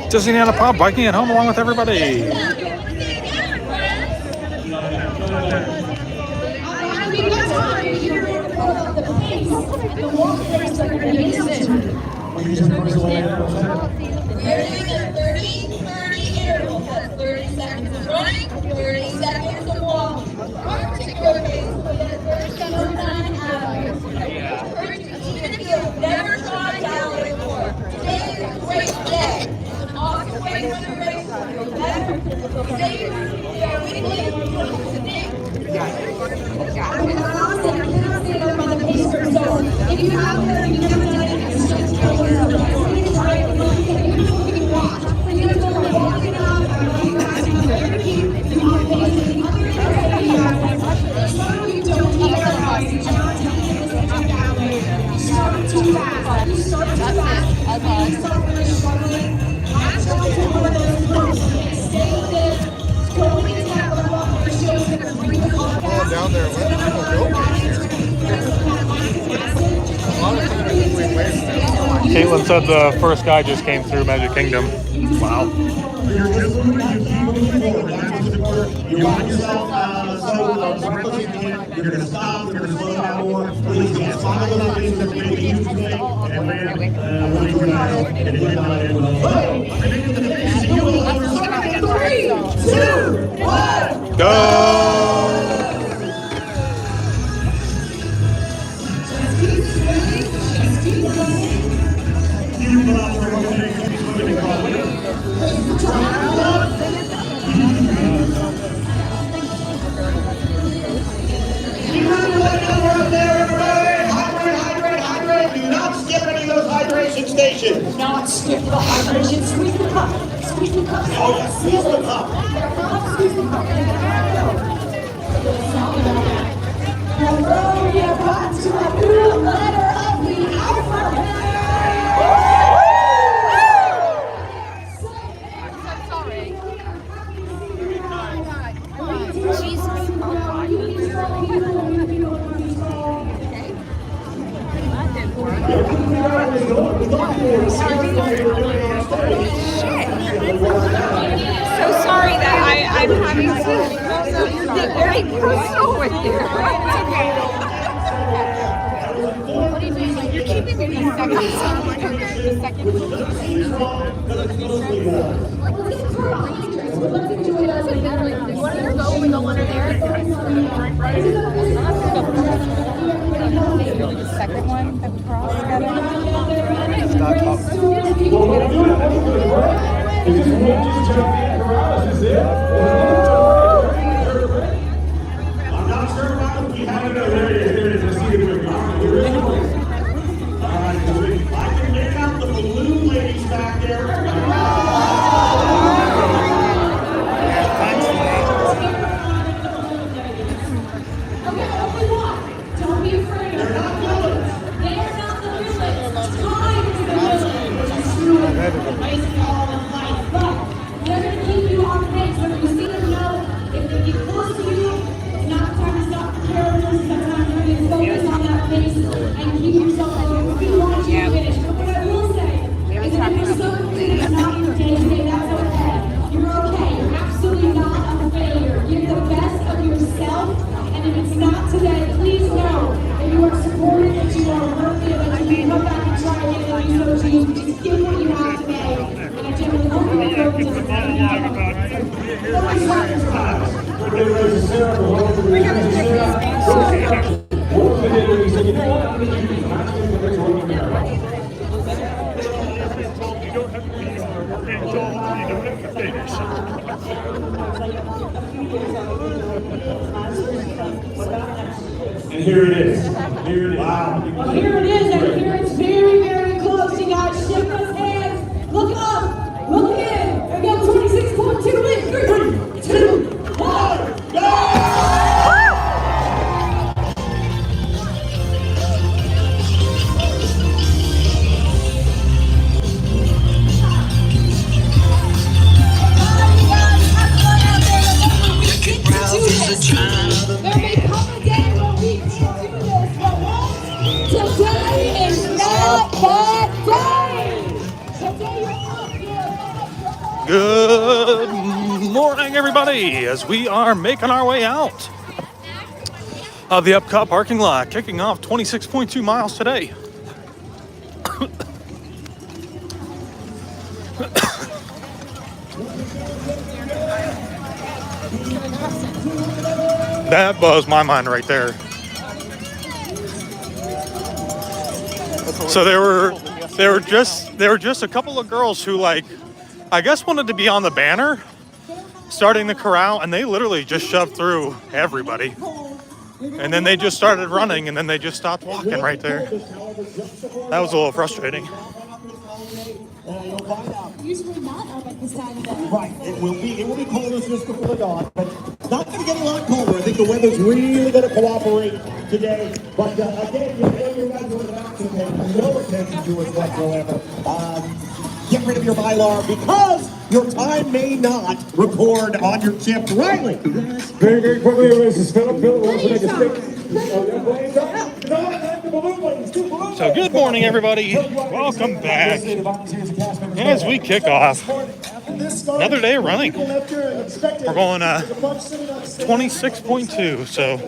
Disneyland Pop biking at home along with everybody. We're doing a 30-30 interval. That's 30 seconds of running, 30 seconds of walking. Arctic rotates with a 30-second time out. Even if you've never tried out before, today is a great day. It's an awesome way for the race to feel better, safe, feel weekly, today. I cannot say enough on the pacer, so if you have one and you've never done it, it's just go with it. We're going to try it. You can watch. You're going to go walking up, you guys are going to keep on pacing. Some of you don't hear us. You start taking this into ballet. You start too fast. You start too fast. And you start really struggling. Latch on to one of those ropes. Stay with it. Go into that level up. Your show's going to bring the car down. Down there, let people go. Katelynne said the first guy just came through Magic Kingdom. Wow. You want yourself so you're going to stop, you're going to slow down more. Please get follow those things that make you today. And then when you guys and you got it. Three, two, one, go! Station. Not skip the hydration, squeeze the cup. Squeeze the cup. Oh, yes, squeeze the cup. Squeeze the cup. Hello, we have gotten to a new letter of the alphabet. So sorry that I'm having to get very personal with you. You're keeping me in second. You want to go with the one there? The second one across. I'm not sure about if we have it. There it is. I see it. I can make out the balloon ladies back there. Don't be afraid. They're not villains. They're not the villains. Time is the villain. It's all in life. But they're going to keep you on pace. When you see them know, if they get close to you, it's not time to stop the characters. It's time to really focus on that pace and keep yourself going. We want you to finish. But what I will say is that if you're so complete it's not your day today, that's okay. You're okay. You're absolutely not a failure. You're the best of yourself. And if it's not today, please know that you are supported, that you are worthy, that you can come back and try again and you so choose. Just give what you have today. And I genuinely hope you will go to the And here it is. Here it is. Wow. Well, here it is, and here it's very, very close. You guys shake those hands. Look up. Look in. There we go. 26.2 in 3, 2, 1, go! Good morning, everybody, as we are making our way out of the Epcot parking lot, kicking off 26.2 miles today. That blows my mind right there. So there were just a couple of girls who, like, I guess wanted to be on the banner starting the corral, and they literally just shoved through everybody. And then they just started running, and then they just stopped walking right there. That was a little frustrating. Usually not up at this time of day. Right, it will be colder just before dawn, but it's not going to get a lot colder. I think the weather's really going to cooperate today. But again, you guys are about to pay no attention to us whatsoever. Get rid of your Mylar because your time may not record on your chip. Riley. Very, very quickly, this is Philip. Philip wants to make a statement. So good morning, everybody. Welcome back as we kick off another day of running. We're going 26.2, so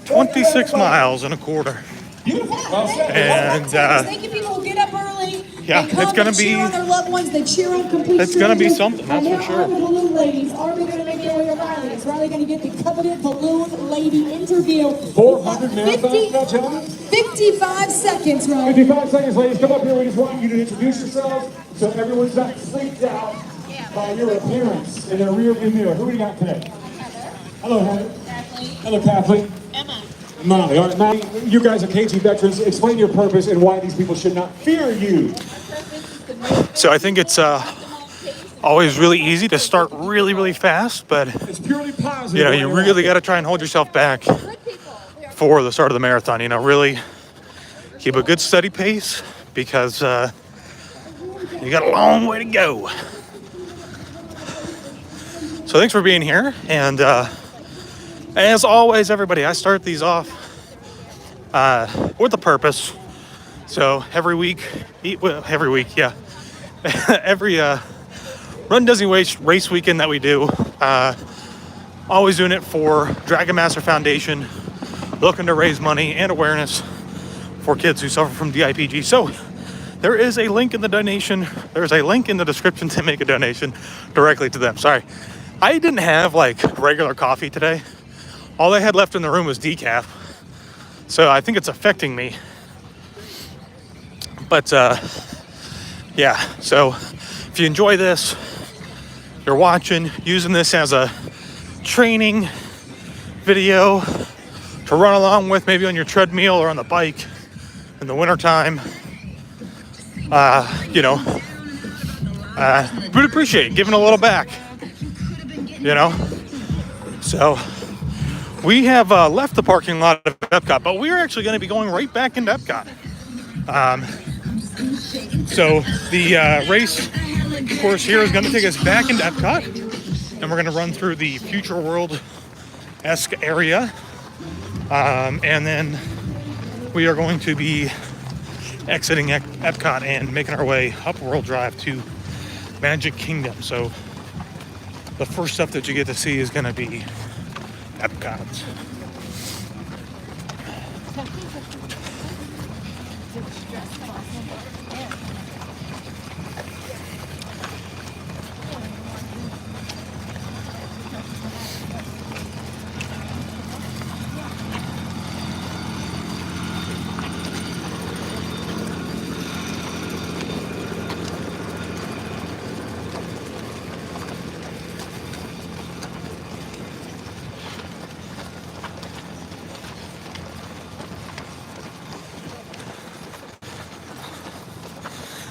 26 miles and a quarter. And Thank you, people who get up early. yeah, it's gonna be. Cheer on their loved ones. They cheer on complete. It's gonna be something, that's for sure. And the balloon ladies. Are they gonna make their way to Riley? Is Riley gonna get the coveted balloon lady interview? 400 marathons now, gentlemen. 55 seconds, Riley. 55 seconds, ladies. Come up here. We just want you to introduce yourselves so everyone's not freaked out by your appearance in their rear view mirror. Who do we got today? Hello, Heather. Hello, Kathleen. Molly. All right, Molly, you guys are KG veterans. Explain your purpose and why these people should not fear you. So I think it's always really easy to start really, really fast, but It's purely positive. you know, you really got to try and hold yourself back for the start of the marathon. You know, really keep a good steady pace because you got a long way to go. So thanks for being here, and as always, everybody, I start these off with a purpose. So every week, yeah, every Run Disney race weekend that we do, always doing it for Dragon Master Foundation, looking to raise money and awareness for kids who suffer from DIPG. So there is a link in the donation. There's a link in the description to make a donation directly to them. Sorry, I didn't have like regular coffee today. All they had left in the room was decaf. So I think it's affecting me. But yeah, so if you enjoy this, you're watching, using this as a training video to run along with, maybe on your treadmill or on the bike in the wintertime, you know, would appreciate giving a little back, you know. So we have left the parking lot of Epcot, but we're actually going to be going right back into Epcot. So the race course here is going to take us back into Epcot, and we're going to run through the Future World-esque area, and then we are going to be exiting Epcot and making our way up World Drive to Magic Kingdom. So the first stuff that you get to see is going to be Epcot.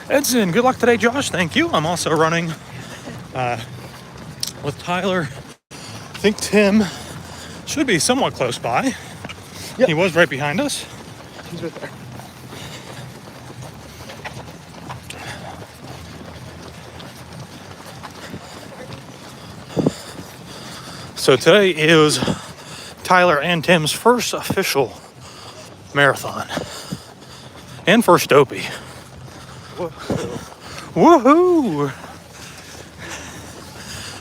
Edson, good luck today, Josh. Thank you. I'm also running with Tyler. I think Tim should be somewhat close by. Yep. He was right behind us. He's right there. So today is Tyler and Tim's first official marathon and first dopey. Woohoo!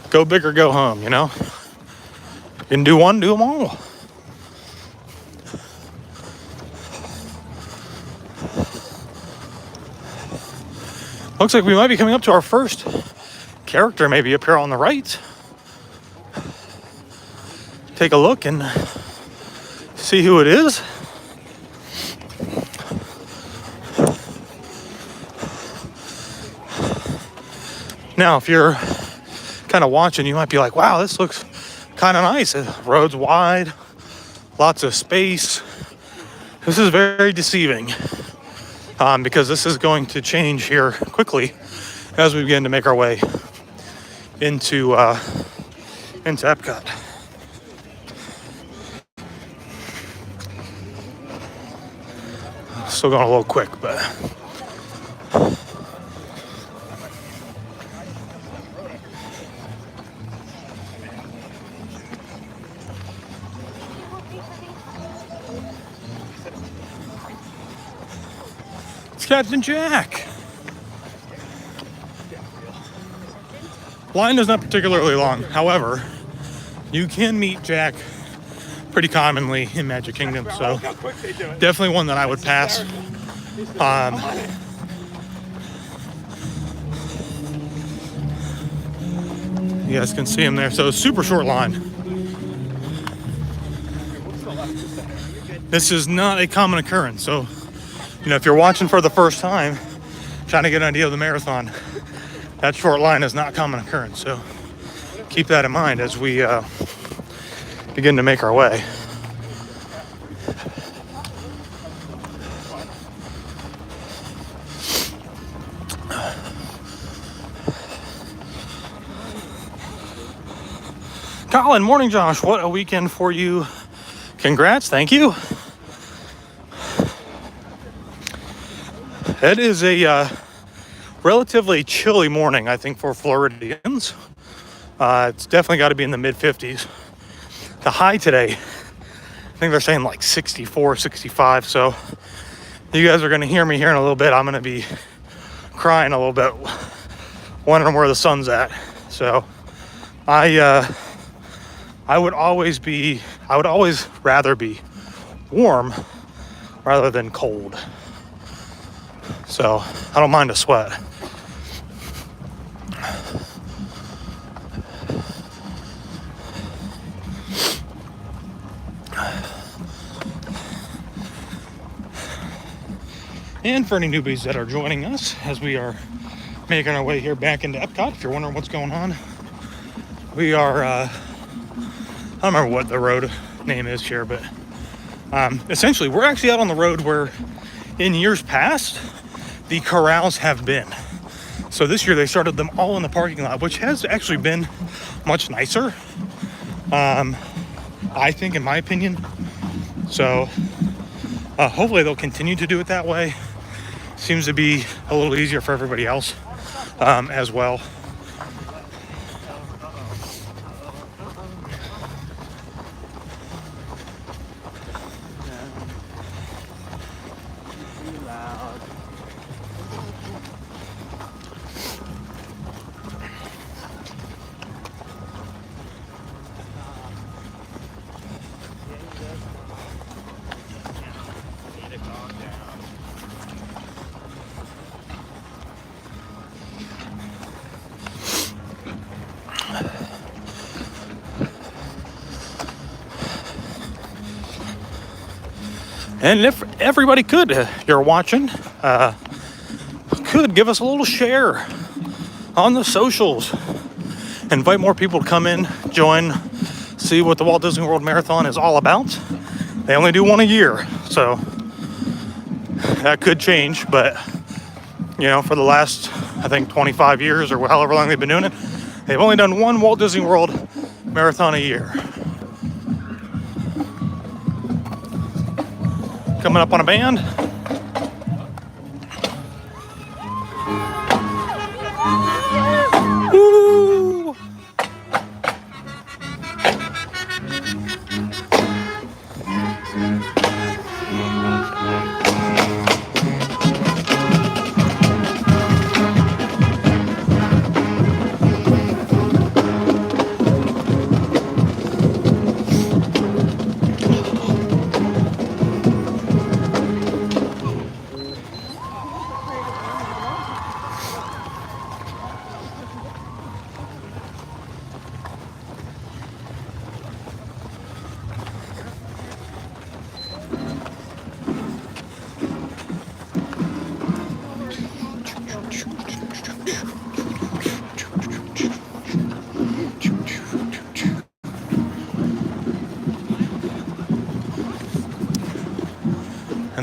Go big or go home, you know? You can do one, do them all. Looks like we might be coming up to our first character, maybe up here on the right. Take a look and see who it is. Now, if you're kind of watching, you might be like, wow, this looks kind of nice. The road's wide, lots of space. This is very deceiving because this is going to change here quickly as we begin to make our way into Epcot. Still going a little quick, but it's Captain Jack. Line is not particularly long. However, you can meet Jack pretty commonly in Magic Kingdom, so definitely one that I would pass. You guys can see him there. So super short line. This is not a common occurrence. So, you know, if you're watching for the first time, trying to get an idea of the marathon, that short line is not a common occurrence. So keep that in mind as we begin to make our way. Colin, morning Josh, what a weekend for you. Congrats, thank you. It is a relatively chilly morning, I think, for Floridians. It's definitely got to be in the mid-50s. The high today, I think they're saying like 64, 65. So you guys are going to hear me here in a little bit. I'm going to be crying a little bit, wondering where the sun's at. So I would always rather be warm rather than cold. So I don't mind a sweat. And for any newbies that are joining us as we are making our way here back into Epcot, if you're wondering what's going on, we are, I don't remember what the road name is here, but essentially we're actually out on the road where in years past, the corrals have been. So this year they started them all in the parking lot, which has actually been much nicer, I think, in my opinion. So hopefully they'll continue to do it that way. Seems to be a little easier for everybody else as well. And if everybody could, you're watching, could give us a little share on the socials. Invite more people to come in, join, see what the Walt Disney World Marathon is all about. They only do one a year, so that could change. But, you know, for the last, I think, 25 years or however long they've been doing it, they've only done one Walt Disney World Marathon a year. Coming up on a band. Woo!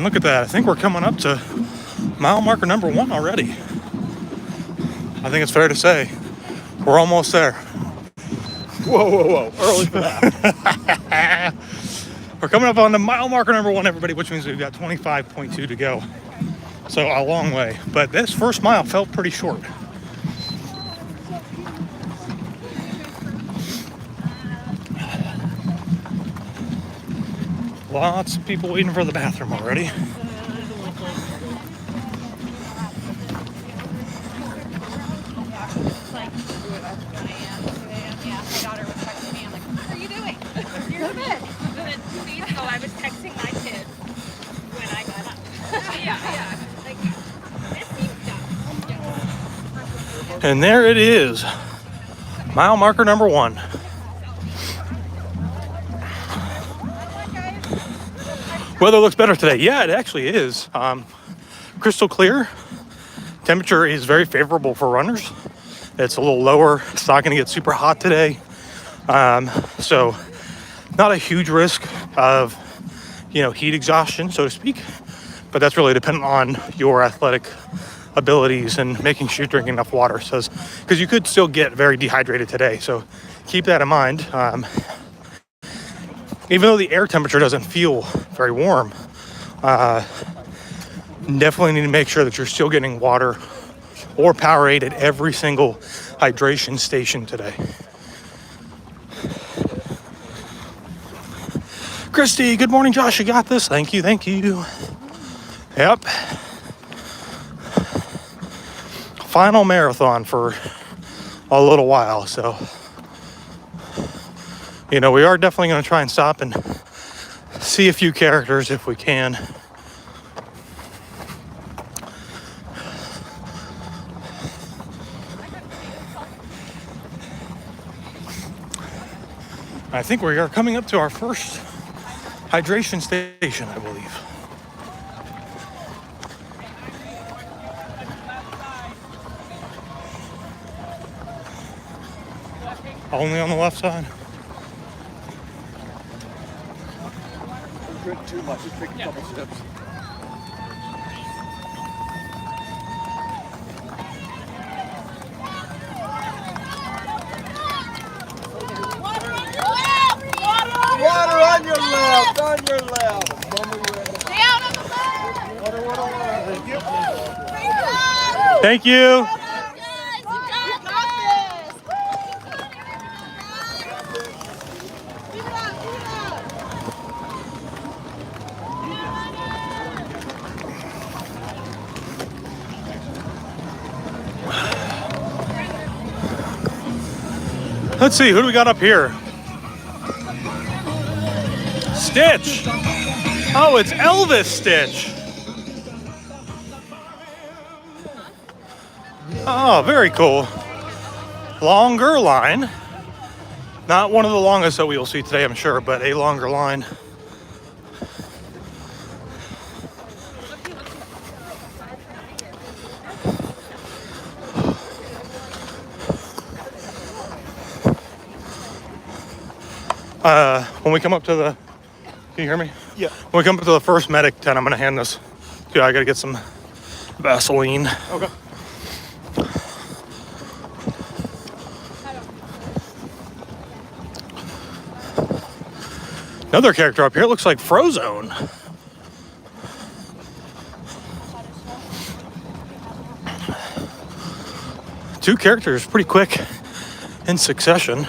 And look at that. I think we're coming up to mile marker number 1 already. I think it's fair to say we're almost there. Whoa, whoa, whoa. Early for that. We're coming up on the mile marker number 1, everybody, which means we've got 25.2 to go. So a long way. But this first mile felt pretty short. Lots of people waiting for the bathroom already. I was texting my kids when I got up. Yeah. Like, this seems dumb. And there it is. Mile marker number 1. Weather looks better today. Yeah, it actually is. Crystal clear. Temperature is very favorable for runners. It's a little lower. It's not going to get super hot today. So not a huge risk of, heat exhaustion, so to speak. But that's really dependent on your athletic abilities and making sure you're drinking enough water. So, because you could still get very dehydrated today. So keep that in mind. Even though the air temperature doesn't feel very warm, definitely need to make sure that you're still getting water or Powerade at every single hydration station today. Christy, good morning, Josh. You got this. Thank you. Yep. Final marathon for a little while, so we are definitely going to try and stop and see a few characters if we can. I think we are coming up to our first hydration station, I believe. Only on the left side. Don't drink too much. Just take a couple sips. Water on your left. On your left. Down on the left. Water. Thank you. Let's see, who do we got up here? Stitch. Oh, it's Elvis Stitch. Oh, very cool. Longer line. Not one of the longest that we will see today, I'm sure, but a longer line. When we come up to the, can you hear me? Yeah. When we come up to the first medic tent, I'm gonna hand this to you. I gotta get some Vaseline. Okay. Another character up here, it looks like Frozone. Two characters pretty quick in succession.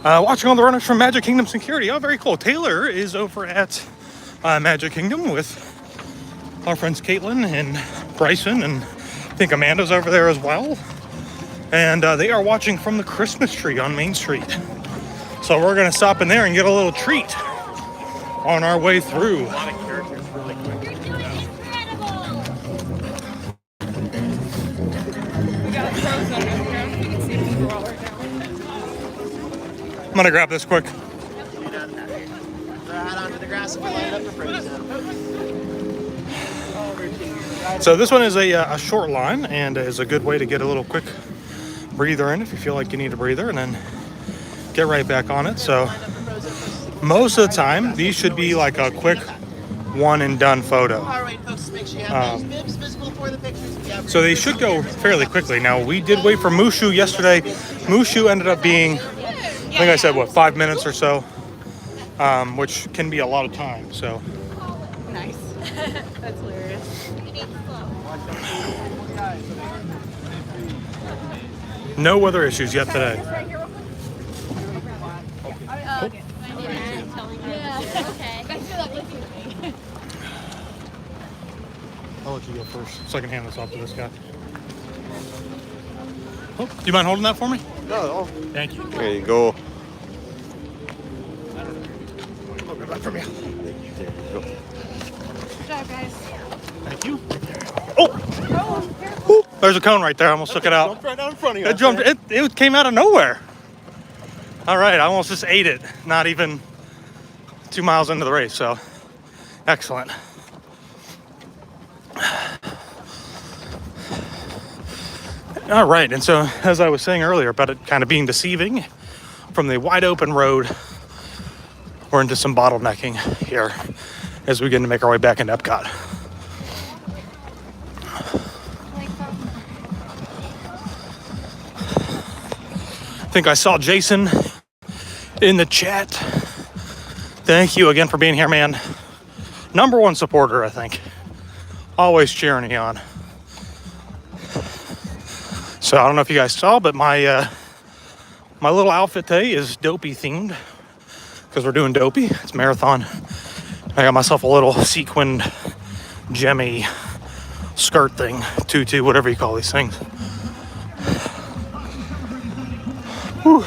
Watching all the runners from Magic Kingdom Security. Oh, very cool. Taylor is over at Magic Kingdom with our friends Katelynne and Bryson, and I think Amanda's over there as well. And they are watching from the Christmas tree on Main Street. So we're going to stop in there and get a little treat on our way through. I'm gonna grab this quick. Throw it onto the grass and lay it up for pretty soon. So this one is a short line and is a good way to get a little quick breather in if you feel like you need a breather, and then get right back on it. So most of the time, these should be like a quick one and done photo. All right, folks, make sure you have those bibs visible for the pictures. So they should go fairly quickly. Now, we did wait for Mushu yesterday. Mushu ended up being, I think I said, what, 5 minutes or so, which can be a lot of time, so. Nice. That's hilarious. No other issues yet today. Okay. I'll let you go first, so I can hand this off to this guy. Oh, do you mind holding that for me? No. Thank you. There you go. I'll get that from you. Good job, guys. Thank you. Oh! Ooh, there's a cone right there. I almost took it out. Jumped right out in front of you. It jumped. It came out of nowhere. All right, I almost just ate it. Not even 2 miles into the race, so excellent. All right, and so as I was saying earlier about it kind of being deceiving, from the wide open road, we're into some bottlenecking here as we begin to make our way back into Epcot. I think I saw Jason in the chat. Thank you again for being here, man. #1 supporter, I think. Always cheering you on. So I don't know if you guys saw, but my my little outfit today is dopey themed because we're doing dopey. It's marathon. I got myself a little sequined gemmy skirt thing, tutu, whatever you call these things. Whew.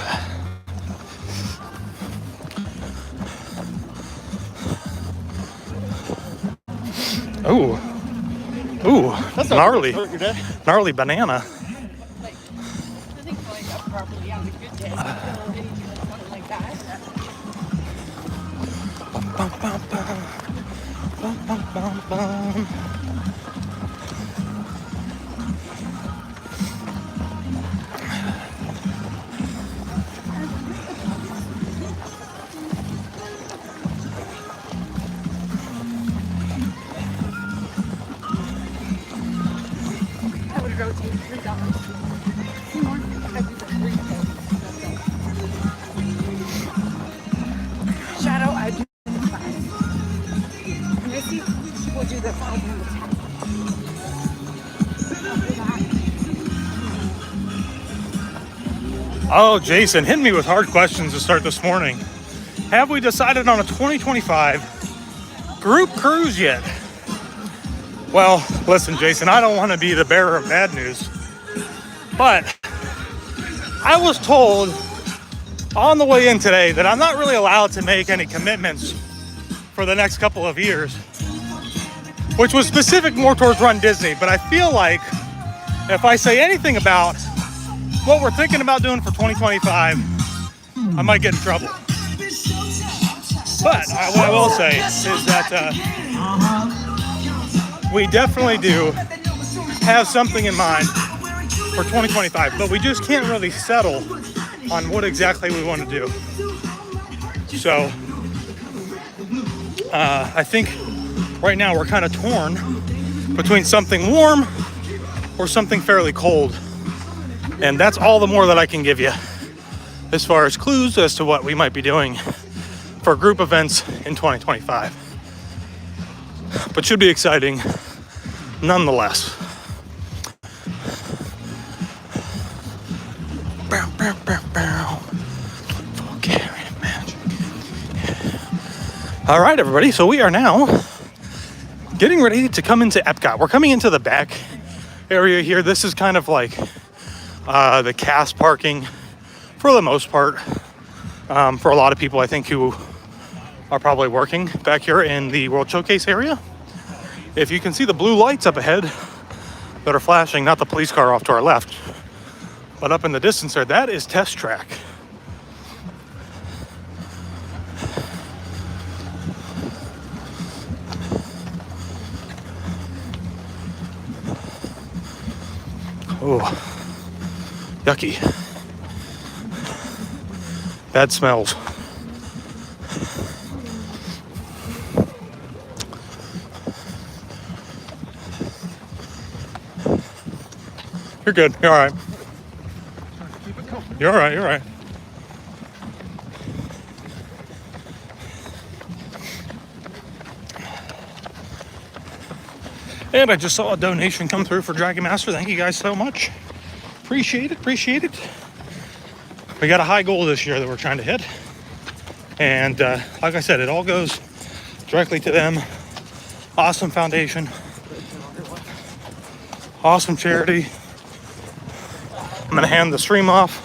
Ooh, ooh, that's gnarly, gnarly banana. Bum, bum, bum. Bum, bum, bum, bum. I would rotate $3. More. Shadow, I do the 5. Missy will do the 5 and the 10. Oh, Jason, hit me with hard questions to start this morning. Have we decided on a 2025 group cruise yet? Well, listen, Jason, I don't want to be the bearer of bad news, but I was told on the way in today that I'm not really allowed to make any commitments for the next couple of years, which was specific more towards Run Disney. But I feel like if I say anything about what we're thinking about doing for 2025, I might get in trouble. But what I will say is that we definitely do have something in mind for 2025, but we just can't really settle on what exactly we want to do. So I think right now we're kind of torn between something warm or something fairly cold. And that's all the more that I can give you as far as clues as to what we might be doing for group events in 2025. But should be exciting nonetheless. Bow, bow, bow, bow. Vulgarian magic. All right, everybody. So we are now getting ready to come into Epcot. We're coming into the back area here. This is kind of like the cast parking for the most part, for a lot of people I think who are probably working back here in the World Showcase area. If you can see the blue lights up ahead that are flashing, not the police car off to our left, but up in the distance there, that is Test Track. Oh, yucky. Bad smells. You're good. You're all right. You're all right. You're all right. And I just saw a donation come through for Dragon Master. Thank you guys so much. Appreciate it. Appreciate it. We got a high goal this year that we're trying to hit. And like I said, it all goes directly to them. Awesome foundation. Awesome charity. I'm going to hand the stream off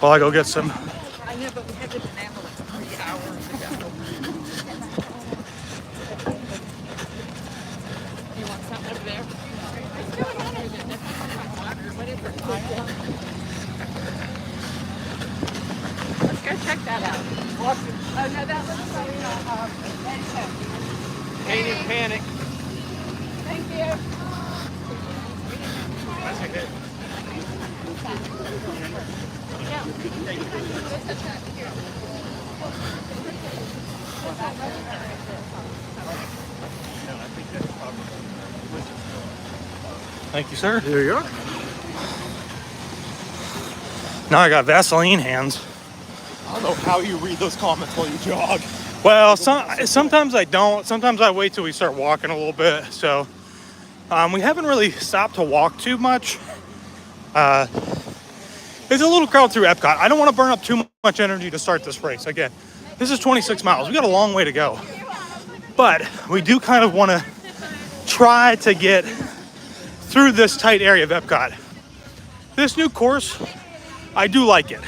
while I go get some. I know, but we had this banana like 3 hours ago. You want something over there? What is it? Let's go check that out. Oh, no, that looks like Can't panic. Thank you. That's okay. Thank you, sir. There you are. Now I got Vaseline hands. I don't know how you read those comments while you jog. Well, sometimes I don't. Sometimes I wait till we start walking a little bit. So we haven't really stopped to walk too much. There's a little crowd through Epcot. I don't want to burn up too much energy to start this race. Again, this is 26 miles. We got a long way to go. But we do kind of want to try to get through this tight area of Epcot. This new course, I do like it.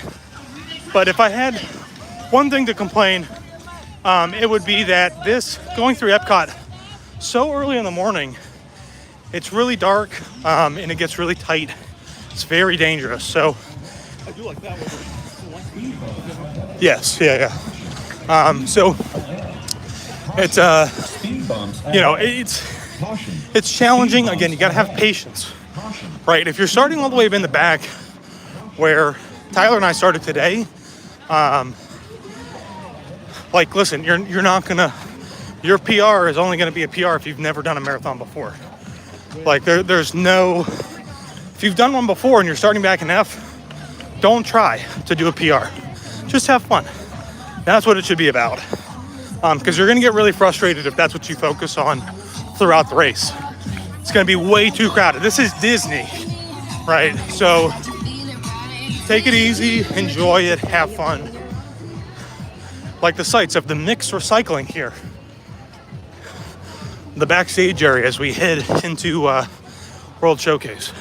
But if I had one thing to complain, it would be that this going through Epcot so early in the morning, it's really dark and it gets really tight. It's very dangerous. So I do like that one. yes, yeah. So it's you know, it's challenging. Again, you got to have patience, right? If you're starting all the way in the back, where Tyler and I started today, like, listen, you're not gonna. Your PR is only gonna be a PR if you've never done a marathon before. Like there's no. If you've done one before and you're starting back in F, don't try to do a PR. Just have fun. That's what it should be about. Because you're going to get really frustrated if that's what you focus on throughout the race. It's going to be way too crowded. This is Disney, right? So take it easy, enjoy it, have fun. Like the sights of the mixed recycling here. The backstage area as we head into World Showcase.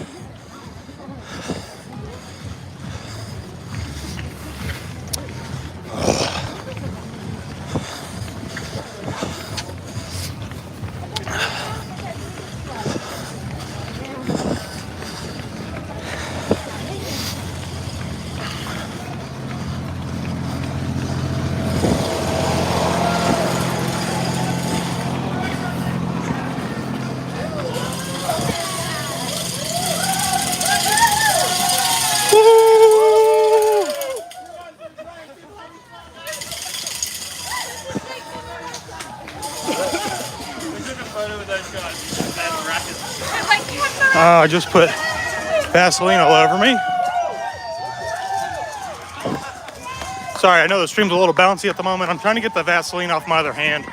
I just put Vaseline all over me. Sorry, I know the stream's a little bouncy at the moment. I'm trying to get the Vaseline off my other hand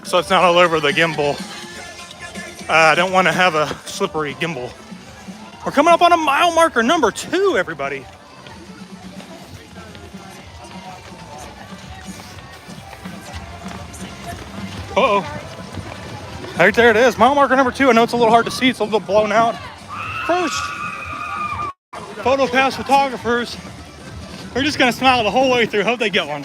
so it's not all over the gimbal. I don't want to have a slippery gimbal. We're coming up on a mile marker number 2, everybody. Uh-oh. Right there it is, mile marker number 2. I know it's a little hard to see, it's a little blown out. First photo pass photographers, we're just gonna smile the whole way through. Hope they get one.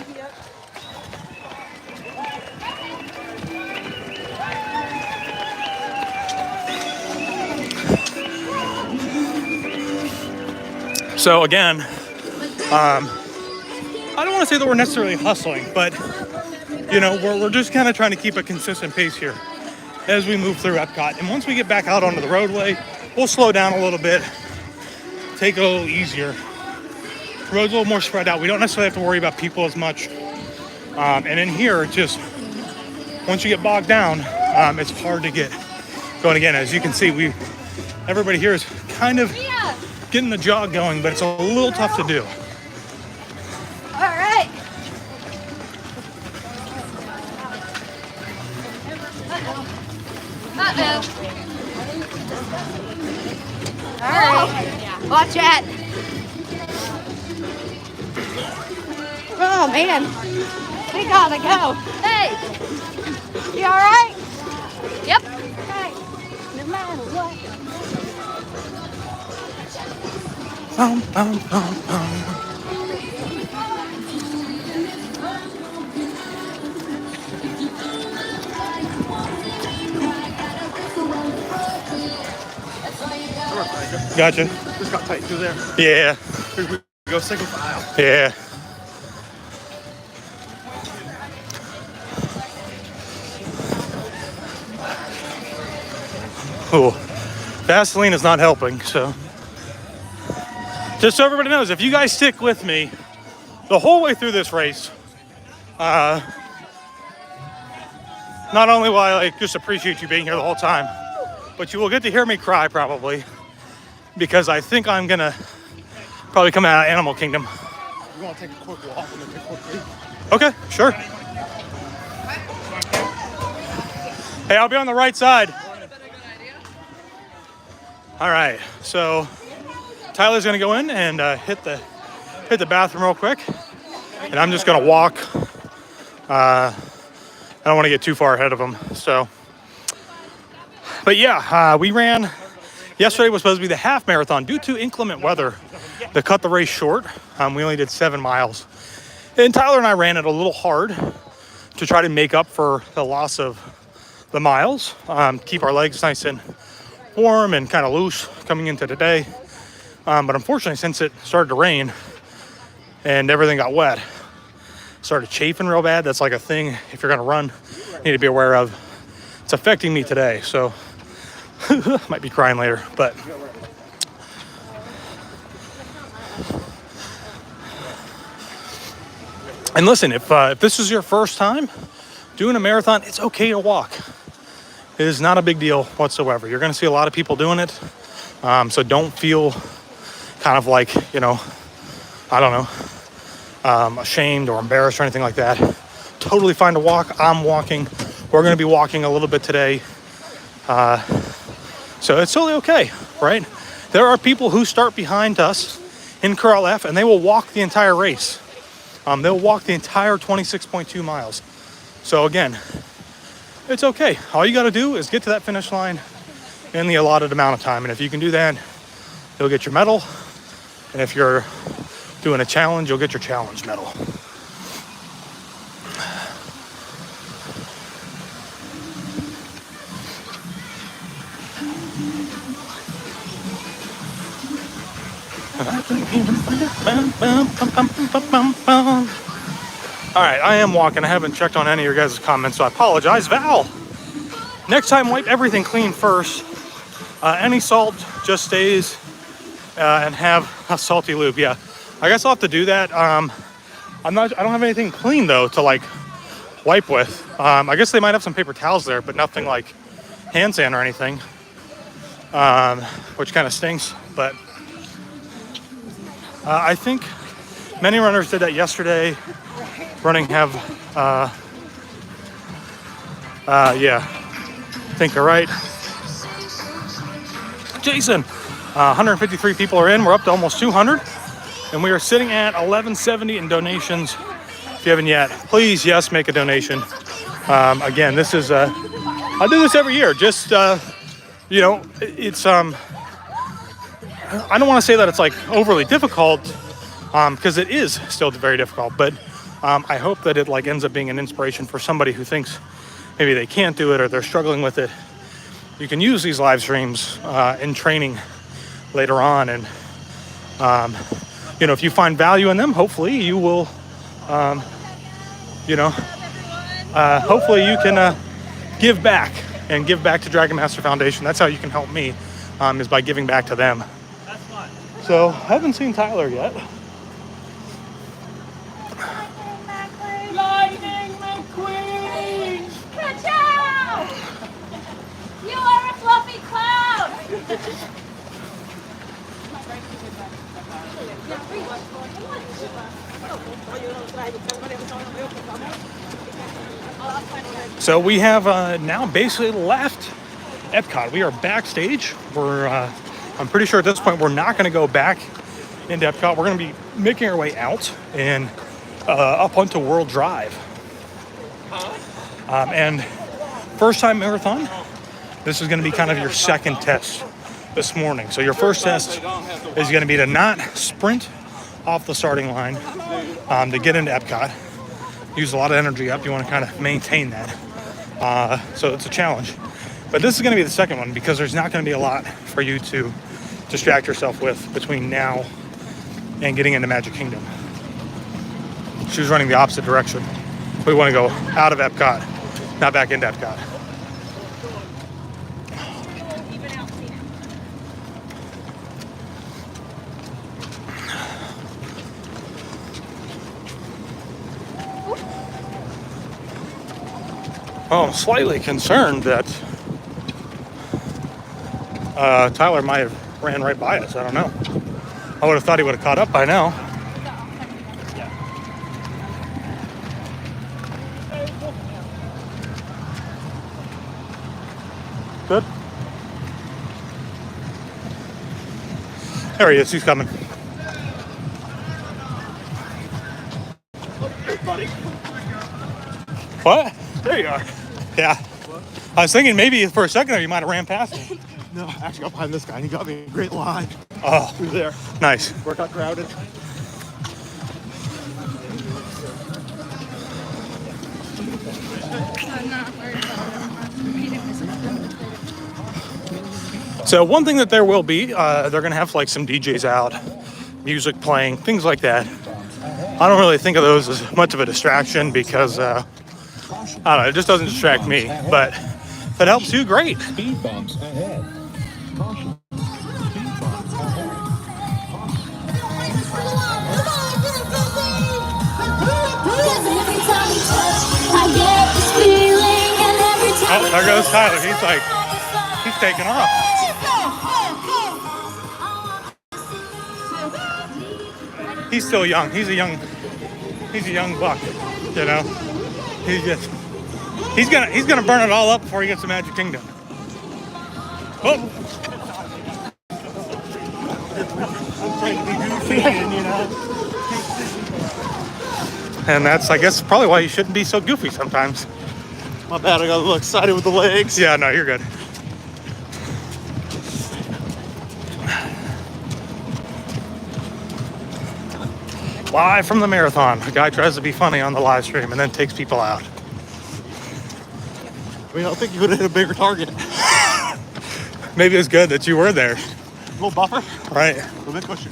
So again, I don't want to say that we're necessarily hustling, but you know, we're just kind of trying to keep a consistent pace here as we move through Epcot. And once we get back out onto the roadway, we'll slow down a little bit, take it a little easier. The road's a little more spread out. We don't necessarily have to worry about people as much. And in here, just once you get bogged down, it's hard to get going again. As you can see, everybody here is kind of getting the jog going, but it's a little tough to do. All right. Uh-oh. All right. Watch that. Oh, man. We gotta go. Hey. You all right? Yep. Okay. No matter what. Gotcha. Just got tight through there. Yeah. We go single file. Yeah. Cool. Vaseline is not helping, so. Just so everybody knows, if you guys stick with me the whole way through this race, not only will I just appreciate you being here the whole time, but you will get to hear me cry probably, because I think I'm gonna probably come out of Animal Kingdom. You want to take a quick walk and then take a quick break? Okay, sure. Hey, I'll be on the right side. All right, so Tyler's gonna go in and hit the bathroom real quick, and I'm just gonna walk. I don't want to get too far ahead of him, so. But yeah, we ran. Yesterday was supposed to be the half marathon. Due to inclement weather, they cut the race short. We only did 7 miles, and Tyler and I ran it a little hard to try to make up for the loss of the miles. Keep our legs nice and warm and kind of loose coming into the day. But unfortunately, since it started to rain and everything got wet, started chafing real bad. That's like a thing, if you're gonna run, you need to be aware of. It's affecting me today, so might be crying later, but. And listen, if this is your first time doing a marathon, it's okay to walk. It is not a big deal whatsoever. You're gonna see a lot of people doing it. So don't feel kind of like, I don't know, ashamed or embarrassed or anything like that. Totally fine to walk. I'm walking. We're gonna be walking a little bit today. So it's totally okay, right? There are people who start behind us in Corral F and they will walk the entire race. They'll walk the entire 26.2 miles. So again, it's okay. All you gotta do is get to that finish line in the allotted amount of time. And if you can do that, you'll get your medal. And if you're doing a challenge, you'll get your challenge medal. All right, I am walking. I haven't checked on any of your guys' comments, so I apologize. Val, next time wipe everything clean first. Any salt just stays and have a salty lube. Yeah, I guess I'll have to do that. I don't have anything clean though to like wipe with. I guess they might have some paper towels there, but nothing like hand sand or anything, which kind of stinks. But I think many runners did that yesterday. Running have, yeah, I think you're right. Jason, 153 people are in. We're up to almost 200, and we are sitting at 1170 in donations. If you haven't yet, please, yes, make a donation. Again, this is, I do this every year. Just, it's, I don't want to say that it's like overly difficult, because it is still very difficult, but I hope that it like ends up being an inspiration for somebody who thinks maybe they can't do it or they're struggling with it. You can use these live streams in training later on, and if you find value in them, hopefully you will, hopefully you can give back to Dragon Master Foundation. That's how you can help me, is by giving back to them. So I haven't seen Tyler yet. Lightning McQueen! Ka-chow! You are a fluffy cloud! So we have now basically left Epcot. We are backstage. I'm pretty sure at this point we're not going to go back into Epcot. We're going to be making our way out and up onto World Drive. And first time marathon, this is going to be kind of your second test this morning. So your first test is going to be to not sprint off the starting line to get into Epcot. Use a lot of energy up. You want to kind of maintain that. So it's a challenge. But this is going to be the second one because there's not going to be a lot for you to distract yourself with between now and getting into Magic Kingdom. She was running the opposite direction. We want to go out of Epcot, not back into Epcot. Oh, I'm slightly concerned that Tyler might have ran right by us. I don't know. I would have thought he would have caught up by now. Good. There he is. He's coming. What? There you are. Yeah. I was thinking maybe for a second there you might have ran past me. No, I actually got behind this guy and he got me a great line. Oh, Through there. nice. Where it got crowded. So one thing that there will be, they're going to have like some DJs out, music playing, things like that. I don't really think of those as much of a distraction because, I don't know, it just doesn't distract me. But if it helps you, great. Speed bumps ahead. Caution. Speed bumps ahead. Oh, there goes Tyler. He's taking off. He's still young. He's a young buck, you know. He's gonna burn it all up before he gets to Magic Kingdom. Oh. I'm trying to be goofy and, you know. And that's, I guess, probably why you shouldn't be so goofy sometimes. My bad, I got a little excited with the legs. Yeah, no, you're good. Live from the marathon. A guy tries to be funny on the live stream and then takes people out. I mean, I don't think you would have hit a bigger target. Maybe it's good that you were there. A little buffer. Right. A little bit cushion.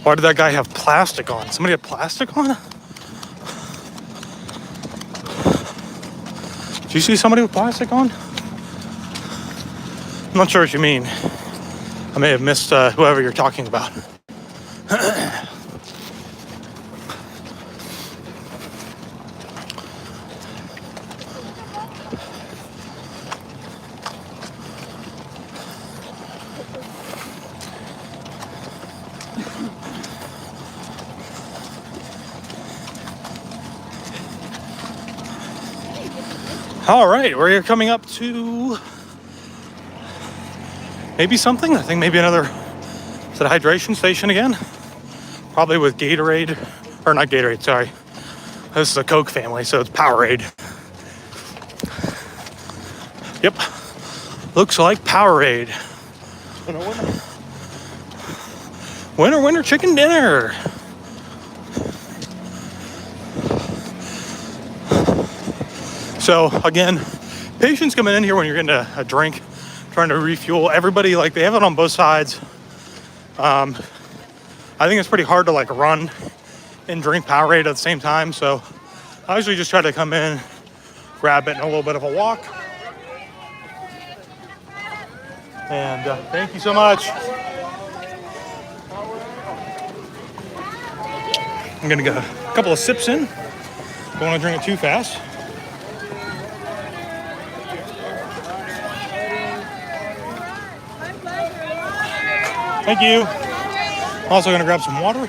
Why did that guy have plastic on? Somebody had plastic on? Did you see somebody with plastic on? I'm not sure what you mean. I may have missed whoever you're talking about. All right, we're coming up to maybe something. I think maybe another, is it a hydration station again? Probably with Gatorade, or not Gatorade, sorry. This is a Coke family, so it's Powerade. Yep, looks like Powerade. Winner, winner, chicken dinner. So again, patients coming in here when you're getting a drink, trying to refuel. Everybody, like, they have it on both sides. I I think it's pretty hard to like run and drink Powerade at the same time. So I usually just try to come in, grab it, and a little bit of a walk. And thank you so much. I'm gonna get a couple of sips in. Don't want to drink it too fast. Thank you. I'm also gonna grab some water.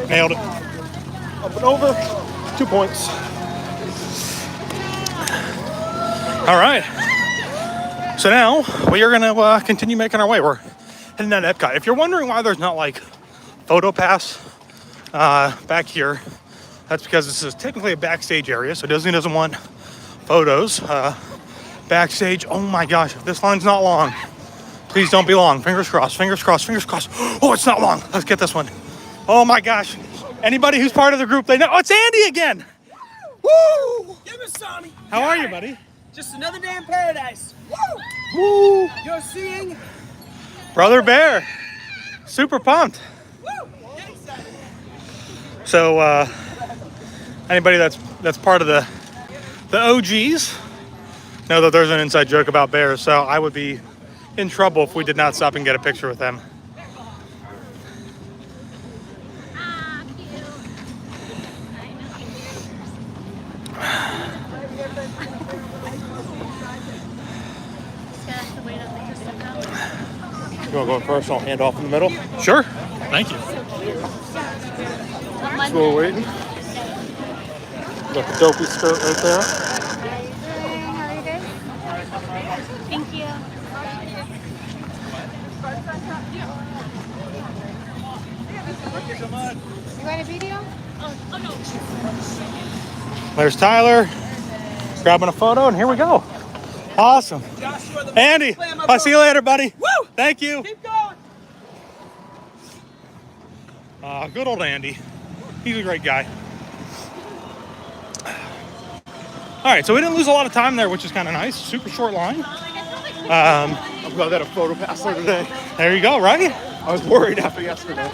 Nailed it. Up and over. 2 points. All right. So now we are gonna continue making our way. We're heading down to Epcot. If you're wondering why there's not like photo pass back here, that's because this is technically a backstage area. So Disney doesn't want photos backstage. Oh my gosh, if this line's not long, please don't be long. Fingers crossed, fingers crossed, fingers crossed. Oh, it's not long. Let's get this one. Oh my gosh. Anybody who's part of the group, they know. Oh, it's Andy again. Woo! Give me some. How are you, buddy? Just another day in paradise. Woo! Woo! You're seeing Brother Bear. Super pumped. Woo! Get excited. So anybody that's part of the OGs know that there's an inside joke about bears. So I would be in trouble if we did not stop and get a picture with them. You want to go first? I'll hand off in the middle. Sure. Thank you. So we're waiting. Got the dopey skirt right there. Thank you. You got a video? Oh no. There's Tyler grabbing a photo, and here we go. Awesome. Andy, I'll see you later, buddy. Woo! Thank you. Keep going. Good old Andy. He's a great guy. All right, so we didn't lose a lot of time there, which is kind of nice. Super short line. I'm glad that a photo pass there today. There you go, right? I was worried after yesterday.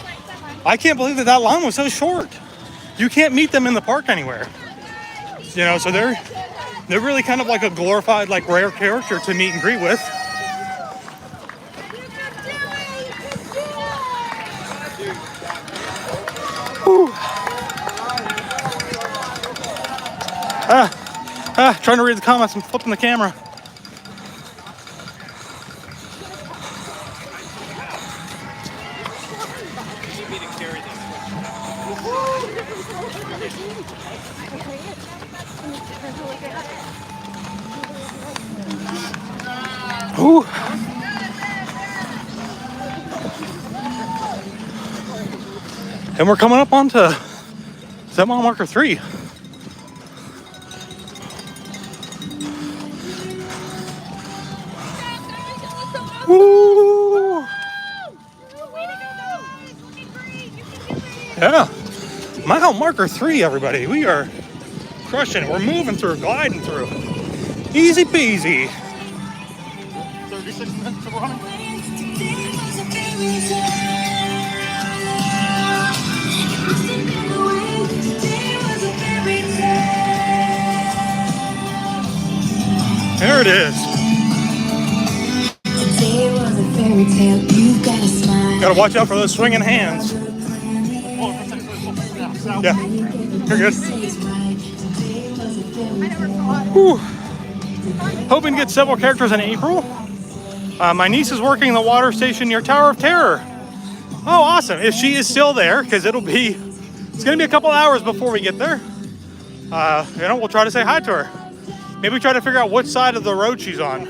I can't believe that line was so short. You can't meet them in the park anywhere. You know, so they're really kind of like a glorified, like, rare character to meet and greet with. Whew. Trying to read the comments and flipping the camera. Ooh. And we're coming up onto mile marker 3. Woo! Yeah. Mile marker 3, everybody. We are crushing it. We're moving through, gliding through. Easy peasy. 36 minutes of running. There it is. Gotta watch out for those swinging hands. Yeah, you're good. Whew. Hoping to get several characters in April. My niece is working in the water station near Tower of Terror. Oh, awesome. If she is still there, because it's going to be a couple hours before we get there. We'll try to say hi to her. Maybe try to figure out which side of the road she's on.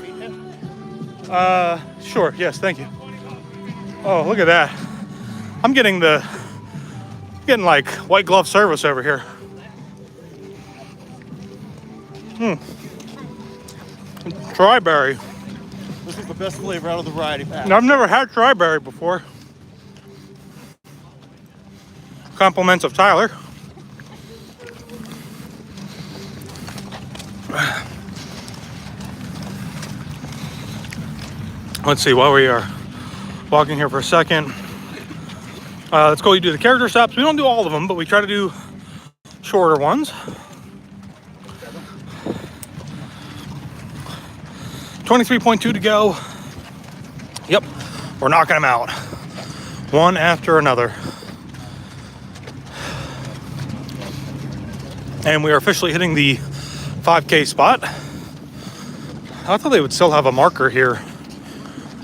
Sure, yes, thank you. Oh, look at that. I'm getting like white glove service over here. Strawberry. This is the best flavor out of the variety pack. I've never had strawberry before. Compliments of Tyler. Let's see, while we are walking here for a second, let's go do the character stops. We don't do all of them, but we try to do shorter ones. 23.2 to go. Yep, we're knocking them out one after another. And we are officially hitting the 5K spot. I thought they would still have a marker here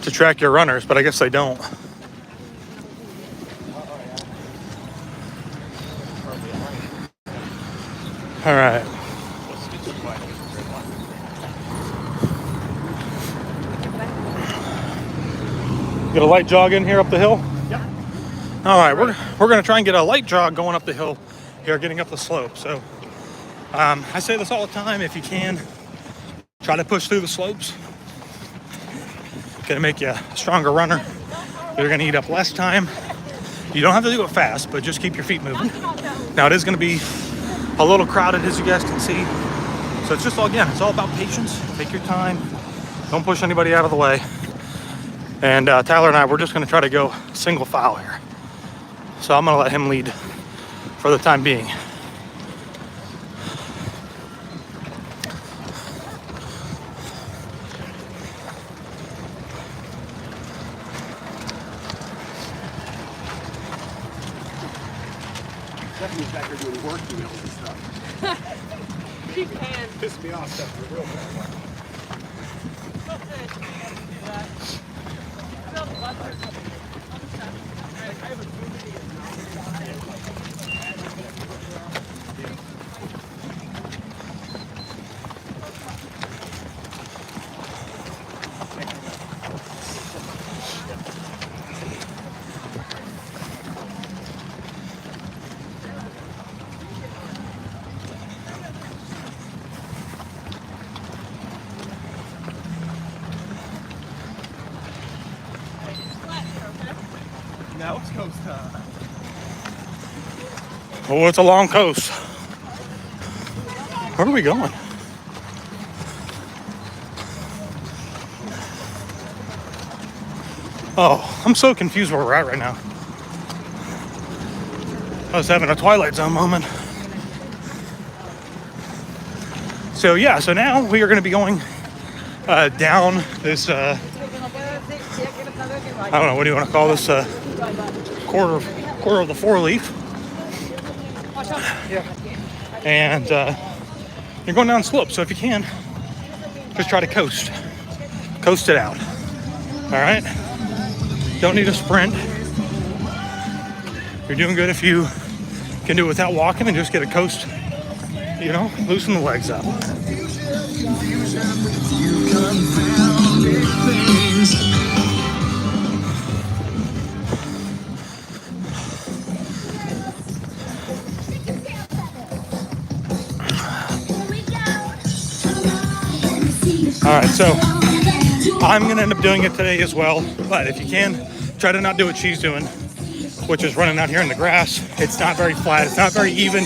to track your runners, but I guess they don't. All right. Get a light jog in here up the hill? Yep. All right, we're gonna try and get a light jog going up the hill here, getting up the slope. So I say this all the time, if you can, try to push through the slopes. Gonna make you a stronger runner. You're gonna eat up less time. You don't have to do it fast, but just keep your feet moving. Now it is gonna be a little crowded, as you guys can see. So it's just all, again, it's all about patience. Take your time. Don't push anybody out of the way. And Tyler and I, we're just gonna try to go single file here. So I'm gonna let him lead for the time being. Stephanie's back here doing work emails and stuff. She can. Pissed me off, Stephanie, real bad. Now it's coast time. Oh, it's a long coast. Where are we going? Oh, I'm so confused where we're at right now. I was having a Twilight Zone moment. So yeah, so now we are going to be going down this, I don't know, what do you want to call this, quarter of the four leaf. And you're going down slope, so if you can, just try to coast it out. All right, don't need a sprint. You're doing good if you can do it without walking and just get a coast, you know, loosen the legs up. All right, so I'm gonna end up doing it today as well, but if you can, try to not do what she's doing, which is running out here in the grass. It's not very flat, it's not very even,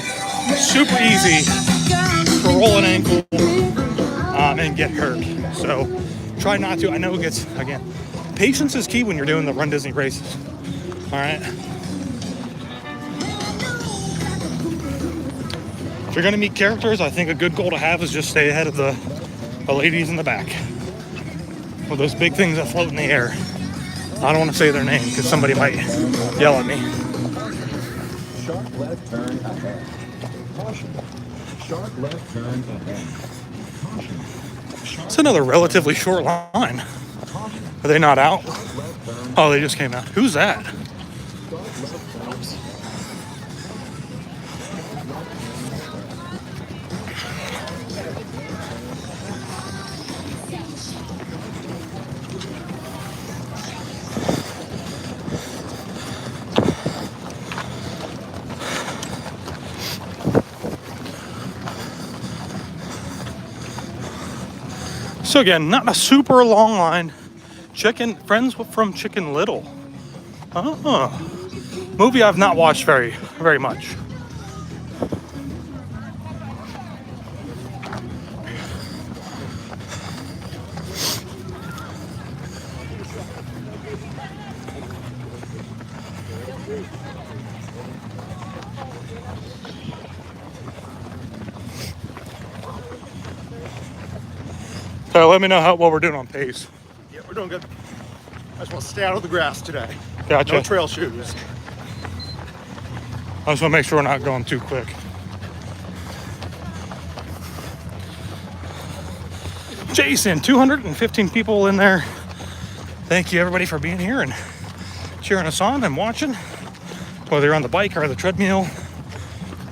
super easy to roll an ankle and get hurt. So try not to. I know it gets, again, patience is key when you're doing the Run Disney races. All right. If you're gonna meet characters, I think a good goal to have is just stay ahead of the ladies in the back with those big things that float in the air. I don't want to say their name because somebody might yell at me. Sharp left turn ahead. Caution. Sharp left turn ahead. Caution. It's another relatively short line. Are they not out? Oh, they just came out. Who's that? So again, not a super long line. Friends from Chicken Little. Oh, Movie I've not watched very much. So let me know what we're doing on pace. Yeah, we're doing good. I just want to stay out of the grass today. Gotcha. No trail shoes. I just want to make sure we're not going too quick. Jason, 215 people in there. Thank you everybody for being here and cheering us on and watching, whether you're on the bike or the treadmill,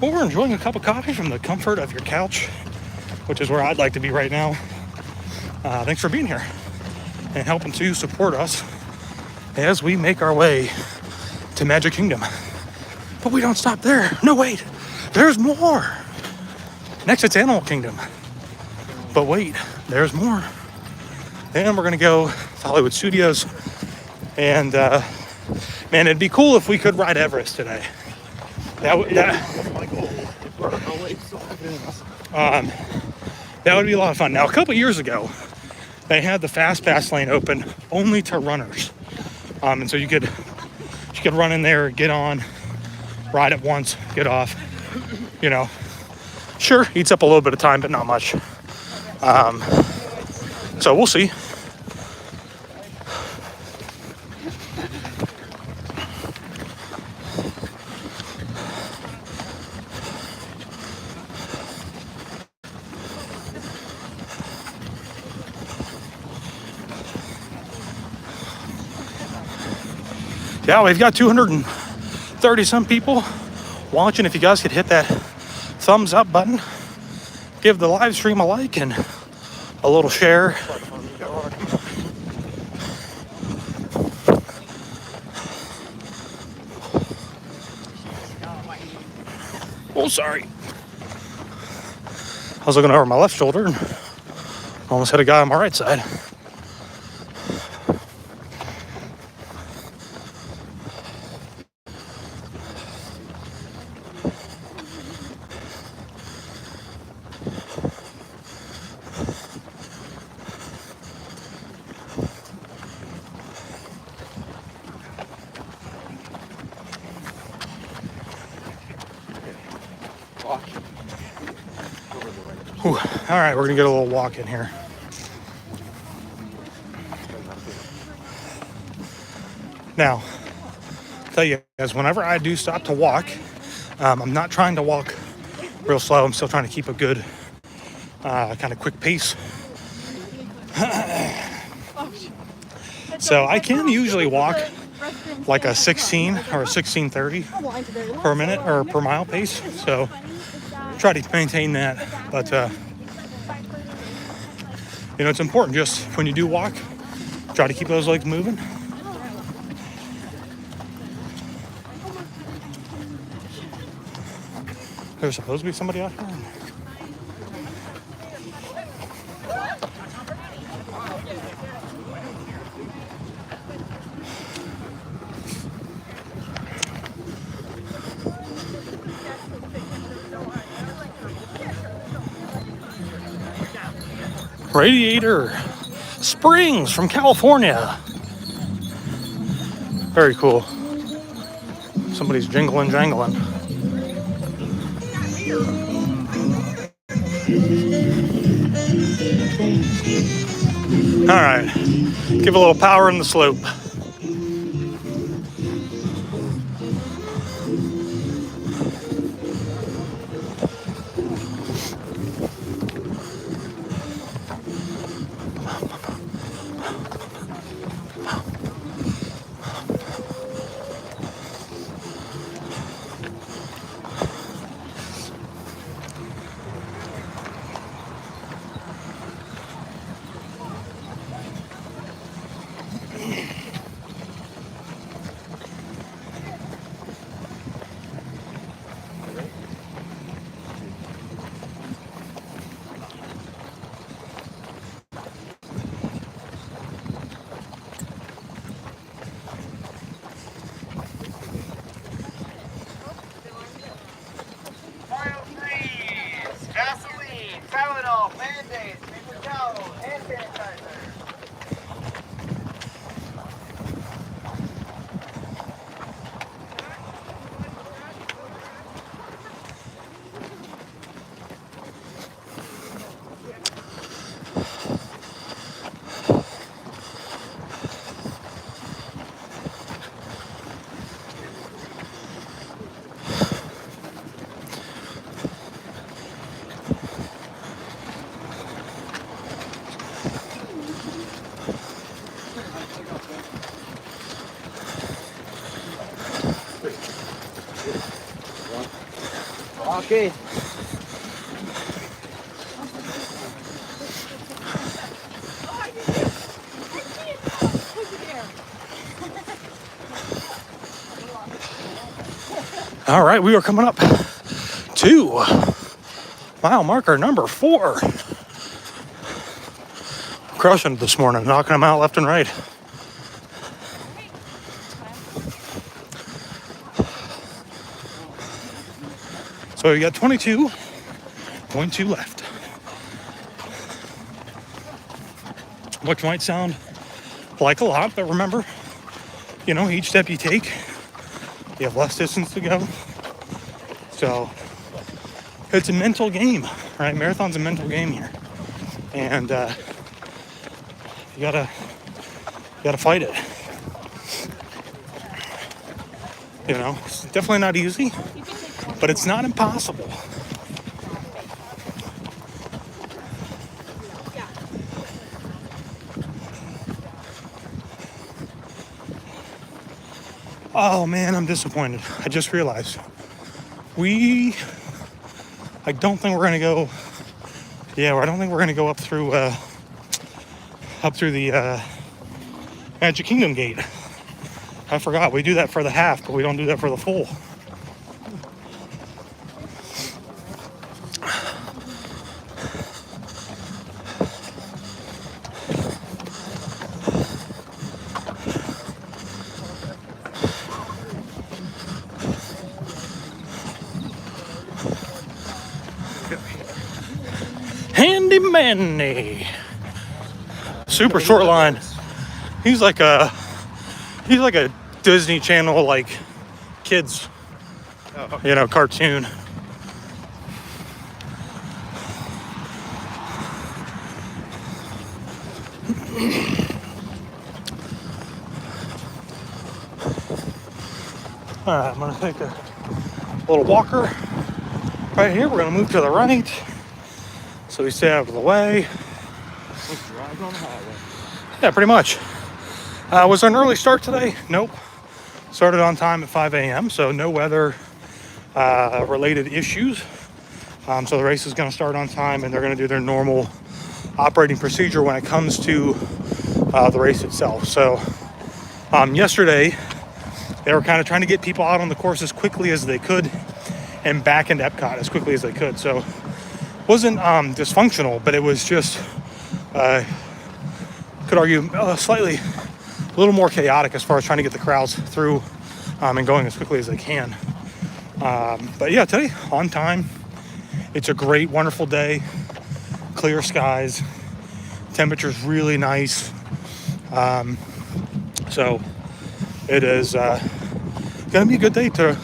or enjoying a cup of coffee from the comfort of your couch, which is where I'd like to be right now. Thanks for being here and helping to support us as we make our way to Magic Kingdom. But we don't stop there. No, wait, there's more. Next it's Animal Kingdom. But wait, there's more. And we're gonna go to Hollywood Studios. And man, it'd be cool if we could ride Everest today. That would be a lot of fun. Now, a couple years ago, they had the Fast Pass lane open only to runners. And so you could run in there, get on, ride it once, get off. You know, sure, eats up a little bit of time, but not much. So we'll see. Yeah, we've got 230 some people watching. If you guys could hit that thumbs up button, give the live stream a like and a little share. Oh, sorry. I was looking over my left shoulder and almost hit a guy on my right side. Whew. All right, we're gonna get a little walk in here. Now, I'll tell you guys, whenever I do stop to walk, I'm not trying to walk real slow. I'm still trying to keep a good, kind of quick pace. So I can usually walk like a 16 or a 16:30 per minute or per mile pace. So try to maintain that. But, you know, it's important just when you do walk, try to keep those legs moving. There's supposed to be somebody out here. Radiator Springs from California. Very cool. Somebody's jingling, jangling. All right, give a little power in the slope. Band-Aids, paper towel, hand sanitizer. Okay. All right, we are coming up to mile marker number 4. Crushing it this morning, knocking them out left and right. So we got 22.2 left. Which might sound like a lot, but remember, you know, each step you take, you have less distance to go. So it's a mental game, right? Marathon's a mental game here. And you gotta fight it. You know, it's definitely not easy, but it's not impossible. Oh man, I'm disappointed. I just realized I don't think we're gonna go. Yeah, I don't think we're gonna go up through the Magic Kingdom gate. I forgot we do that for the half, but we don't do that for the full. Handy Manny. Super short line. He's like a Disney Channel like kids, you know, cartoon. All right, I'm gonna take a little walker right here. We're gonna move to the right, so we stay out of the way. Let's drive on the highway. Yeah, pretty much. Was there an early start today? Nope. Started on time at 5 a.m., so no weather related issues. So the race is going to start on time, and they're going to do their normal operating procedure when it comes to the race itself. So yesterday, they were kind of trying to get people out on the course as quickly as they could and back into Epcot as quickly as they could. So it wasn't dysfunctional, but it was just, could argue, slightly a little more chaotic as far as trying to get the crowds through and going as quickly as they can. But yeah, today, on time. It's a great, wonderful day. Clear skies. Temperature's really nice. So it is going to be a good day to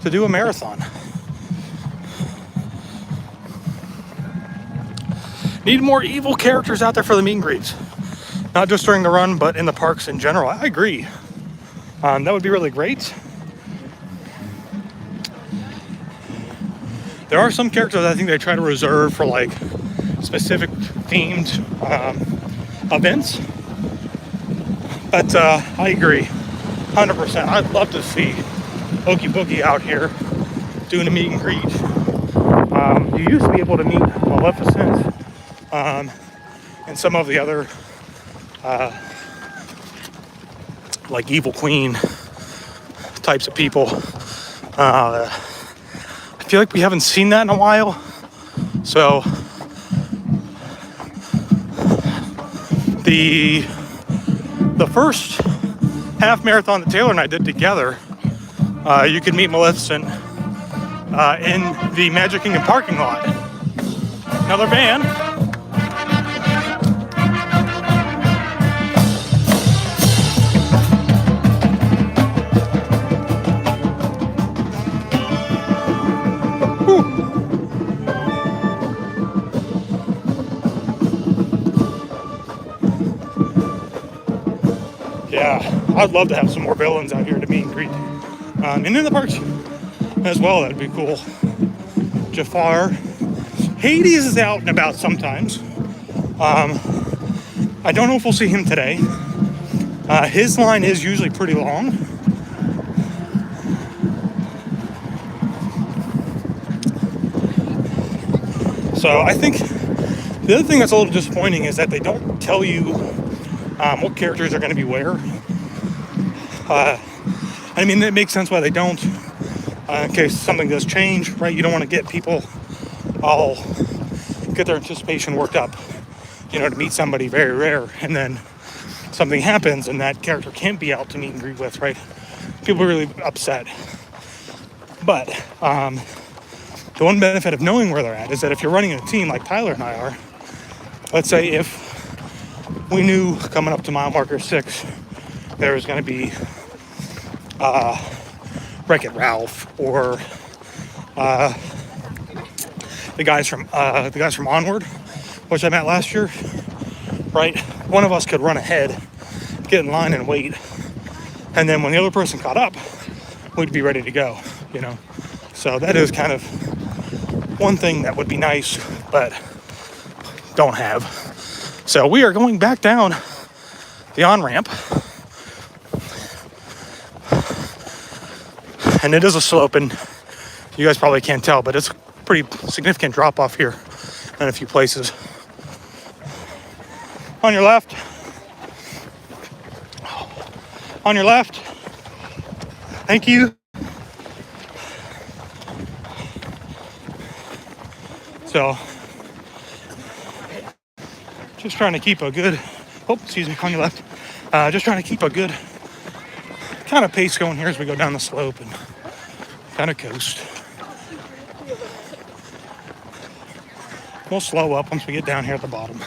do a marathon. Need more evil characters out there for the meet and greets. Not just during the run, but in the parks in general. I agree. That would be really great. There are some characters I think they try to reserve for like specific themed events. But I agree, 100%. I'd love to see Oogie Boogie out here doing a meet and greet. You used to be able to meet Maleficent and some of the other like evil queen types of people. I feel like we haven't seen that in a while. So the first half marathon that Taylor and I did together, you could meet Maleficent in the Magic Kingdom parking lot. Another van. Yeah, I'd love to have some more villains out here to meet and greet. And in the parks as well, that'd be cool. Jafar. Hades is out and about sometimes. I don't know if we'll see him today. His line is usually pretty long. So I think the other thing that's a little disappointing is that they don't tell you what characters are going to be where. I mean, it makes sense why they don't, in case something does change, right? You don't want to get people all get their anticipation worked up, you know, to meet somebody very rare, and then something happens and that character can't be out to meet and greet with, right? People are really upset. But the one benefit of knowing where they're at is that if you're running a team like Tyler and I are, let's say if we knew coming up to mile marker 6 there was going to be Wreck-It Ralph or the guys from Onward, which I met last year, right? One of us could run ahead, get in line and wait, and then when the other person caught up, we'd be ready to go, you know? So that is kind of one thing that would be nice, but don't have. So we are going back down the on-ramp, and it is a slope, and you guys probably can't tell, but it's a pretty significant drop off here in a few places. On your left. On your left. Thank you. So, just trying to keep a good, excuse me, on your left. Just trying to keep a good kind of pace going here as we go down the slope and kind of coast. We'll slow up once we get down here at the bottom.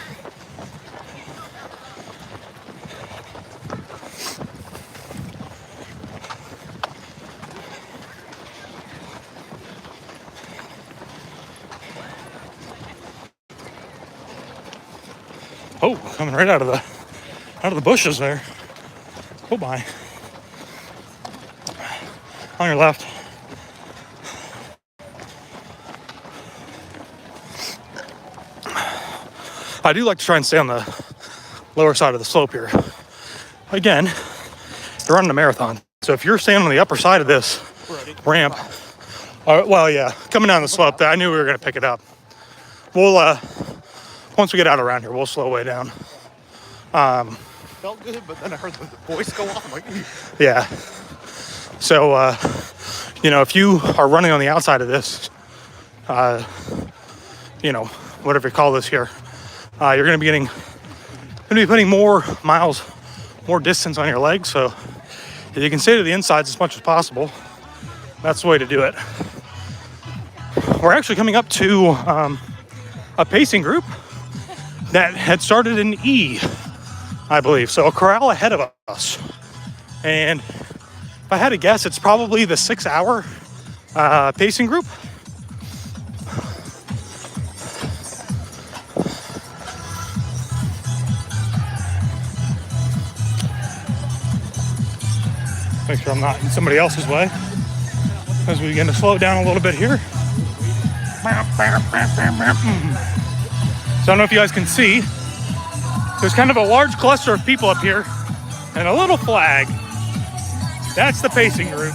Oh, coming right out of the bushes there. Oh my. On your left. I do like to try and stay on the lower side of the slope here. Again, you're running a marathon. So if you're standing on the upper side of this ramp, well, yeah, coming down the slope, I knew we were going to pick it up. We'll, once we get out around here, we'll slow way down. Felt good, but then I heard the voice go off. I'm like, yeah. So, you know, if you are running on the outside of this, you know, whatever you call this here, you're going to be putting more miles, more distance on your legs. So if you can stay to the insides as much as possible, that's the way to do it. We're actually coming up to a pacing group that had started in E, I believe. So a corral ahead of us. And if I had to guess, it's probably the 6-hour pacing group. Make sure I'm not in somebody else's way as we begin to slow down a little bit here. So I don't know if you guys can see, there's kind of a large cluster of people up here and a little flag. That's the pacing group.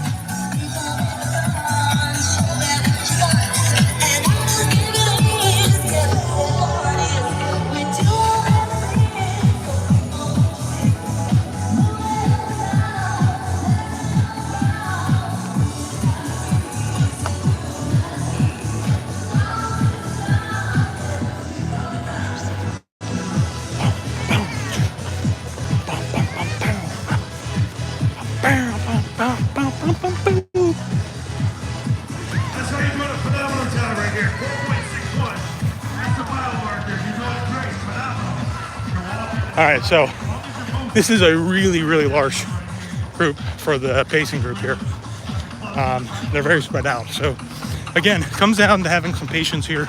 That's how you do a phenomenal time right here. 4.61. That's the mile marker. You know it's great. Phenomenal. All right, so this is a really, really large group for the pacing group here. They're very spread out. So again, it comes down to having some patience here.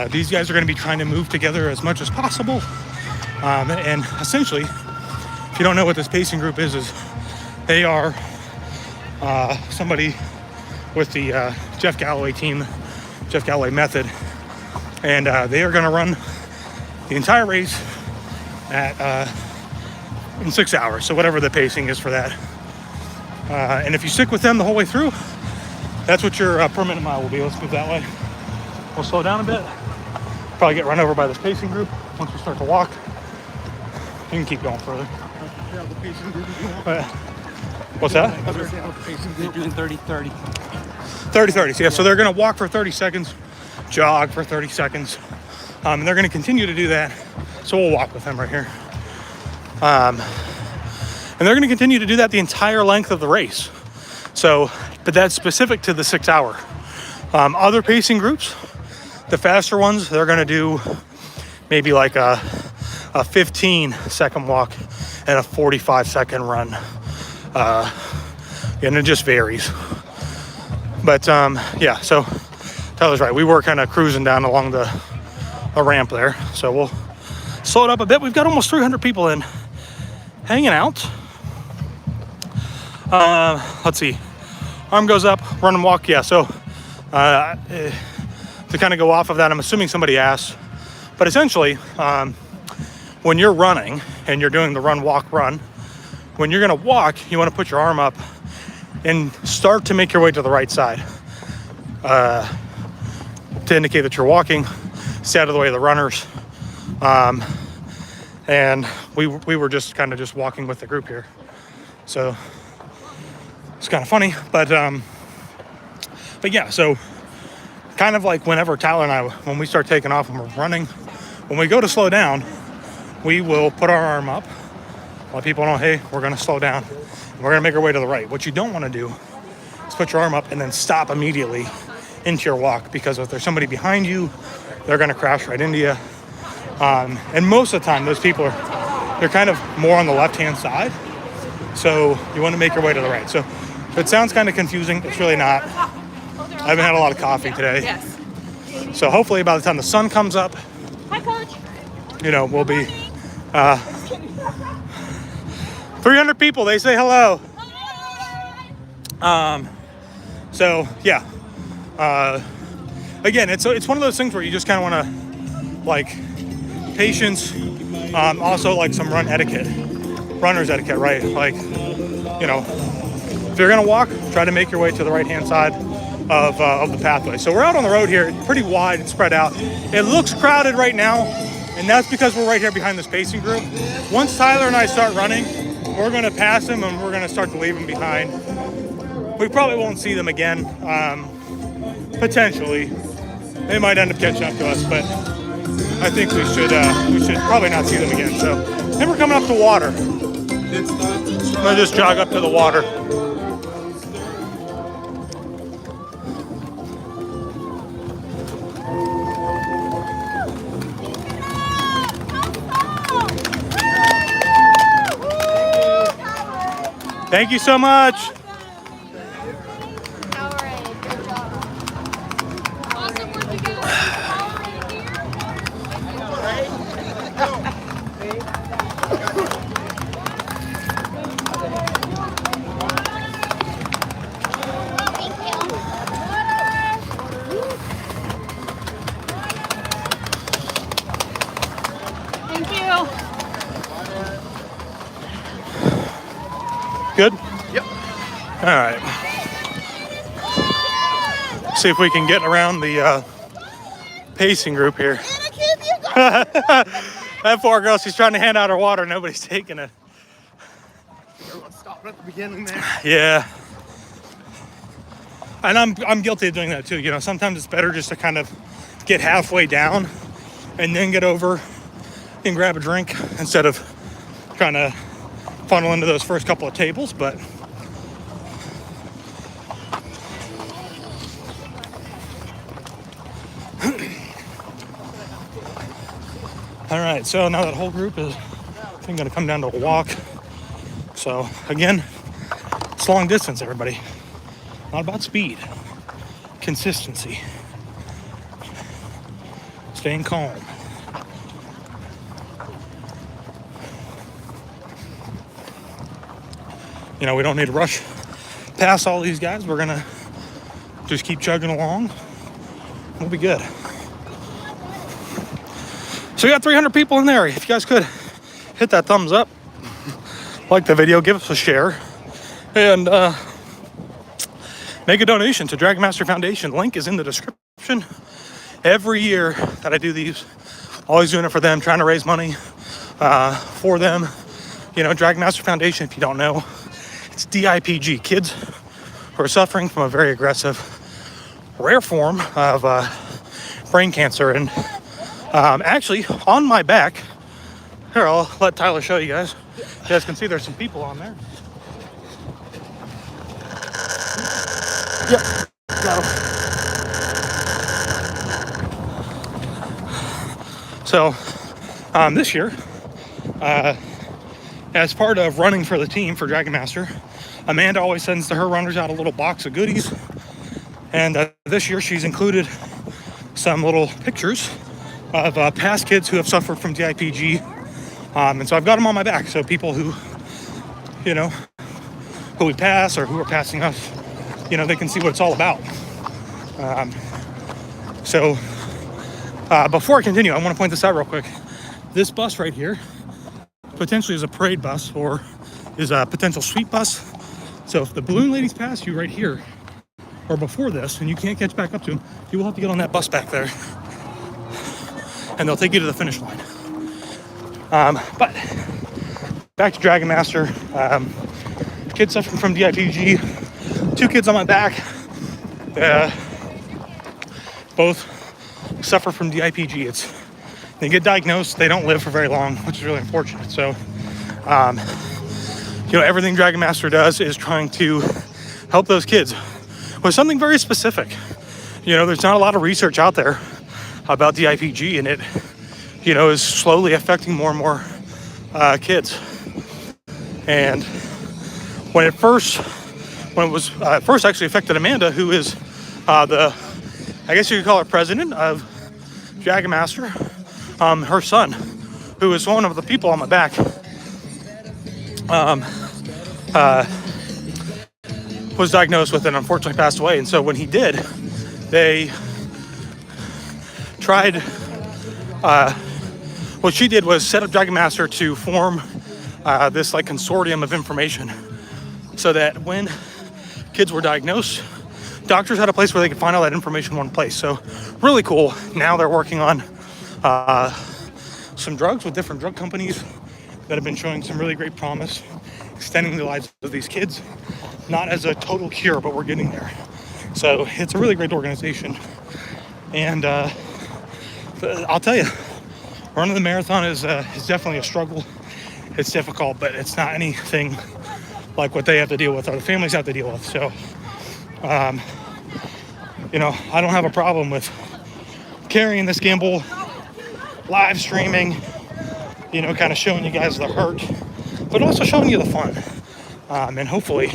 These guys are going to be trying to move together as much as possible. And essentially, If you don't know what this pacing group is they are somebody with the Jeff Galloway team, Jeff Galloway method, and they are going to run the entire race at in 6 hours. So whatever the pacing is for that. And if you stick with them the whole way through, that's what your per minute mile will be. Let's move that way. We'll slow down a bit. Probably get run over by this pacing group once we start to walk. You can keep going further. What's that? They're doing 30-30. 30-30. Yeah, so they're going to walk for 30 seconds, jog for 30 seconds. And they're going to continue to do that. So we'll walk with them right here. And they're going to continue to do that the entire length of the race. So, but that's specific to the 6 hour. Other pacing groups, the faster ones, they're going to do maybe like a 15-second walk and a 45-second run. And it just varies. But yeah, so Tyler's right. We were kind of cruising down along the ramp there. So we'll slow it up a bit. We've got almost 300 people in hanging out. Let's see. Arm goes up, run and walk. Yeah, so to kind of go off of that, I'm assuming somebody asked. But essentially, when you're running and you're doing the run, walk, run, when you're going to walk, you want to put your arm up and start to make your way to the right side to indicate that you're walking. Stay out of the way of the runners. And we were just kind of just walking with the group here. So it's kind of funny, but yeah, so kind of like whenever Tyler and I, when we start taking off and we're running, when we go to slow down, we will put our arm up, let people know, hey, we're going to slow down. We're going to make our way to the right. What you don't want to do is put your arm up and then stop immediately into your walk, because if there's somebody behind you, they're going to crash right into you. And most of the time, those people they're kind of more on the left-hand side. So you want to make your way to the right. So if it sounds kind of confusing, it's really not. I haven't had a lot of coffee today. Yes. So hopefully by the time the sun comes up, Hi, Coach. you know, we'll be 300 people. They say hello. So yeah. Again, it's one of those things where you just kind of want to like patience. Also like some runner's etiquette, right? Like, you know, if you're gonna walk, try to make your way to the right-hand side of the pathway. So we're out on the road here, pretty wide and spread out. It looks crowded right now, and that's because we're right here behind this pacing group. Once Tyler and I start running, we're gonna pass them and we're gonna start to leave them behind. We probably won't see them again. Potentially, they might end up catching up to us, but I think we should probably not see them again. So then we're coming up to water. I'm gonna just jog up to the water. Thank you so much. Good? Yep. All right. See if we can get around the pacing group here. That poor girl, she's trying to hand out her water. Nobody's taking it. Everyone stopped at the beginning there. Yeah. And I'm guilty of doing that too. You know, sometimes it's better just to kind of get halfway down and then get over and grab a drink instead of trying to funnel into those first couple of tables. But all right, so now that whole group is, I think, going to come down to a walk. So again, it's long distance, everybody. Not about speed, consistency, staying calm. You know, we don't need to rush past all these guys. We're gonna just keep chugging along. We'll be good. So we got 300 people in there. If you guys could hit that thumbs up, like the video, give us a share, and make a donation to Dragon Master Foundation. Link is in the description. Every year that I do these, always doing it for them, trying to raise money for them. You know, Dragon Master Foundation, if you don't know, it's DIPG, kids who are suffering from a very aggressive, rare form of brain cancer. And actually, on my back, here, I'll let Tyler show you guys. You guys can see there's some people on there. Yep, got them. So, this year, as part of running for the team for Dragon Master, Amanda always sends to her runners out a little box of goodies. And this year she's included some little pictures of past kids who have suffered from DIPG. And so I've got them on my back. So people who, you know, who we pass or who are passing us, you know, they can see what it's all about. Before I continue, I want to point this out real quick. This bus right here potentially is a parade bus or is a potential sweep bus. So if the balloon ladies pass you right here or before this and you can't catch back up to them, you will have to get on that bus back there and they'll take you to the finish line. But back to Dragon Master. Kids suffering from DIPG. 2 kids on my back. Both suffer from DIPG. They get diagnosed, they don't live for very long, which is really unfortunate. So, you know, everything Dragon Master does is trying to help those kids with something very specific. You know, there's not a lot of research out there about DIPG, and it, you know, is slowly affecting more and more kids. And when it first actually affected Amanda, who is I guess you could call her president of Dragon Master, her son, who is one of the people on my back, was diagnosed with it and unfortunately passed away. And so when he did, they tried, what she did was set up Dragon Master to form this like consortium of information so that when kids were diagnosed, doctors had a place where they could find all that information in one place. So really cool. Now they're working on some drugs with different drug companies that have been showing some really great promise, extending the lives of these kids, not as a total cure, but we're getting there. So it's a really great organization. And I'll tell you, running the marathon is definitely a struggle. It's difficult, but it's not anything like what they have to deal with or the families have to deal with. So, you know, I don't have a problem with carrying this gimbal, live streaming, you know, kind of showing you guys the hurt, but also showing you the fun, and hopefully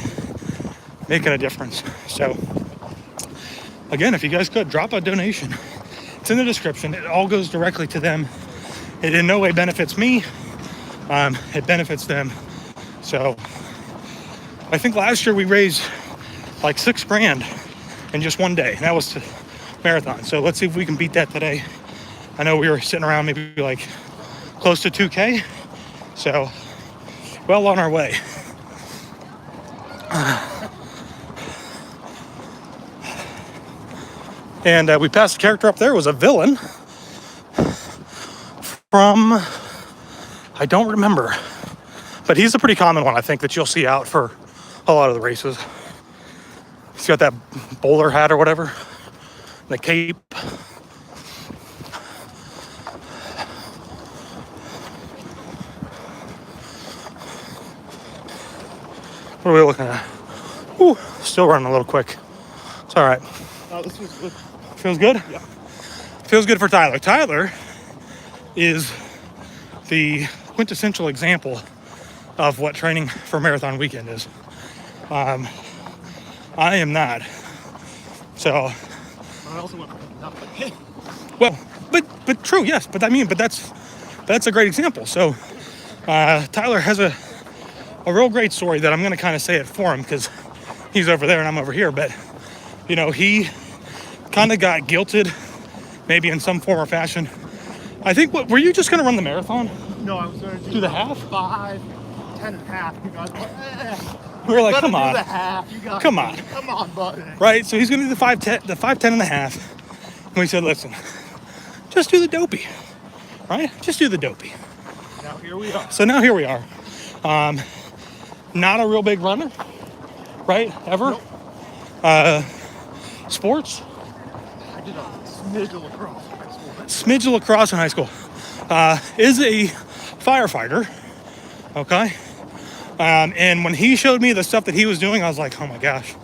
making a difference. So, again, if you guys could, drop a donation. It's in the description. It all goes directly to them. It in no way benefits me. It benefits them. So, I think last year we raised like $6,000 in just one day, and that was to marathon. So let's see if we can beat that today. I know we were sitting around maybe like close to 2K, so well on our way. And we passed a character up there. It was a villain from, I don't remember, but he's a pretty common one, I think, that you'll see out for a lot of the races. He's got that bowler hat or whatever, the cape. What are we looking at? Ooh, still running a little quick. It's all right. This was good. Feels good? Yeah. Feels good for Tyler. Tyler is the quintessential example of what training for marathon weekend is. I am not. So. I also went not like, hey. Well, but true, yes. But I mean, but that's a great example. So Tyler has a a real great story that I'm going to kind of say it for him because he's over there and I'm over here. But, you know, he kind of got guilted, maybe in some form or fashion. I think, what, were you just going to run the marathon? No, I was going to Do the half? 5, 10 and a half. You guys We were like, better come do on. the half. You guys Come on. Come on, buddy. Right? So he's going to do the 5:10 and a half. And we said, listen, just do the dopey. Right? Just do the dopey. Now here we are. So now here we are. Not a real big runner, right? Ever? Nope. Sports? I did a smidge of lacrosse in high school. Smidge of lacrosse in high school. Is a firefighter. Okay? And when he showed me the stuff that he was doing, I was like, oh my gosh,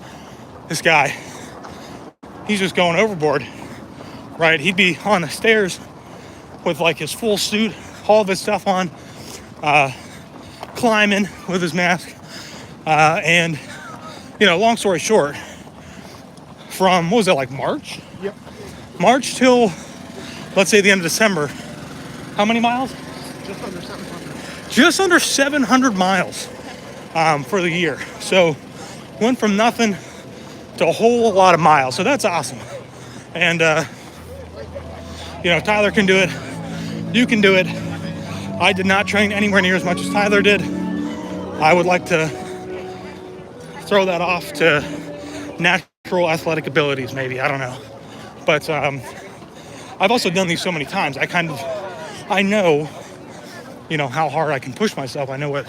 this guy, he's just going overboard, right? He'd be on the stairs with like his full suit, all of his stuff on, climbing with his mask. And, you know, long story short, from, what was it, like March? Yep. March till, let's say, the end of December. How many miles? Just under 700. Just under 700 miles for the year. So went from nothing to a whole lot of miles. So that's awesome. And, you know, Tyler can do it. You can do it. I did not train anywhere near as much as Tyler did. I would like to throw that off to natural athletic abilities, maybe. I don't know. But I've also done these so many times. I know, you know, how hard I can push myself. I know what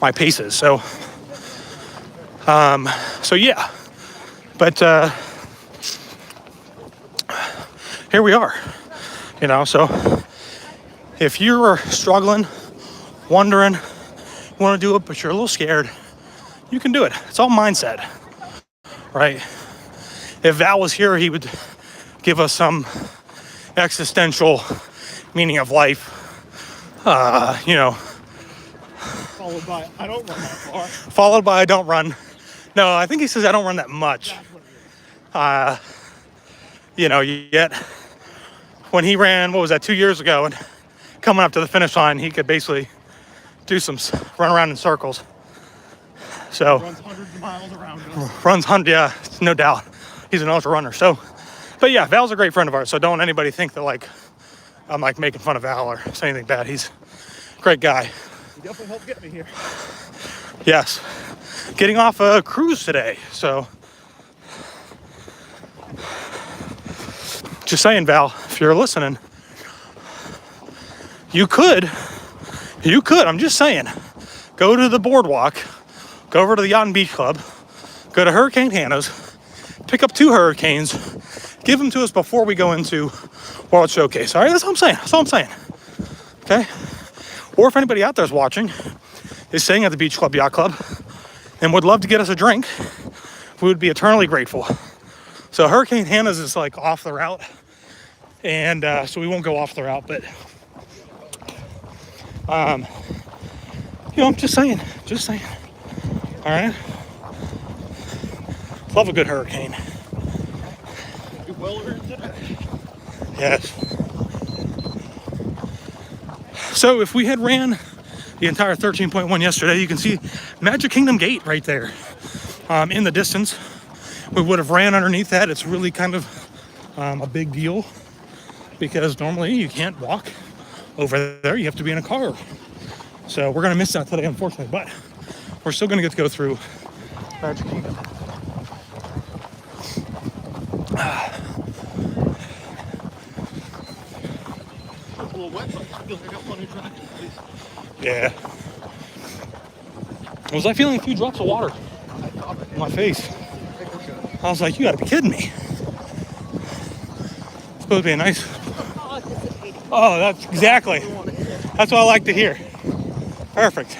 my pace is. So yeah. But here we are, you know. So if you're struggling, wondering, you want to do it, but you're a little scared, you can do it. It's all mindset, right? If Val was here, he would give us some existential meaning of life, you know. Followed by, I don't run that far. Followed by, I don't run. No, I think he says I don't run that much. You know, yet when he ran, what was that, 2 years ago, and coming up to the finish line, he could basically do some run around in circles. So Runs hundreds of miles around us. runs 100, yeah, no doubt. He's an ultra runner. So, but yeah, Val's a great friend of ours. So don't anybody think that like I'm like making fun of Val or saying anything bad. He's a great guy. He definitely helped get me here. Yes, getting off a cruise today. So just saying, Val, if you're listening, you could, I'm just saying, go to the boardwalk, go over to the Yacht and Beach Club, go to Hurricane Hannah's, pick up 2 hurricanes, give them to us before we go into World Showcase. All right, that's all I'm saying. That's all I'm saying. Okay? Or if anybody out there is watching, is staying at the Beach Club Yacht Club, and would love to get us a drink, we would be eternally grateful. So Hurricane Hannah's is like off the route, and so we won't go off the route, but you know, I'm just saying. All right. Love a good hurricane. Well earned today. Yes. So if we had ran the entire 13.1 yesterday, you can see Magic Kingdom Gate right there in the distance. We would have ran underneath that. It's really kind of a big deal because normally you can't walk over there. You have to be in a car. So we're going to miss that today, unfortunately, but we're still going to get to go through Magic Kingdom. It's a little wet, but I feel like I got plenty of traction, please. Yeah. Was I feeling a few drops of water on my face? I was like, you gotta be kidding me. It's supposed to be a nice... Oh, that's exactly. That's what I like to hear. Perfect.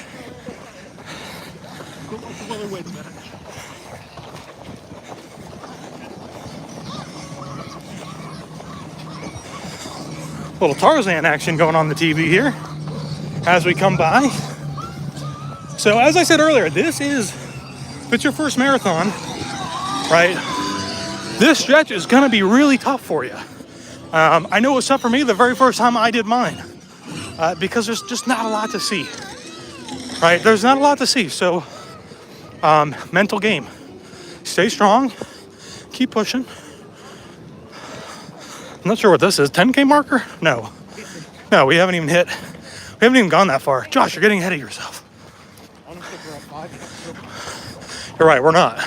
Little Tarzan action going on the TV here as we come by. So as I said earlier, this is, if it's your first marathon, right, this stretch is gonna be really tough for you. I know it was tough for me the very first time I did mine because there's just not a lot to see. right? There's not a lot to see, so mental game. Stay strong, keep pushing. I'm not sure what this is, 10K marker? No, we haven't even hit, we haven't even gone that far. Josh, you're getting ahead of yourself. You're right, we're not.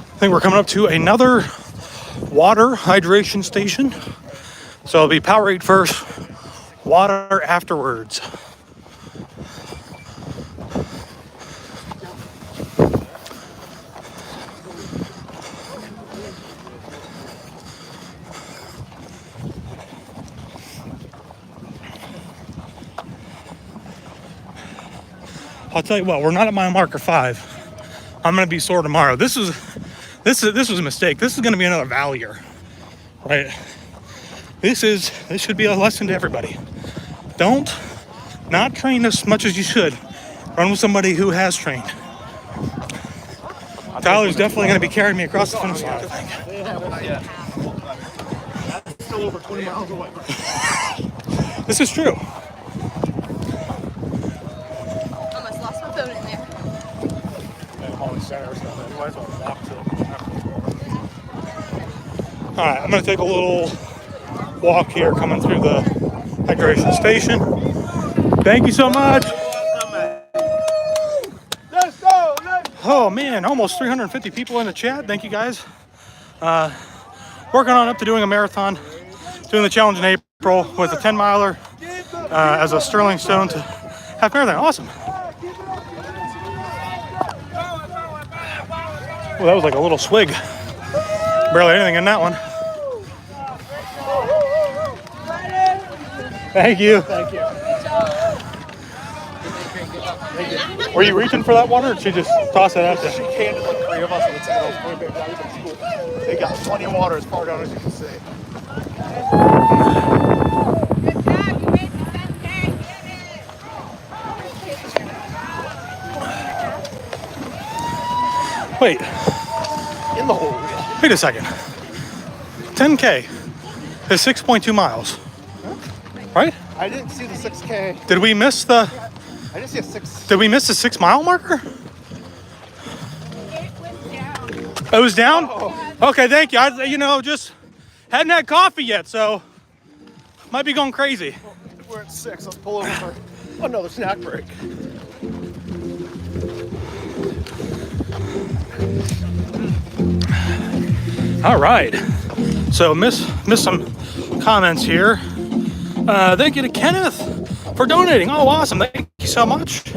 I think we're coming up to another water hydration station. So it'll be Powerade first, water afterwards. I'll tell you what, we're not at mile marker 5. I'm gonna be sore tomorrow. This was a mistake. This is gonna be another Valier, right? This should be a lesson to everybody. Don't not train as much as you should. Run with somebody who has trained. Tyler's definitely gonna be carrying me across the finish line, I think. That's still over 20 miles away. This is true. Almost lost my phone in there. All right, I'm gonna take a little walk here coming through the hydration station. Thank you so much. Let's go! Oh man, almost 350 people in the chat. Thank you guys. Working on up to doing a marathon, doing the challenge in April with a 10 miler as a Sterling Stone to half marathon. Awesome. Well, that was like a little swig. Barely anything in that one. Thank you. Thank you. Were you reaching for that water, or did she just toss it out there? She canned like 3 of us and it's all point back down to school. They got plenty of water as far down as you can see. Good job, you made the 10K. Wait, In the hole. wait a second. 10K is 6.2 miles, right? I didn't see the 6K. Did we miss the I didn't see a 6. 6 mile marker? It went down. It was down? Okay, thank you. I, just hadn't had coffee yet, so might be going crazy. We're at 6. Let's pull over for another snack break. All right. So miss some comments here. Thank you to Kenneth for donating. Oh, awesome. Thank you so much.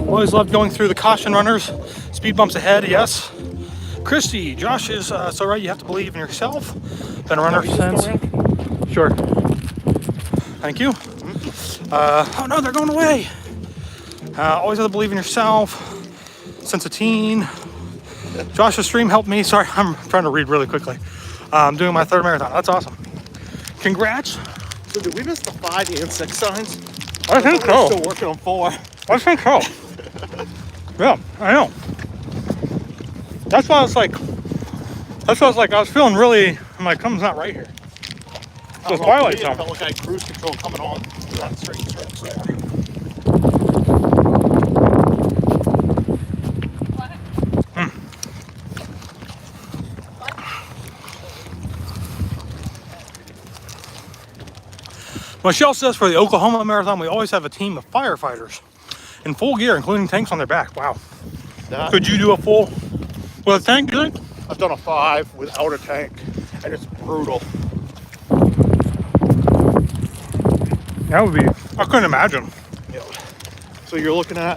Always loved going through the caution runners. Speed bumps ahead, yes. Christy, Josh is so right. You have to believe in yourself. Been a runner since. Sure. Thank you. Oh no, they're going away. Always have to believe in yourself. Since a teen. Josh's stream helped me. Sorry, I'm trying to read really quickly. I'm doing my 3rd marathon. That's awesome. Congrats. So did we miss the 5 and 6 signs? I think We're so. still working on 4. I think so. Yeah, I know. That's why I was like, I was feeling really, I'm like, something's not right here. So Twilight Zone. I felt like I had cruise control coming on. That straight stretch there. Michelle says for the Oklahoma Marathon, we always have a team of firefighters in full gear, including tanks on their back. Wow. Could you do a full with a tank, you think? I've done a 5 without a tank, and it's brutal. That would be, I couldn't imagine. Yeah. So you're looking at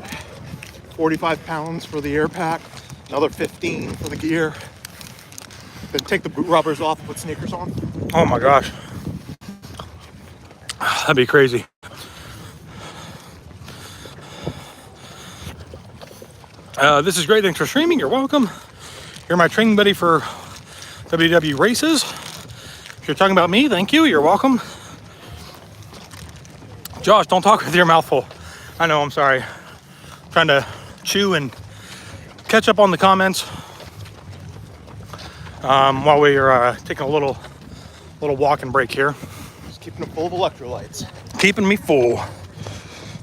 45 pounds for the air pack, another 15 for the gear. Then take the boot rubbers off and put sneakers on. Oh my gosh. That'd be crazy. This is great. Thanks for streaming. You're welcome. You're my training buddy for WW races. If you're talking about me, thank you. You're welcome. Josh, don't talk with your mouth full. I know, I'm sorry. I'm trying to chew and catch up on the comments while we are taking a little walking break here. Just keeping it full of electrolytes. Keeping me full.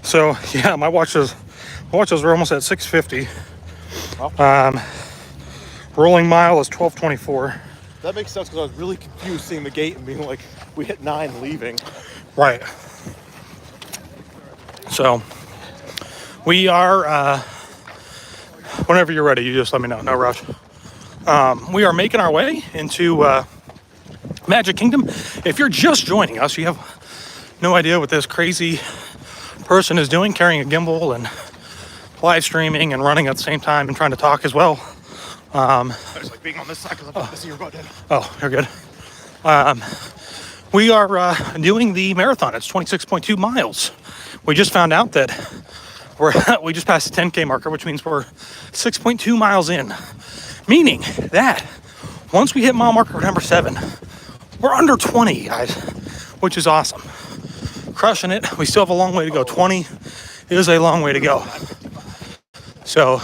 So yeah, my watches were almost at 650. Rolling mile is 1224. That makes sense because I was really confused seeing the gate and being like, we hit 9 leaving. Right. So we are, whenever you're ready, you just let me know, no rush. We are making our way into Magic Kingdom. If you're just joining us, you have no idea what this crazy person is doing, carrying a gimbal and live streaming and running at the same time and trying to talk as well. I just like being on this side because I'm not to see your butt in. Oh, you're good. We are doing the marathon. It's 26.2 miles. We just found out that we just passed the 10K marker, which means we're 6.2 miles in. Meaning that once we hit mile marker number 7, we're under 20, guys, which is awesome. Crushing it. We still have a long way to go. 20 is a long way to go. So,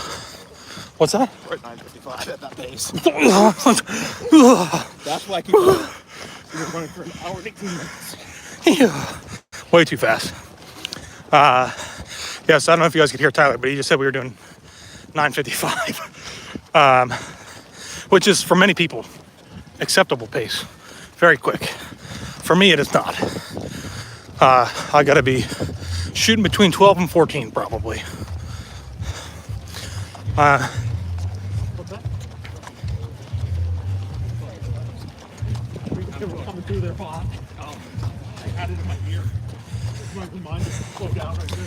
what's that? We're at 9:55 at that pace. That's why I keep going. We're running for an hour and 18 minutes. Yeah. Way too fast. Yes, I don't know if you guys could hear Tyler, but he just said we were doing 9:55, which is for many people acceptable pace. Very quick. For me, it is not. I gotta be shooting between 12 and 14 probably. What's that? Coming through there, Bob. Oh, I had it in my ear. My mind just slowed down right there.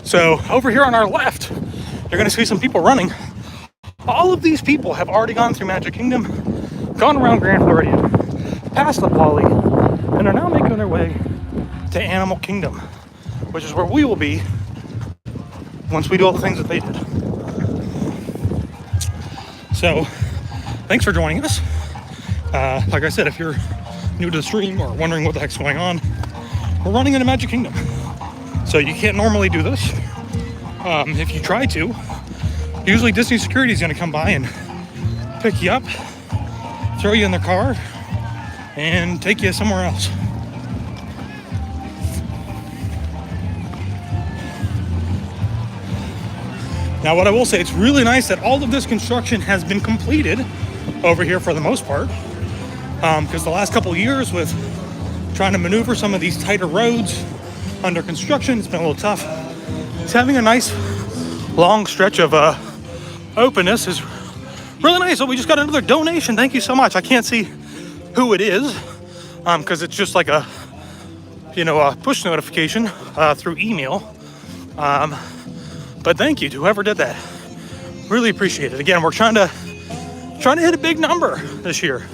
So over here on our left, you're gonna see some people running. All of these people have already gone through Magic Kingdom, gone around Grand Floridian, past the Poly, and are now making their way to Animal Kingdom, which is where we will be once we do all the things that they did. So, thanks for joining us. Like I said, if you're new to the stream or wondering what the heck's going on, we're running into Magic Kingdom. So you can't normally do this. If you try to, usually Disney security is gonna come by and pick you up, throw you in their car, and take you somewhere else. Now, what I will say, it's really nice that all of this construction has been completed over here for the most part, because the last couple of years with trying to maneuver some of these tighter roads under construction, it's been a little tough. It's having a nice long stretch of openness is really nice. So we just got another donation. Thank you so much. I can't see who it is because it's just like a push notification through email. But thank you to whoever did that. Really appreciate it. Again, we're trying to hit a big number this year.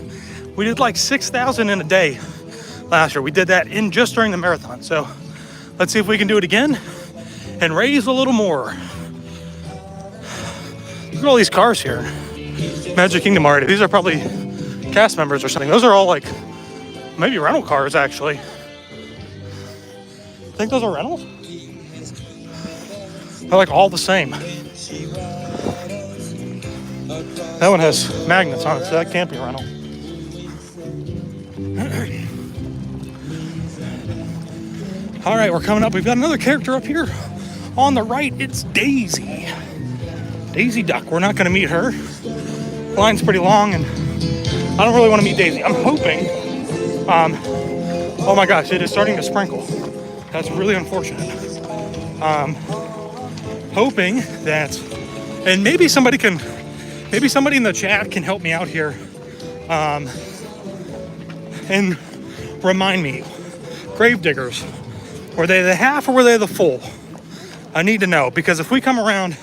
We did like 6,000 in a day last year. We did that just during the marathon. So let's see if we can do it again and raise a little more. Look at all these cars here. Magic Kingdom already. These are probably cast members or something. Those are all like maybe rental cars actually. I think those are rentals. They're like all the same. That one has magnets on it, so that can't be a rental. All right, we're coming up. We've got another character up here on the right. It's Daisy. Daisy Duck. We're not going to meet her. The line's pretty long, and I don't really want to meet Daisy. I'm hoping. Oh my gosh, it is starting to sprinkle. That's really unfortunate. Hoping that, and maybe somebody in the chat can help me out here, and remind me, Gravediggers, were they the half or were they the full? I need to know, because if we come around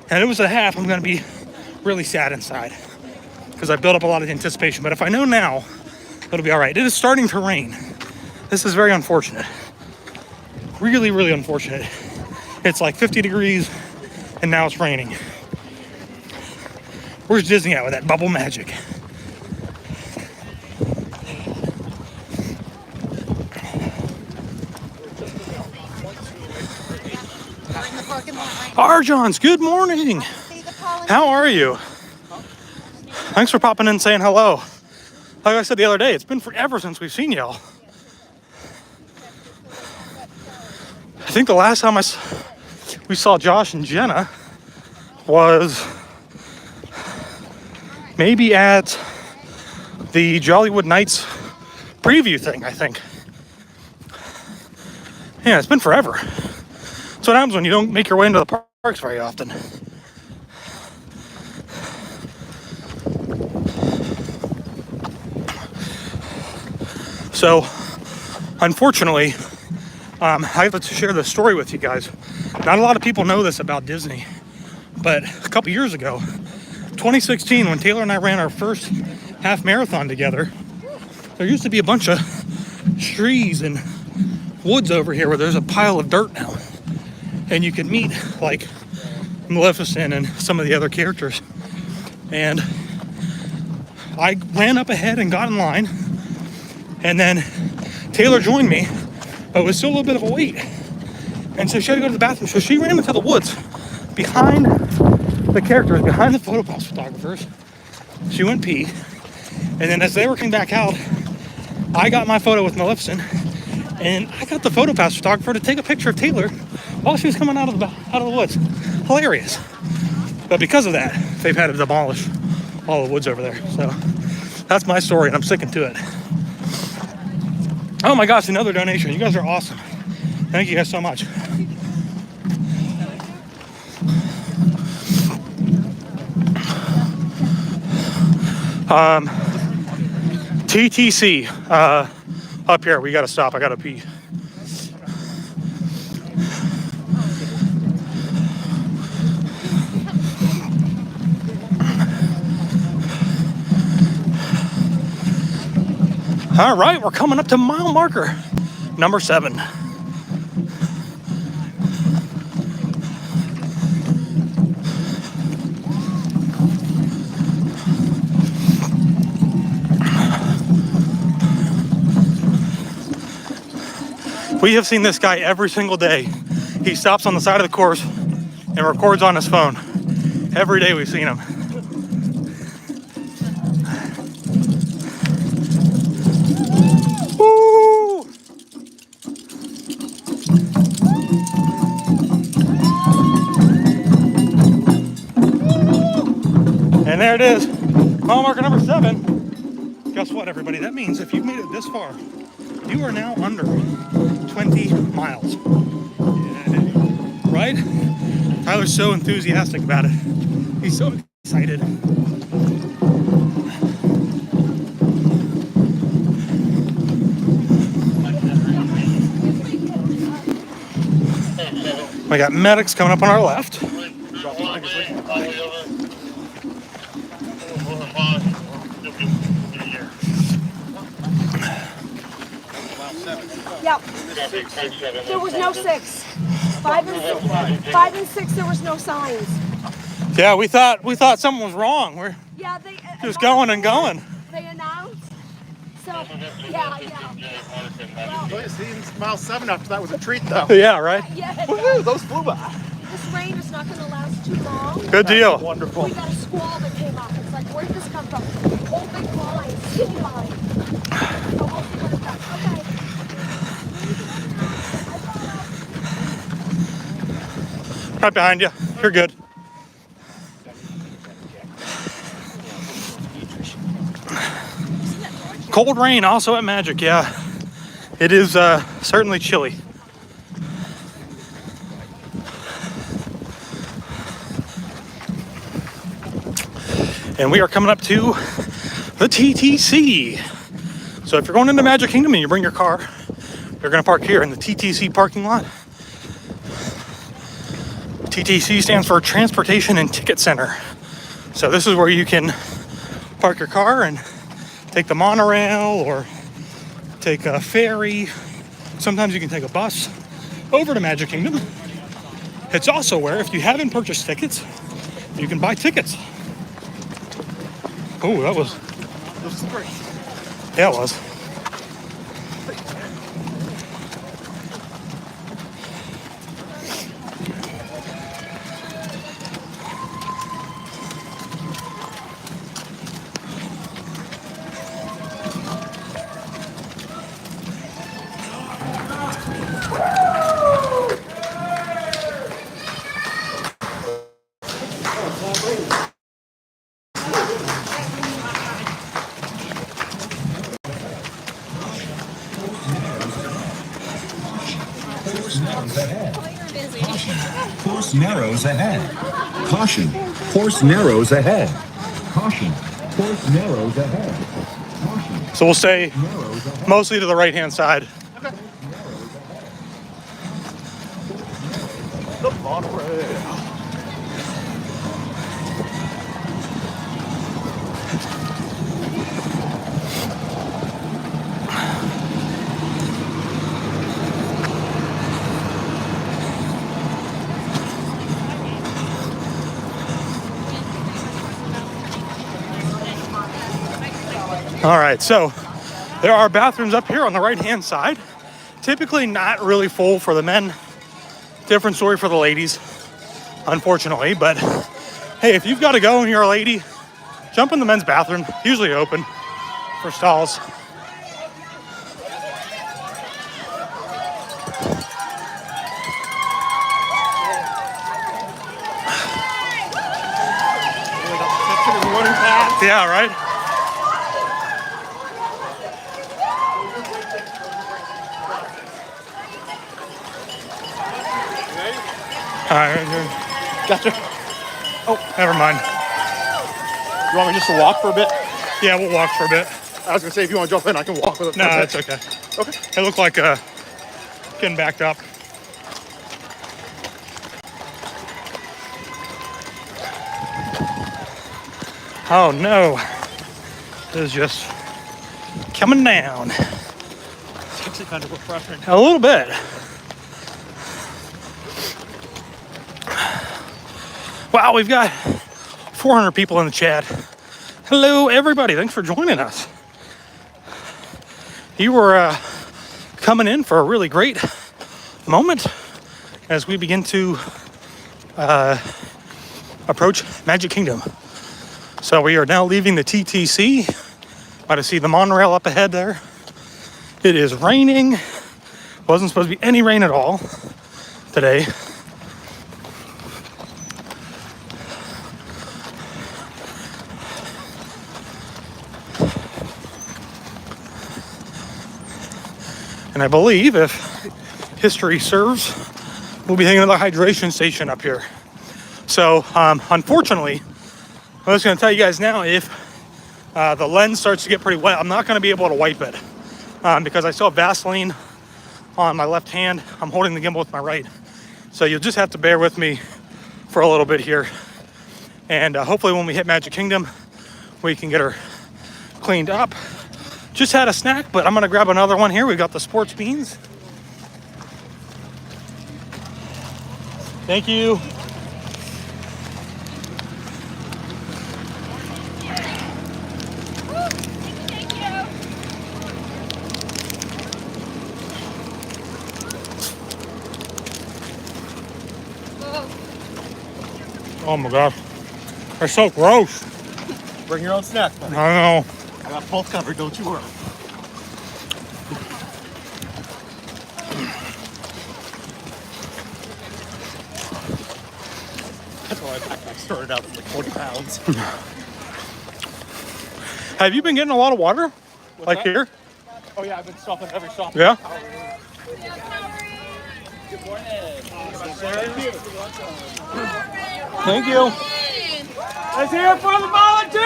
and it was a half, I'm gonna be really sad inside because I built up a lot of anticipation. But if I know now, it'll be all right. It is starting to rain. This is very unfortunate. Really, really unfortunate. It's like 50 degrees and now it's raining. Where's Disney at with that bubble magic? Arjons, good morning. How are you? Thanks for popping in and saying hello. Like I said the other day, it's been forever since we've seen y'all. I think the last time we saw Josh and Jenna was maybe at the Jollywood Nights preview thing, I think. Yeah, it's been forever. That's what happens when you don't make your way into the parks very often. So, unfortunately, I have to share this story with you guys. Not a lot of people know this about Disney, but a couple years ago, 2016, when Taylor and I ran our first half marathon together, there used to be a bunch of trees and woods over here where there's a pile of dirt now. And you could meet like Maleficent and some of the other characters. And I ran up ahead and got in line. And then Taylor joined me, but it was still a little bit of a wait. And so she had to go to the bathroom. So she ran into the woods behind the characters, behind the photo pass photographers. She went pee. And then as they were coming back out, I got my photo with Maleficent. And I got the photo pass photographer to take a picture of Taylor while she was coming out of the woods. Hilarious. But because of that, they've had to demolish all the woods over there. So that's my story, and I'm sticking to it. Oh my gosh, another donation. You guys are awesome. Thank you guys so much. TTC, up here, we gotta stop, I gotta pee. All right, we're coming up to mile marker number 7. We have seen this guy every single day. He stops on the side of the course and records on his phone. Every day we've seen him. Woo! And there it is, mile marker number 7. Guess what, everybody? That means if you've made it this far, you are now under 20 miles. Right? Tyler's so enthusiastic about it. He's so excited. We got medics coming up on our left. Yep. There was no 6. 5 and 6. There was no signs. Yeah, we thought something was wrong. We're They just going and going. They announced. So yeah. Well, seeing mile 7 after that was a treat, though. Yeah, right. Woohoo! Those flew by. This rain is not going to last too long. Good deal. Wonderful. We got a squall that came up. It's like, where did this come from? Whole big line, skinny line. So we'll see what it does. Okay. Right behind you. You're good. Cold rain also at Magic, yeah. It is certainly chilly. And we are coming up to the TTC. So if you're going into Magic Kingdom and you bring your car, you're gonna park here in the TTC parking lot. TTC stands for Transportation and Ticket Center. So this is where you can park your car and take the monorail or take a ferry. Sometimes you can take a bus over to Magic Kingdom. It's also where, if you haven't purchased tickets, you can buy tickets. Oh, that was great. Yeah, it was. Course narrows ahead. Caution. Course narrows ahead. Caution. Course narrows ahead. Caution. Course narrows ahead. Caution. So we'll stay mostly to the right-hand side. The monorail. All right, so there are bathrooms up here on the right-hand side. Typically not really full for the men. Different story for the ladies, unfortunately. But hey, if you've got to go and you're a lady, jump in the men's bathroom. Usually open for stalls. Yeah, right? All right, Gotcha. oh, never mind. You want me just to walk for a bit? Yeah, we'll walk for a bit. I was gonna say if you want to jump in, I can walk with it. No, that's okay. Okay. It looked like getting backed up. Oh no, it is just coming down. It's actually kind of refreshing. A little bit. Wow, we've got 400 people in the chat. Hello, everybody. Thanks for joining us. You were coming in for a really great moment as we begin to approach Magic Kingdom. So we are now leaving the TTC. About to see the monorail up ahead there. It is raining. Wasn't supposed to be any rain at all today. And I believe, if history serves, we'll be hanging at the hydration station up here. So, unfortunately, I'm just going to tell you guys now, if the lens starts to get pretty wet, I'm not going to be able to wipe it because I still have Vaseline on my left hand. I'm holding the gimbal with my right. So you'll just have to bear with me for a little bit here. And hopefully when we hit Magic Kingdom, we can get her cleaned up. Just had a snack, but I'm gonna grab another one here. We've got the sports beans. Thank you. Oh my gosh, they're so gross. Bring your own snack, buddy. I know. I got both covered, don't you worry. That's why my backpack started out with like 40 pounds. Have you been getting a lot of water? Like that? here? Oh yeah, I've been stopping every stop. Yeah? Good morning. Thank you. Let's hear it for the volunteers!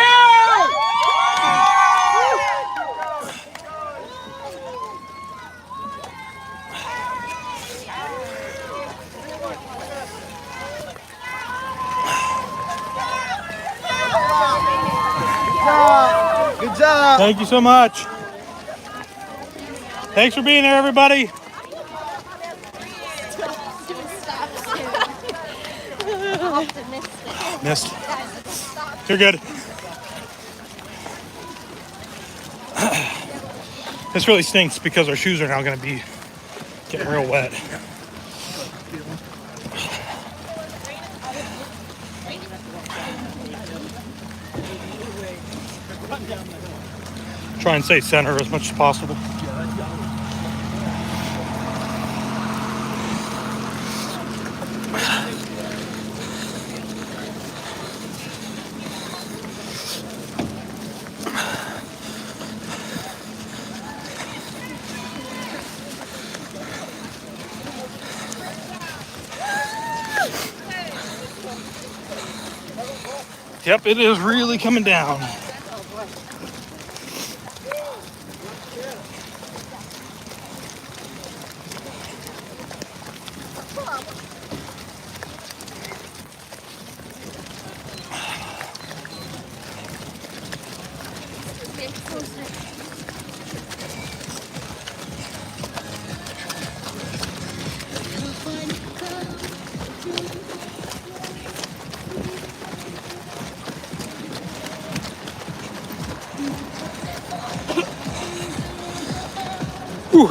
Good job. Thank you so much. Thanks for being there, everybody. Missed. You're good. This really stinks because our shoes are now going to be getting real wet. Try and stay center as much as possible. Yep, it is really coming down. Whew.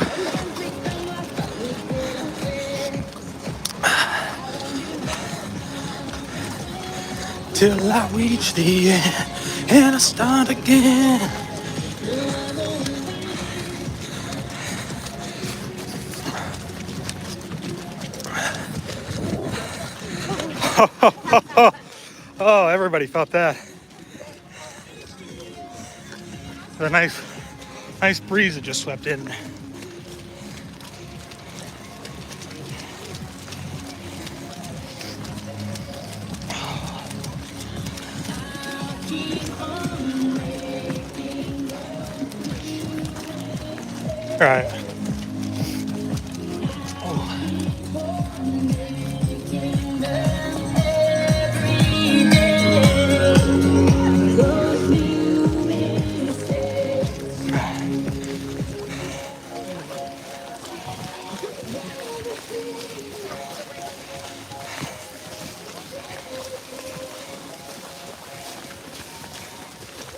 Till I reach the end and I start again. Oh, everybody felt that. The nice breeze that just swept in. All right.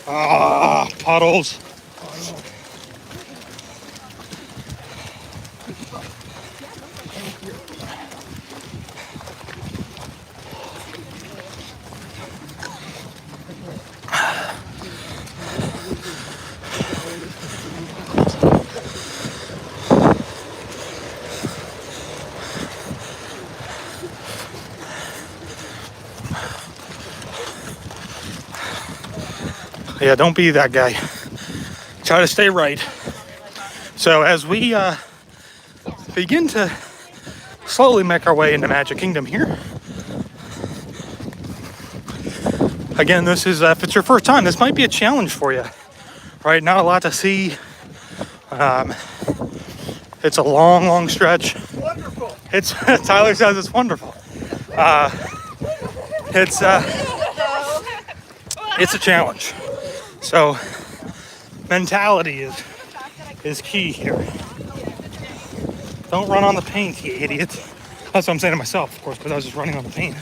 Ah, puddles. Yeah, don't be that guy. Try to stay right. So as we begin to slowly make our way into Magic Kingdom here. Again, this is, if it's your first time, this might be a challenge for you, right? Not a lot to see. It's a long stretch. Wonderful. It's, Tyler says it's wonderful. It's a challenge. So mentality is key here. Don't run on the paint, you idiot. That's what I'm saying to myself, of course, because I was just running on the paint.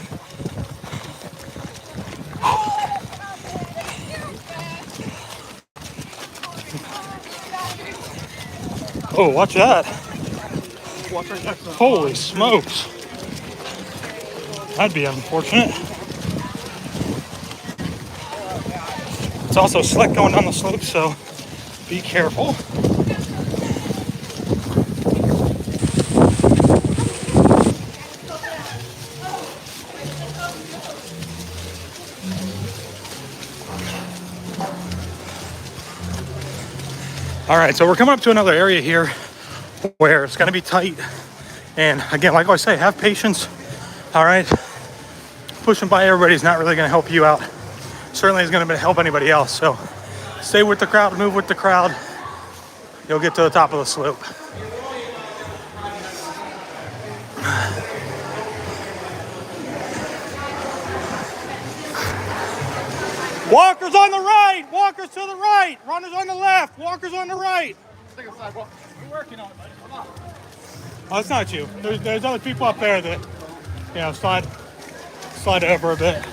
Oh, watch that. Holy smokes. That'd be unfortunate. It's also slick going down the slope, so be careful. All right, so we're coming up to another area here where it's gonna be tight. And again, like I say, have patience, all right? Pushing by everybody is not really gonna help you out. Certainly is gonna help anybody else. So stay with the crowd, move with the crowd. You'll get to the top of the slope. Walkers on the right, walkers to the right, runners on the left, walkers on the right. Take a sidewalk. We're working on it, buddy. Come on. Oh, it's not you. There's other people up there that, you know, slide over a bit.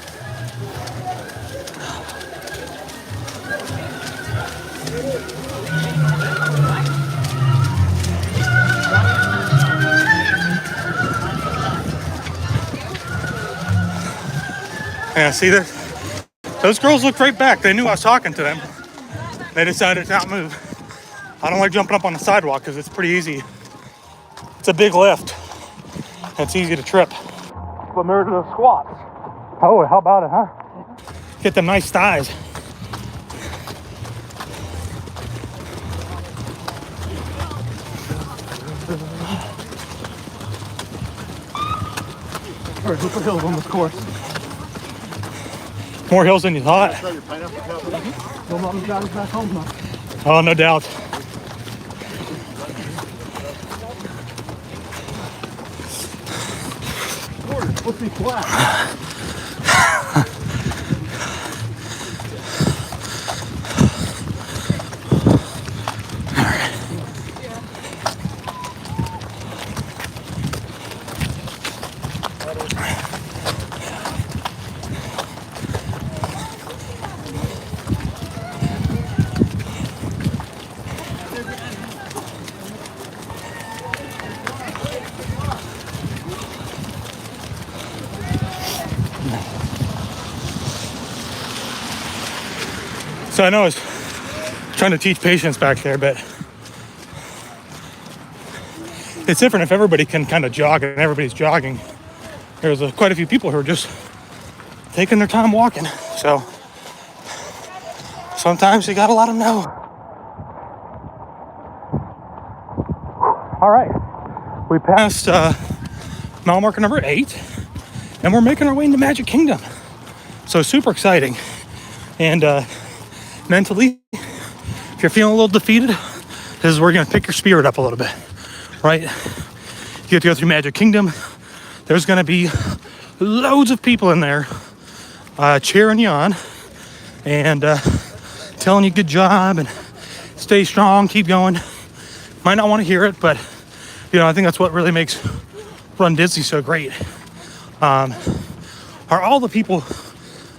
Yeah, see this? Those girls looked right back. They knew I was talking to them. They decided to not move. I don't like jumping up on the sidewalk because it's pretty easy. It's a big lift. It's easy to trip. But remember to those squats. Oh, how about it, huh? Get them nice thighs. All right, look at hills on this course. More hills than you thought. Try your pineapple cup. Your mom's got us back home now. Oh, no doubt. Lord, it's supposed to be flat. So I know I was trying to teach patience back there, but it's different if everybody can kind of jog and everybody's jogging. There's quite a few people who are just taking their time walking. So sometimes you gotta let them know. All right, we passed mile marker number 8, and we're making our way into Magic Kingdom. So super exciting. And mentally, if you're feeling a little defeated, this is where you're gonna pick your spirit up a little bit, right? You get to go through Magic Kingdom. There's gonna be loads of people in there cheering you on and telling you good job and stay strong, keep going. Might not want to hear it, but you know, I think that's what really makes Run Disney so great. Are all the people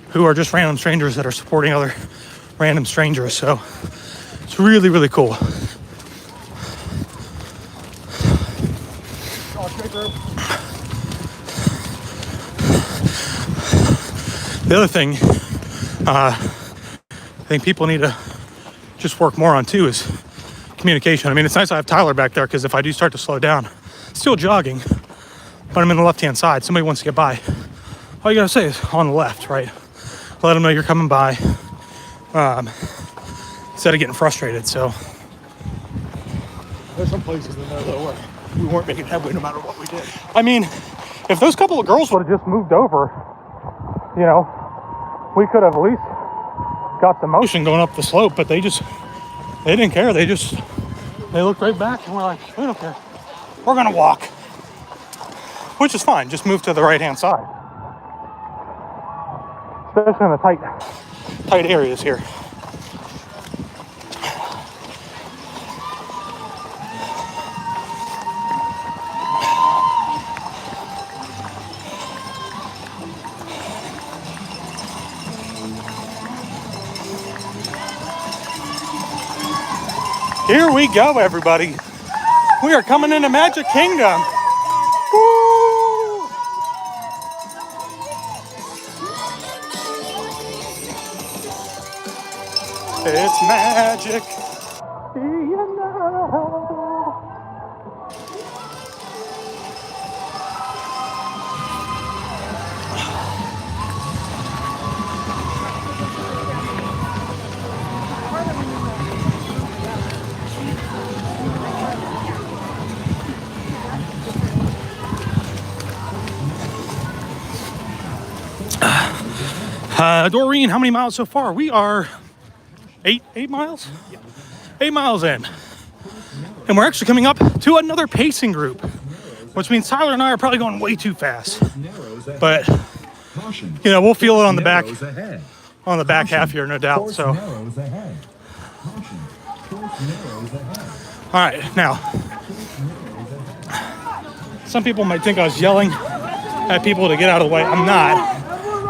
who are just random strangers that are supporting other random strangers. So it's really, really cool. The other thing I think people need to just work more on too is communication. I mean, it's nice I have Tyler back there, because if I do start to slow down, still jogging, but I'm in the left-hand side, somebody wants to get by, all you gotta say is on the left, right? Let them know you're coming by, instead of getting frustrated. So There's some places in there though where we weren't making headway no matter what we did. I mean, if those couple of girls would have just moved over, you know, we could have at least got some motion going up the slope, but they didn't care. They looked right back and we're like, we don't care. We're gonna walk. Which is fine, just move to the right-hand side. Especially in the tight areas here. Here we go, everybody. We are coming into Magic Kingdom. Woo! It's magic. You know. Doreen, how many miles so far? We are 8 miles? 8 miles in. And we're actually coming up to another pacing group, which means Tyler and I are probably going way too fast. But, you know, we'll feel it on the back half here, no doubt. So, all right, now, some people might think I was yelling at people to get out of the way. I'm not.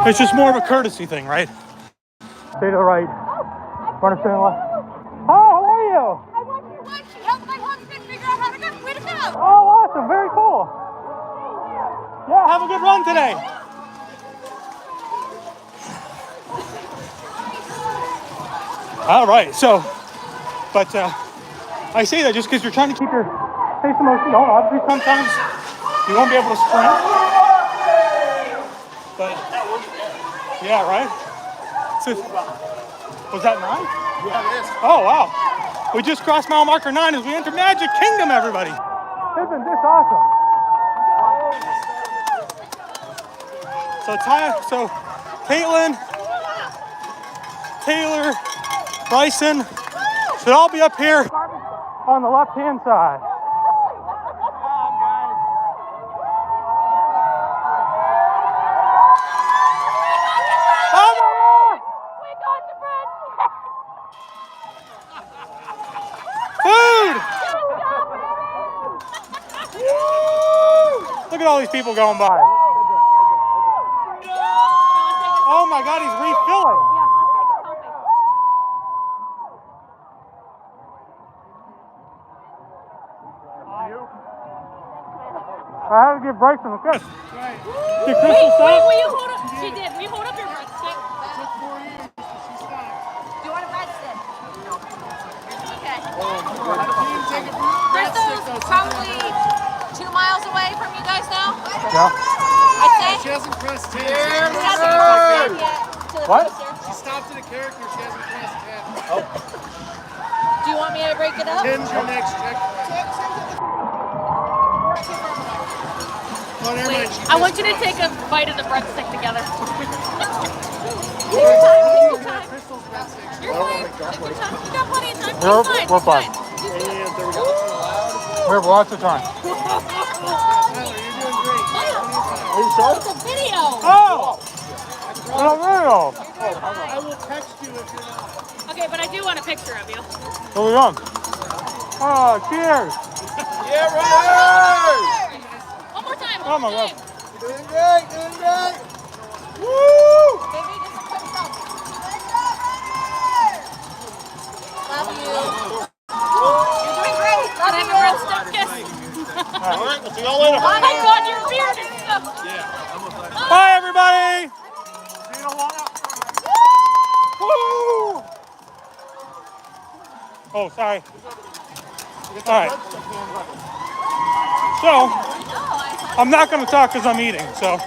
It's just more of a courtesy thing, right? Stay to the right. Run stay to the left. Oh, how are you? I want to help my husband figure out how to get where to go. Oh, awesome. Very cool. Yeah, have a good run today. All right, so, but I say that just because you're trying to keep your pace of motion going. Obviously, sometimes you won't be able to sprint. But, yeah, right? So, was that 9? Yeah, it is. Oh, wow. We just crossed mile marker 9 as we enter Magic Kingdom, everybody. Isn't this awesome? So Katelynne Taylor, Bryson should all be up here on the left-hand side. Food! Look at all these people going by. Oh my God, he's refilling. I had to give Bryson a kiss. Did Crystal stop? Will you hold up? She did. Will you hold up your breadstick? Do you want a breadstick? No. Okay. Crystal's probably 2 miles away from you guys now. Yeah. I'd say. She hasn't pressed 10. She hasn't pressed 10 yet. To the What? producer. She stopped at a character. She hasn't pressed 10. Do you want me to break it up? 10's your next checkpoint. Oh, never mind. I want you to take a bite of the breadstick together. Take Your your time. Crystal's breadsticks. You're fine. Take your time. You got plenty of time. We're fine. And there we go. We have lots of time. Tyler, you're doing great. Are you sure? It's a video. Oh! Oh, I will text you if you're not. Okay, but I do want a picture of you. what are we on? Oh, cheers! Yeah, right. One more time. Oh my God. Doing great, doing great. Woo! Baby, just a quick selfie. Love you. You're doing great. Can I have a breadstick kiss? All right, we'll see y'all later. Oh my God, your beard is so... Bye, everybody! See you in a while. Woo! Oh, sorry. All right. So, I'm not going to talk because I'm eating. So,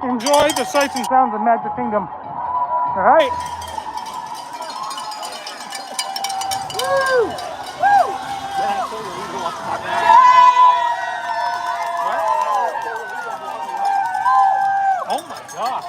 enjoy the sights and sounds of Magic Kingdom. All right. Woo! Woo! Oh my God.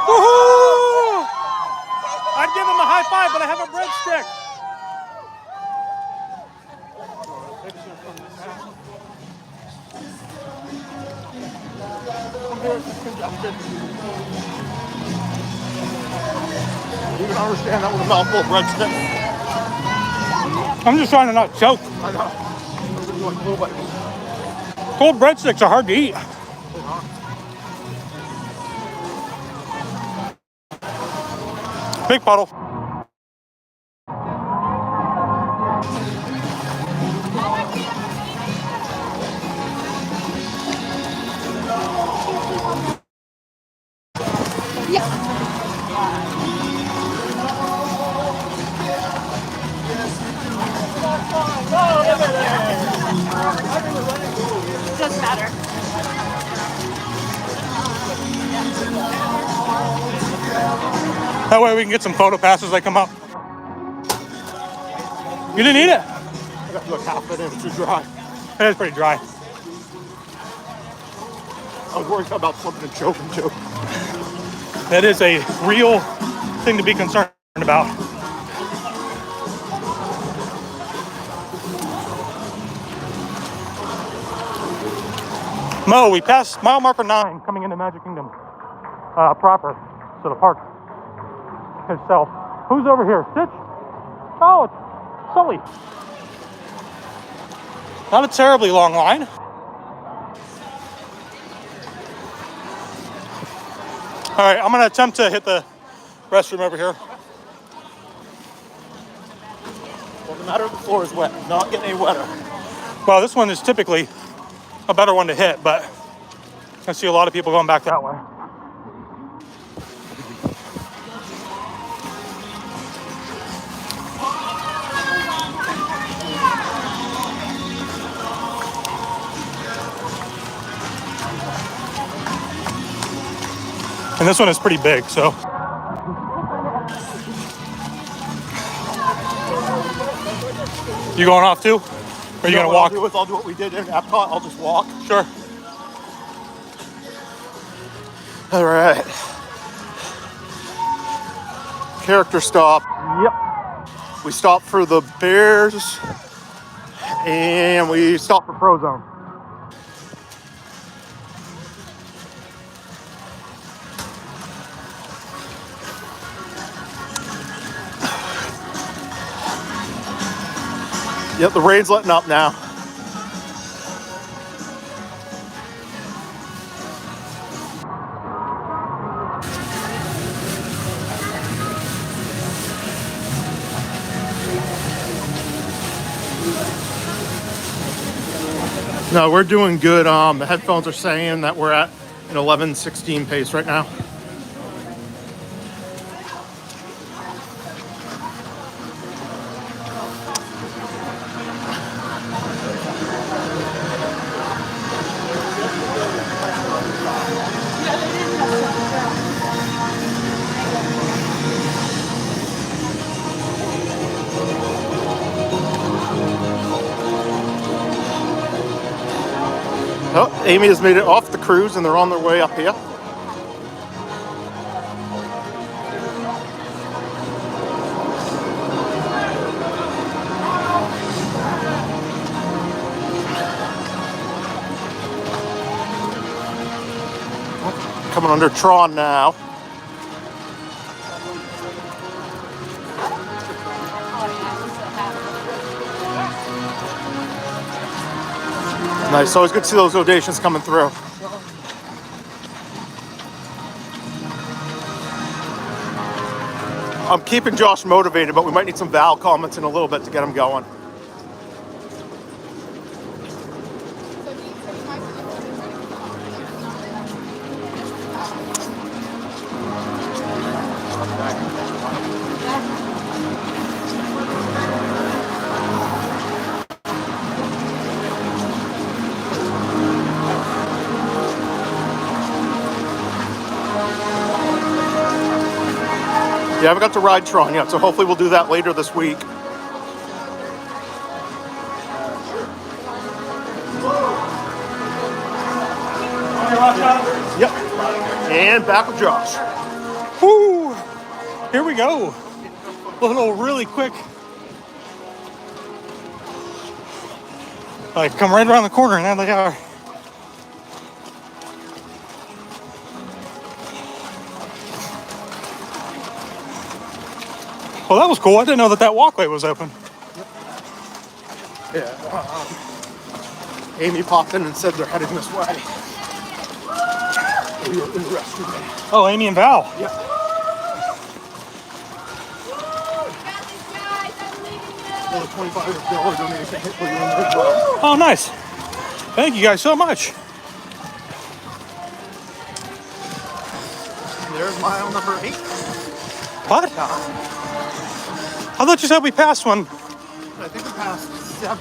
Woohoo! I'd give him a high five, but I have a breadstick. You can understand that with a mouthful of breadstick. I'm just trying to not choke. I know. Like a little bit. Cold breadsticks are hard to eat. Big puddle. Doesn't matter. That way we can get some photo passes as they come up. You didn't eat it? I got to look half it in. It's too dry. It is pretty dry. I was worried about something to choke and choke. That is a real thing to be concerned about. Mo, we passed mile marker 9 coming into Magic Kingdom proper, so the park itself. Who's over here? Stitch? Oh, it's Sully. Not a terribly long line. All right, I'm gonna attempt to hit the restroom over here. Well, the matter of the floor is wet. Not getting any wetter. Well, this one is typically a better one to hit, but I see a lot of people going back that way. And this one is pretty big, so. You going off too? Or are you gonna walk? I'll do what we did in Epcot. I'll just walk. Sure. All right. Character stop. Yep. We stopped for the Bears, and we stopped for Frozone. Yep, the rain's letting up now. No, we're doing good. The headphones are saying that we're at an 11:16 pace right now. Oh, Amy has made it off the cruise and they're on their way up here. Coming under Tron now. Nice, always good to see those donations coming through. I'm keeping Josh motivated, but we might need some Val comments in a little bit to get him going. Yeah, I haven't got to ride Tron yet, so hopefully we'll do that later this week. Yep. And back with Josh. Woo! Here we go. A little really quick. Like, come right around the corner and there they are. Well, that was cool. I didn't know that that walkway was open. Yeah. Amy popped in and said they're heading this way. We are in the restroom. Oh, Amy and Val. Yep. $25 donation for you as well. Oh, nice. Thank you guys so much. There's mile number 8. What? I thought you said we passed one. I think we passed 7.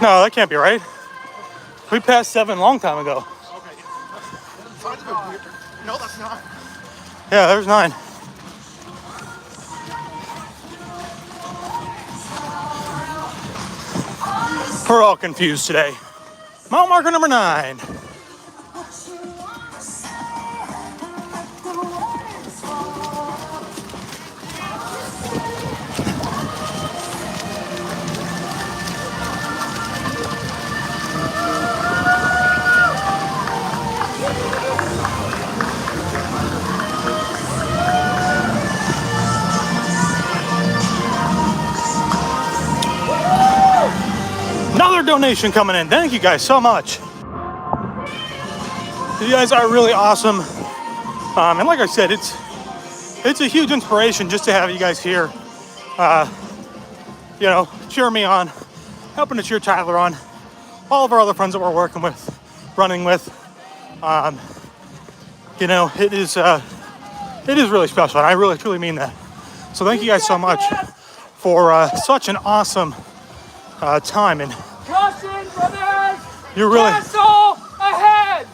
No, that can't be right. We passed 7 a long time ago. Okay. No, that's not. Yeah, there's 9. We're all confused today. Mile marker number 9. Another donation coming in. Thank you guys so much. You guys are really awesome. And like I said, it's a huge inspiration just to have you guys here. You know, cheer me on, helping to cheer Tyler on, all of our other friends that we're working with, running with. You know, it is really special, and I really truly mean that. So thank you guys so much for such an awesome time, and Caution, brothers! you're really Castle ahead!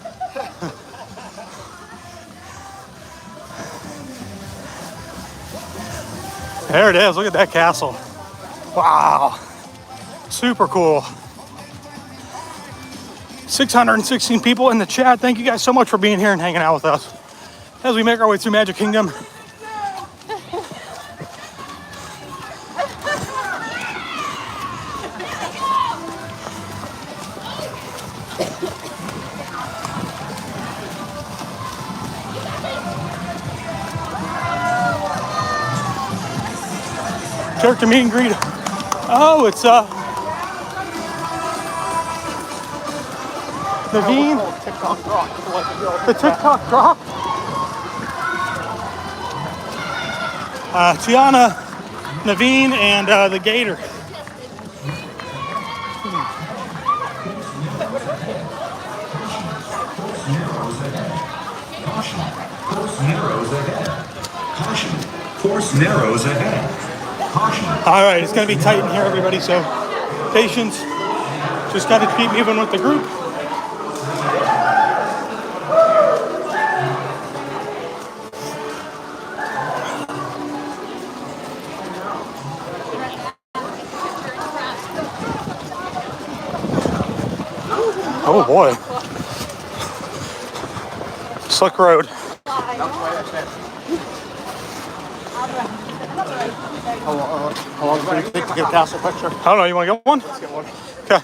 there. It is. Look at that castle. Wow, super cool. 616 people in the chat. Thank you guys so much for being here and hanging out with us as we make our way through Magic Kingdom. Character meet and greet. Oh, it's Naveen. The TikTok drop. Tiana, Naveen, and the Gator. Course narrows ahead. Caution. Course narrows ahead. Caution. All right, it's going to be tight in here, everybody, so patience. Just got to keep moving with the group. Oh boy. Slick road. How long does it take to get a castle picture? I don't know, you want to get one? Let's get one. Okay.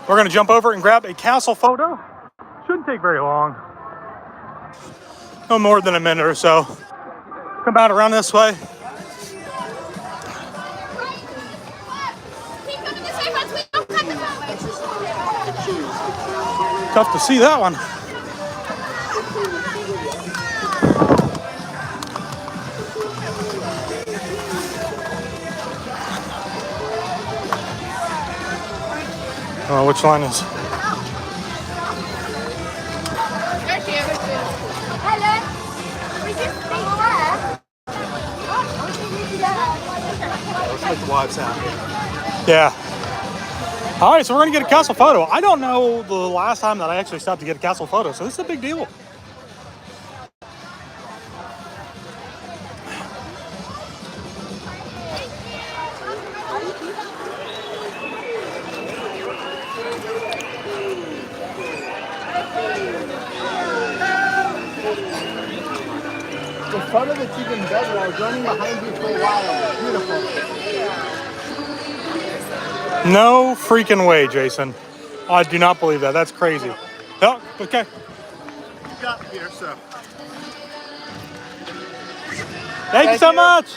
We're going to jump over and grab a castle photo. Shouldn't take very long. No more than a minute or so. Come out around this way. Tough to see that one. Oh, which line is? Hello. We just stay there. Let's make the wives happy. Yeah. All right, so we're gonna get a castle photo. I don't know the last time that I actually stopped to get a castle photo, so this is a big deal. The photo that's even better, I was running behind you for a while. Beautiful. No freaking way, Jason. I do not believe that. That's crazy. Oh, okay. You got me here, so. Thank you so much.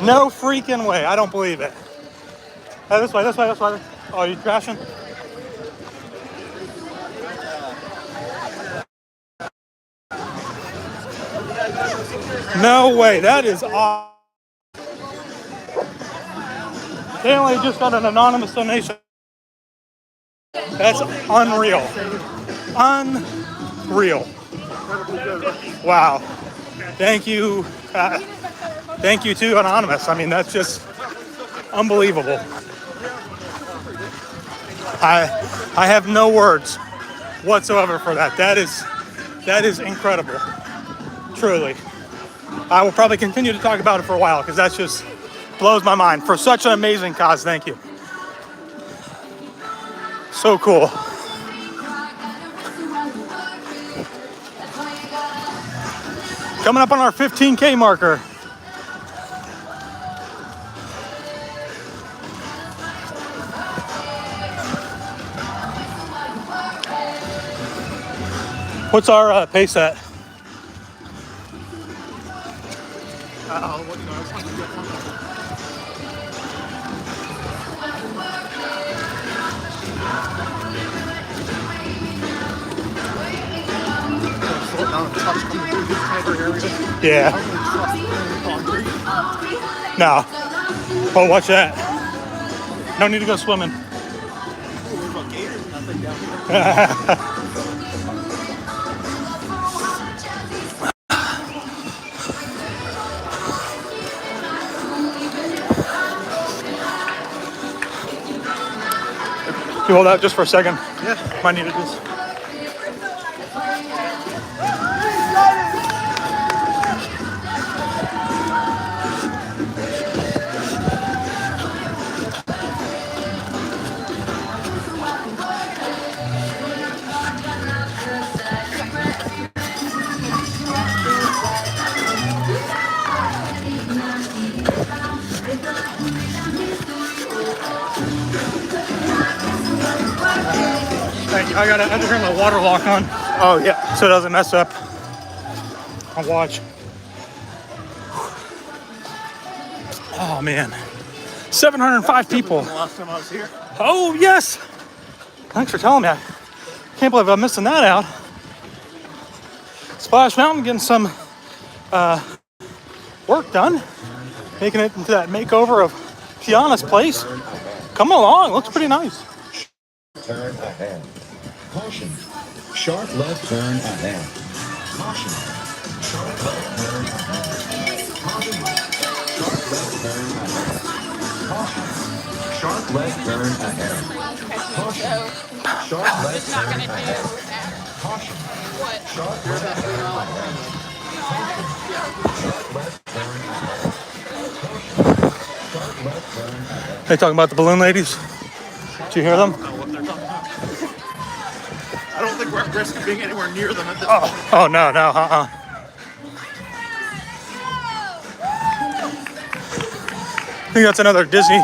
No freaking way. I don't believe it. This way, this way, this way. Oh, you crashing? No way. That is awesome. Katelynne just got an anonymous donation. That's unreal. Unreal. Wow. Thank you. Thank you to Anonymous. I mean, that's just unbelievable. I have no words whatsoever for that. That is incredible. Truly. I will probably continue to talk about it for a while because that just blows my mind. For such an amazing cause, thank you. So cool. Coming up on our 15K marker. What's our pace at? I was trying to get one. Yeah. No. Oh, watch that. No need to go swimming. you hold out just for a second? Yeah. Might need to just. Thank you. I gotta turn the water lock on. Oh yeah. So it doesn't mess up. I'll watch. Oh man. 705 people. The last time I was here. Oh yes. Thanks for telling me. I can't believe I'm missing that out. Splash Mountain getting some work done. Making it into that makeover of Tiana's place. Come along. Looks pretty nice. Turn ahead. Caution. Sharp left turn ahead. Caution. Sharp left turn ahead. Caution. Sharp left turn ahead. Caution. Sharp left turn ahead. Caution. Sharp left turn ahead. Sharp left turn ahead. Sharp left turn ahead. They talking about the balloon ladies? Did you hear them? I don't think we're at risk of being anywhere near them at this point. Oh no, I think that's another Disney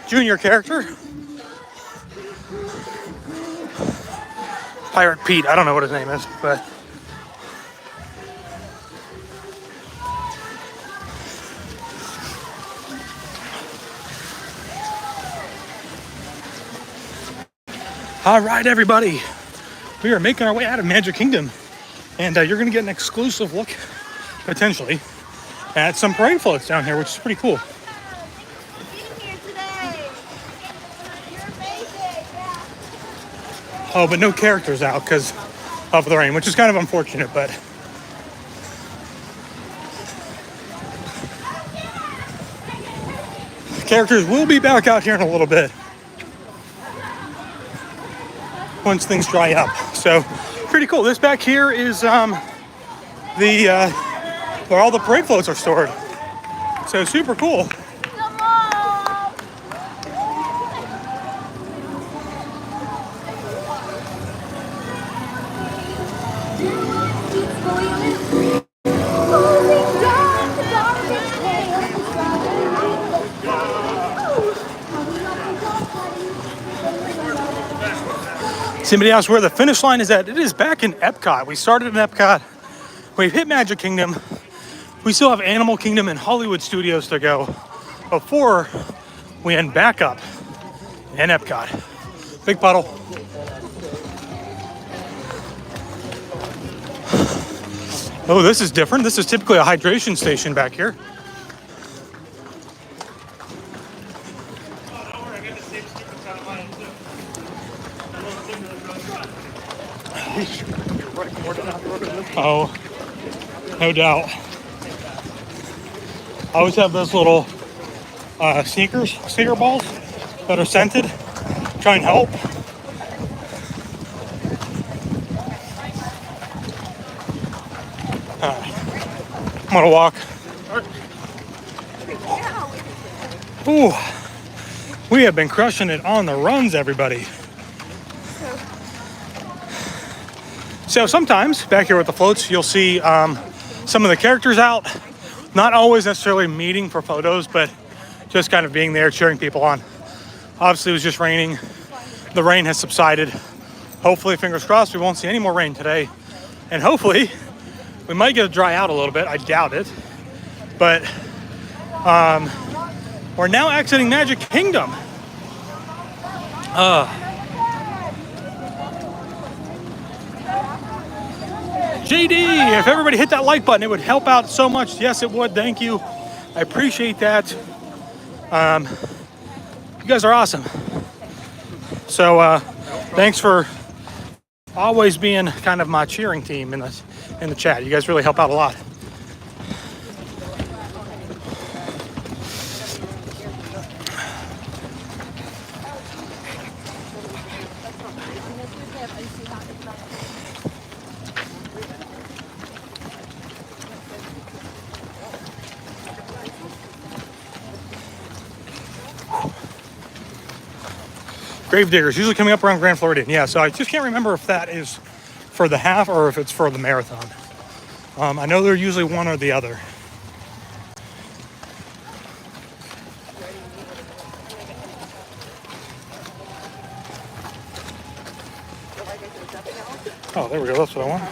junior character. Pirate Pete, I don't know what his name is, but all right, everybody, we are making our way out of Magic Kingdom, and you're going to get an exclusive look, potentially, at some parade floats down here, which is pretty cool. Oh, but no characters out because of the rain, which is kind of unfortunate, but characters will be back out here in a little bit once things dry up. So pretty cool. This back here is where all the parade floats are stored. So super cool. Somebody asked where the finish line is at. It is back in Epcot. We started in Epcot. We've hit Magic Kingdom. We still have Animal Kingdom and Hollywood Studios to go before we end back up in Epcot. Big puddle. Oh, this is different. This is typically a hydration station back here. Oh, no doubt. I always have those little sneaker balls that are scented. Try and help. I'm gonna walk. Ooh, we have been crushing it on the runs, everybody. So sometimes back here with the floats, you'll see some of the characters out, not always necessarily meeting for photos, but just kind of being there, cheering people on. Obviously, it was just raining. The rain has subsided. Hopefully, fingers crossed, we won't see any more rain today. And hopefully, we might get to dry out a little bit. I doubt it. But we're now exiting Magic Kingdom. JD, if everybody hit that like button, it would help out so much. Yes, it would. Thank you. I appreciate that. You guys are awesome. So thanks for always being kind of my cheering team in the chat. You guys really help out a lot. Gravediggers, usually coming up around Grand Floridian. Yeah, so I just can't remember if that is for the half or if it's for the marathon. I know they're usually one or the other. Oh, there we go. That's what I want.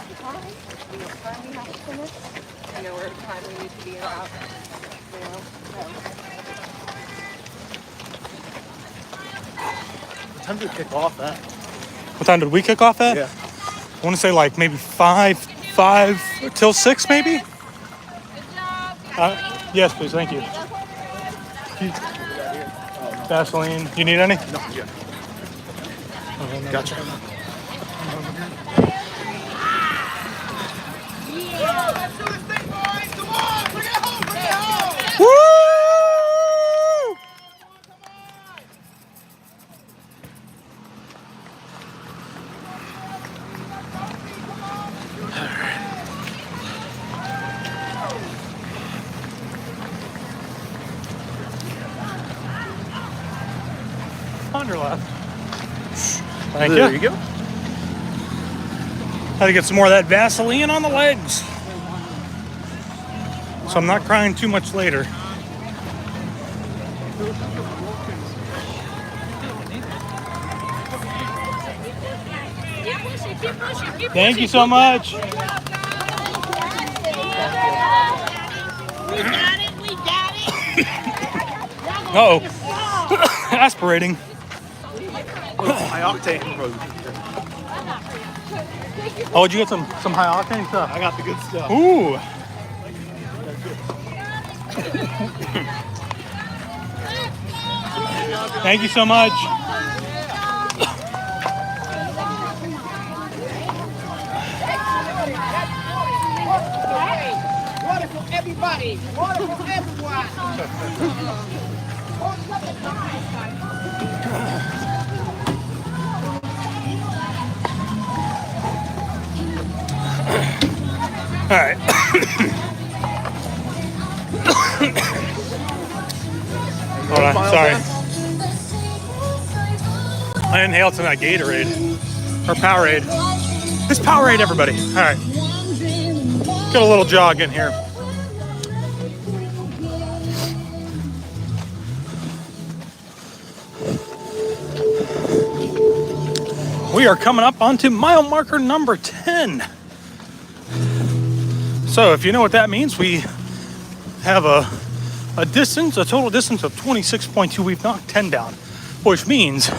I know where time we need to be out. What time did we kick off at? What time did we kick off at? Yeah. I want to say like maybe 5 till 6 maybe? Yes, please. Thank you. Vaseline. You need any? No, yeah. Gotcha. Woo! On your left. Thank There you. you go. Had to get some more of that Vaseline on the legs, so I'm not crying too much later. Thank you so much. We got it. Uh-oh. Aspirating. High octane road. Oh, did you get some high octane stuff? I got the good stuff. Ooh. Thank you so much. Water for everybody. Water for everyone. All right. Hold on, sorry. I inhaled some of that Gatorade or Powerade. It's Powerade, everybody. All right. Get a little jog in here. We are coming up onto mile marker number 10. So if you know what that means, we have a total distance of 26.2. We've knocked 10 down, which means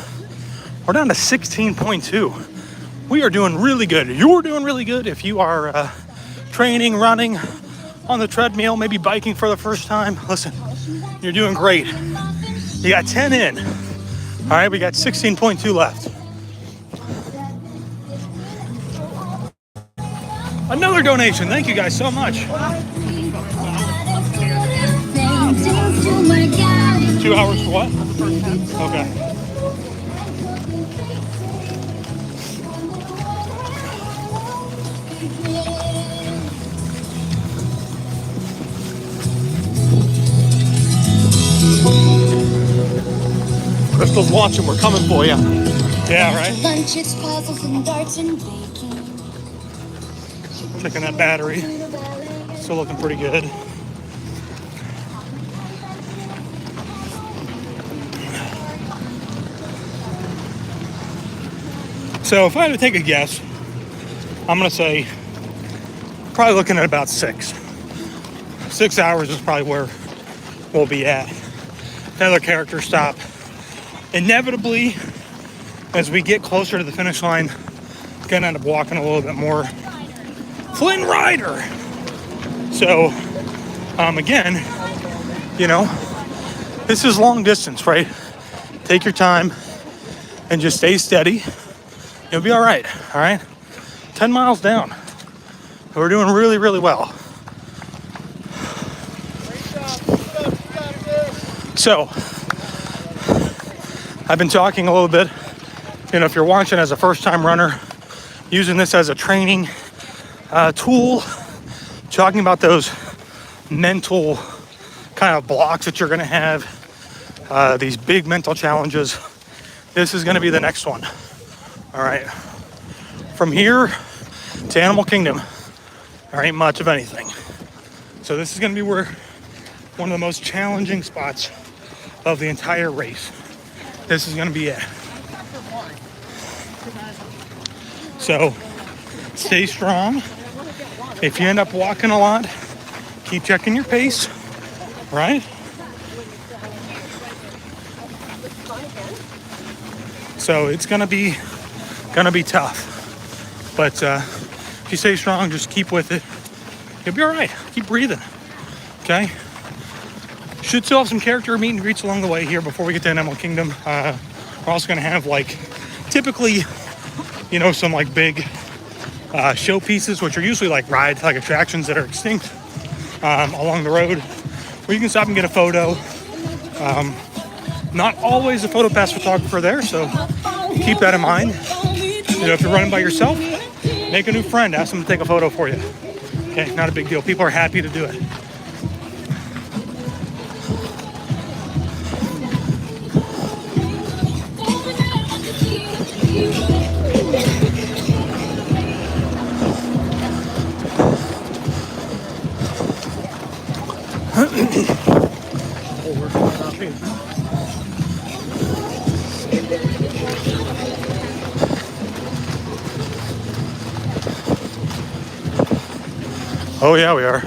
we're down to 16.2. We are doing really good. You're doing really good if you are training, running on the treadmill, maybe biking for the first time. Listen, you're doing great. You got 10 in. All right, we got 16.2 left. Another donation. Thank you guys so much. 2 hours for what? Okay. Crystal's watching. We're coming for you. Yeah, right? Lunches, puzzles, and darts and baking. Checking that battery. Still looking pretty good. So if I had to take a guess, I'm gonna say probably looking at about 6. 6 hours is probably where we'll be at. Another character stop. Inevitably, as we get closer to the finish line, gonna end up walking a little bit more. Flynn Rider. So, again, you know, this is long distance, right? Take your time and just stay steady. You'll be all right. 10 miles down. We're doing really, really well. So, I've been talking a little bit, you know, if you're watching as a first-time runner, using this as a training tool, talking about those mental kind of blocks that you're going to have, these big mental challenges. This is going to be the next one. All right. From here to Animal Kingdom, there ain't much of anything. So this is going to be where one of the most challenging spots of the entire race. This is going to be it. So stay strong. If you end up walking a lot, keep checking your pace, right? So it's gonna be tough, but if you stay strong, just keep with it. You'll be all right. Keep breathing. Okay. Should still have some character meet and greets along the way here before we get to Animal Kingdom. We're also gonna have like typically, you know, some like big show pieces, which are usually like rides, like attractions that are extinct along the road, where you can stop and get a photo. Not always a photo pass photographer there, so keep that in mind. You know, if you're running by yourself, make a new friend, ask them to take a photo for you. Okay, not a big deal. People are happy to do it. Oh yeah, we are.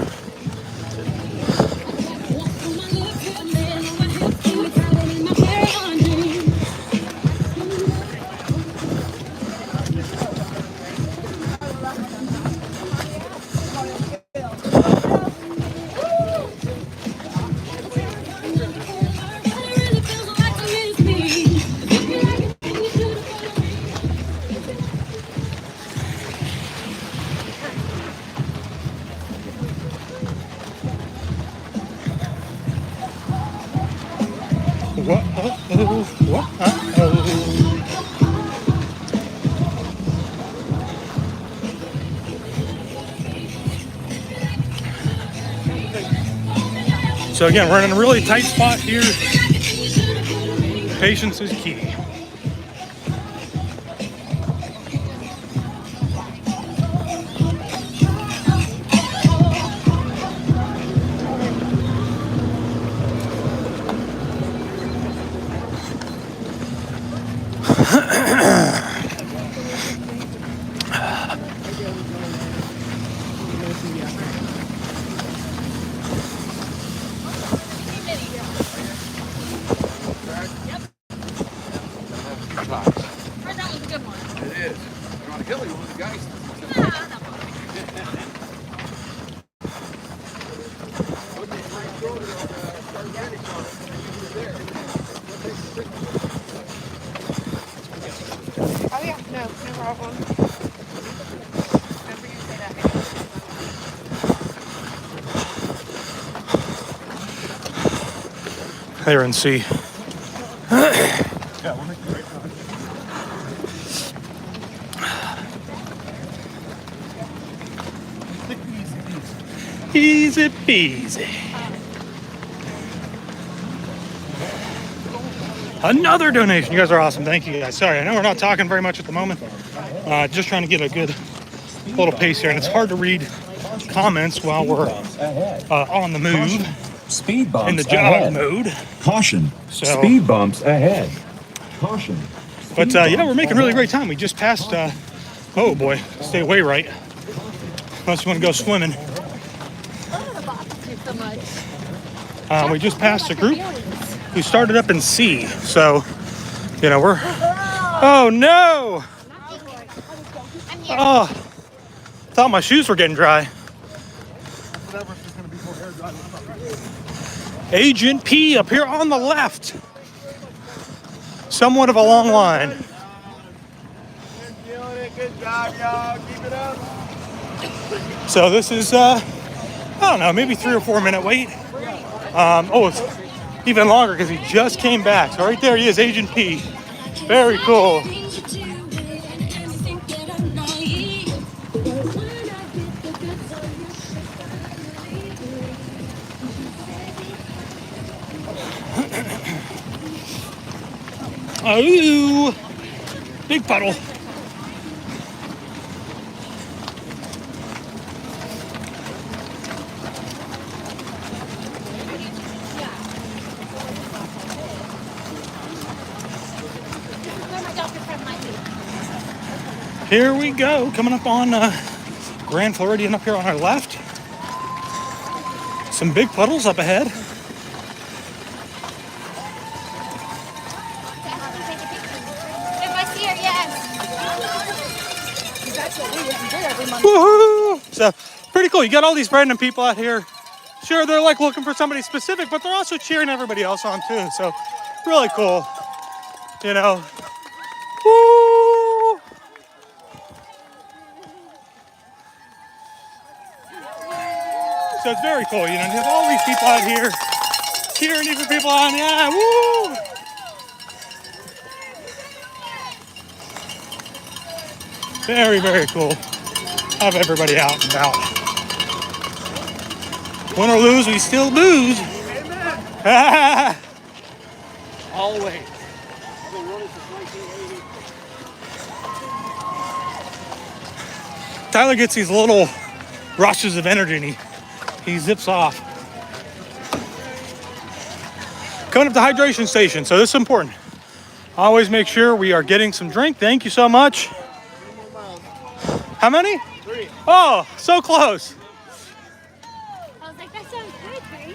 So again, we're in a really tight spot here. Patience is key. There and see. Easy peasy. Another donation. You guys are awesome. Thank you guys. Sorry, I know we're not talking very much at the moment. Just trying to get a good little pace here, and it's hard to read comments while we're on the move. Speed bumps in the jog ahead. mode. Caution. So, speed bumps ahead. Caution. But yeah, we're making really great time. We just passed, oh boy, stay away right. Unless you want to go swimming. We just passed a group who started up in C. So, you know, we're, oh no! Oh, thought my shoes were getting dry. Agent P up here on the left. Somewhat of a long line. Good job, y'all. Keep it up. So this is, I don't know, maybe 3 or 4 minute wait. Oh, it's even longer because he just came back. So right there he is, Agent P. Very cool. Ooh, big puddle. Here we go, coming up on Grand Floridian up here on our left. Some big puddles up ahead. If I see her, yes. Woohoo! So, pretty cool. You got all these random people out here. Sure, they're like looking for somebody specific, but they're also cheering everybody else on too. So, really cool. You know. Woo! So it's very cool, you know, you have all these people out here cheering different people on, yeah, woo! Very, very cool. Have everybody out and about. Win or lose, we still booze. Amen. Always. Tyler gets these little rushes of energy and he zips off. Coming up to hydration station, so this is important. Always make sure we are getting some drink. Thank you so much. How many? 3. Oh, so close. I was like, that sounds good, 3.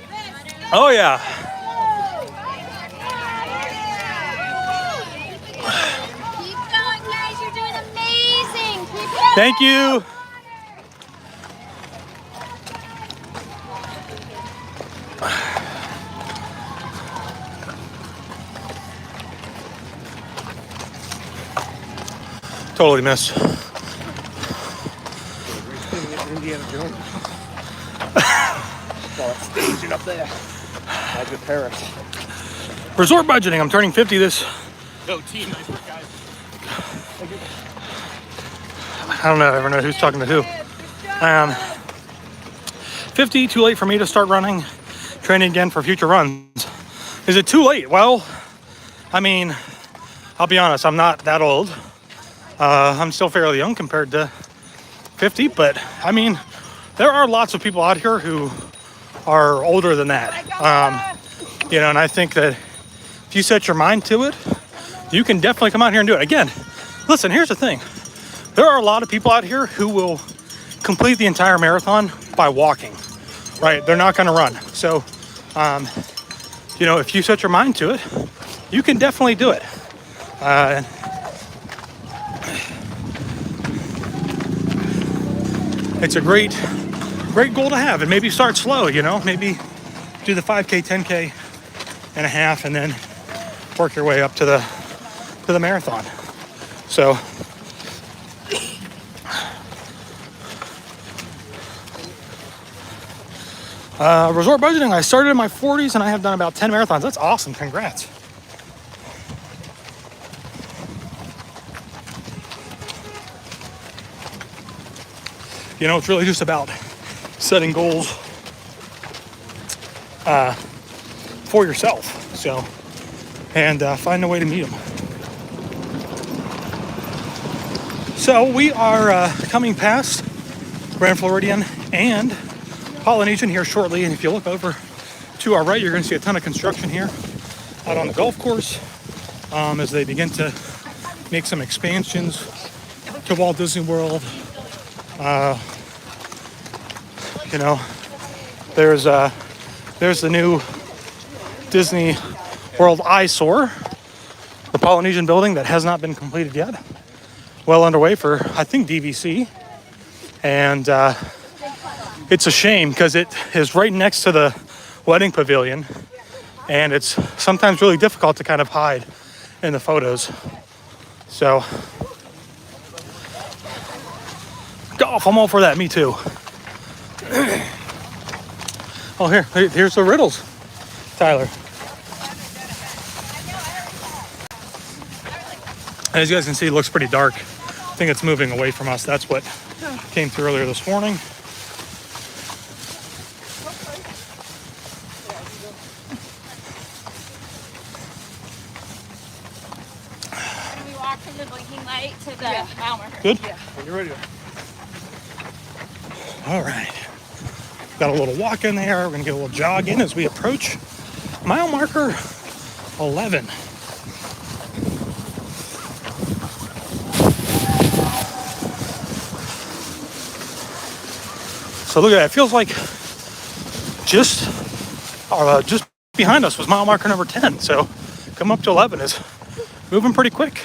Oh yeah. Keep going, guys. You're doing amazing. Keep going. Thank you. Totally missed. Indiana Jones. Staging up there. Like with Paris. Resort budgeting. I'm turning 50 this. Go team, nice work, guys. I don't know. I never know who's talking to who. 50, too late for me to start running, training again for future runs. Is it too late? Well, I mean, I'll be honest, I'm not that old. I'm still fairly young compared to 50, but I mean, there are lots of people out here who are older than that. You know, and I think that if you set your mind to it, you can definitely come out here and do it. Again, listen, here's the thing. There are a lot of people out here who will complete the entire marathon by walking, right? They're not going to run. So, you know, if you set your mind to it, you can definitely do it. It's a great goal to have, and maybe start slow, you know, maybe do the 5K, 10K and a half, and then work your way up to the marathon. So, resort budgeting, I started in my 40s and I have done about 10 marathons. That's awesome, congrats. You know, it's really just about setting goals for yourself. So, and find a way to meet them. So we are coming past Grand Floridian and Polynesian here shortly. And if you look over to our right, you're going to see a ton of construction here out on the golf course as they begin to make some expansions to Walt Disney World. You know, there's the new Disney World eyesore, the Polynesian building that has not been completed yet. Well underway for, I think, DVC. And it's a shame because it is right next to the wedding pavilion. And it's sometimes really difficult to kind of hide in the photos. So, golf, I'm all for that, me too. Oh, here's the riddles, Tyler. As you guys can see, it looks pretty dark. I think it's moving away from us. That's what came through earlier this morning. the blinking light to the mile marker. Good? Yeah. When you're ready. All right. Got a little walk in there. We're gonna get a little jog in as we approach mile marker 11. So look at that. It feels like just behind us was mile marker number 10. So come up to 11 is moving pretty quick.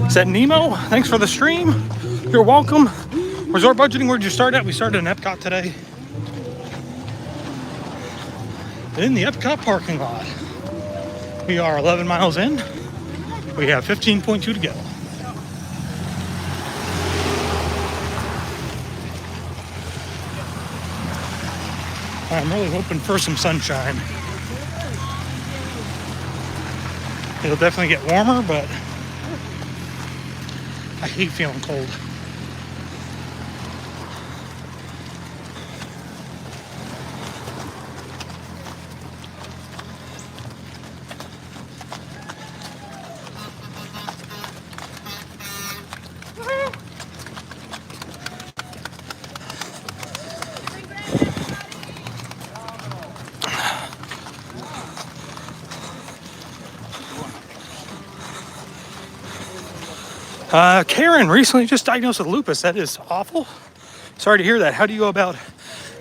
Is that Nemo? Thanks for the stream. You're welcome. Resort budgeting, where'd you start at? We started in Epcot today. In the Epcot parking lot. We are 11 miles in. We have 15.2 to go. I'm really hoping for some sunshine. It'll definitely get warmer, but I hate feeling cold. Karen recently just diagnosed with lupus. That is awful. Sorry to hear that. How do you go about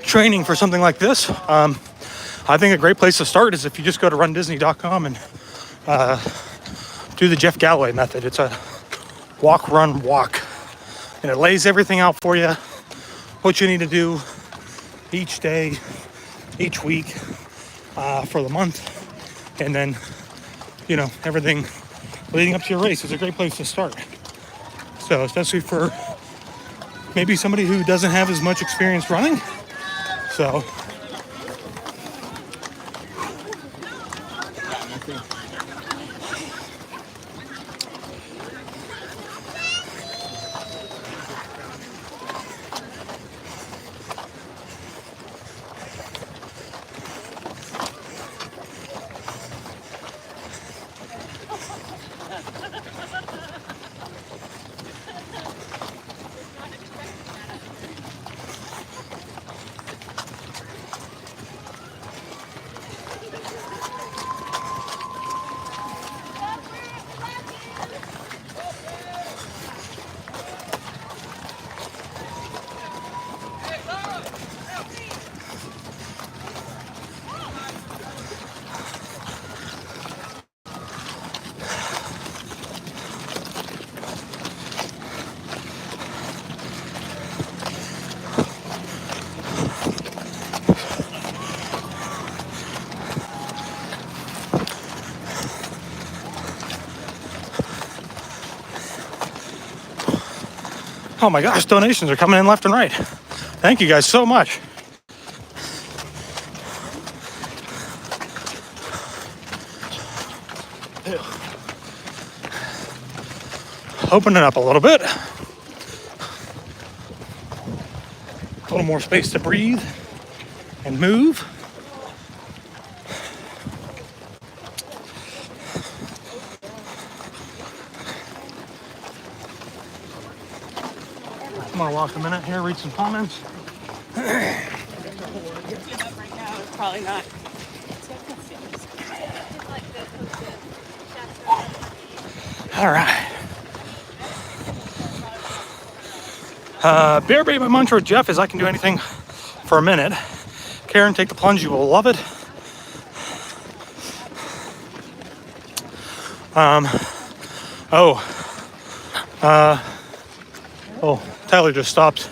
training for something like this? I think a great place to start is if you just go to rundisney.com and do the Jeff Galloway method. It's a walk, run, walk. And it lays everything out for you, what you need to do each day, each week, for the month. And then, you know, everything leading up to your race is a great place to start. So especially for maybe somebody who doesn't have as much experience running. So oh my gosh, donations are coming in left and right. Thank you guys so much. Open it up a little bit. A little more space to breathe and move. I'm gonna walk a minute here, read some comments. Probably not. All right. Bear Baby, my mantra with Jeff is I can do anything for a minute. Karen, take the plunge, you will love it. Tyler just stopped.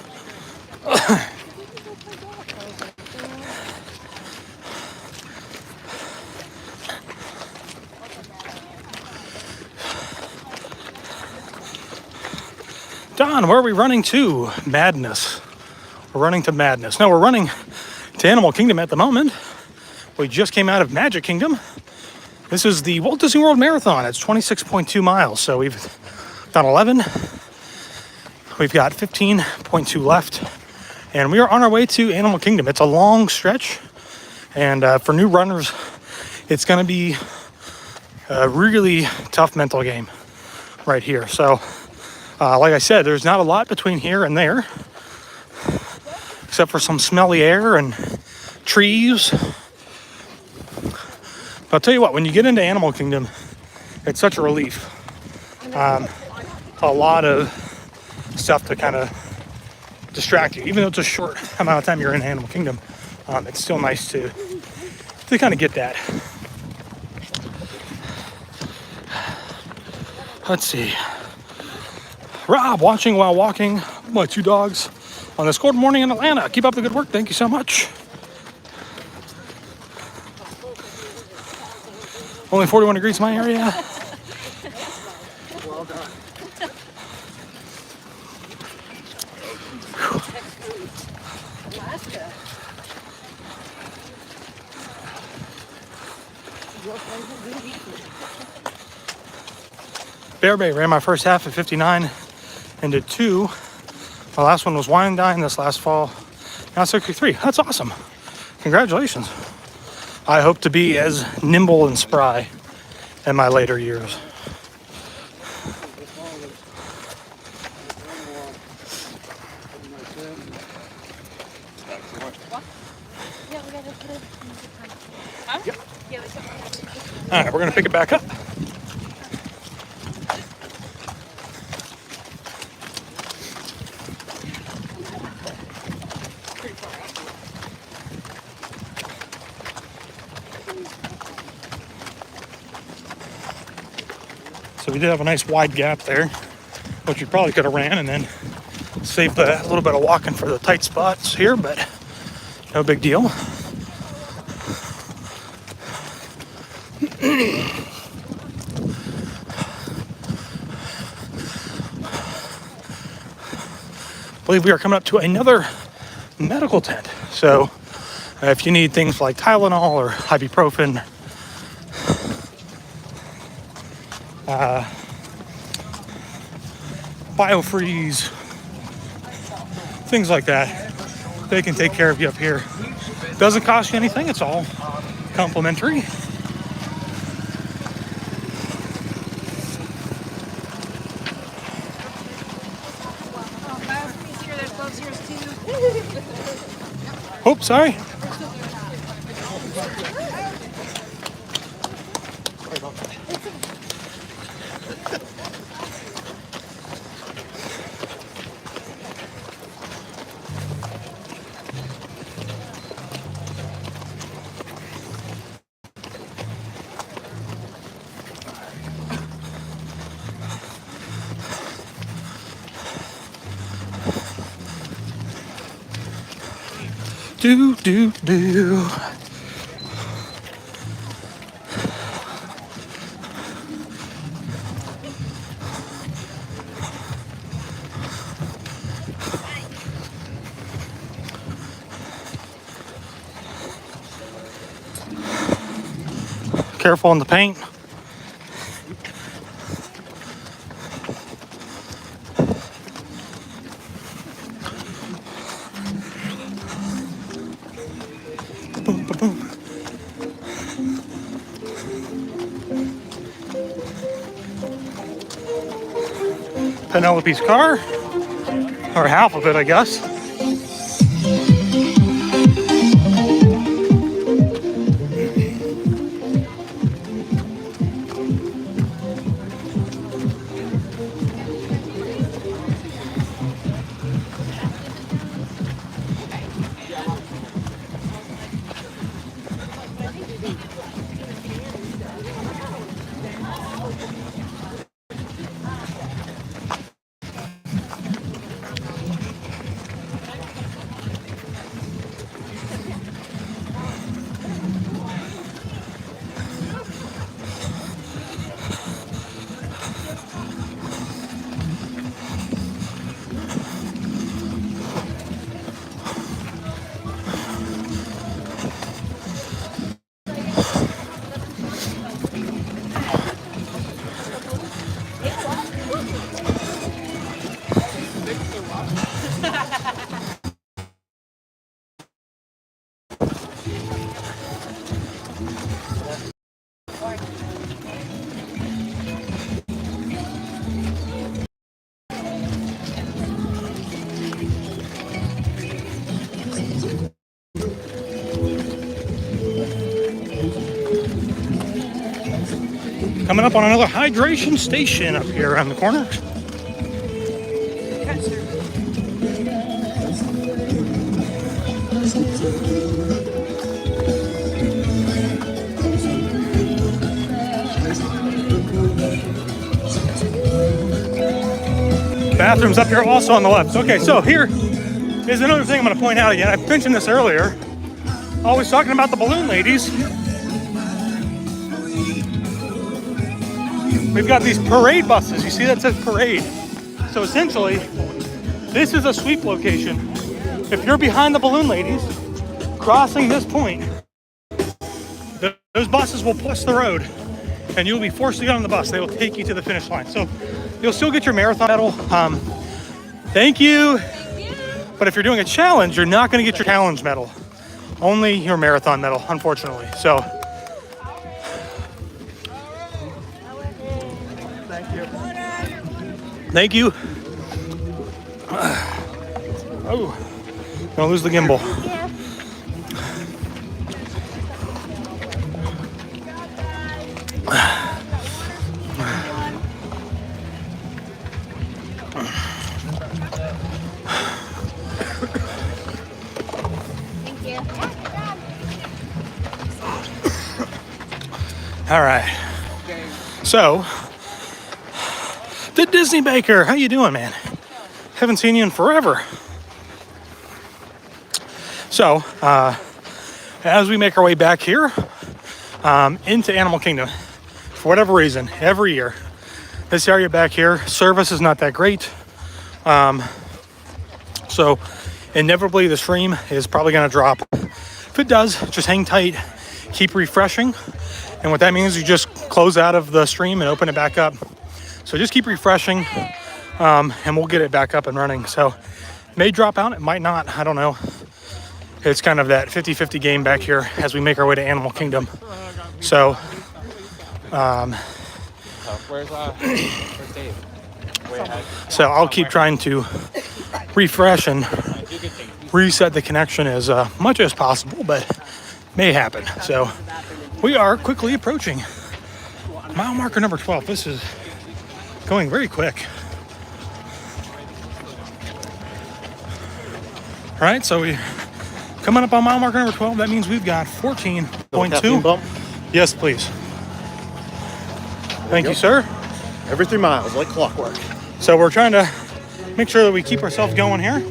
John, where are we running to? Madness. We're running to Madness. No, we're running to Animal Kingdom at the moment. We just came out of Magic Kingdom. This is the Walt Disney World Marathon. It's 26.2 miles. So we've done 11. We've got 15.2 left. And we are on our way to Animal Kingdom. It's a long stretch. And for new runners, it's going to be a really tough mental game right here. So, like I said, there's not a lot between here and there, except for some smelly air and trees. But I'll tell you what, when you get into Animal Kingdom, it's such a relief. A lot of stuff to kind of distract you. Even though it's a short amount of time you're in Animal Kingdom, it's still nice to kind of get that. Let's see. Rob, watching while walking. My 2 dogs on this cold morning in Atlanta. Keep up the good work. Thank you so much. Only 41 degrees in my area. Well done. Bear Bay ran my first half at 59 and did 2. My last one was Wine and Dine this last fall. Now 63. That's awesome. Congratulations. I hope to be as nimble and spry in my later years. All right, we're gonna pick it back up. So we did have a nice wide gap there, which we probably could have ran and then saved a little bit of walking for the tight spots here, but no big deal. I believe we are coming up to another medical tent. So if you need things like Tylenol or ibuprofen, BioFreeze, things like that, they can take care of you up here. Doesn't cost you anything, it's all complimentary. Oops, sorry. Do. Careful on the paint. Boom, boom, boom. Penelope's car, or half of it, I guess. Coming up on another hydration station up here around the corner. Bathrooms up here also on the left. Okay, so here is another thing I'm going to point out again. I mentioned this earlier. Always talking about the balloon ladies. We've got these parade buses. You see that says parade. So essentially, this is a sweep location. If you're behind the balloon ladies, crossing this point, those buses will plus the road and you'll be forced to get on the bus. They will take you to the finish line. So you'll still get your marathon medal. Thank you. But if you're doing a challenge, you're not going to get your challenge medal. Only your marathon medal, unfortunately. So thank you. Oh, don't lose the gimbal. All right. So, the Disney Baker, how you doing, man? Haven't seen you in forever. So, as we make our way back here into Animal Kingdom, for whatever reason, every year, this area back here, service is not that great. So, inevitably, the stream is probably going to drop. If it does, just hang tight, keep refreshing. And what that means is you just close out of the stream and open it back up. So just keep refreshing, and we'll get it back up and running. So it may drop out, it might not, I don't know. It's kind of that 50-50 game back here as we make our way to Animal Kingdom. So, where's Dave? So I'll keep trying to refresh and reset the connection as much as possible, but may happen. So we are quickly approaching mile marker number 12. This is going very quick. All right, so we coming up on mile marker number 12. That means we've got 14.2. Yes, please. Thank you, sir. Every 3 miles, like clockwork. So we're trying to make sure that we keep ourselves going here.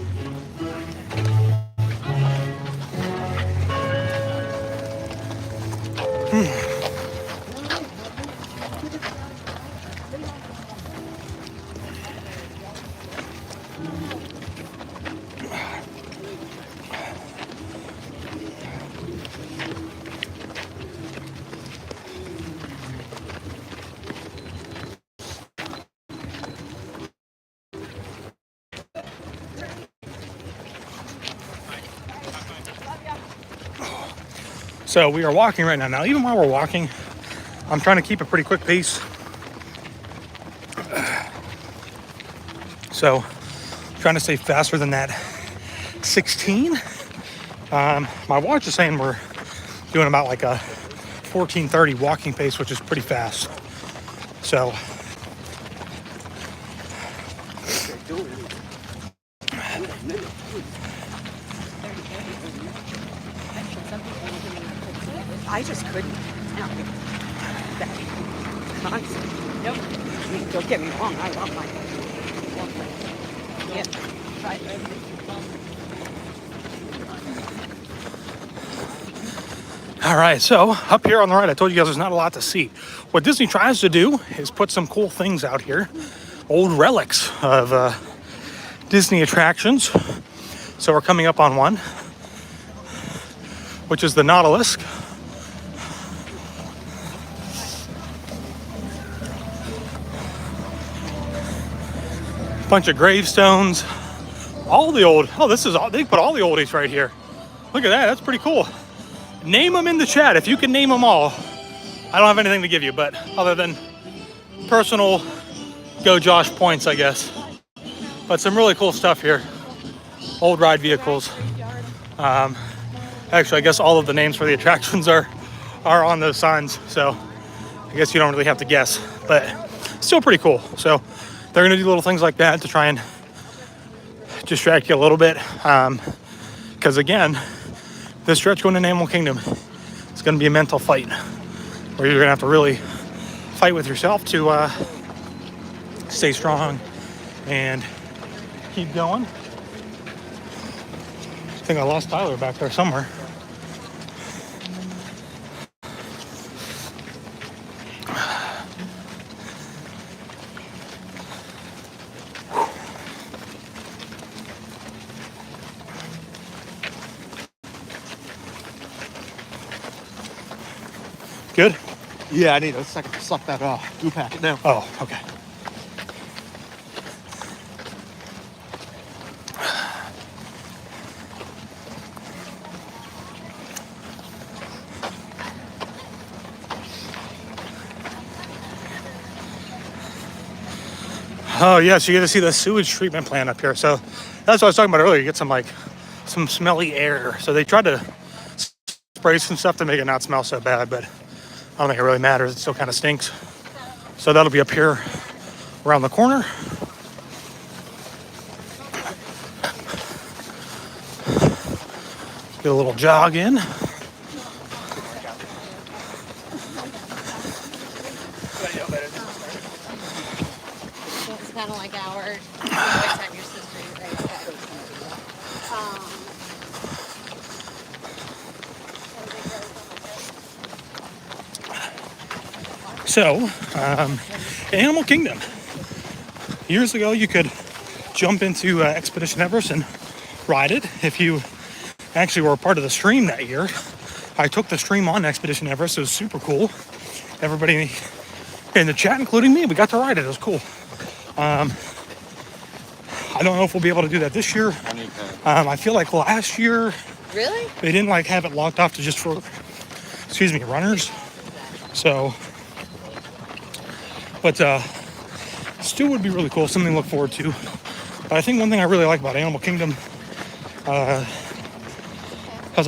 So we are walking right now. Now, even while we're walking, I'm trying to keep a pretty quick pace. So, trying to stay faster than that 16. My watch is saying we're doing about like a 14:30 walking pace, which is pretty fast. So, I just couldn't. No. Nope. I mean, don't get me wrong. I love my. Yeah. Right. all right, so up here on the right, I told you guys there's not a lot to see. What Disney tries to do is put some cool things out here, old relics of Disney attractions. So we're coming up on one, which is the Nautilus. Bunch of gravestones, all the old, oh, this is all, they put all the oldies right here. Look at that, that's pretty cool. Name them in the chat if you can name them all. I don't have anything to give you, but other than personal Go Josh points, I guess. But some really cool stuff here. Old ride vehicles. Actually, I guess all of the names for the attractions are on those signs. So I guess you don't really have to guess, but still pretty cool. So they're gonna do little things like that to try and distract you a little bit. Because again, this stretch going to Animal Kingdom is gonna be a mental fight where you're gonna have to really fight with yourself to stay strong and keep going. I think I lost Tyler back there somewhere. Good? Yeah, I need a second to suck that glue packet down. Oh, okay. Oh yes, you get to see the sewage treatment plant up here. So that's what I was talking about earlier. You get some smelly air. So they tried to spray some stuff to make it not smell so bad, but I don't think it really matters. It still kind of stinks. So that'll be up here around the corner. Get a little jog in. It's kind of like ours. You always have your sister. So, Animal Kingdom. Years ago, you could jump into Expedition Everest and ride it. If you actually were a part of the stream that year, I took the stream on Expedition Everest. It was super cool. Everybody in the chat, including me, we got to ride it. It was cool. I don't know if we'll be able to do that this year. I feel like last year, Really? they didn't like have it locked off to just for, runners. So, but still would be really cool, something to look forward to. But I think one thing I really like about Animal Kingdom, because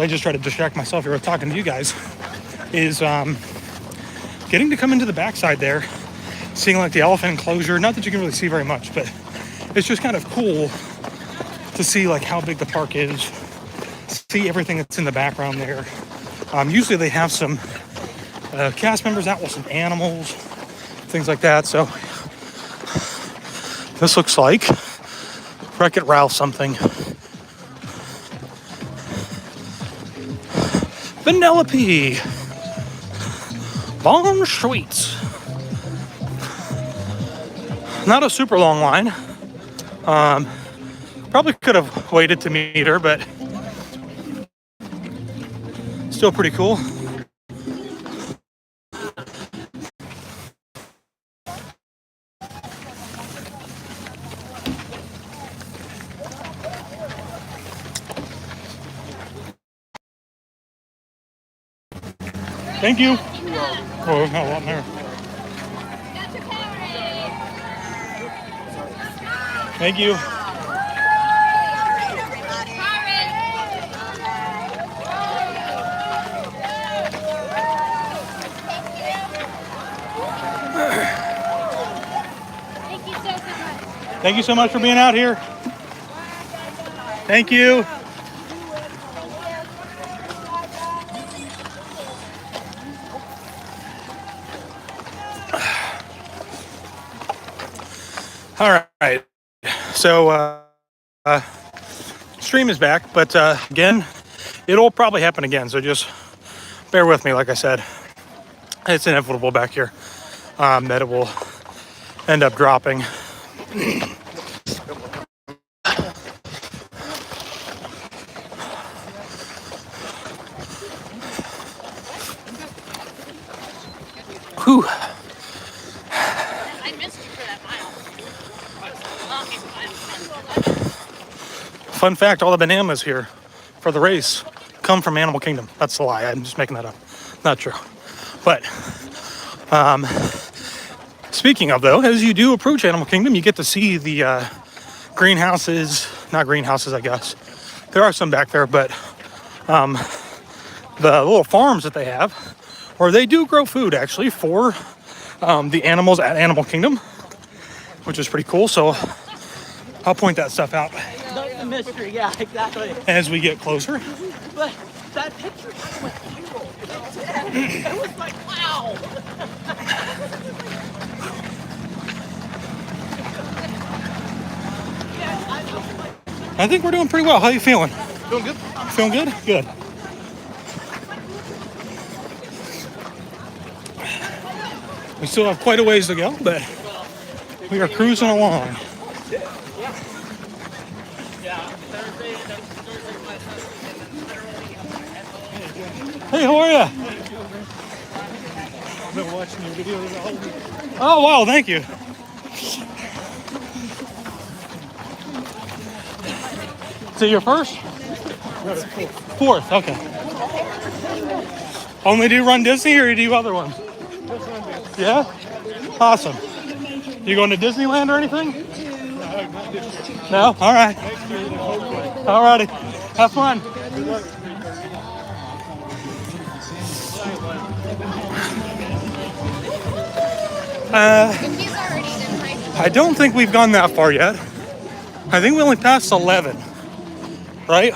I just try to distract myself here with talking to you guys, is getting to come into the backside there, seeing like the elephant enclosure. Not that you can really see very much, but it's just kind of cool to see like how big the park is, see everything that's in the background there. Usually they have some cast members out with some animals, things like that. So this looks like Wreck-It Ralph something. Vanellope. Bon Sweets. Not a super long line. Probably could have waited to meet her, but still pretty cool. Thank you. Oh, there's not a lot in there. Thank you. Thank you so much for being out here. Thank you. All right, so stream is back, but again, it'll probably happen again, so just bear with me. Like I said, it's inevitable back here that it will end up dropping. Whew. Fun fact, all the bananas here for the race come from Animal Kingdom. That's a lie. I'm just making that up. Not true. But speaking of, though, as you do approach Animal Kingdom, you get to see the greenhouses. Not greenhouses, I guess. There are some back there, but the little farms that they have where they do grow food actually for the animals at Animal Kingdom, which is pretty cool. So I'll point that stuff out That's the mystery, yeah, exactly. as we get closer. But that picture just went viral. It was like, wow. I think we're doing pretty well. How you feeling? Feeling good? Feeling good? Good. We still have quite a ways to go, but we are cruising along. Hey, how are you? I've been watching your videos all week. Oh, wow, thank you. Is it your first? Fourth, okay. Only do you run Disney or you do other ones? Yeah? Awesome. You going to Disneyland or anything? No? All right. All righty. Have fun. I don't think we've gone that far yet. I think we only passed 11, right?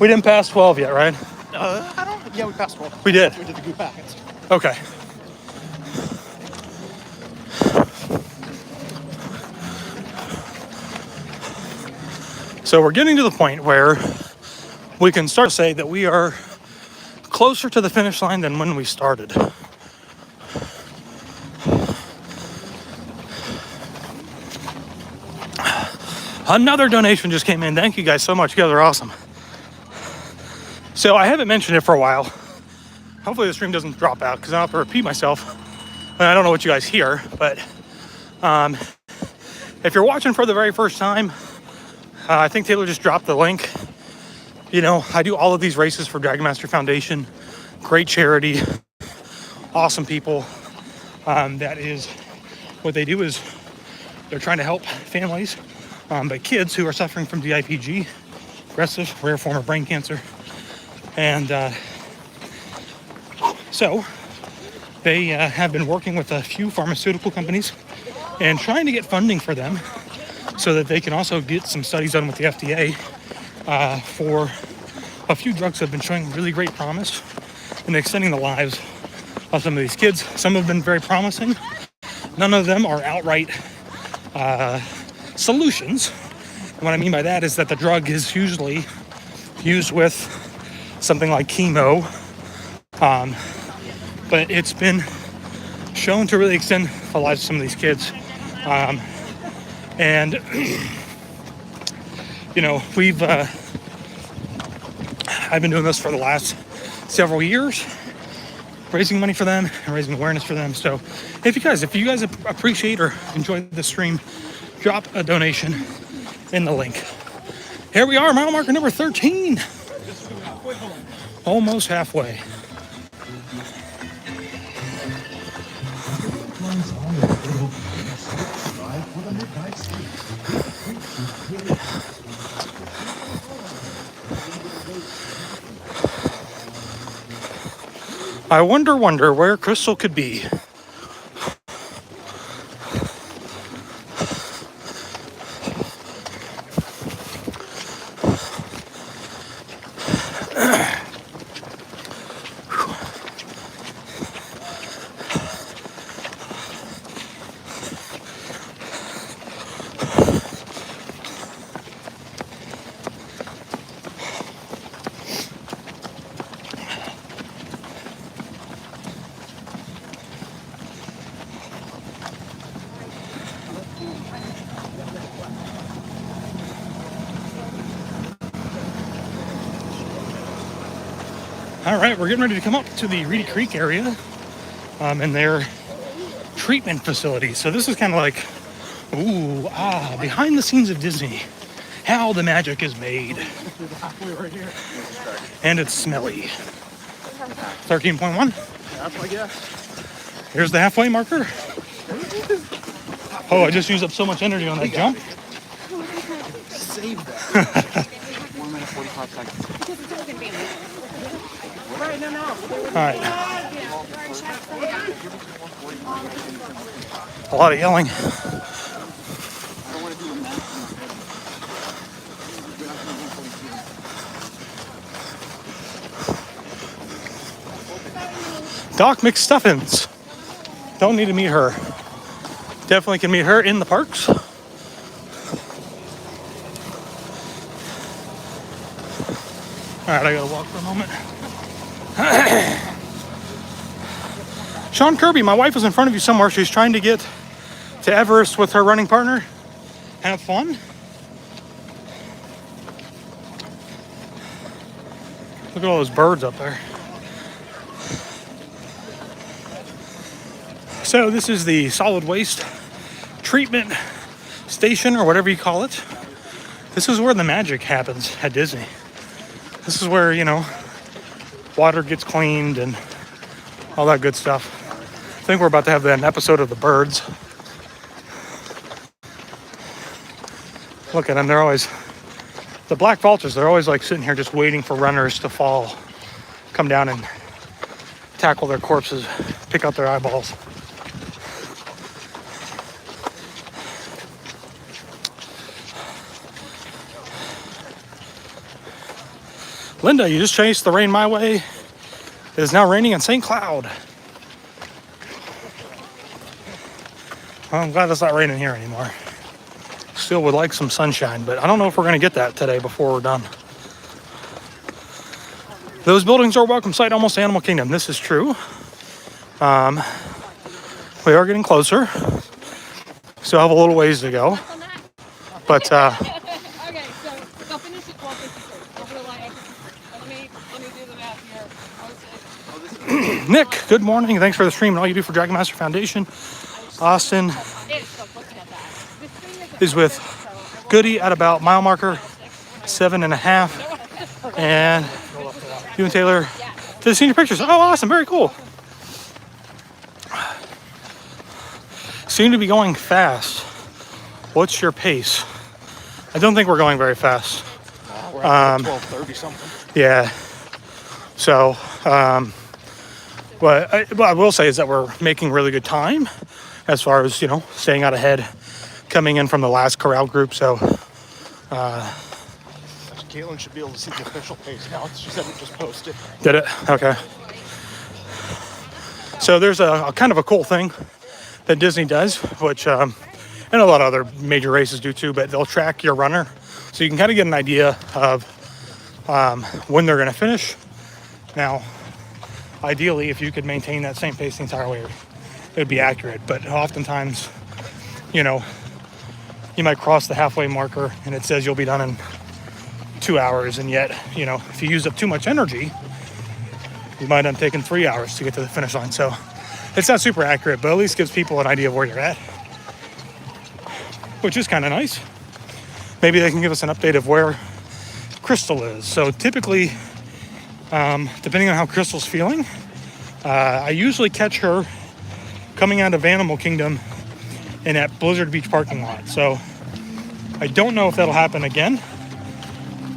We didn't pass 12 yet, right? I don't. Yeah, we passed 12. We did. We did the group packets. Okay. So we're getting to the point where we can start to say that we are closer to the finish line than when we started. Another donation just came in. Thank you guys so much. You guys are awesome. So I haven't mentioned it for a while. Hopefully the stream doesn't drop out because I don't have to repeat myself. And I don't know what you guys hear, but if you're watching for the very first time, I think Taylor just dropped the link. You know, I do all of these races for Dragon Master Foundation. Great charity. Awesome people. That is, what they do is they're trying to help families, but kids who are suffering from DIPG, aggressive, rare form of brain cancer. And so they have been working with a few pharmaceutical companies and trying to get funding for them so that they can also get some studies done with the FDA for a few drugs that have been showing really great promise in extending the lives of some of these kids. Some have been very promising. None of them are outright solutions. And what I mean by that is that the drug is usually used with something like chemo, but it's been shown to really extend the lives of some of these kids. And you know, I've been doing this for the last several years, raising money for them and raising awareness for them. So if you guys appreciate or enjoy the stream, drop a donation in the link. Here we are, mile marker number 13. Almost halfway. I wonder where Crystal could be. All right, we're getting ready to come up to the Reedy Creek area and their treatment facility. So this is kind of like, behind the scenes of Disney, how the magic is made. And it's smelly. 13.1? That's my guess. Here's the halfway marker. Oh, I just used up so much energy on that jump. Save that. 1 minute 45 seconds. Right All right. A lot of yelling. Doc McStuffins. Don't need to meet her. Definitely can meet her in the parks. All right, I gotta walk for a moment. Sean Kirby, my wife is in front of you somewhere. She's trying to get to Everest with her running partner. Have fun. Look at all those birds up there. So this is the solid waste treatment station, or whatever you call it. This is where the magic happens at Disney. This is where, you know, water gets cleaned and all that good stuff. I think we're about to have an episode of the birds. Look at them, they're always, the black vultures, they're always like sitting here just waiting for runners to fall, come down and tackle their corpses, pick out their eyeballs. Linda, you just chased the rain my way. It is now raining in St. Cloud. Well, I'm glad it's not raining here anymore. Still would like some sunshine, but I don't know if we're going to get that today before we're done. Those buildings are a welcome sight, almost Animal Kingdom. This is true. We are getting closer. Still have a little ways to go. But Okay, so they'll finish at 12:56. Over the line. Let me do the math here. Nick, good morning. Thanks for the stream and all you do for Dragon Master Foundation. Austin is with Goody at about mile marker 7.5. And you and Taylor to the senior pictures. Oh, awesome. Very cool. Seem to be going fast. What's your pace? I don't think we're going very fast. We're at 12:30 something. Yeah. So, what I will say is that we're making really good time as far as, you know, staying out ahead, coming in from the last corral group. So, Katelynne should be able to see the official pace now. She said it just posted. Did it? Okay. So there's a kind of a cool thing that Disney does, which, and a lot of other major races do too, but they'll track your runner. So you can kind of get an idea of when they're going to finish. Now, ideally, if you could maintain that same pace the entire way, it would be accurate. But oftentimes, you know, you might cross the halfway marker and it says you'll be done in 2 hours. And yet, you know, if you use up too much energy, you might end up taking 3 hours to get to the finish line. So it's not super accurate, but at least gives people an idea of where you're at, which is kind of nice. Maybe they can give us an update of where Crystal is. So typically, depending on how Crystal's feeling, I usually catch her coming out of Animal Kingdom in that Blizzard Beach parking lot. So I don't know if that'll happen again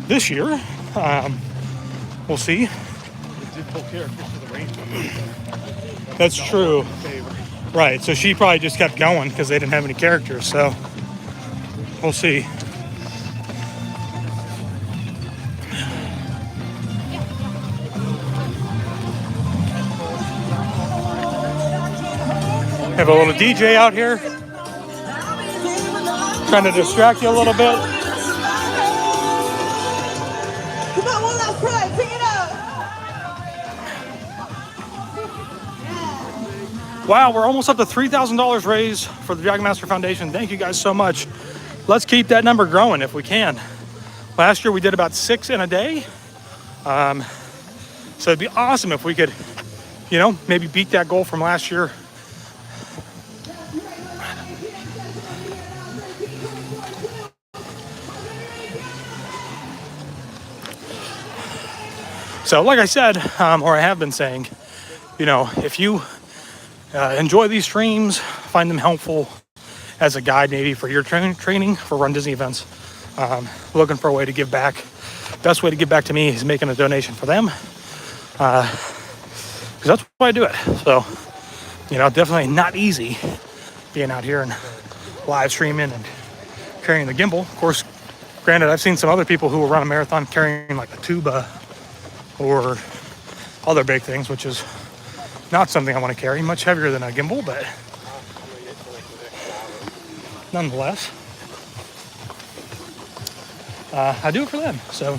this year. We'll see. It did pull characters for the rain. That's true. Right, so she probably just kept going because they didn't have any characters. So we'll see. Have a little DJ out here, trying to distract you a little bit. Come on, one last try. Pick it up. Wow, we're almost up to $3,000 raised for the Dragon Master Foundation. Thank you guys so much. Let's keep that number growing if we can. Last year we did about 6 in a day. So it'd be awesome if we could, you know, maybe beat that goal from last year. So like I said, or I have been saying, you know, if you enjoy these streams, find them helpful as a guide maybe for your training for Run Disney events, looking for a way to give back. Best way to give back to me is making a donation for them. because that's why I do it. So, you know, definitely not easy being out here and live streaming and carrying the gimbal. Of course, granted, I've seen some other people who will run a marathon carrying like a tuba or other big things, which is not something I want to carry. Much heavier than a gimbal, but nonetheless, I do it for them. So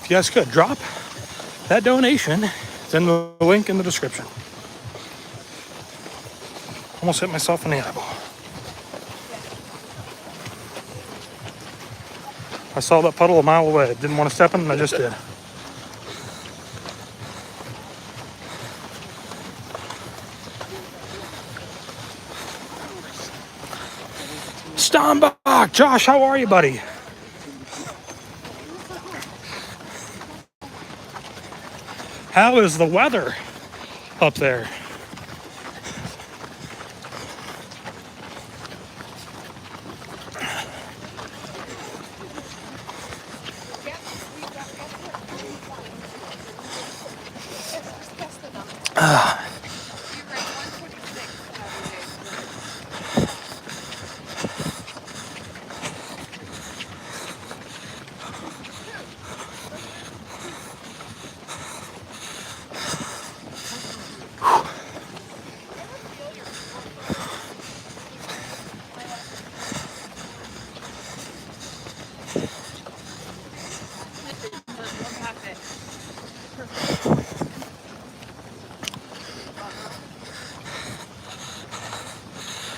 if you guys could drop that donation, it's in the link in the description. Almost hit myself in the eyeball. I saw that puddle a mile away. Didn't want to step in, and I just did. Stambach! Josh, how are you, buddy? How is the weather up there?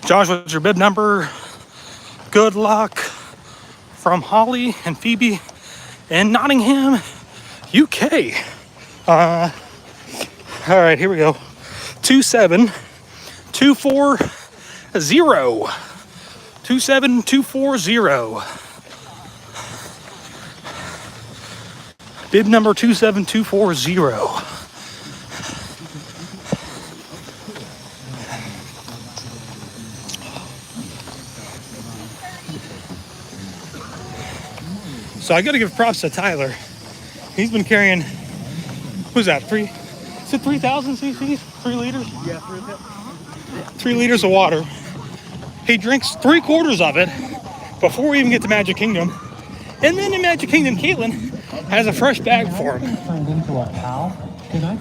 Josh, what's your bib number? Good luck from Holly and Phoebe in Nottingham, UK. All right, here we go. 27240. 27240. Bib number 27240. So I gotta give props to Tyler. He's been carrying, who's that, is it 3,000 cc's? 3 liters? Yeah, 3 liters of water. He drinks 3/4 of it before we even get to Magic Kingdom. And then in Magic Kingdom, Katelynne has a fresh bag for him.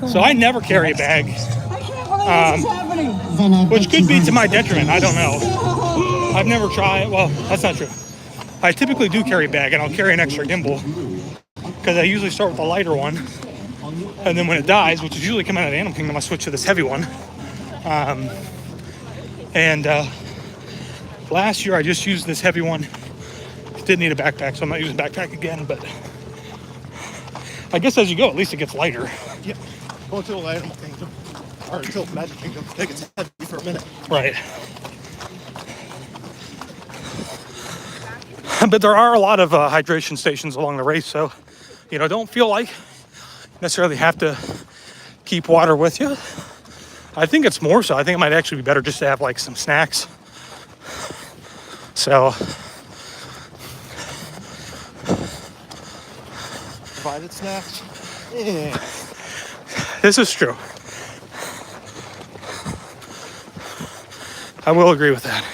So I never carry a bag, which could be to my detriment, I don't know. I've never tried, well, that's not true. I typically do carry a bag, and I'll carry an extra gimbal because I usually start with a lighter one, and then when it dies, which is usually coming out of Animal Kingdom, I switch to this heavy one. Last year I just used this heavy one. Didn't need a backpack, so I'm not using a backpack again. But I guess as you go, at least it gets lighter. Yeah, go until Animal Kingdom or until Magic Kingdom. I think it's heavy for a minute. Right. But there are a lot of hydration stations along the race, so, you know, don't feel like necessarily have to keep water with you. I think it's more so. I think it might actually be better just to have like some snacks. So, Provided snacks. Yeah. This is true. I will agree with that.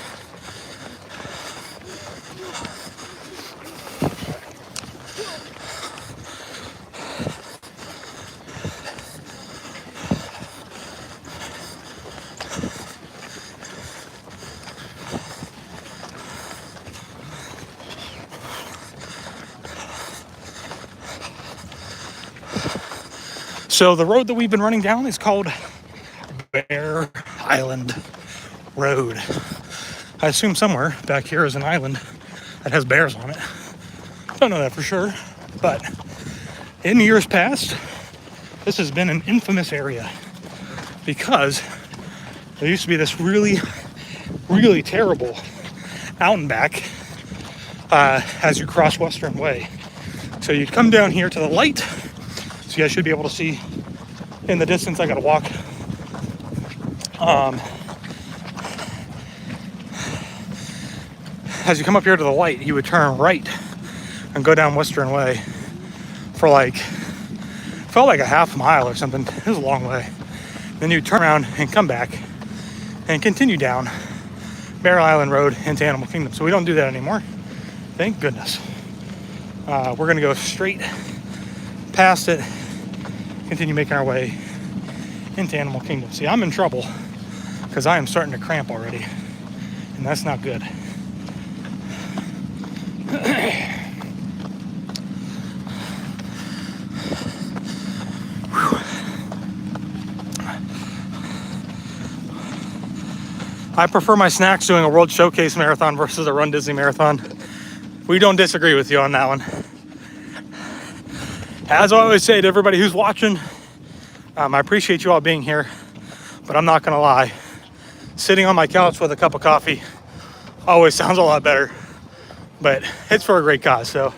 So the road that we've been running down is called Bear Island Road. I assume somewhere back here is an island that has bears on it. Don't know that for sure, but in years past, this has been an infamous area because there used to be this really, really terrible out and back as you cross Western Way. So you'd come down here to the light. So you guys should be able to see in the distance. I gotta walk. As you come up here to the light, you would turn right and go down Western Way for like felt like a half mile or something. It was a long way. Then you turn around and come back and continue down Barrel Island Road into Animal Kingdom. So we don't do that anymore. Thank goodness. We're gonna go straight past it, continue making our way into Animal Kingdom. See, I'm in trouble because I am starting to cramp already, and that's not good. I prefer my snacks doing a World Showcase Marathon versus a Run Disney Marathon. We don't disagree with you on that one. As I always say to everybody who's watching, I appreciate you all being here, but I'm not gonna lie. Sitting on my couch with a cup of coffee always sounds a lot better, but it's for a great cause, so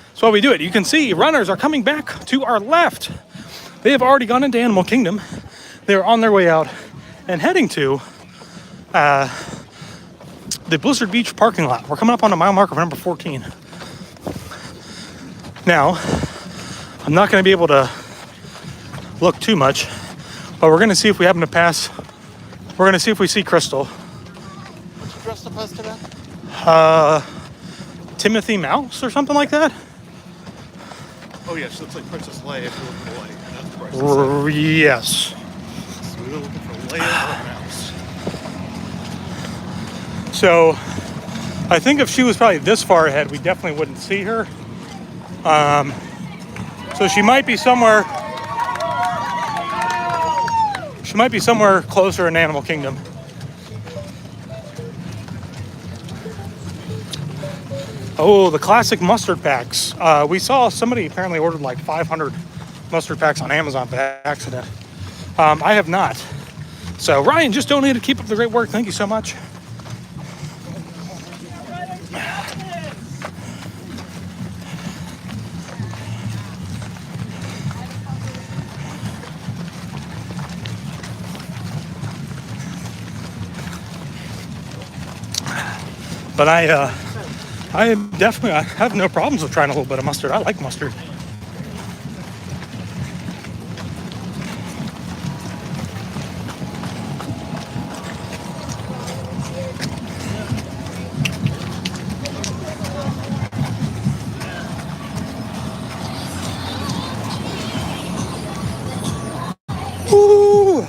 that's why we do it. You can see runners are coming back to our left. They have already gone into Animal Kingdom. They're on their way out and heading to the Blizzard Beach parking lot. We're coming up on a mile marker of number 14. Now, I'm not going to be able to look too much, but we're going to see if we happen to pass. We're going to see if we see Crystal. What's you dressed up as today? Timothy Mouse or something like that. Oh yeah, she looks like Princess Leia if you're looking for Leia. That's Princess Leia. Yes. So we were looking for Leia or Mouse. So I think if she was probably this far ahead, we definitely wouldn't see her. So she might be somewhere. She might be somewhere closer in Animal Kingdom. Oh, the classic mustard packs. We saw somebody apparently ordered like 500 mustard packs on Amazon by accident. I have not. So Ryan just donated. Keep up the great work. Thank you so much. But I have no problems with trying a little bit of mustard. I like mustard. Woo!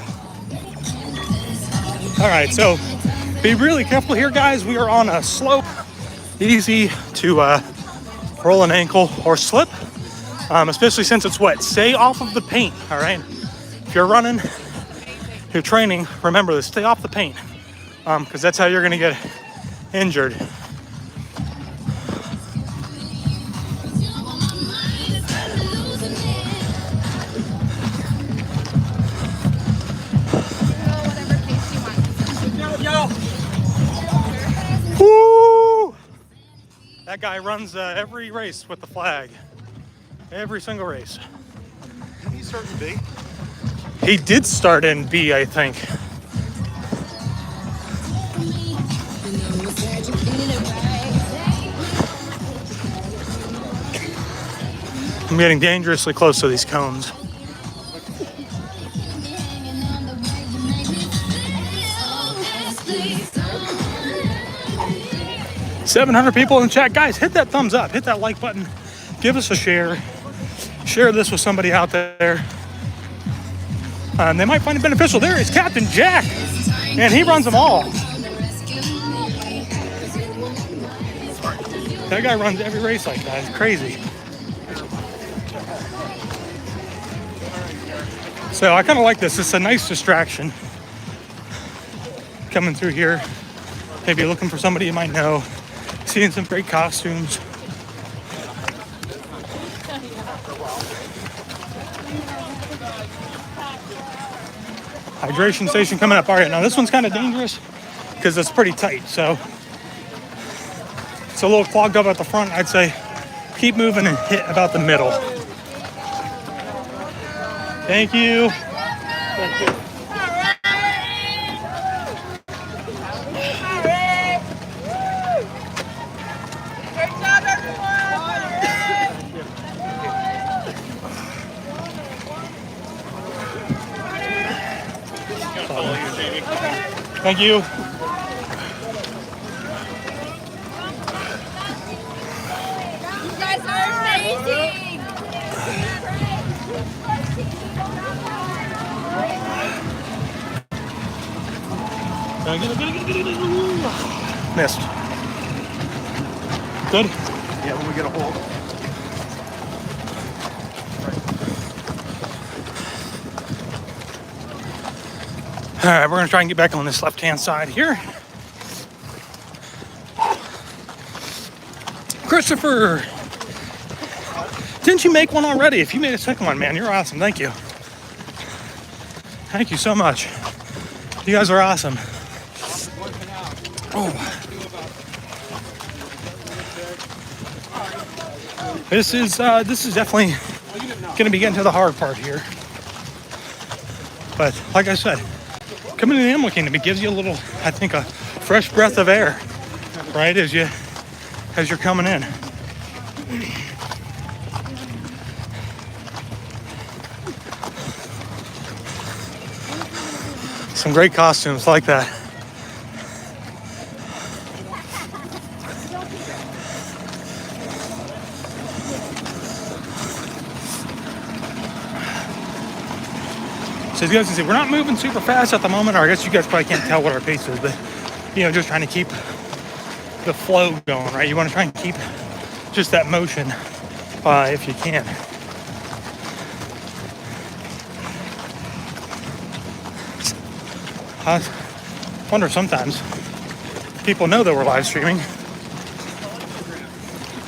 All right, so be really careful here, guys. We are on a slope. Easy to roll an ankle or slip, especially since it's wet. Stay off of the paint, all right? If you're running, you're training, remember this, stay off the paint, because that's how you're gonna get injured. Woo! That guy runs every race with the flag. Every single race. Did he start in B? He did start in B, I think. I'm getting dangerously close to these cones. $700 people in the chat. Guys, hit that thumbs up. Hit that like button. Give us a share. Share this with somebody out there. They might find it beneficial. There is Captain Jack, and he runs them all. That guy runs every race like that. It's crazy. So I kind of like this. It's a nice distraction. Coming through here, maybe looking for somebody you might know, seeing some great costumes. Hydration station coming up. All right, now this one's kind of dangerous because it's pretty tight. So it's a little clogged up at the front. I'd say keep moving and hit about the middle. Thank you. Thank you. Thank you. You guys are amazing! Missed. Good? Yeah, when we get a hold. All right, we're gonna try and get back on this left-hand side here. Christopher, didn't you make one already? If you made a second one, man, you're awesome. Thank you. Thank you so much. You guys are awesome. Oh. This is definitely gonna be getting to the hard part here. But like I said, coming to the Animal Kingdom, it gives you a little, I think, a fresh breath of air, right, as you're coming in. Some great costumes like that. So as you guys can see, we're not moving super fast at the moment, or I guess you guys probably can't tell what our pace is, but just trying to keep the flow going, right? You want to try and keep just that motion if you can. I wonder sometimes people know that we're live streaming.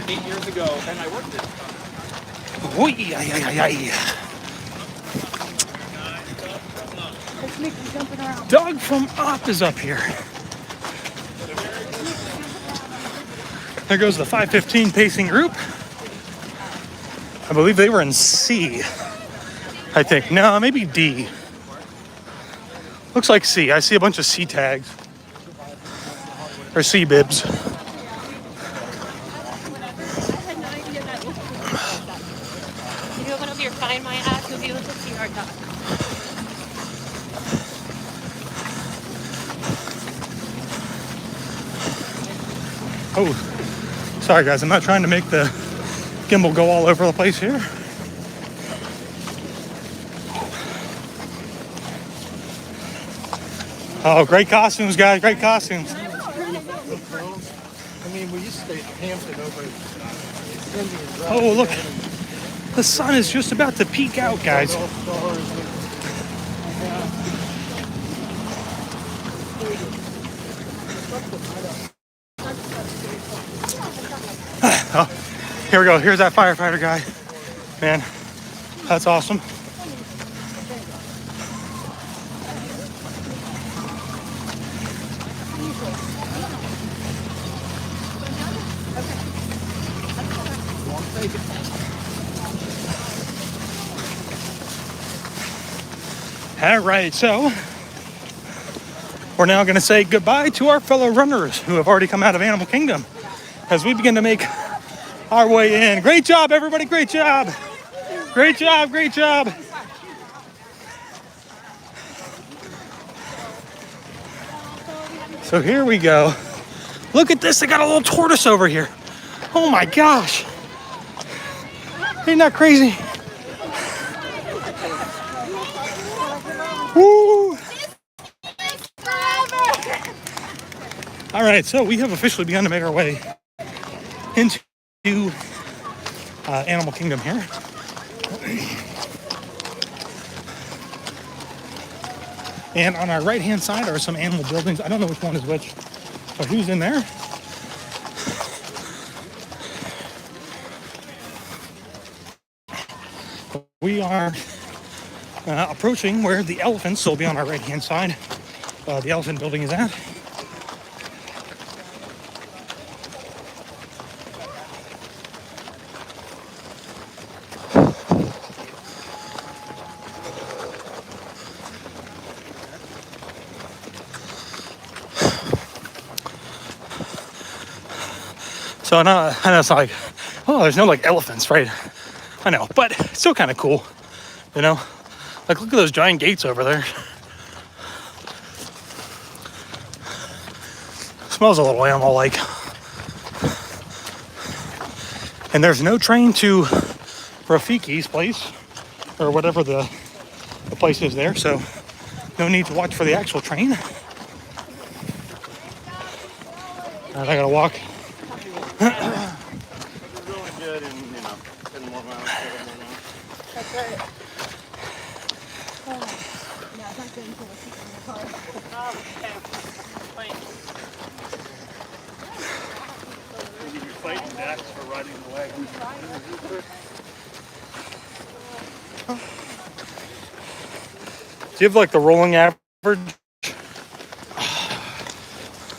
8 years ago, and I worked it. Oh, yeah. Doug from Up is up here. There goes the 5:15 pacing group. I believe they were in C. I think. No, maybe D. Looks like C. I see a bunch of C tags. Or C bibs. I had no idea that looked like that. If you open up your Find My app, you'll be able to see our dog. Oh, sorry guys, I'm not trying to make the gimbal go all over the place here. Oh, great costumes, guys, great costumes. I mean, we used to stay at Hampton over Oh, look, the sun is just about to peek out, guys. Oh, here we go. Here's that firefighter guy. Man, that's awesome. All right, so we're now going to say goodbye to our fellow runners who have already come out of Animal Kingdom as we begin to make our way in. Great job, everybody. Great job. Great job. Great job. So here we go. Look at this. They got a little tortoise over here. Oh my gosh. Ain't that crazy? Woo! All right, so we have officially begun to make our way into Animal Kingdom here. And on our right-hand side are some animal buildings. I don't know which one is which, but who's in there? We are approaching where the elephants will be on our right-hand side. The elephant building is at. So I know it's like, oh, there's no like elephants, right? I know, but it's still kind of cool, you know? Like, look at those giant gates over there. Smells a little animal-like. And there's no train to Rafiki's place, or whatever the place is there, so no need to watch for the actual train. Alright, I gotta walk. Really good in, 10 more miles, 7 more miles. That's right. Yeah, it's not good until the seat in the car. You're fighting Dax for riding the wagon. Do you have like the rolling average?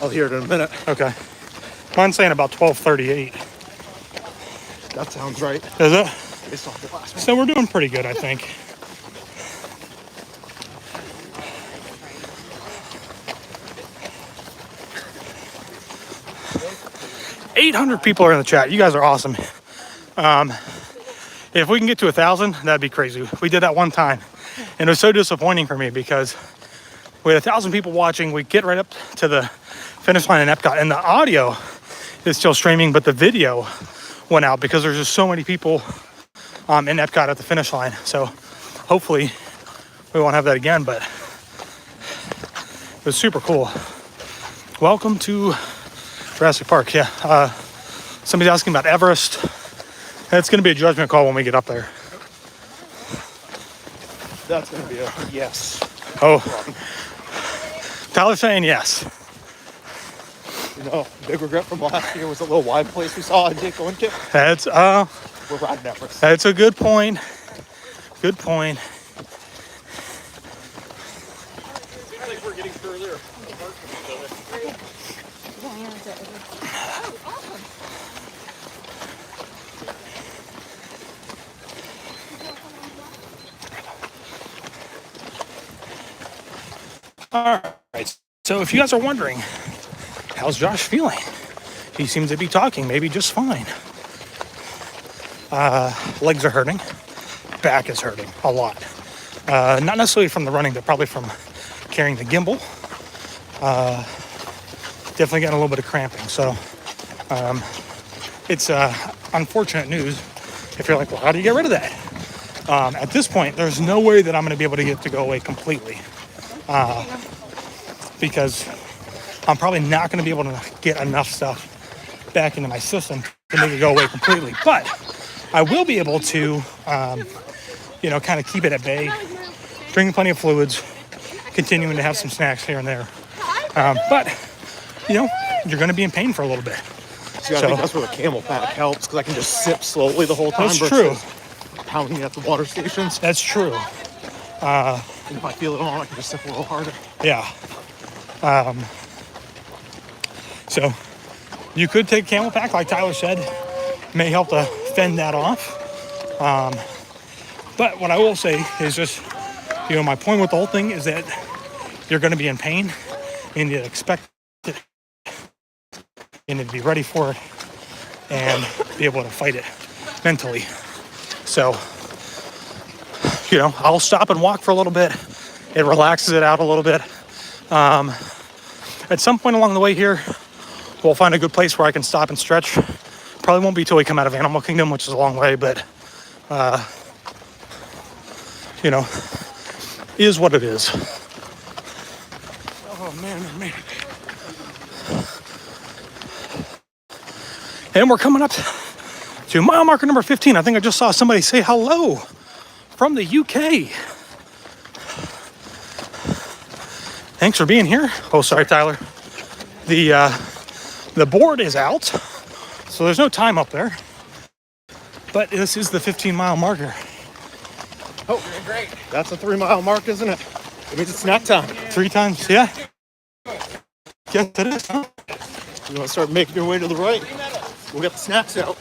I'll hear it in a minute. Okay. Mine's saying about 12:38. That sounds right. Is it? Based off the last one. So we're doing pretty good, I think. $800 people are in the chat. You guys are awesome. If we can get to 1,000, that'd be crazy. We did that one time, and it was so disappointing for me because we had 1,000 people watching. We get right up to the finish line in Epcot, and the audio is still streaming, but the video went out because there's just so many people in Epcot at the finish line. So hopefully we won't have that again, but it was super cool. Welcome to Jurassic Park. Yeah, somebody's asking about Everest. It's going to be a judgment call when we get up there. That's going to be a yes. Oh, Tyler's saying yes. Big regret from last year was a little wide place we saw and didn't go into. That's We're riding Everest. That's a good point. Good point. I think we're getting further apart from each other. All right. So if you guys are wondering, how's Josh feeling? He seems to be talking, maybe just fine. Legs are hurting. Back is hurting a lot. Not necessarily from the running, but probably from carrying the gimbal. Definitely getting a little bit of cramping. So it's unfortunate news if you're like, well, how do you get rid of that? At this point, there's no way that I'm going to be able to get it to go away completely. Because I'm probably not going to be able to get enough stuff back into my system to make it go away completely. But I will be able to, kind of keep it at bay, drinking plenty of fluids, continuing to have some snacks here and there. But, you're going to be in pain for a little bit. See, I think that's where the camel pack helps, because I can just sip slowly the whole time. That's true. Pounding at the water stations. That's true. And if I feel it on, I can just sip a little harder. Yeah. So you could take camel pack, like Tyler said, may help to fend that off. But what I will say is just, my point with the whole thing is that you're going to be in pain and you expect it. You need to be ready for it and be able to fight it mentally. So, I'll stop and walk for a little bit. It relaxes it out a little bit. At some point along the way here, we'll find a good place where I can stop and stretch. Probably won't be till we come out of Animal Kingdom, which is a long way, but, is what it is. Oh, man. And we're coming up to mile marker number 15. I think I just saw somebody say hello from the UK. Thanks for being here. Oh, sorry, Tyler. The board is out, so there's no time up there. But this is the 15-mile marker. Oh, great. That's a 3-mile mark, isn't it? It means it's snack time. 3 times, yeah. Yes, it is, huh? You want to start making your way to the right? We'll get the snacks out.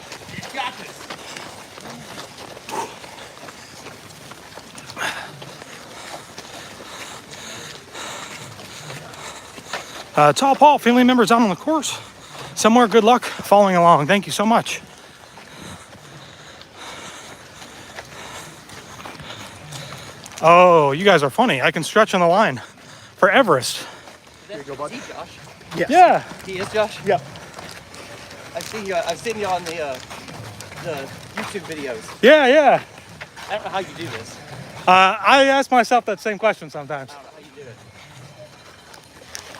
Tall Paul, family members out on the course. Somewhere, good luck following along. Thank you so much. Oh, you guys are funny. I can stretch on the line for Everest. Here you go, buddy. Yes. Yeah. He is Josh? Yep. I've seen you on the YouTube videos. Yeah, yeah. I don't know how you do this. I ask myself that same question sometimes. I don't know how you do it.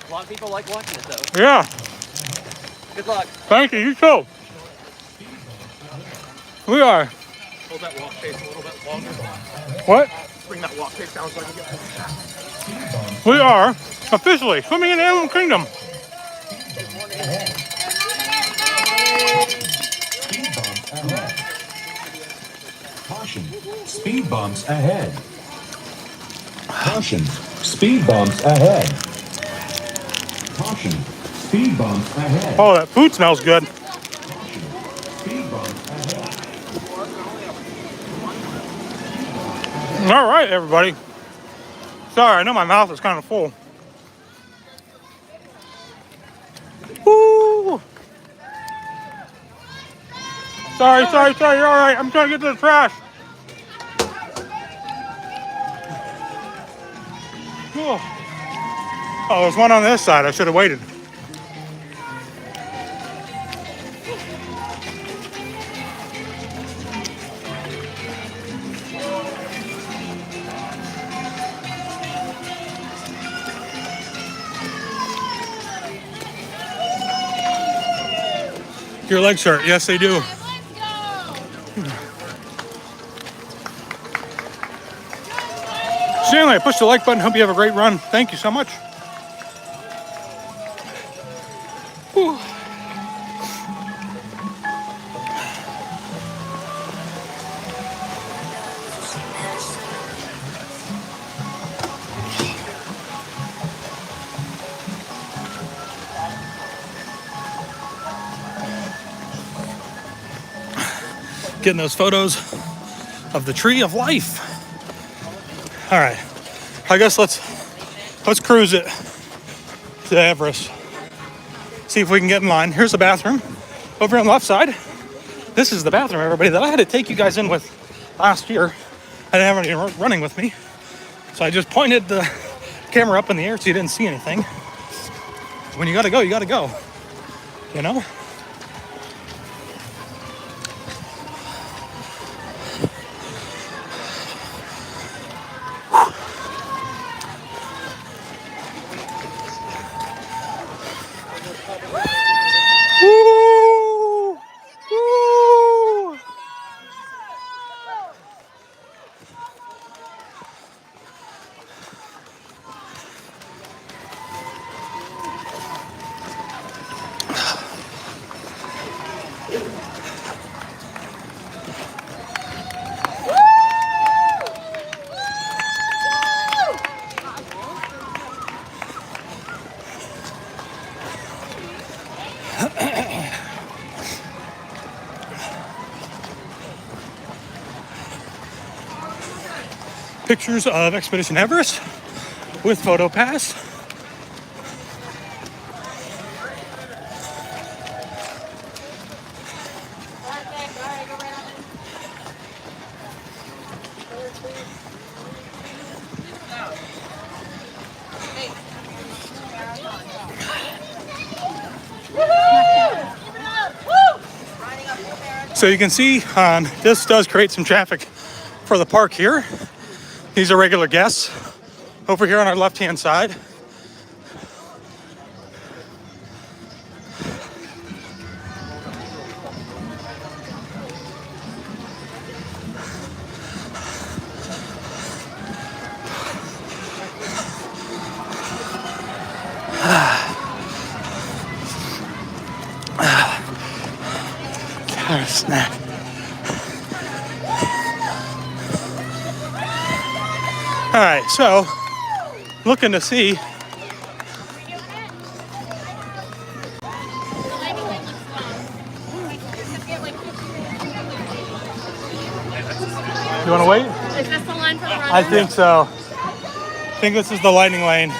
A lot of people like watching it though. Yeah. Good luck. Thank you. You too. We are. Hold that walk pace a little bit longer. What? Bring that walk pace down so I can get. We are officially swimming in Animal Kingdom. Caution, speed bumps ahead. Caution, speed bumps ahead. Caution, speed bumps ahead. Oh, that food smells good. Caution, speed bumps ahead. All right, everybody. Sorry, I know my mouth is kind of full. Woo! Sorry. You're all right. I'm trying to get to the trash. Oh, there's one on this side. I should have waited. Your legs hurt. Yes, they do. So anyway, push the like button. Hope you have a great run. Thank you so much. Whew. Getting those photos of the tree of life. All right, I guess let's cruise it to Everest. See if we can get in line. Here's the bathroom over on the left side. This is the bathroom, everybody, that I had to take you guys in with last year. I didn't have any running with me, so I just pointed the camera up in the air so you didn't see anything. When you gotta go, you gotta go. You know. Pictures of Expedition Everest with Photo Pass. So you can see this does create some traffic for the park here. These are regular guests over here on our left-hand side. Snack. All right, so looking to see. You want to wait? Is this the line for the run? I think so. I think this is the lightning lane.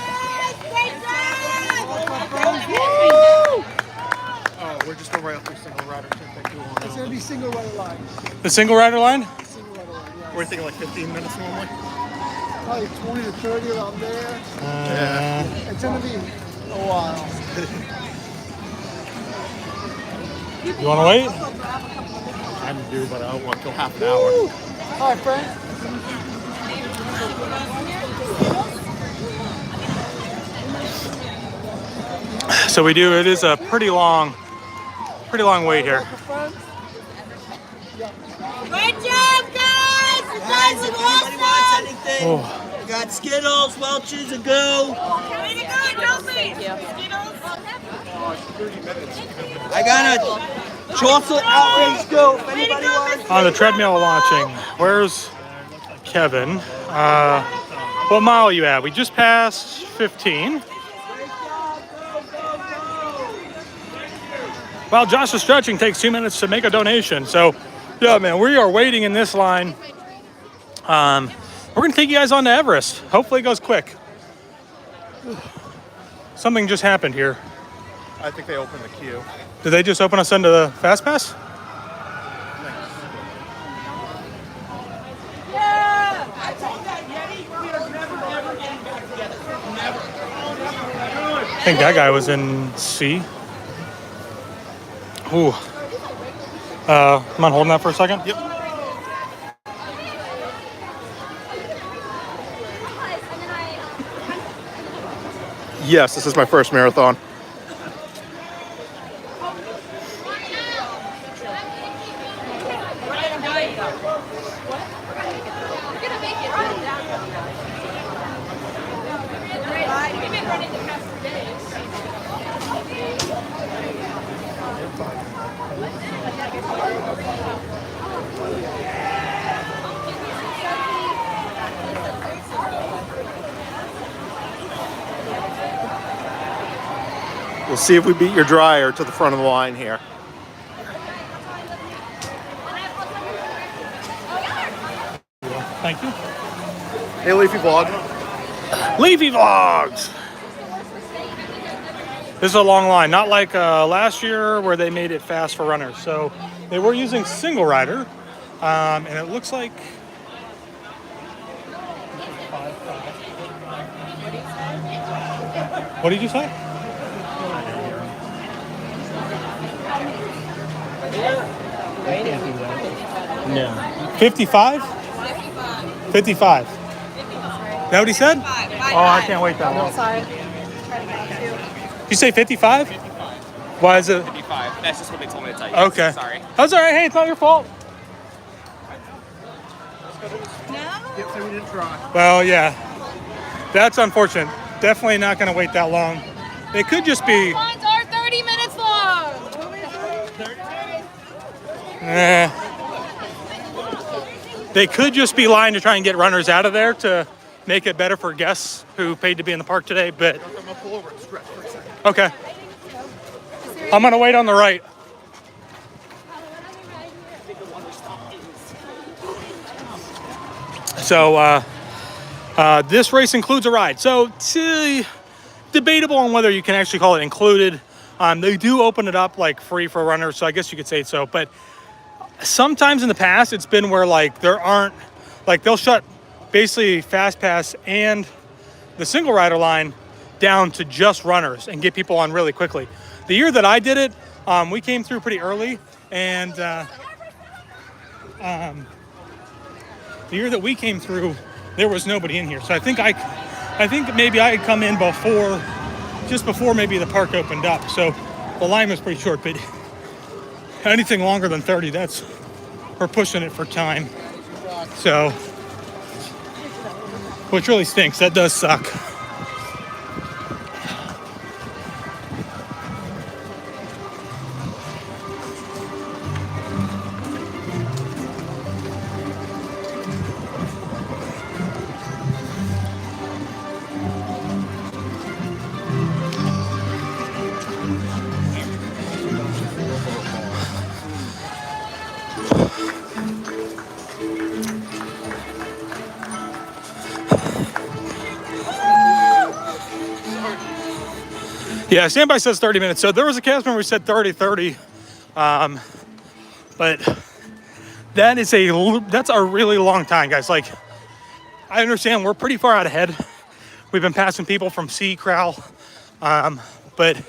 Oh, we're just going right up through single rider. It's going to be single rider line. The single rider line? Single rider line, yeah. We're thinking like 15 minutes normally. Probably 20 to 30 around there. Yeah. It's going to be A while. You want to wait? I do, but I don't want to go half an hour. Hi, friend. So we do. It is a pretty long wait here. Great job, guys! You guys look awesome! Anything? Oh. We got Skittles, Welch's, a Goo. Way to go, Josie! Skittles. I got a chocolate outrage Goo. If anybody wants. On the treadmill launching. Where's Kevin? What mile are you at? We just passed 15. While Josh is stretching, takes 2 minutes to make a donation. So, yeah, man, we are waiting in this line. We're going to take you guys on to Everest. Hopefully it goes quick. Something just happened here. I think they opened the queue. Did they just open us into the Fast Pass? Yeah! I told that Yeti we are never, ever getting back together. Never. I think that guy was in C. Ooh. Am I holding that for a second? Yep. Yes, this is my first marathon. We'll see if we beat your dryer to the front of the line here. Thank you. Hey, Leafy Vlog. Leafy Vlogs! This is a long line, not like last year where they made it fast for runners. So they were using single rider, and it looks like what did you say? No. 55? 55. Is that what he said? Oh, I can't wait that long. You say 55? Why is it? 55. That's just what they told me to tell you. Okay. Sorry. That's all right. Hey, it's not your fault. Yep, so we didn't try. Well, yeah. That's unfortunate. Definitely not going to wait that long. They could just be... Lines are 30 minutes long. They could just be lying to try and get runners out of there to make it better for guests who paid to be in the park today, but... I'm going to pull over and stretch for a second. Okay. I'm going to wait on the right. So, this race includes a ride. So, it's debatable on whether you can actually call it included. They do open it up like free for runners, so I guess you could say so. But sometimes in the past, it's been where like there aren't, like they'll shut basically Fast Pass and the single rider line down to just runners and get people on really quickly. The year that I did it, we came through pretty early, and the year that we came through, there was nobody in here. So I think maybe I had come in before, just before maybe the park opened up. So the line was pretty short, but anything longer than 30, we're pushing it for time. So, which really stinks. That does suck. Yeah, standby says 30 minutes. So there was a cast member who said 30. But that's a really long time, guys. Like, I understand we're pretty far out ahead. We've been passing people from C, Crowell, But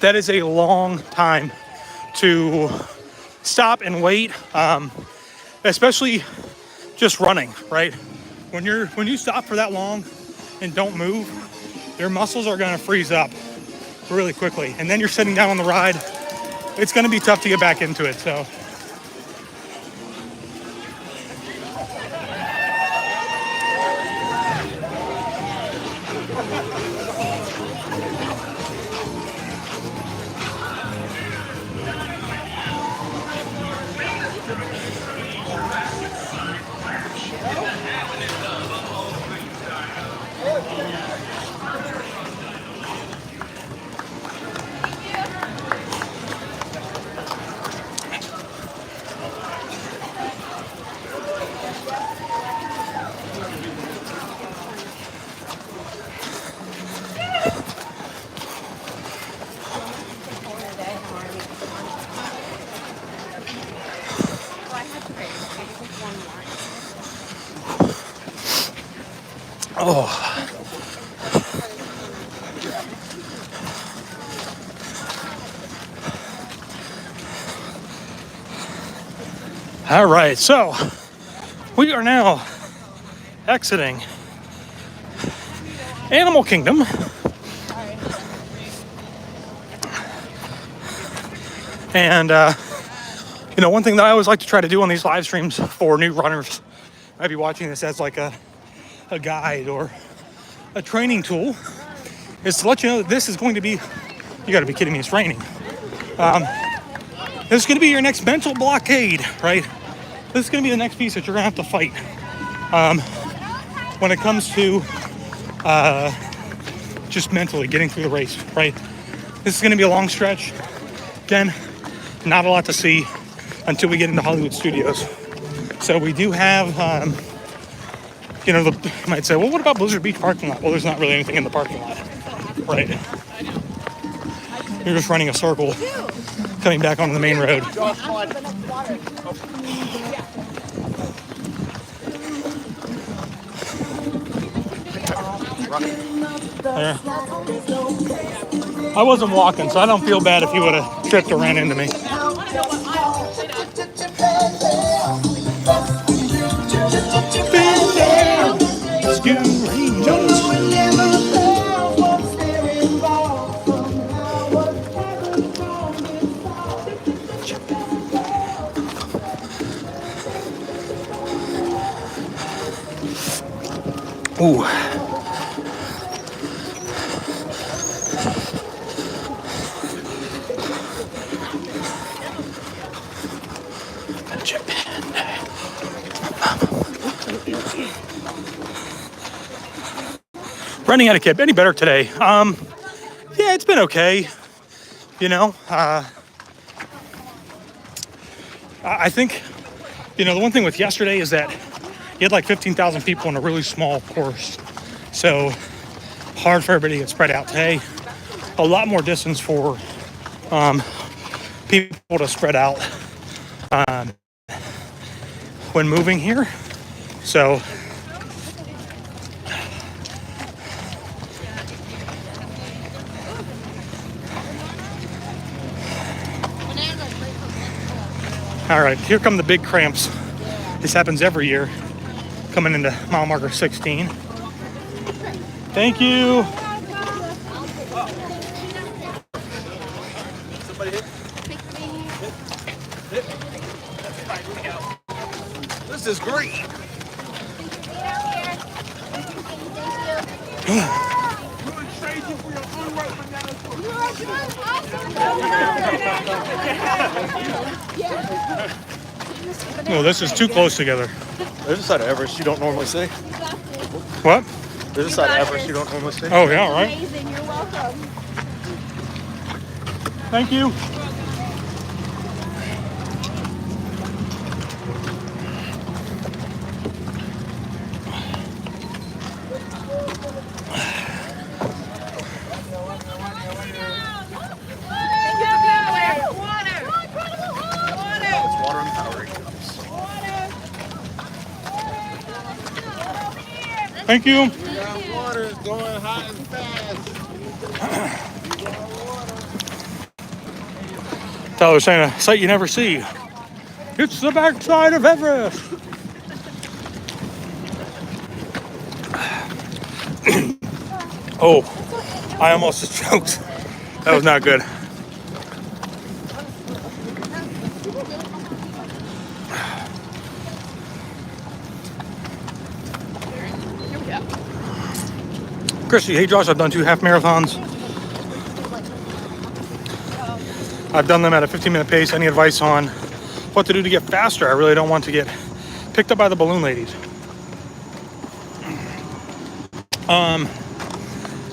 that is a long time to stop and wait, especially just running, right? When you stop for that long and don't move, your muscles are gonna freeze up really quickly. And then you're sitting down on the ride, it's gonna be tough to get back into it, so. Oh. All right, so we are now exiting Animal Kingdom. And, you know, one thing that I always like to try to do on these live streams for new runners, might be watching this as like a guide or a training tool, is to let you know that this is going to be, you gotta be kidding me, it's raining. This is gonna be your next mental blockade, right? This is gonna be the next piece that you're gonna have to fight when it comes to just mentally getting through the race, right? This is gonna be a long stretch. Again, not a lot to see until we get into Hollywood Studios. So we do have, you know, you might say, well, what about Blizzard Beach parking lot? Well, there's not really anything in the parking lot, right? You're just running a circle, coming back onto the main road. Yeah. I wasn't walking, so I don't feel bad if you would have tripped or ran into me. Ooh. Running etiquette, any better today? Yeah, it's been okay. You know, I think, you know, the one thing with yesterday is that you had like 15,000 people in a really small course. So hard for everybody to get spread out. Today, a lot more distance for people to spread out when moving here. So all right, here come the big cramps. This happens every year, coming into mile marker 16. Thank you. This is great. Oh, this is too close together. There's a side of Everest you don't normally see. What? There's a side of Everest you don't normally see. Oh, yeah, all right. Amazing, you're welcome. Thank you. Thank you. Water. Going hot and fast. Tyler's saying a sight you never see. It's the backside of Everest. Oh, I almost just choked. That was not good. Christy, hey Josh, I've done 2 half marathons. I've done them at a 15-minute pace. Any advice on what to do to get faster? I really don't want to get picked up by the balloon ladies.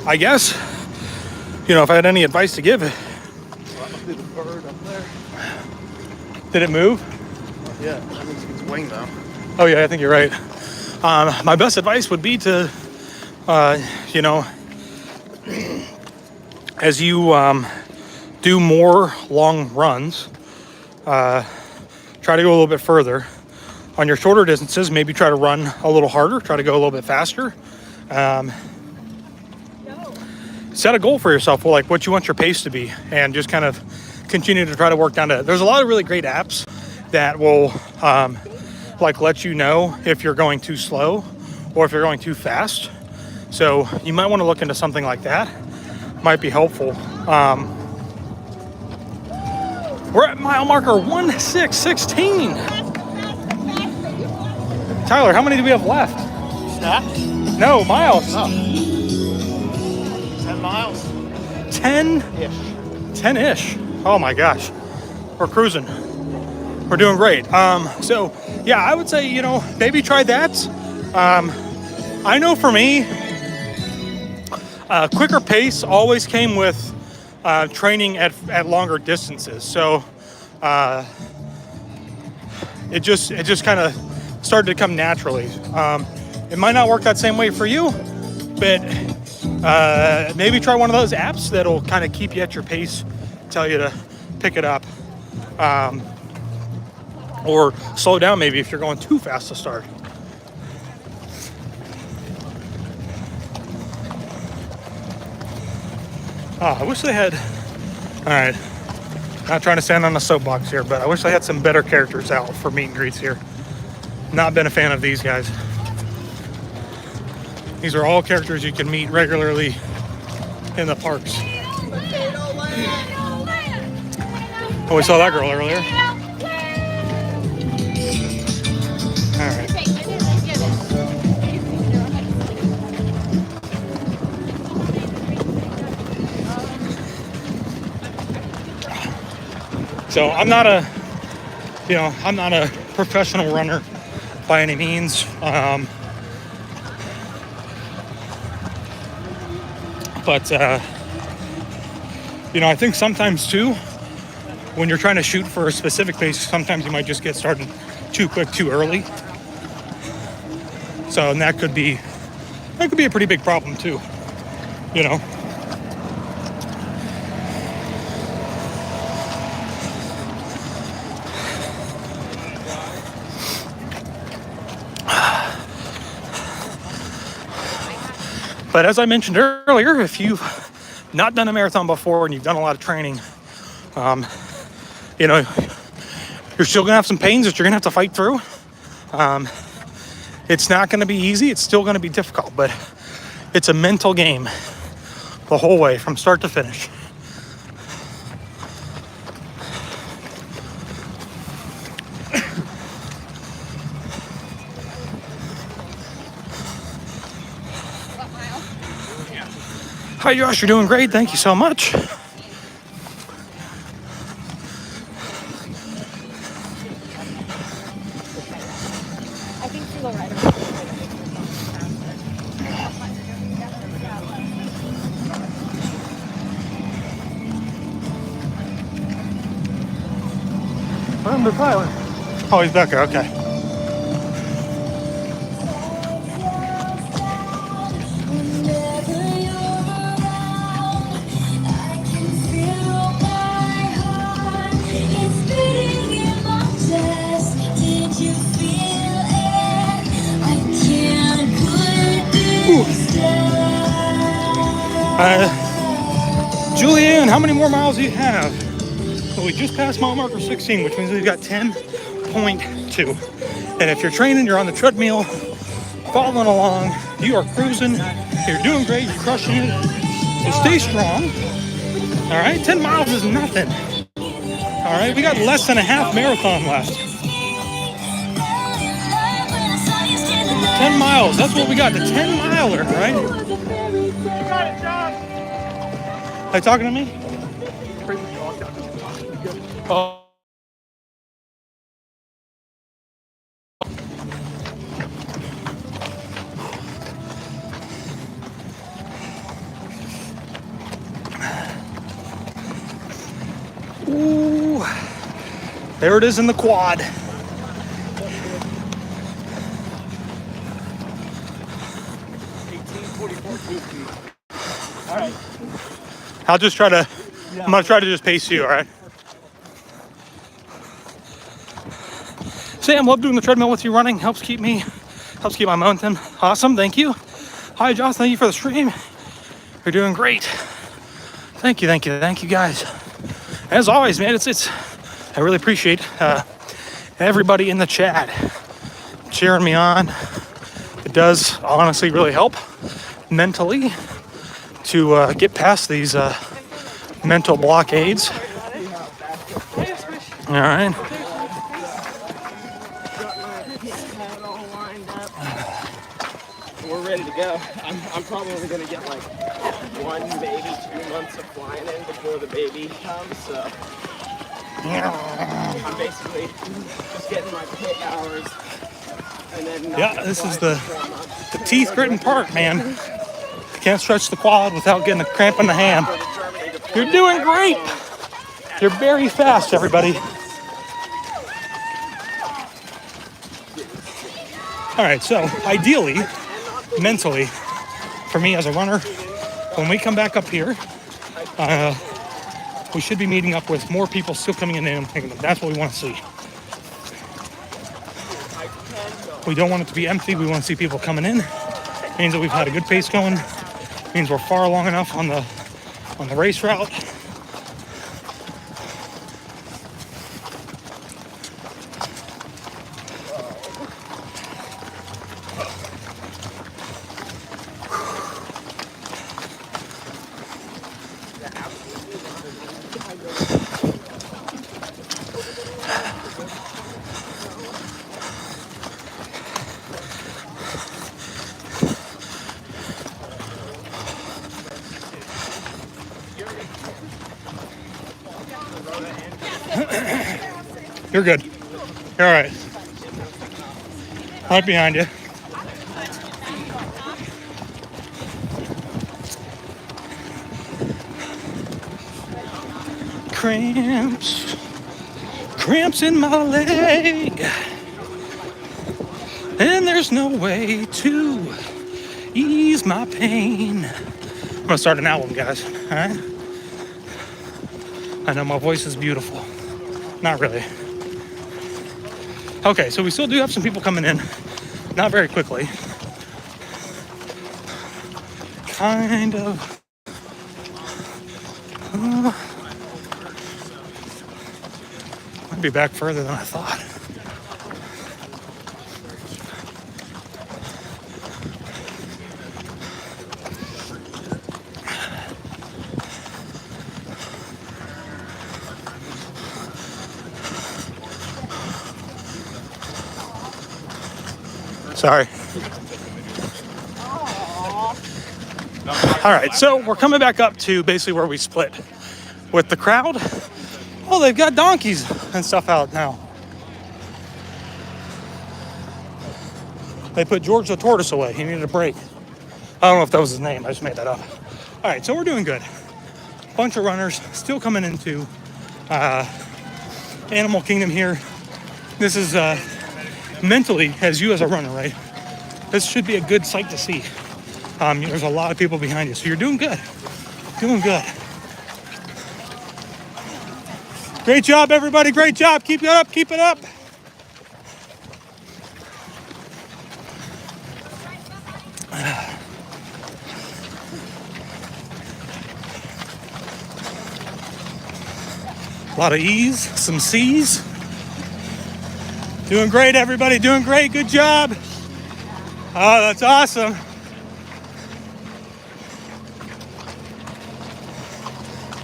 I guess, you know, if I had any advice to give, did it move? Yeah, that means it's wing now. Oh yeah, I think you're right. My best advice would be to, you know, as you do more long runs, try to go a little bit further. On your shorter distances, maybe try to run a little harder, try to go a little bit faster. Set a goal for yourself, well, like what you want your pace to be, and just kind of continue to try to work down to it. There's a lot of really great apps that will like let you know if you're going too slow or if you're going too fast. So you might want to look into something like that. Might be helpful. We're at mile marker 1616. Tyler, how many do we have left? Steps? No, miles. Oh. 10 miles. 10-ish. 10-ish. Oh my gosh. We're cruising. We're doing great. So yeah, I would say, you know, maybe try that. I know for me, quicker pace always came with training at longer distances. So it just kind of started to come naturally. It might not work that same way for you, but maybe try one of those apps that'll kind of keep you at your pace, tell you to pick it up, or slow down maybe if you're going too fast to start. Oh, I wish they had, all right, not trying to stand on a soapbox here, but I wish they had some better characters out for meet and greets here. Not been a fan of these guys. These are all characters you can meet regularly in the parks. Oh, we saw that girl earlier. All right. So I'm not a professional runner by any means. But you know, I think sometimes too, when you're trying to shoot for a specific pace, sometimes you might just get started too quick, too early. So, and that could be a pretty big problem too, you know. But as I mentioned earlier, if you've not done a marathon before and you've done a lot of training, you know, you're still gonna have some pains that you're gonna have to fight through. It's not gonna be easy. It's still gonna be difficult, but it's a mental game the whole way from start to finish. Hi Josh, you're doing great. Thank you so much. I think to the right. I'm the pilot. Oh, he's back there. Okay. Julianne, how many more miles do you have? Well, we just passed mile marker 16, which means we've got 10.2. And if you're training, you're on the treadmill, following along, you are cruising, you're doing great, you're crushing it. So stay strong. All right, 10 miles is nothing. All right, we got less than a half marathon left. 10 miles, that's what we got, the 10 miler, right? You got it, Josh. Are you talking to me? Oh. Ooh, there it is in the quad. All right. I'm gonna try to just pace you, all right? Sam, love doing the treadmill with you running. Helps keep my momentum. Awesome, thank you. Hi, Josh, thank you for the stream. You're doing great. Thank you guys. As always, man, I really appreciate everybody in the chat cheering me on. It does honestly really help mentally to get past these mental blockades. All right. We're ready to go. I'm probably only going to get like 1, maybe 2 months of flying in before the baby comes, so I'm basically just getting my pit hours. And then yeah, this is the teeth gritting part, man. Can't stretch the quad without getting a cramp in the hand. You're doing great. You're very fast, everybody. All right, so ideally, mentally, for me as a runner, when we come back up here, we should be meeting up with more people still coming in the Animal Kingdom. That's what we want to see. We don't want it to be empty. We want to see people coming in. It means that we've had a good pace going. It means we're far long enough on the race route. You're good. You're all right. Right behind you. Cramps in my leg, and there's no way to ease my pain. I'm gonna start an album, guys. All right. I know my voice is beautiful. Not really. Okay, so we still do have some people coming in. Not very quickly. Kind of. Might be back further than I thought. Sorry. All right, so we're coming back up to basically where we split with the crowd. Oh, they've got donkeys and stuff out now. They put George the tortoise away. He needed a break. I don't know if that was his name. I just made that up. All right, so we're doing good. Bunch of runners still coming into Animal Kingdom here. This is mentally, as you as a runner, right? This should be a good sight to see. There's a lot of people behind you, so you're doing good. Doing good. Great job, everybody. Great job. Keep it up. Keep it up. A lot of E's, some C's. Doing great, everybody. Doing great. Good job. Oh, that's awesome.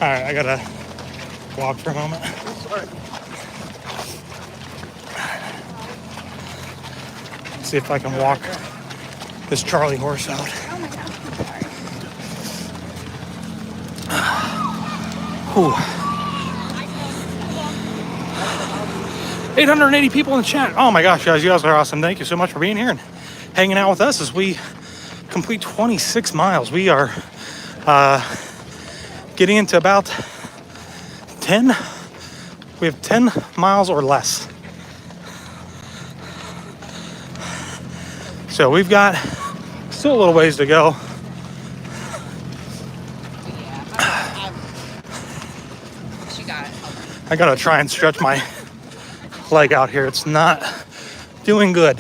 All right, I gotta walk for a moment. See if I can walk this Charlie horse out. Whew. 880 people in the chat. Oh my gosh, guys, you guys are awesome. Thank you so much for being here and hanging out with us as we complete 26 miles. We are getting into about 10. We have 10 miles or less. So we've got still a little ways to go. I gotta try and stretch my leg out here. It's not doing good.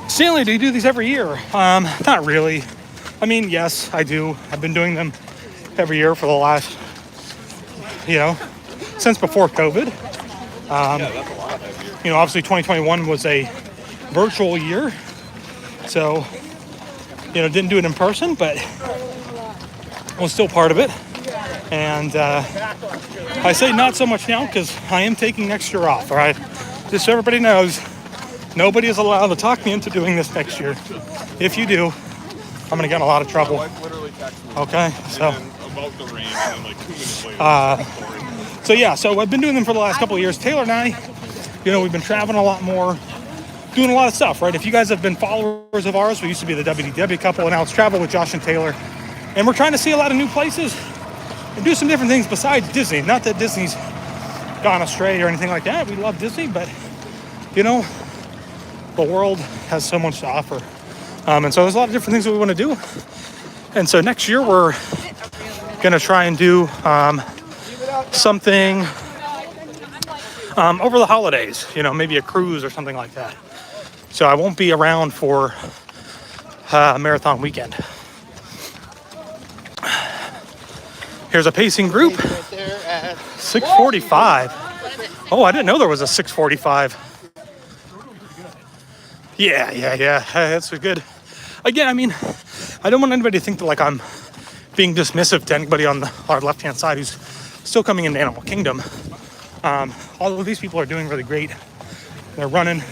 Stanley, do you do these every year? Not really. I mean, yes, I do. I've been doing them every year for the last, since before COVID. Obviously 2021 was a virtual year, so, didn't do it in person, but I was still part of it. And I say not so much now because I am taking next year off, all right? Just so everybody knows, nobody is allowed to talk me into doing this next year. If you do, I'm going to get in a lot of trouble. Okay, so. So I've been doing them for the last couple of years. Taylor and I, we've been traveling a lot more, doing a lot of stuff, right? If you guys have been followers of ours, we used to be the WDW couple, and now it's Travel with Josh and Taylor. And we're trying to see a lot of new places and do some different things besides Disney. Not that Disney's gone astray or anything like that. We love Disney, but, the world has so much to offer. And so there's a lot of different things that we want to do. And so next year we're going to try and do something over the holidays, maybe a cruise or something like that. So I won't be around for marathon weekend. Here's a pacing group. 6:45. Oh, I didn't know there was a 6:45. Yeah. That's good. Again, I mean, I don't want anybody to think that like I'm being dismissive to anybody on our left-hand side who's still coming into Animal Kingdom. All of these people are doing really great. They're running,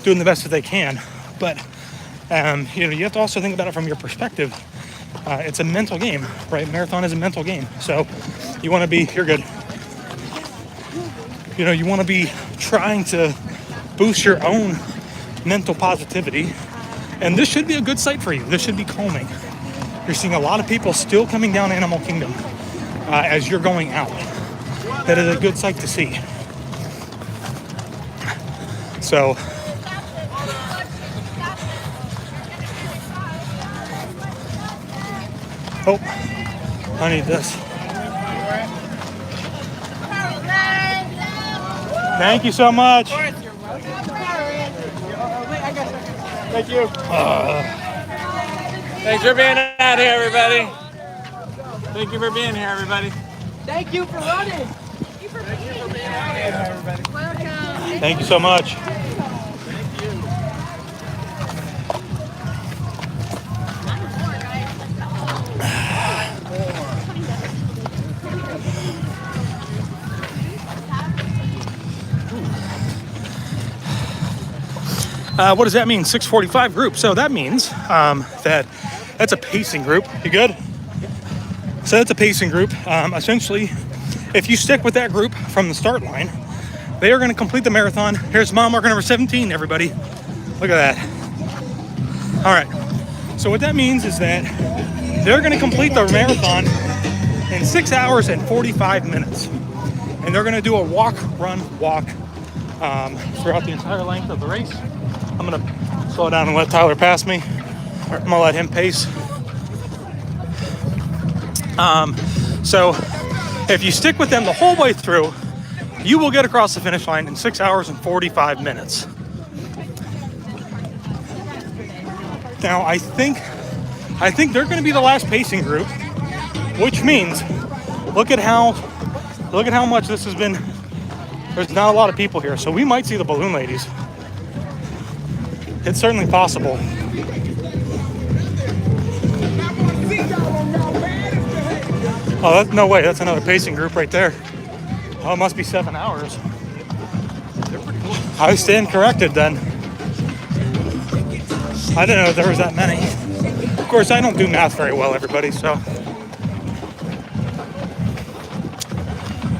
doing the best that they can. But, you have to also think about it from your perspective. It's a mental game, right? Marathon is a mental game. So you want to be, you're good. You want to be trying to boost your own mental positivity. And this should be a good sight for you. This should be calming. You're seeing a lot of people still coming down Animal Kingdom as you're going out. That is a good sight to see. So, oh, I need this. Thank you so much. Thank you. Thanks for being out here, everybody. Thank you for being here, everybody. Thank you for running. Thank you for being out here, everybody. Welcome. Thank you so much. What does that mean? 6:45 group. So that means that's a pacing group. You good? So that's a pacing group. Essentially, if you stick with that group from the start line, they are going to complete the marathon. Here's mile marker number 17, everybody. Look at that. All right. So what that means is that they're going to complete the marathon in 6 hours and 45 minutes. And they're going to do a walk, run, walk throughout the entire length of the race. I'm going to slow down and let Tyler pass me. I'm going to let him pace. So if you stick with them the whole way through, you will get across the finish line in 6 hours and 45 minutes. Now, I think they're going to be the last pacing group, which means look at how much this has been. There's not a lot of people here, so we might see the balloon ladies. It's certainly possible. Oh, no way, that's another pacing group right there. Oh, it must be 7 hours. I stand corrected then. I didn't know there was that many. Of course, I don't do math very well, everybody, so.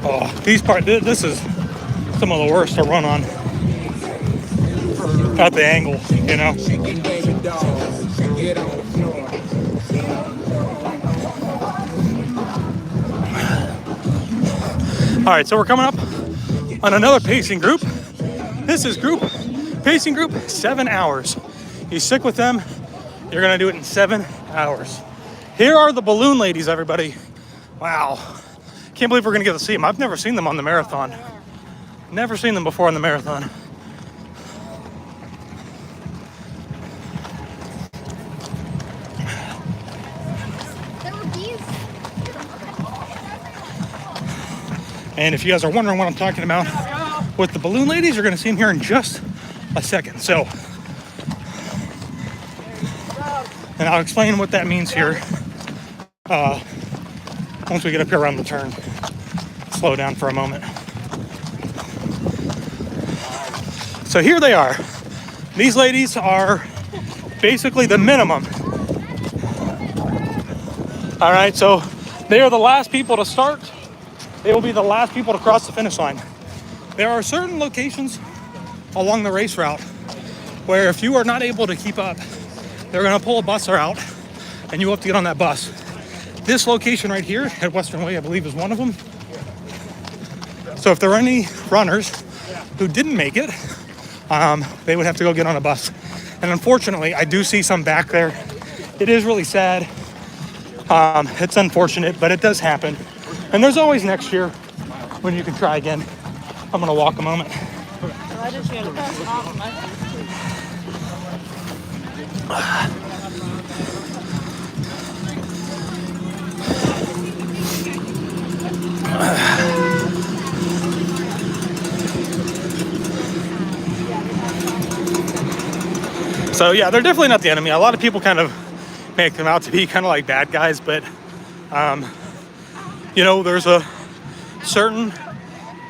Oh, this is some of the worst to run on at the angle, you know. All right, so we're coming up on another pacing group. This is pacing group 7 hours. You stick with them, you're gonna do it in 7 hours. Here are the balloon ladies, everybody. Wow. Can't believe we're gonna get to see them. I've never seen them on the marathon. Never seen them before on the marathon. And if you guys are wondering what I'm talking about with the balloon ladies, you're gonna see them here in just a second. So, and I'll explain what that means here once we get up here around the turn. Slow down for a moment. So here they are. These ladies are basically the minimum. All right, so they are the last people to start. They will be the last people to cross the finish line. There are certain locations along the race route where if you are not able to keep up, they're gonna pull a bus out and you have to get on that bus. This location right here at Western Way, I believe, is one of them. So if there are any runners who didn't make it, they would have to go get on a bus. And unfortunately, I do see some back there. It is really sad. It's unfortunate, but it does happen. And there's always next year when you can try again. I'm gonna walk a moment. So yeah, they're definitely not the enemy. A lot of people kind of make them out to be kind of like bad guys, but you know, there's a certain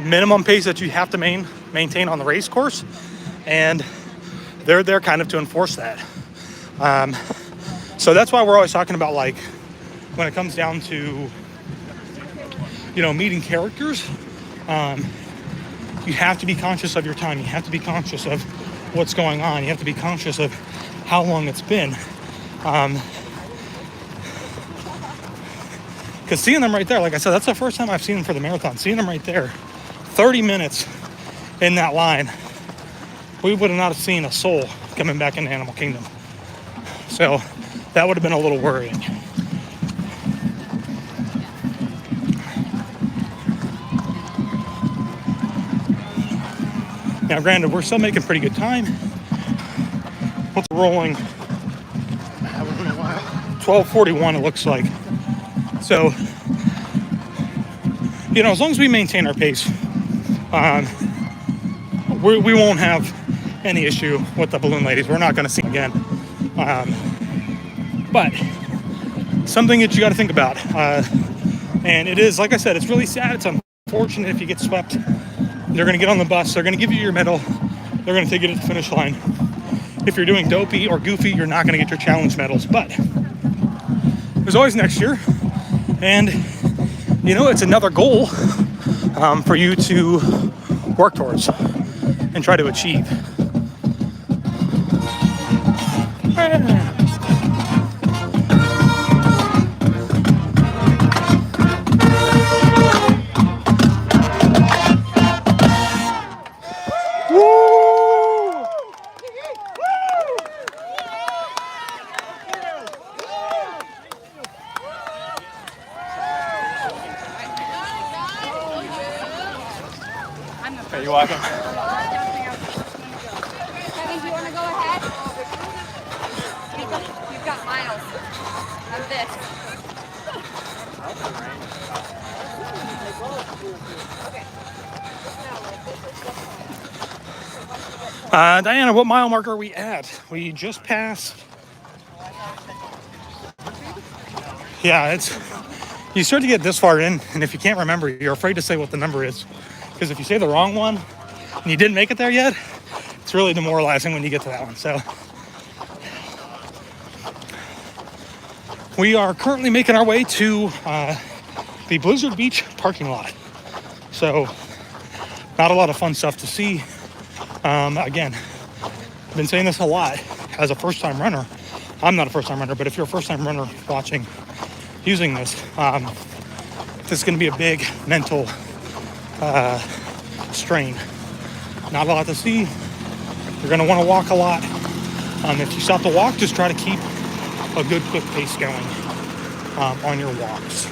minimum pace that you have to maintain on the race course, and they're there kind of to enforce that. So that's why we're always talking about, like, when it comes down to, you know, meeting characters, you have to be conscious of your time. You have to be conscious of what's going on. You have to be conscious of how long it's been. Because seeing them right there, like I said, that's the first time I've seen them for the marathon. Seeing them right there, 30 minutes in that line, we would have not seen a soul coming back into Animal Kingdom. So that would have been a little worrying. Now, granted, we're still making pretty good time. What's rolling? 12:41, it looks like. So, you know, as long as we maintain our pace, we won't have any issue with the balloon ladies. We're not going to see them again. But something that you got to think about. And it is, like I said, it's really sad. It's unfortunate if you get swept. They're going to get on the bus. They're going to give you your medal. They're going to take you to the finish line. If you're doing dopey or goofy, you're not going to get your challenge medals. But there's always next year. And, you know, it's another goal for you to work towards and try to achieve. Okay, you walking? Kevin, do you want to go ahead? You've got miles of this. Diana, what mile marker are we at? We just passed. Yeah, you start to get this far in, and if you can't remember, you're afraid to say what the number is. Because if you say the wrong one, and you didn't make it there yet, it's really demoralizing when you get to that one. So we are currently making our way to the Blizzard Beach parking lot. So not a lot of fun stuff to see. Again, I've been saying this a lot as a first-time runner. I'm not a first-time runner, but if you're a first-time runner watching, using this is going to be a big mental strain. Not a lot to see. You're going to want to walk a lot. If you stop to walk, just try to keep a good quick pace going on your walks.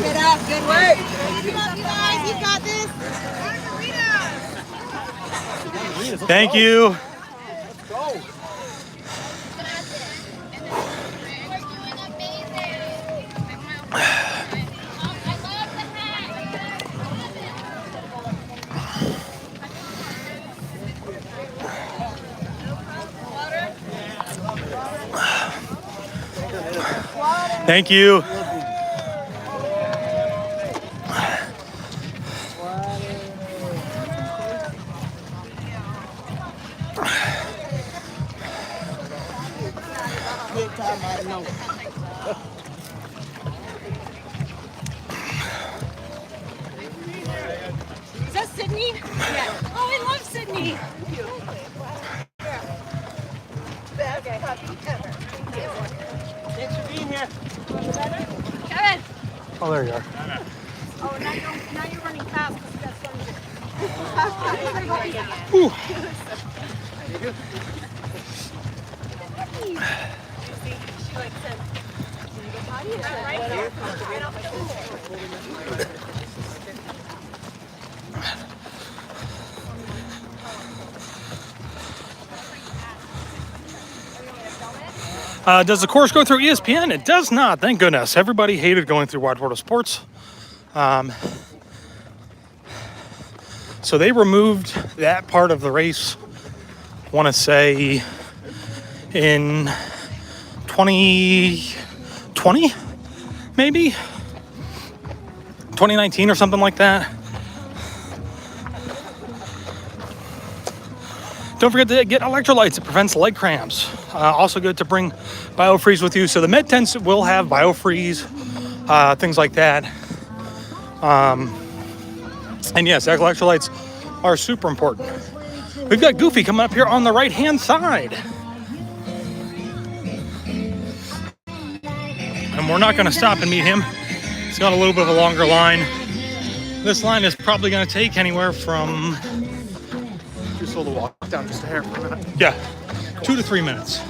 Get up, good work. You guys, you got this. Thank you. Let's go. Thank you. Is that Sydney? Yeah. Oh, I love Sydney. Thanks for being here. Kevin. Oh, there you are. Oh, now you're running fast because you got sponges. Whew. She like said, "Can you go potty?" Right off the floor. Does the course go through ESPN? It does not, thank goodness. Everybody hated going through Wide World of Sports. So they removed that part of the race, I want to say, in 2020, maybe? 2019 or something like that. Don't forget to get electrolytes. It prevents leg cramps. Also good to bring BioFreeze with you. So the med tents will have BioFreeze, things like that. And yes, electrolytes are super important. We've got Goofy coming up here on the right-hand side. And we're not going to stop and meet him. He's got a little bit of a longer line. This line is probably going to take anywhere from... Just hold the walk down just a hair for a minute. Yeah, 2 to 3 minutes.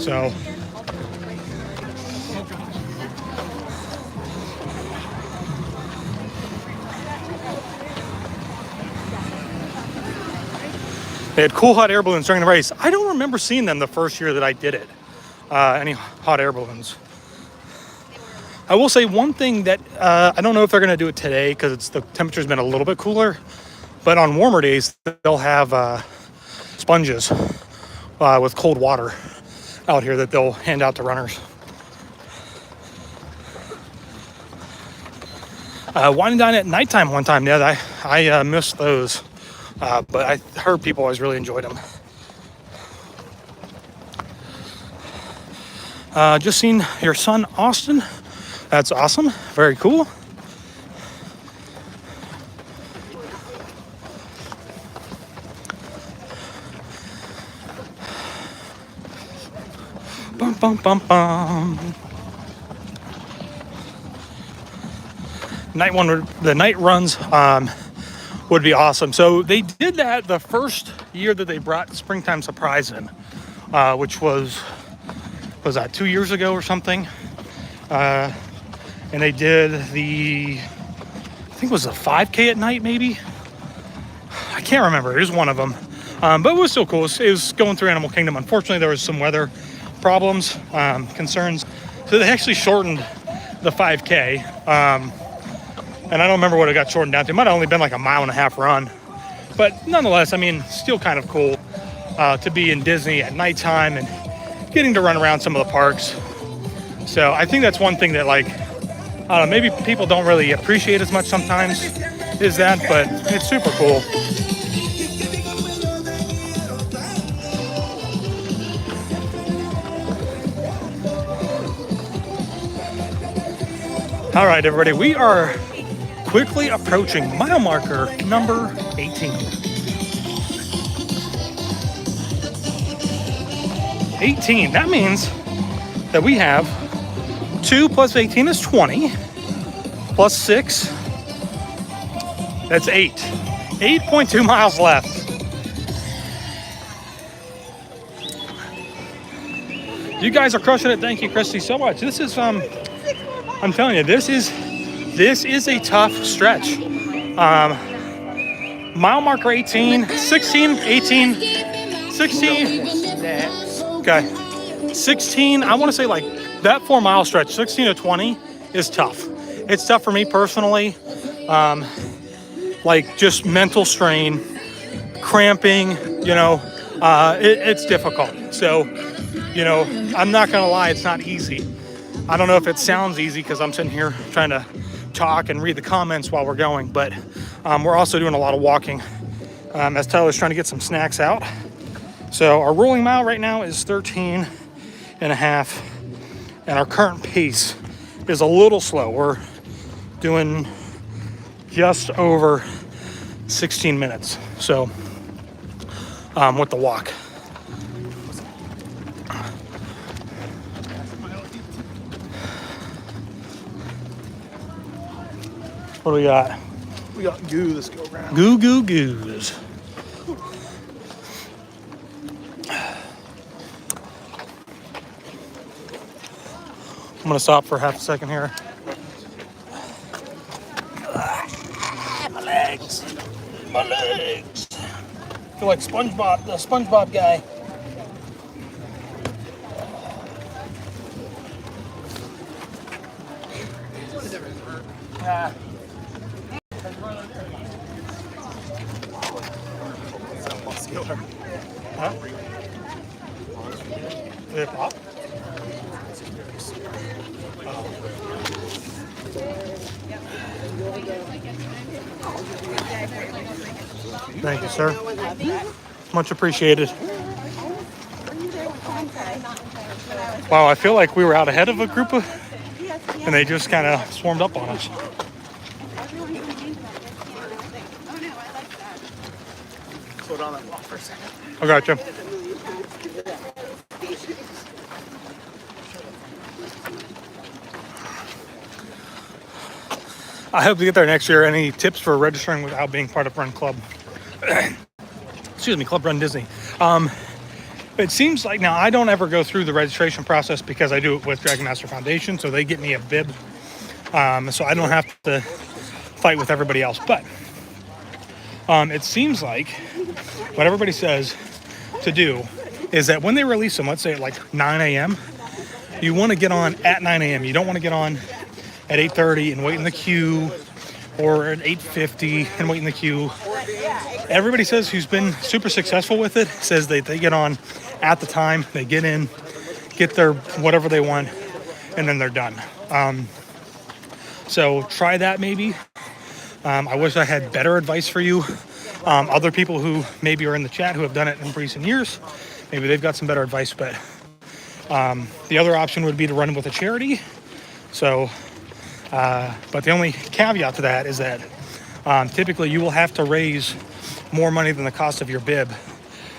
So... They had cool hot air balloons during the race. I don't remember seeing them the first year that I did it. Any hot air balloons. I will say one thing that I don't know if they're going to do it today because the temperature's been a little bit cooler. But on warmer days, they'll have sponges with cold water out here that they'll hand out to runners. Wine and dine at nighttime one time. Yeah, I missed those, but I heard people always really enjoyed them. Just seen your son Austin. That's awesome. Very cool. Bum bum bum bum. The night runs would be awesome. So they did that the first year that they brought Springtime Surprise in, which was that 2 years ago or something. And they did I think it was a 5K at night, maybe. I can't remember. It was one of them. But it was still cool. It was going through Animal Kingdom. Unfortunately, there was some weather problems, concerns. So they actually shortened the 5K. And I don't remember what it got shortened down to. It might have only been like a 1.5 mile run. But nonetheless, I mean, still kind of cool to be in Disney at nighttime and getting to run around some of the parks. So I think that's one thing that, like, I don't know, maybe people don't really appreciate as much sometimes, is that, but it's super cool. All right, everybody, we are quickly approaching mile marker number 18. 18, that means that we have 2 plus 18 is 20, plus 6, that's 8. 8.2 miles left. You guys are crushing it. Thank you, Christy, so much. This is, I'm telling you, this is a tough stretch. Mile marker 18, 16, 18, 16. Okay, 16. I want to say like that 4 mile stretch, 16 to 20, is tough. It's tough for me personally. Like just mental strain, cramping. You know, it's difficult. So, you know, I'm not gonna lie, it's not easy. I don't know if it sounds easy because I'm sitting here trying to talk and read the comments while we're going, but we're also doing a lot of walking as Tyler's trying to get some snacks out. So our rolling mile right now is 13 and a half, and our current pace is a little slow. We're doing just over 16 minutes. So with the walk. What do we got? We got goo this go around. Goos. I'm gonna stop for half a second here. My legs. I feel like SpongeBob, the SpongeBob guy. Muscular. Huh? Did it pop? Thank you, sir. Much appreciated. Wow, I feel like we were out ahead of a group of, and they just kind of swarmed up on us. Slow down that walk for a second. I got you. I hope to get there next year. Any tips for registering without being part of Run Club? Excuse me, Club Run Disney. It seems like, now I don't ever go through the registration process because I do it with Dragon Master Foundation, so they get me a bib. So I don't have to fight with everybody else. But it seems like what everybody says to do is that when they release them, let's say at like 9 a.m., you want to get on at 9 a.m. You don't want to get on at 8:30 and wait in the queue, or at 8:50 and wait in the queue. Everybody says who's been super successful with it says they get on at the time, they get in, get their whatever they want, and then they're done. So try that maybe. I wish I had better advice for you. Other people who maybe are in the chat who have done it in recent years, maybe they've got some better advice, but the other option would be to run with a charity. So, but the only caveat to that is that typically you will have to raise more money than the cost of your bib.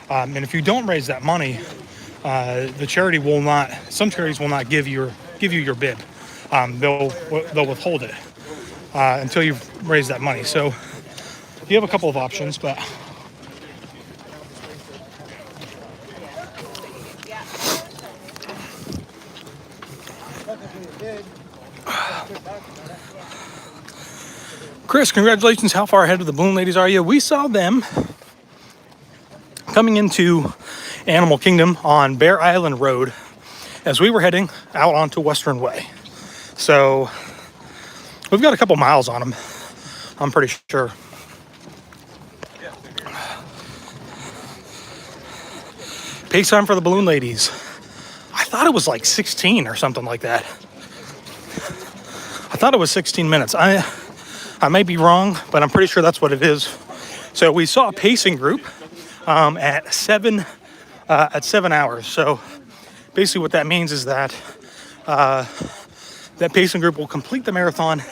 And if you don't raise that money, the charity will not, some charities will not give you your bib. They'll withhold it until you've raised that money. So you have a couple of options, but Chris, congratulations. How far ahead of the Balloon Ladies are you? We saw them coming into Animal Kingdom on Bear Island Road as we were heading out onto Western Way. So we've got a couple miles on them, I'm pretty sure. Pace time for the Balloon Ladies. I thought it was like 16 or something like that. I thought it was 16 minutes. I might be wrong, but I'm pretty sure that's what it is. So we saw a pacing group at 7 hours. So basically what that means is that that pacing group will complete the marathon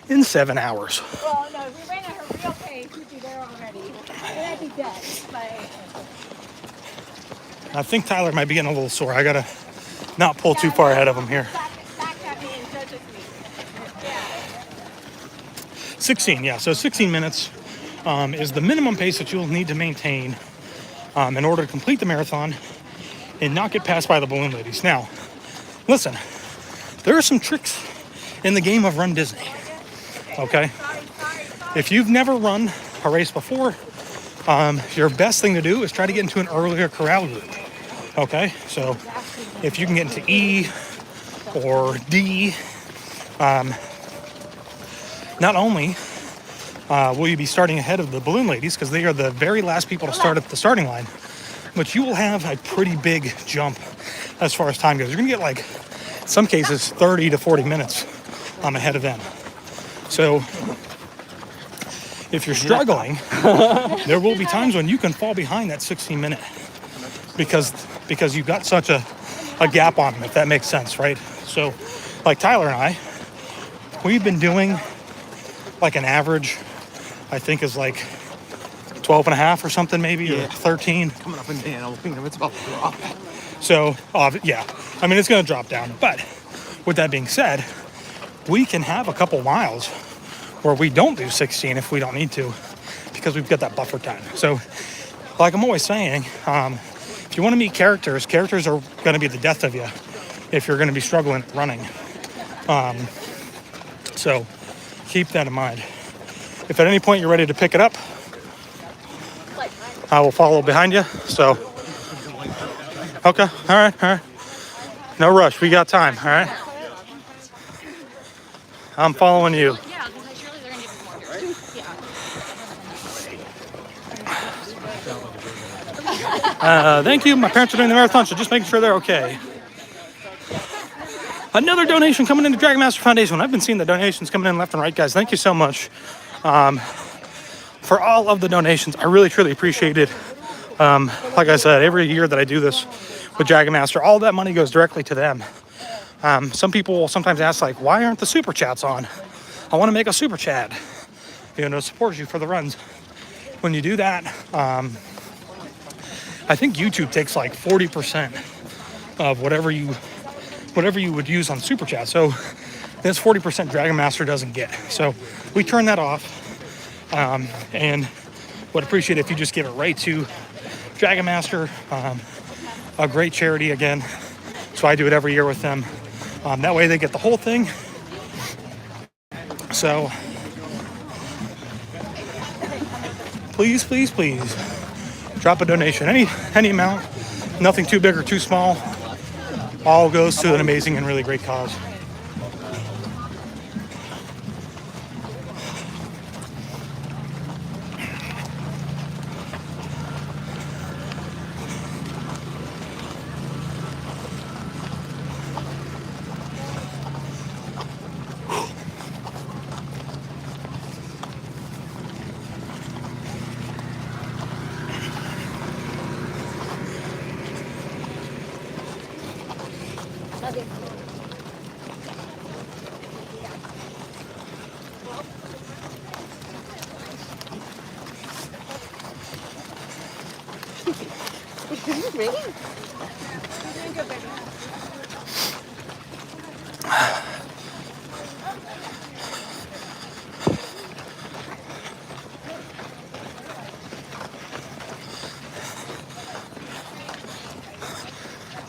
in 7 hours. Well, no, if we ran at her real pace, we'd be there already. And I'd be dead. Like, I think Tyler might be getting a little sore. I gotta not pull too far ahead of him here. back at me and judge me. 16, yeah. So 16 minutes is the minimum pace that you'll need to maintain in order to complete the marathon and not get passed by the Balloon Ladies. Now, listen, there are some tricks in the game of Run Disney, okay? If you've never run a race before, your best thing to do is try to get into an earlier corral group, okay? So if you can get into E or D, not only will you be starting ahead of the Balloon Ladies because they are the very last people to start at the starting line, but you will have a pretty big jump as far as time goes. You're gonna get, like, in some cases 30 to 40 minutes ahead of them. So if you're struggling, there will be times when you can fall behind that 16 minute because you've got such a gap on them, if that makes sense, right? So like Tyler and I, we've been doing like an average, I think is like 12 and a half or something maybe, or 13. Coming up in the Animal Kingdom, it's about to drop. So, yeah, I mean, it's going to drop down. But with that being said, we can have a couple miles where we don't do 16 if we don't need to because we've got that buffer time. So, like I'm always saying, if you want to meet characters are going to be the death of you if you're going to be struggling at running. So, keep that in mind. If at any point you're ready to pick it up, I will follow behind you. So, okay, all right. No rush, we got time, all right? I'm following you. yeah, because surely they're going to give me more. Yeah. Thank you. My parents are doing the marathon, so just making sure they're okay. Another donation coming into Dragon Master Foundation. I've been seeing the donations coming in left and right, guys. Thank you so much for all of the donations. I really, truly appreciate it. Like I said, every year that I do this with Dragon Master, all that money goes directly to them. Some people will sometimes ask, like, why aren't the super chats on? I want to make a super chat, to support you for the runs. When you do that, I think YouTube takes like 40% of whatever you would use on super chat. So this 40% Dragon Master doesn't get. So we turn that off, and would appreciate it if you just give it right to Dragon Master, a great charity again. So I do it every year with them. That way they get the whole thing. So please, please, please drop a donation. Any amount, nothing too big or too small. All goes to an amazing and really great cause.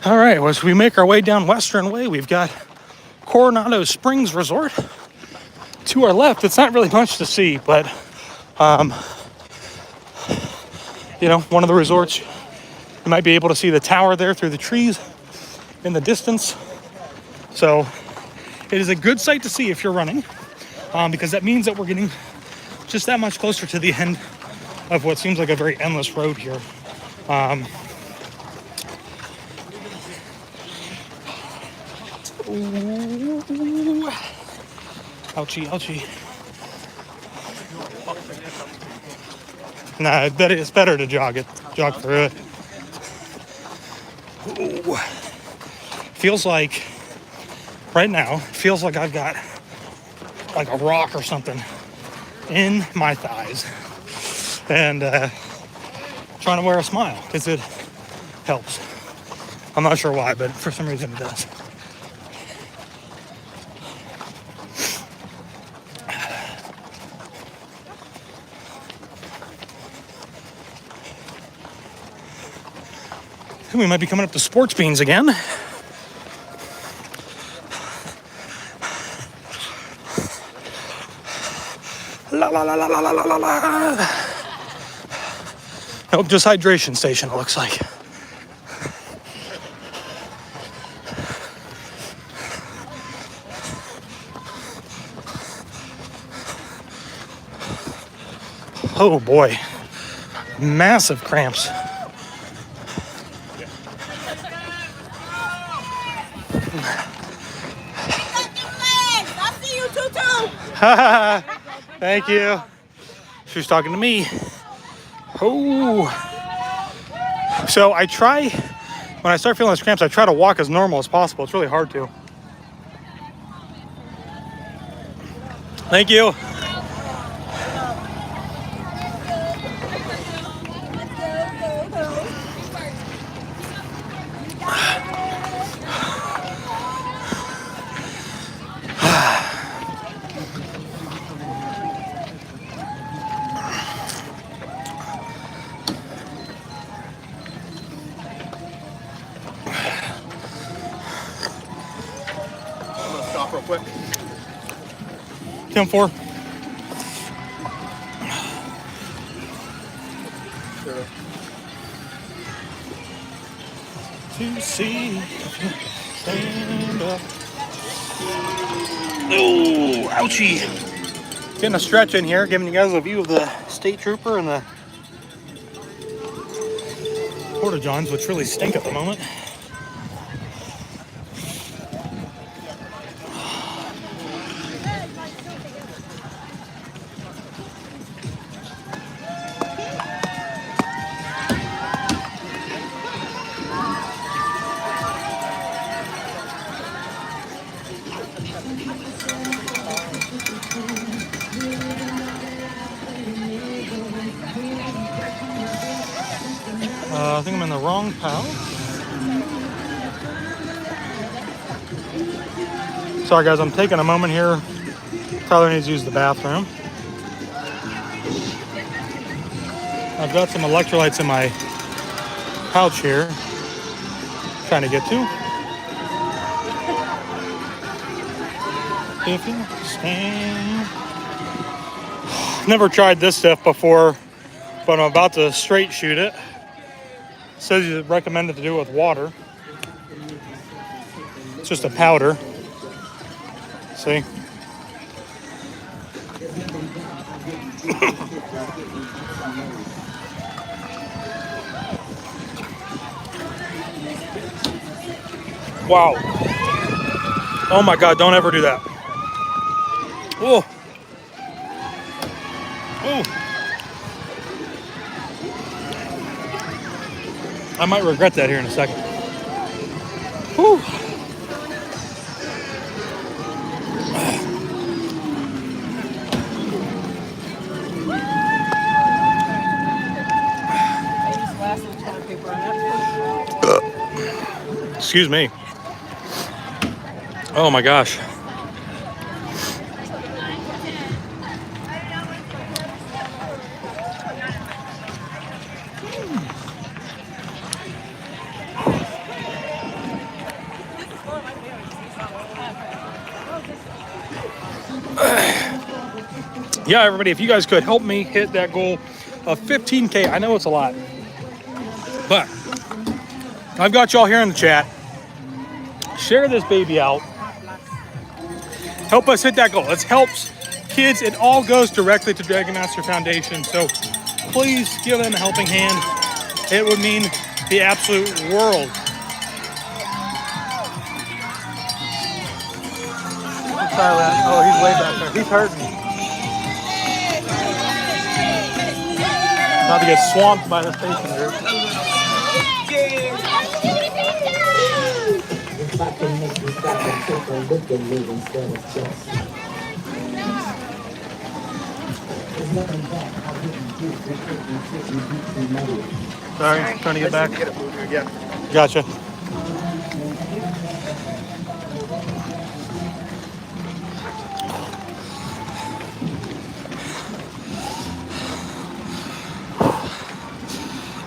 All right, as we make our way down Western Way, we've got Coronado Springs Resort. To our left, it's not really much to see, but you know, one of the resorts, you might be able to see the tower there through the trees in the distance. So it is a good sight to see if you're running, because that means that we're getting just that much closer to the end of what seems like a very endless road here. Ooh. Ouchie, ouchie. Nah, it's better to jog through it. Ooh. Feels like, right now, feels like I've got like a rock or something in my thighs. And trying to wear a smile, because it helps. I'm not sure why, but for some reason it does. We might be coming up to Sports Beans again. La la la la la la la la. Nope, just hydration station, it looks like. Oh boy, massive cramps. Thank you. She was talking to me. Oh. So I try, when I start feeling those cramps, I try to walk as normal as possible. It's really hard to. Thank you. Real quick. 10-4. To see stand up. Oh, ouchie. Getting a stretch in here, giving you guys a view of the state trooper and the porta johns, which really stink at the moment. I think I'm in the wrong pal. Sorry guys, I'm taking a moment here. Tyler needs to use the bathroom. I've got some electrolytes in my pouch here. Trying to get to. If you stand. Never tried this stuff before, but I'm about to straight shoot it. Says you recommended to do it with water. It's just a powder. See? Wow. Oh my God, don't ever do that. Oh. Oh. I might regret that here in a second. Whew. Excuse me. Oh my gosh. Yeah, everybody, if you guys could help me hit that goal of 15K. I know it's a lot, but I've got y'all here in the chat. Share this baby out. Help us hit that goal. It helps kids. It all goes directly to Dragon Master Foundation. So please give them a helping hand. It would mean the absolute world. Oh, he's way back there. He's hurting. About to get swamped by the station group. Sorry, trying to get back. Gotcha.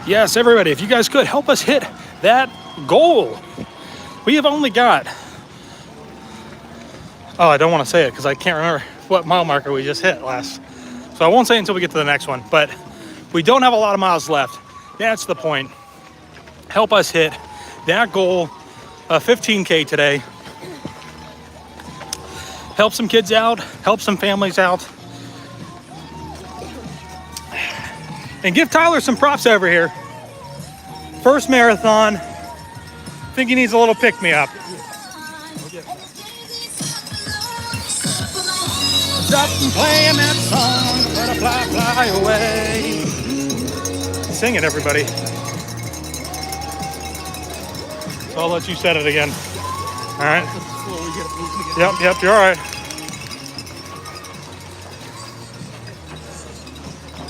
Yes, everybody, if you guys could help us hit that goal. We have only got, oh, I don't want to say it because I can't remember what mile marker we just hit last. So I won't say it until we get to the next one, but we don't have a lot of miles left. That's the point. Help us hit that goal of 15K today. Help some kids out, help some families out. And give Tyler some props over here. First marathon. I think he needs a little pick-me-up. Stop playing that song, butterfly fly away. Sing it, everybody. So I'll let you set it again. All right. Yep, you're all right.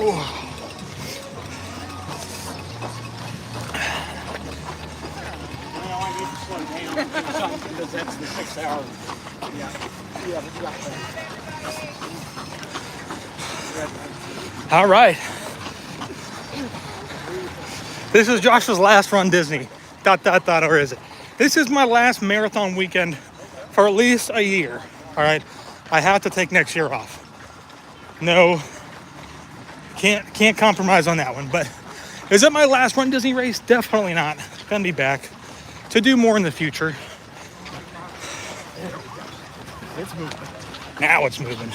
Oh. Because that's the 6 hours. All right. This is Josh's last run Disney. ... Or is it? This is my last marathon weekend for at least a year. All right. I have to take next year off. No, can't compromise on that one. But is it my last run Disney race? Definitely not. Gonna be back to do more in the future. It's moving. Now it's moving.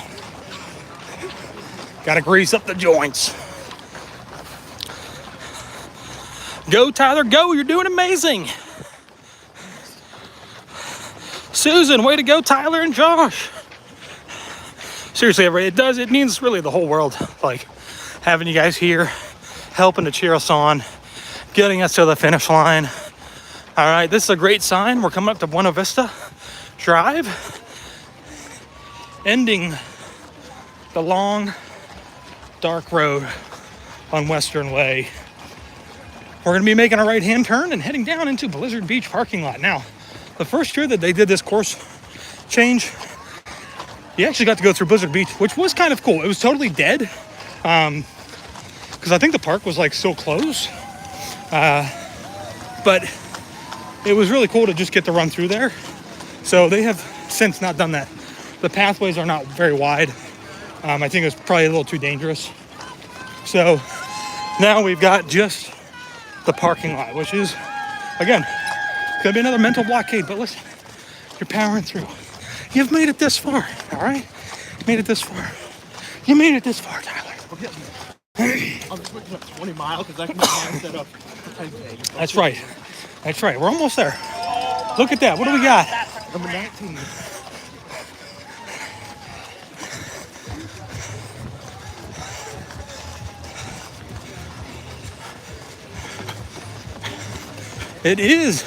Gotta grease up the joints. Go, Tyler, go. You're doing amazing. Susan, way to go, Tyler and Josh. Seriously, everybody, it means really the whole world. Like having you guys here, helping to cheer us on, getting us to the finish line. All right, this is a great sign. We're coming up to Buena Vista Drive, ending the long, dark road on Western Way. We're gonna be making a right-hand turn and heading down into Blizzard Beach parking lot. Now, the first year that they did this course change, you actually got to go through Blizzard Beach, which was kind of cool. It was totally dead, because I think the park was like so close. But it was really cool to just get to run through there. So they have since not done that. The pathways are not very wide. I think it's probably a little too dangerous. So now we've got just the parking lot, which is, again, gonna be another mental blockade, but listen, you're powering through. You've made it this far, all right? Made it this far. You made it this far, Tyler. I'm switching up 20 miles because I can set up 10K. That's right. That's right. We're almost there. Look at that. What do we got? Number 19. It is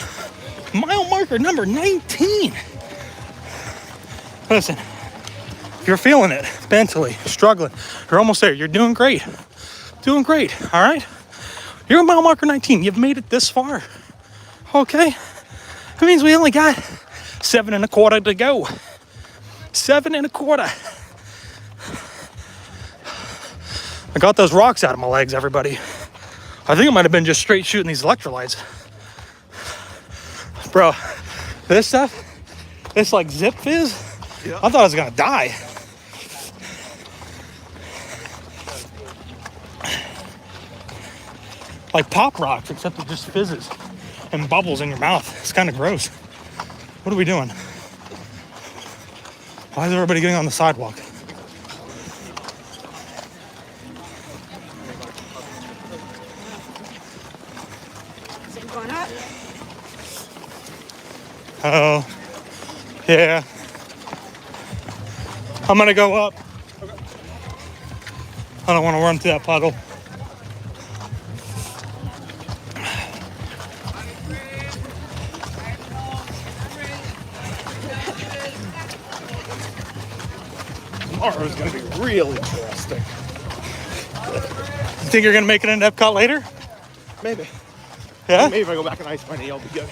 mile marker number 19. Listen, if you're feeling it mentally, struggling, you're almost there. You're doing great. Doing great, all right? You're mile marker 19. You've made it this far, okay? That means we only got 7 1/4 to go. 7 1/4. I got those rocks out of my legs, everybody. I think it might have been just straight shooting these electrolytes. Bro, this stuff, this like zip fizz, I thought I was gonna die. Like pop rocks, except it just fizzes and bubbles in your mouth. It's kind of gross. What are we doing? Why is everybody getting on the sidewalk? Oh, yeah. I'm gonna go up. I don't want to run through that puddle. Tomorrow's gonna be real interesting. You think you're gonna make it into Epcot later? Maybe. Yeah? Maybe if I go back and ice my knee, I'll be good.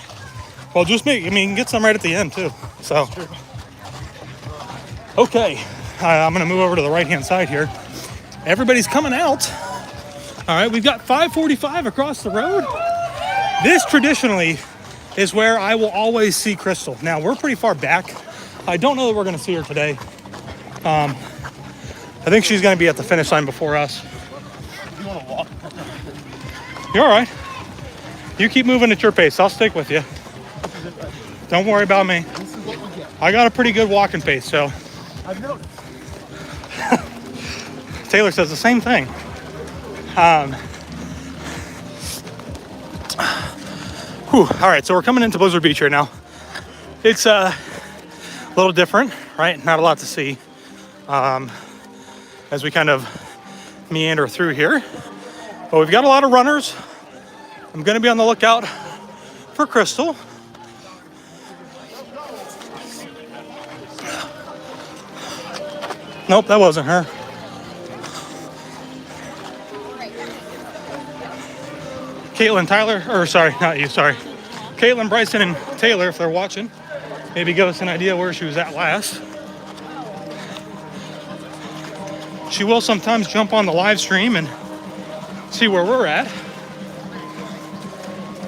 Well, just make, I mean, you can get some right at the end too. So, okay, I'm gonna move over to the right-hand side here. Everybody's coming out. All right, we've got 545 across the road. This traditionally is where I will always see Crystal. Now, we're pretty far back. I don't know that we're gonna see her today. I think she's gonna be at the finish line before us. You wanna walk? You're all right. You keep moving at your pace. I'll stick with you. Don't worry about me. I got a pretty good walking pace, so. I've noticed. Taylor says the same thing. All right, so we're coming into Blizzard Beach right now. It's a little different, right? Not a lot to see as we kind of meander through here. But we've got a lot of runners. I'm gonna be on the lookout for Crystal. Nope, that wasn't her. Katelynne, Tyler, or sorry, not you, sorry. Katelynne, Bryson, and Taylor, if they're watching, maybe give us an idea where she was at last. She will sometimes jump on the live stream and see where we're at.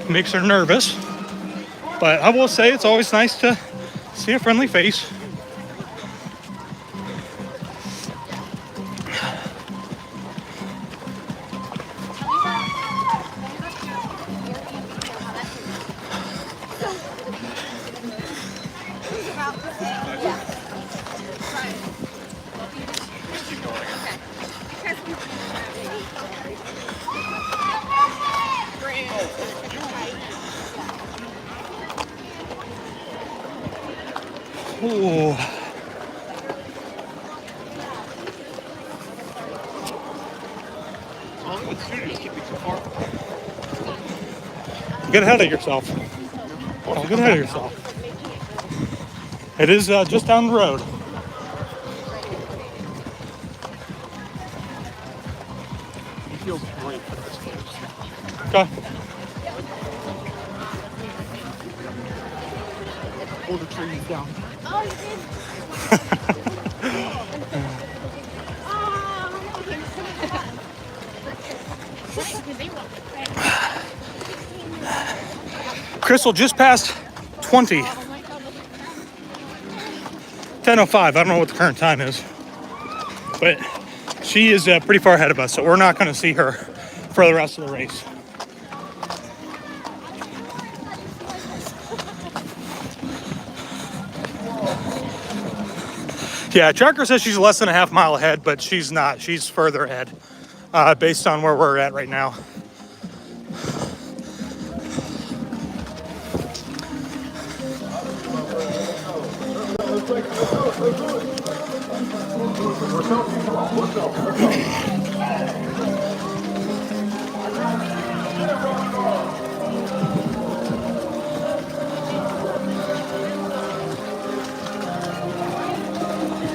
Makes her nervous. But I will say it's always nice to see a friendly face. Ooh. Get ahead of yourself. Don't get ahead of yourself. It is just down the road. It feels great for this place. Okay. Pull the trees down. Oh, you did? Crystal just passed 20. 10:05. I don't know what the current time is, but she is pretty far ahead of us, so we're not going to see her for the rest of the race. Yeah, tracker says she's less than a half mile ahead, but she's not. She's further ahead based on where we're at right now.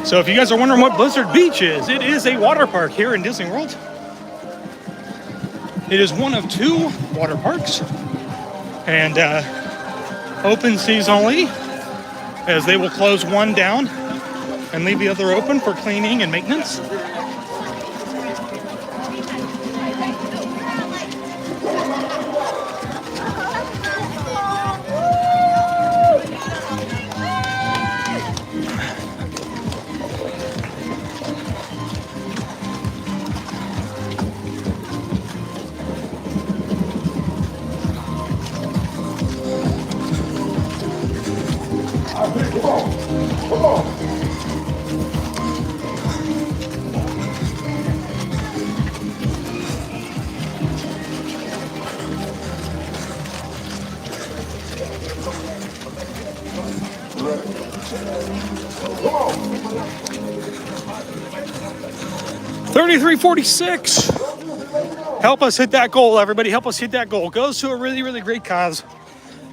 So if you guys are wondering what Blizzard Beach is, it is a water park here in Disney World. It is one of 2 water parks. And open seasonally, as they will close one down and leave the other open for cleaning and maintenance. Come on. 3346. Help us hit that goal, everybody. Help us hit that goal. Goes to a really, really great cause.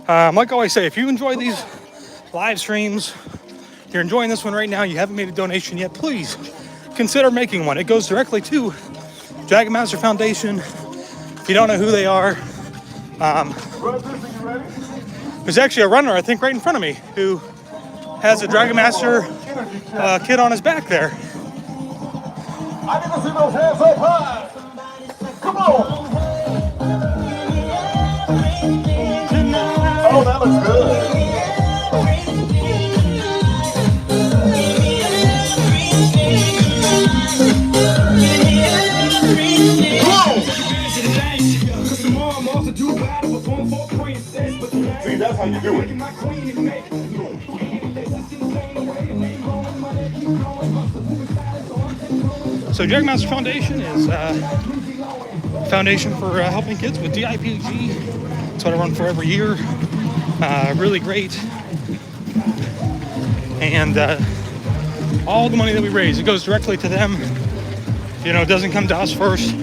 Like I always say, if you enjoy these live streams, you're enjoying this one right now, you haven't made a donation yet, please consider making one. It goes directly to Dragon Master Foundation. If you don't know who they are, there's actually a runner, I think, right in front of me who has a Dragon Master kid on his back there. I need to see those hands up high. Come on. Oh, that looks good. See, that's how you do it. So Dragon Master Foundation is a foundation for helping kids with DIPG. That's what I run for every year. Really great. And all the money that we raise, it goes directly to them. You know, it doesn't come to us first.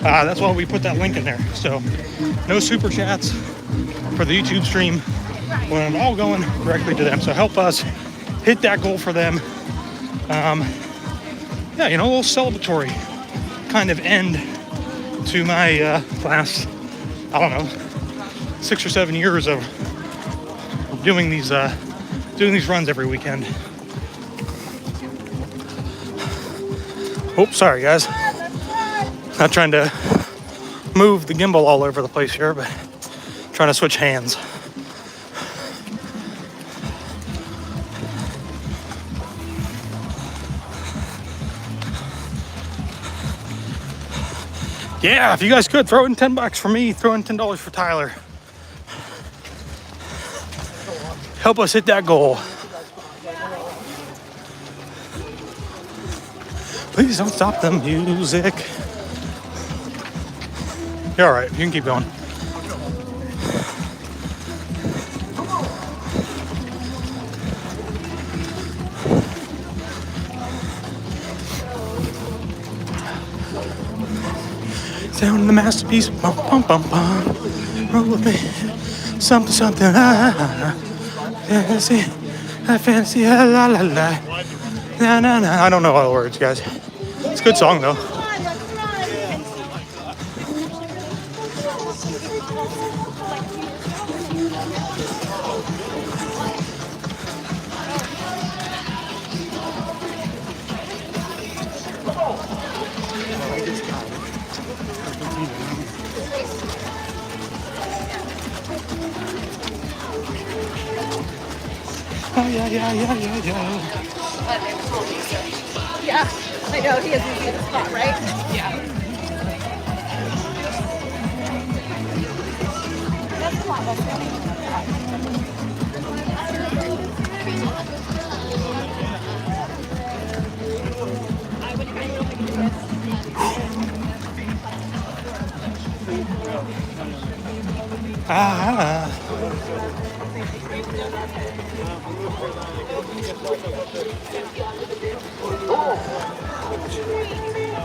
That's why we put that link in there. So no super chats for the YouTube stream. When all going directly to them. So help us hit that goal for them. Yeah, you know, a little celebratory kind of end to my last, I don't know, 6 or 7 years of doing these runs every weekend. Oops, sorry guys. Not trying to move the gimbal all over the place here, but trying to switch hands. Yeah, if you guys could, throw in $10 for me, throw in $10 for Tyler. Help us hit that goal. Please don't stop the music. You're all right, you can keep going. Down the masterpiece, bum bum bum bum. Roll with me, something something. Fantasy, fantasy, la la la. Na na na. I don't know all the words, guys. It's a good song though. Oh, yeah. Yeah, I know, he has easy the spot, right? Yeah. That's a lot of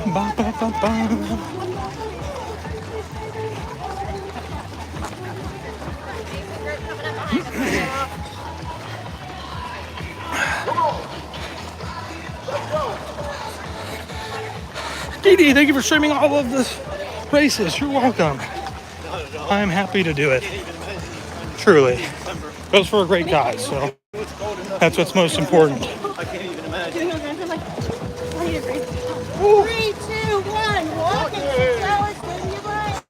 Ba, ba, ba, ba. Dee, thank you for streaming all of this races. You're welcome. I'm happy to do it. Truly. Goes for a great cause, so that's what's most important. I can't even imagine. 3, 2, 1, walk it. Tell us when you're right.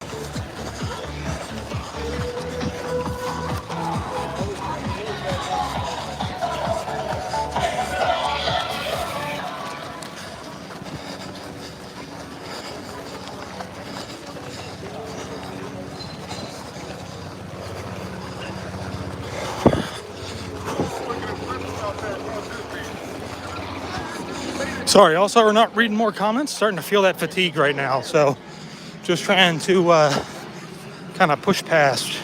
Sorry, also we're not reading more comments. Starting to feel that fatigue right now, so just trying to kind of push past.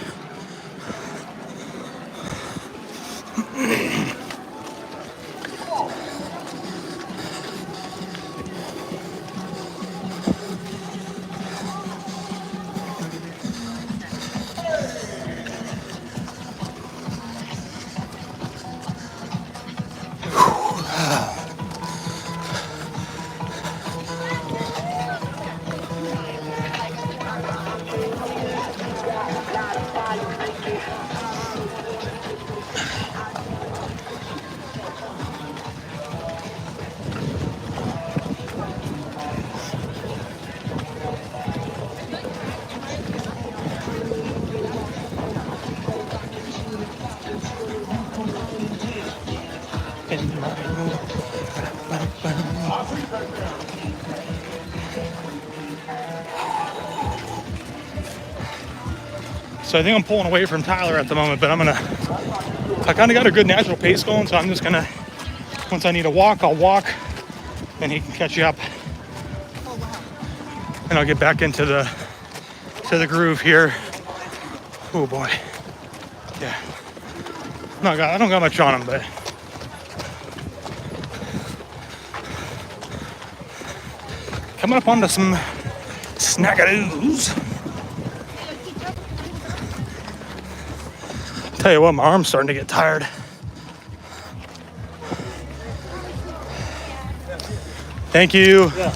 So I think I'm pulling away from Tyler at the moment, but I kind of got a good natural pace going, so I'm just gonna, once I need to walk, I'll walk, then he can catch you up. And I'll get back into the groove here. Oh boy. Yeah. I don't got much on him, but coming up onto some snackadoos. Tell you what, my arm's starting to get tired. Thank you. Yeah.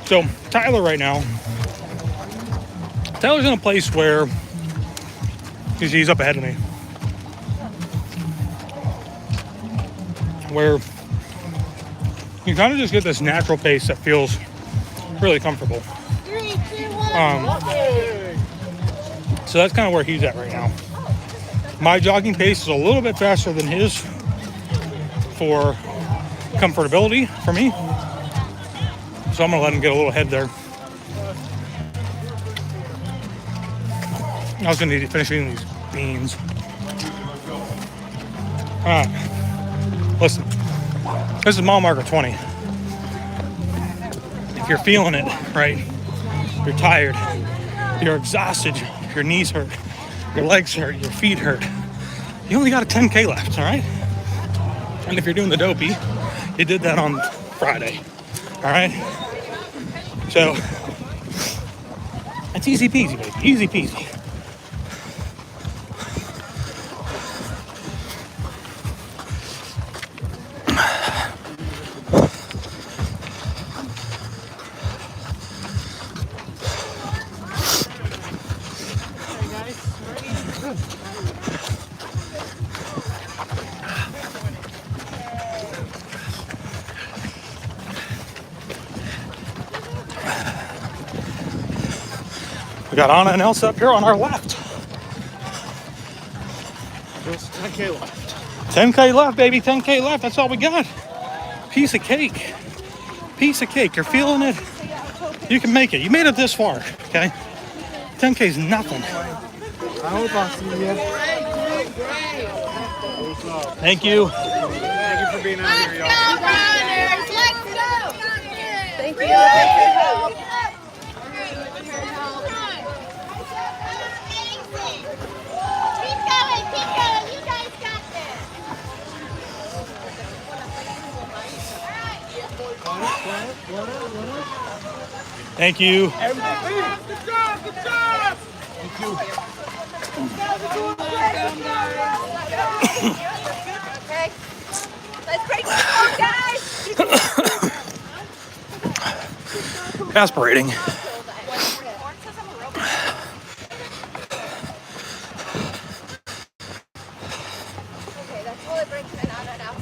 So Tyler right now, Tyler's in a place where he's up ahead of me, where you kind of just get this natural pace that feels really comfortable. 3, 2, 1. So that's kind of where he's at right now. My jogging pace is a little bit faster than his for comfortability for me. So I'm gonna let him get a little ahead there. I was gonna need to finish eating these beans. All right, listen, this is mile marker 20. If you're feeling it, right, you're tired, you're exhausted, your knees hurt, your legs hurt, your feet hurt, you only got a 10K left, all right? And if you're doing the dopey, you did that on Friday, all right? So, it's easy peasy, baby. Easy peasy. We got Anna and Elsa up here on our left. Just 10K left. 10K left, baby. 10K left. That's all we got. Piece of cake. Piece of cake. You're feeling it? You can make it. You made it this far, okay? 10K is nothing. I hope I'll see you. Thank you. Thank you for being out here, y'all. Let's go! Thank you. Thank you for help. Keep going, you guys got this. Thank you. Good job! Good job! Thank you. Okay. Let's break this one, guys. Aspirating. Okay, that's all it breaks and out and out.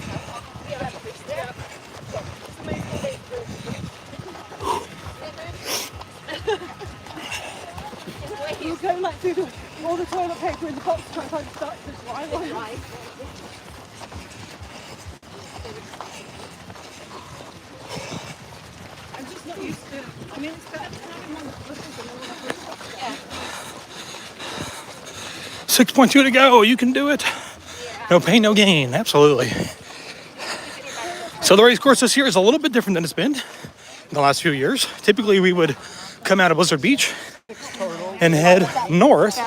Yeah, that's pretty there. You're going like through all the toilet paper in the box trying to start this line. I'm just not used to it. I mean, it's better to have him on the buses than all the 6.2 to go. You can do it. No pain, no gain. Absolutely. So the race course this year is a little bit different than it's been in the last few years. Typically, we would come out of Blizzard Beach and head north,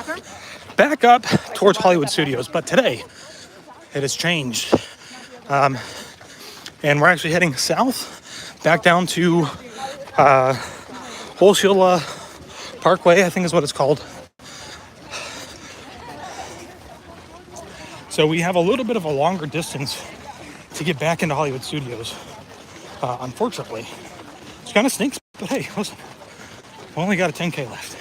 back up towards Hollywood Studios. But today, it has changed. And we're actually heading south, back down to Holcomb Parkway, I think is what it's called. So we have a little bit of a longer distance to get back into Hollywood Studios, unfortunately. It kind of stinks, but hey, listen, we only got a 10K left.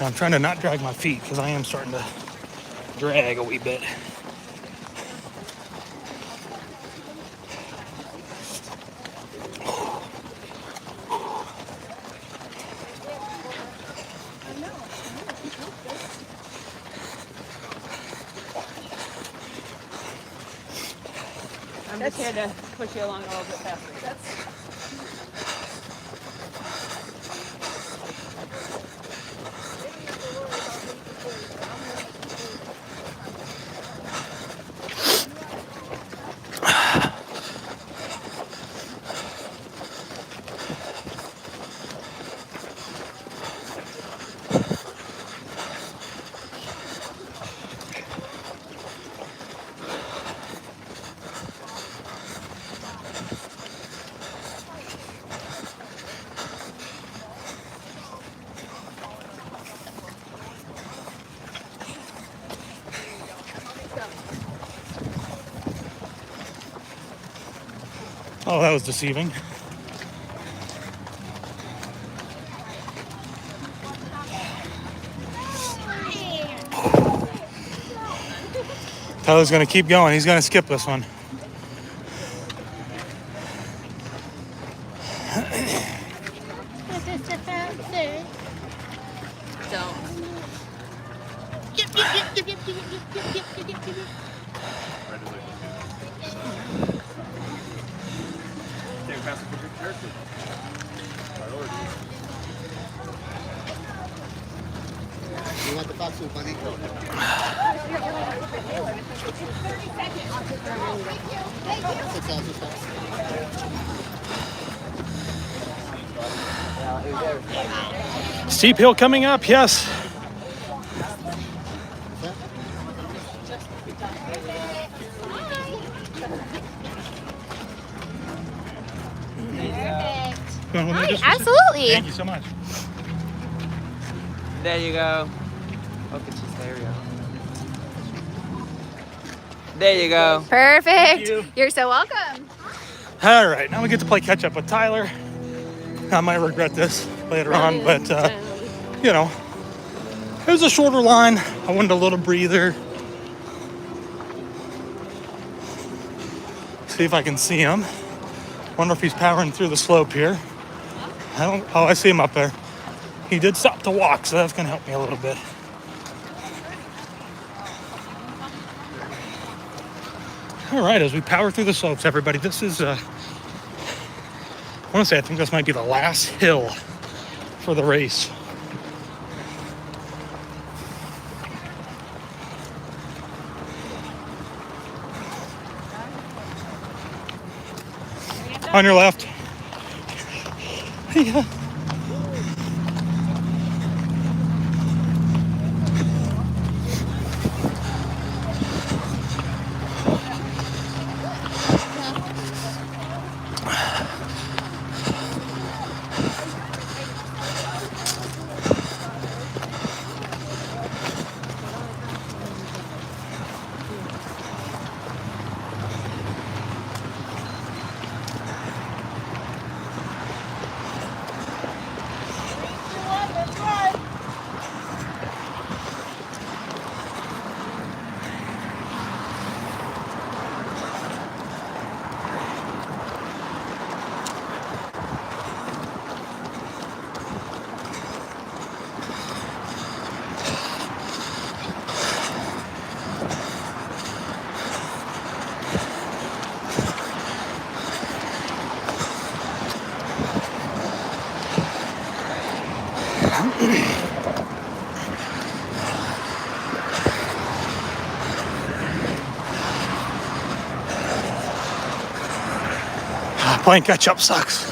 I'm trying to not drag my feet because I am starting to drag a wee bit. I'm just here to push you along a little bit faster. Oh, that was deceiving. Tyler's gonna keep going. He's gonna skip this one. You want the box with money? Steep hill coming up, yes. Absolutely. Thank you so much. There you go. Okay, there we go. There you go. Perfect. You're so welcome. All right, now we get to play catch up with Tyler. I might regret this later on, but you know, it was a shorter line. I wanted a little breather. See if I can see him. Wonder if he's powering through the slope here. Oh, I see him up there. He did stop to walk, so that's gonna help me a little bit. All right, as we power through the slopes, everybody, this is, I want to say, I think this might be the last hill for the race. On your left. Yeah. Playing catch up sucks.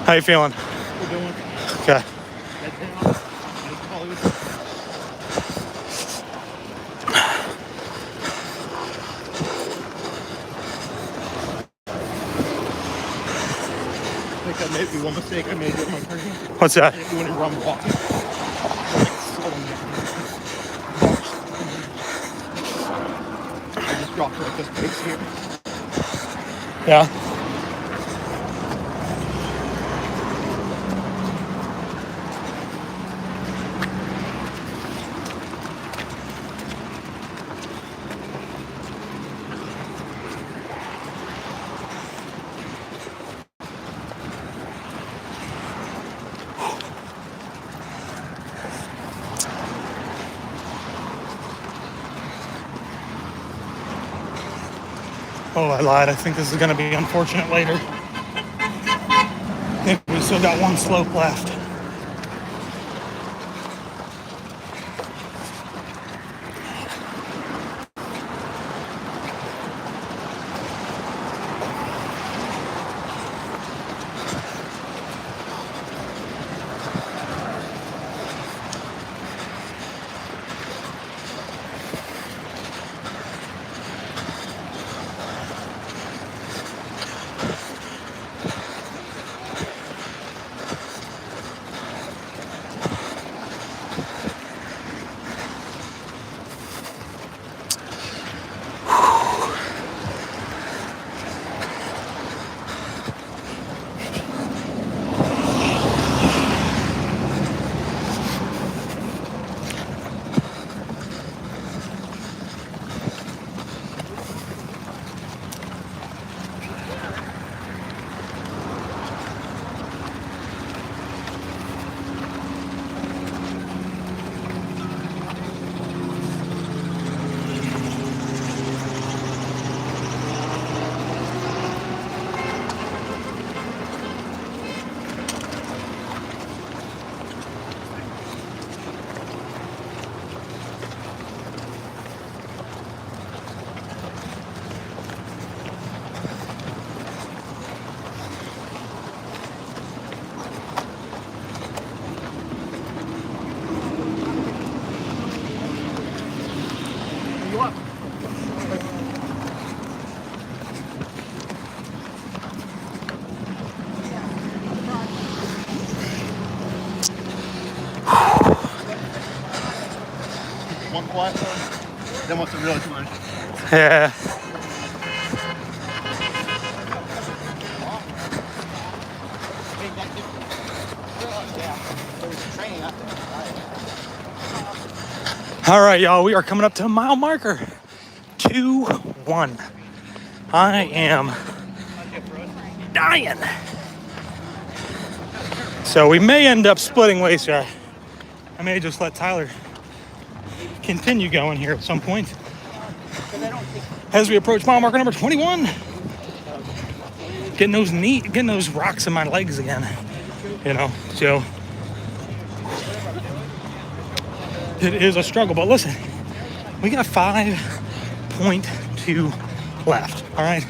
How you feeling? We're doing. Okay. Head down. Hollywood. I think I made one mistake I made with my person. What's that? I didn't do any rum walking. I just dropped like this pace here. Yeah. Oh, I lied. I think this is going to be unfortunate later. I think we still got one slope left. One quiet one. Then what's the real one? Yeah. Yeah. There's a train All right, y'all, we are coming up to a mile marker. 2-1. I am dying. So we may end up splitting ways here. I may just let Tyler continue going here at some point. As we approach mile marker number 21. Getting those rocks in my legs again. You know, so it is a struggle, but listen, we got 5.2 left, all right?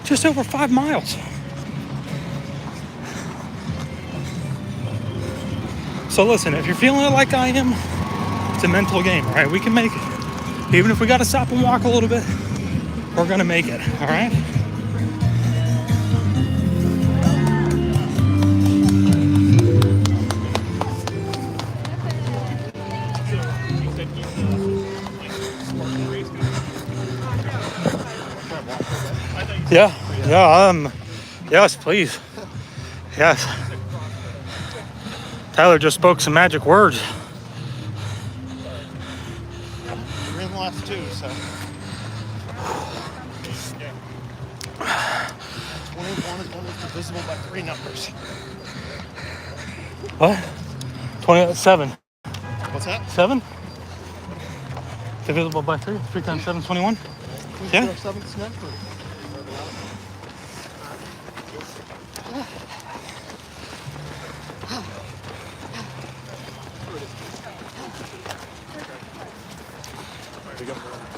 Just over 5 miles. So listen, if you're feeling it like I am, it's a mental game, all right? We can make it. Even if we got to stop and walk a little bit, we're gonna make it, all right? Yeah, yes, please. Yes. Tyler just spoke some magic words. We're in the last 2, so. 21 is almost divisible by 3 numbers. What? 27. What's that? 7? Divisible by 3? 3 times 7 is 21? Yeah. 7's next.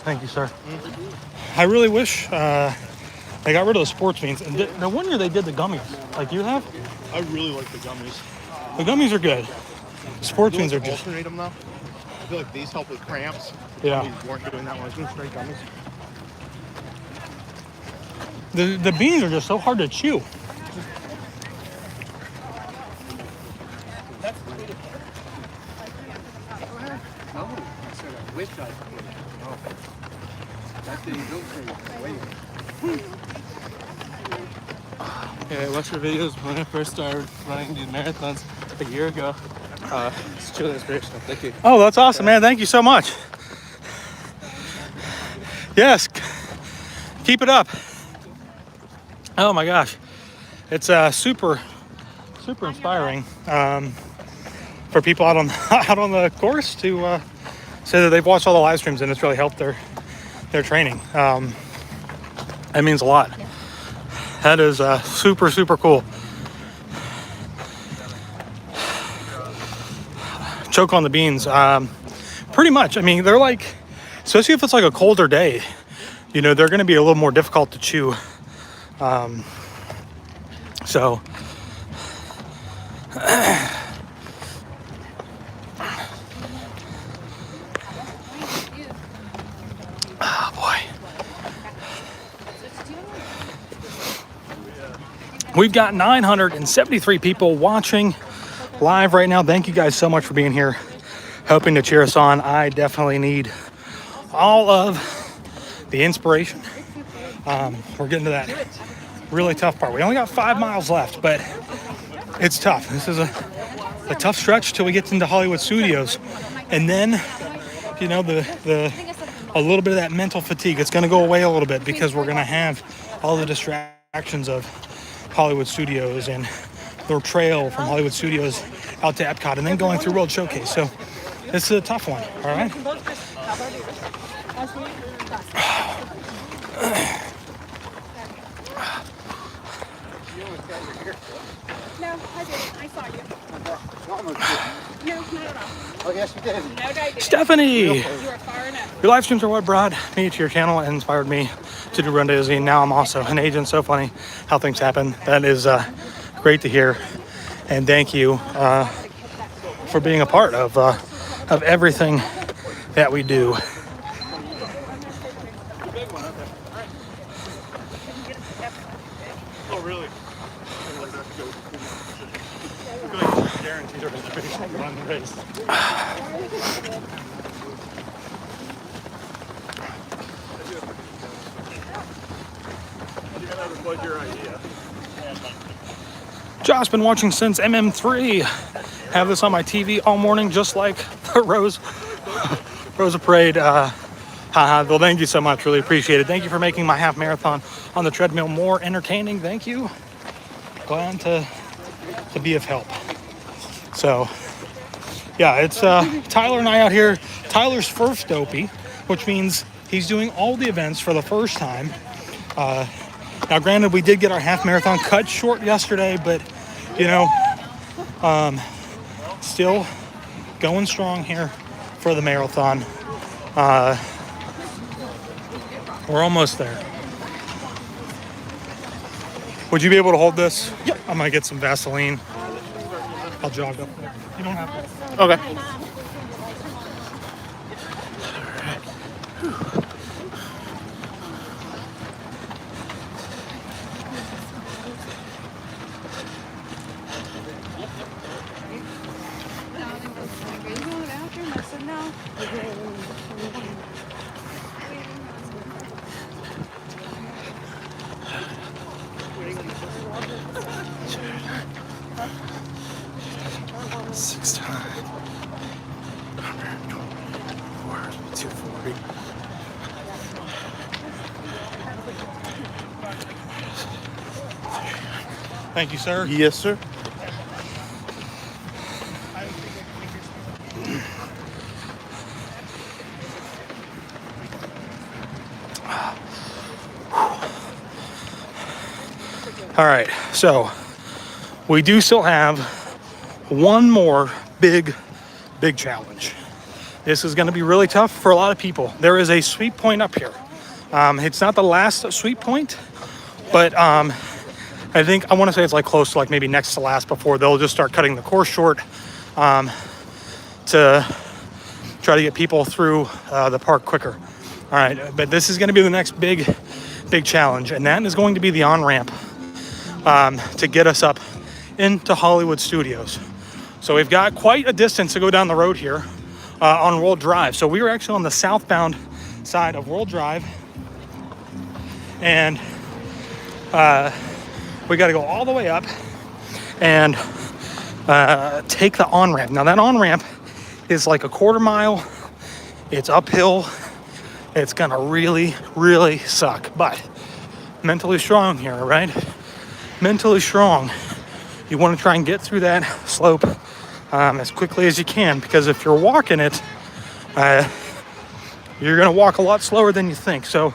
Thank you, sir. I really wish they got rid of the sports beans. And the one year they did the gummies, like you have. I really like the gummies. The gummies are good. Sports beans are just. just. Alternate them though. I feel like these help with cramps. Yeah. Gummies weren't doing that one. I was doing straight gummies. The beans are just so hard to chew. Yeah, I watched your videos when I first started running these marathons a year ago. It's truly inspirational. Thank you. Oh, that's awesome, man. Thank you so much. Yes. Keep it up. Oh my gosh. It's super inspiring for people out on the course to say that they've watched all the live streams and it's really helped their training. That means a lot. That is super cool. Choke on the beans. Pretty much. I mean, they're like, especially if it's like a colder day, you know, they're going to be a little more difficult to chew. So oh boy. We've got 973 people watching live right now. Thank you guys so much for being here, helping to cheer us on. I definitely need all of the inspiration. We're getting to that really tough part. We only got 5 miles left, but it's tough. This is a tough stretch till we get into Hollywood Studios. And then, you know, a little bit of that mental fatigue, it's going to go away a little bit because we're going to have all the distractions of Hollywood Studios and the trail from Hollywood Studios out to Epcot and then going through World Showcase. So this is a tough one, all right? No, I didn't. I saw you. No, not at all. Oh, yes, you did. No, I didn't. Stephanie! You were far enough. Your live streams are what brought me to your channel and inspired me to do Run Disney. Now I'm also an agent. So funny how things happen. That is great to hear. And thank you for being a part of everything that we do. Oh, really? Guaranteed reservation on the race. Your idea. Josh, been watching since MM3. Have this on my TV all morning, just like the Rosa Parade. Well, thank you so much. Really appreciate it. Thank you for making my half marathon on the treadmill more entertaining. Thank you. Glad to be of help. So, yeah, it's Tyler and I out here. Tyler's first dopey, which means he's doing all the events for the first time. Now, granted, we did get our half marathon cut short yesterday, but, you know, still going strong here for the marathon. We're almost there. Would you be able to hold this? Yep. I'm going to get some Vaseline. I'll jog up there. You don't have to. Okay. Six times. 124, 240. Thank you, sir. Yes, sir. All right, so we do still have one more big challenge. This is going to be really tough for a lot of people. There is a sweep point up here. It's not the last sweep point, but I think I want to say it's like close to like maybe next to last before they'll just start cutting the course short to try to get people through the park quicker. All right, but this is going to be the next big challenge, and that is going to be the on-ramp to get us up into Hollywood Studios. So we've got quite a distance to go down the road here on World Drive. So we were actually on the southbound side of World Drive, and we got to go all the way up and take the on-ramp. Now that on-ramp is like a quarter mile. It's uphill. It's gonna really suck, but mentally strong here, right? Mentally strong. You want to try and get through that slope as quickly as you can, because if you're walking it, you're going to walk a lot slower than you think. So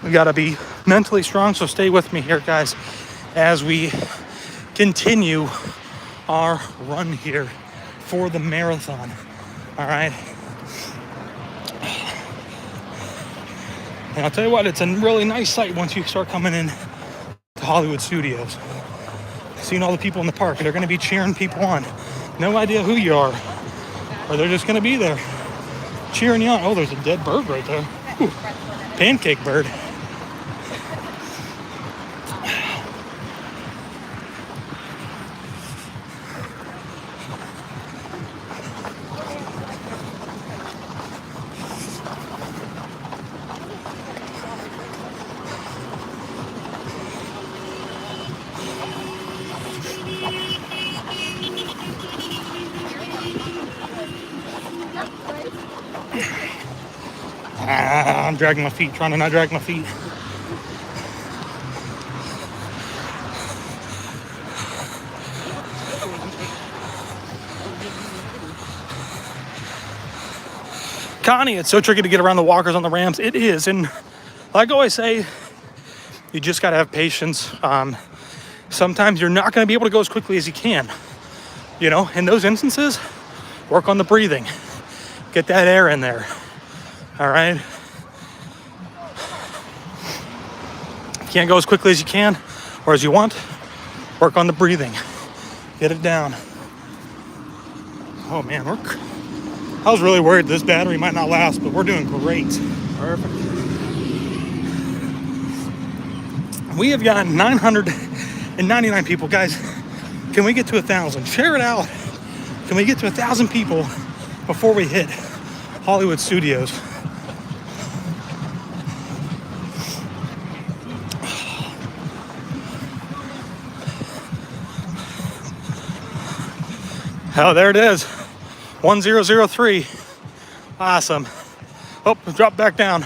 we got to be mentally strong. So stay with me here, guys, as we continue our run here for the marathon. All right. And I'll tell you what, it's a really nice sight once you start coming in to Hollywood Studios. Seeing all the people in the park, they're going to be cheering people on. No idea who you are, or they're just going to be there cheering you on. Oh, there's a dead bird right there. Ooh, pancake bird. I'm dragging my feet, trying to not drag my feet. Connie, it's so tricky to get around the walkers on the ramps. It is, and like I always say, you just gotta have patience. Sometimes you're not gonna be able to go as quickly as you can. You know, in those instances, work on the breathing. Get that air in there. All right. Can't go as quickly as you can or as you want. Work on the breathing. Get it down. Oh man, I was really worried this battery might not last, but we're doing great. Perfect. We have got 999 people. Guys, can we get to 1,000? Share it out. Can we get to 1,000 people before we hit Hollywood Studios? Oh, there it is. 1003. Awesome. Oh, drop back down.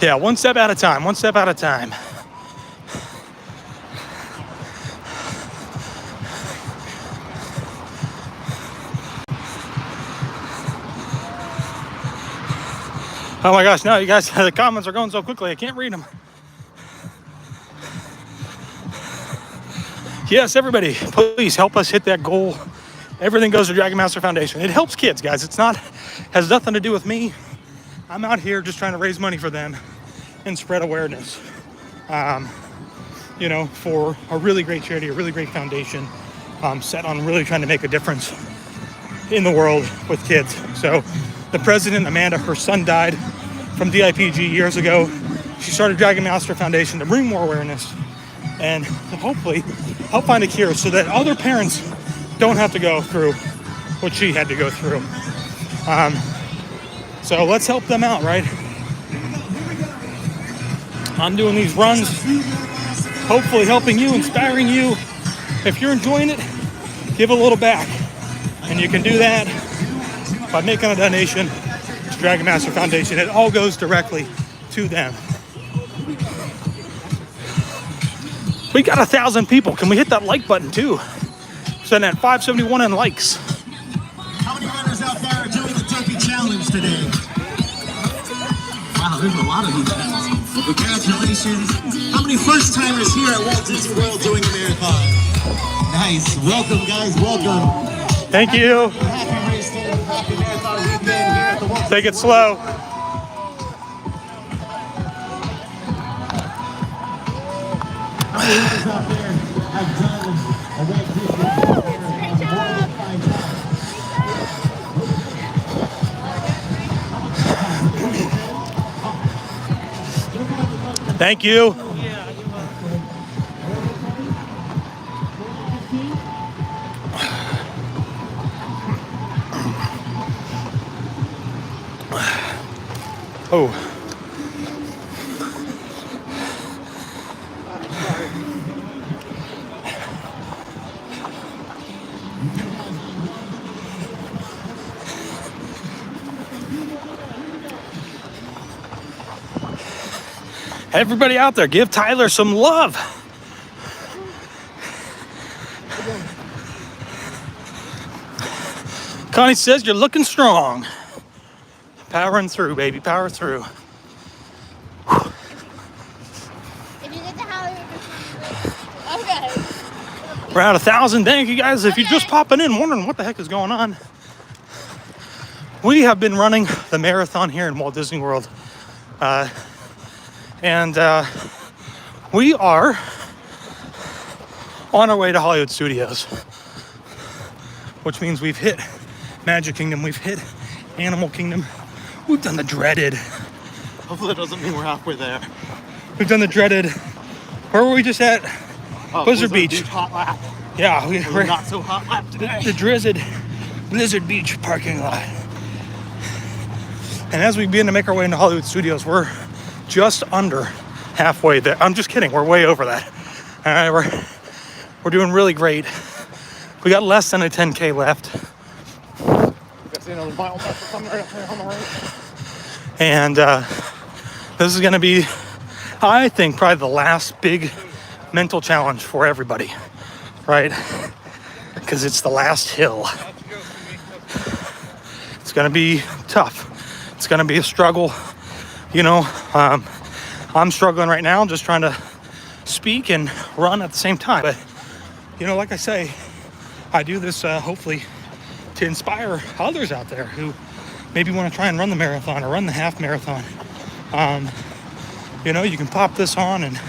Yeah, one step at a time, one step at a time. Oh my gosh, no, you guys, the comments are going so quickly, I can't read them. Yes, everybody, please help us hit that goal. Everything goes to Dragon Master Foundation. It helps kids, guys. It's not, has nothing to do with me. I'm out here just trying to raise money for them and spread awareness, you know, for a really great charity, a really great foundation, set on really trying to make a difference in the world with kids. So the president, Amanda, her son died from DIPG years ago. She started Dragon Master Foundation to bring more awareness and hopefully help find a cure so that other parents don't have to go through what she had to go through. So let's help them out, right? I'm doing these runs, hopefully helping you, inspiring you. If you're enjoying it, give a little back. And you can do that by making a donation to Dragon Master Foundation. It all goes directly to them. We got 1,000 people. Can we hit that like button too? Send that 571 in likes. How many runners out there are doing the turkey challenge today? Wow, there's a lot of these guys. Congratulations. How many first timers here at Walt Disney World doing the marathon? Nice. Welcome, guys. Welcome. Thank you. Happy race day. Happy marathon weekend here at the Walt Take it slow. How many runners out there have done a Walt Disney World marathon? Thank you. Oh. Everybody out there, give Tyler some love. Connie says you're looking strong. Powering through, baby, power through. If you get to Hollywood, okay. We're at 1,000. Thank you guys. If you're just popping in, wondering what the heck is going on, we have been running the marathon here in Walt Disney World. And we are on our way to Hollywood Studios, which means we've hit Magic Kingdom, we've hit Animal Kingdom, we've done the dreaded. Hopefully that doesn't mean we're halfway there. We've done the dreaded. Where were we just at? Blizzard Beach. Hot lap. Yeah, we're not so hot lap today. The dreaded Blizzard Beach parking lot. And as we begin to make our way into Hollywood Studios, we're just under halfway there. I'm just kidding, we're way over that. All right, we're doing really great. We got less than a 10K left. Another mile marker coming right up there on the right. And this is gonna be, I think, probably the last big mental challenge for everybody, right? Because it's the last hill. It's gonna be tough. It's gonna be a struggle. You know, I'm struggling right now, just trying to speak and run at the same time. But, you know, like I say, I do this hopefully to inspire others out there who maybe want to try and run the marathon or run the half marathon. You know, you can pop this on and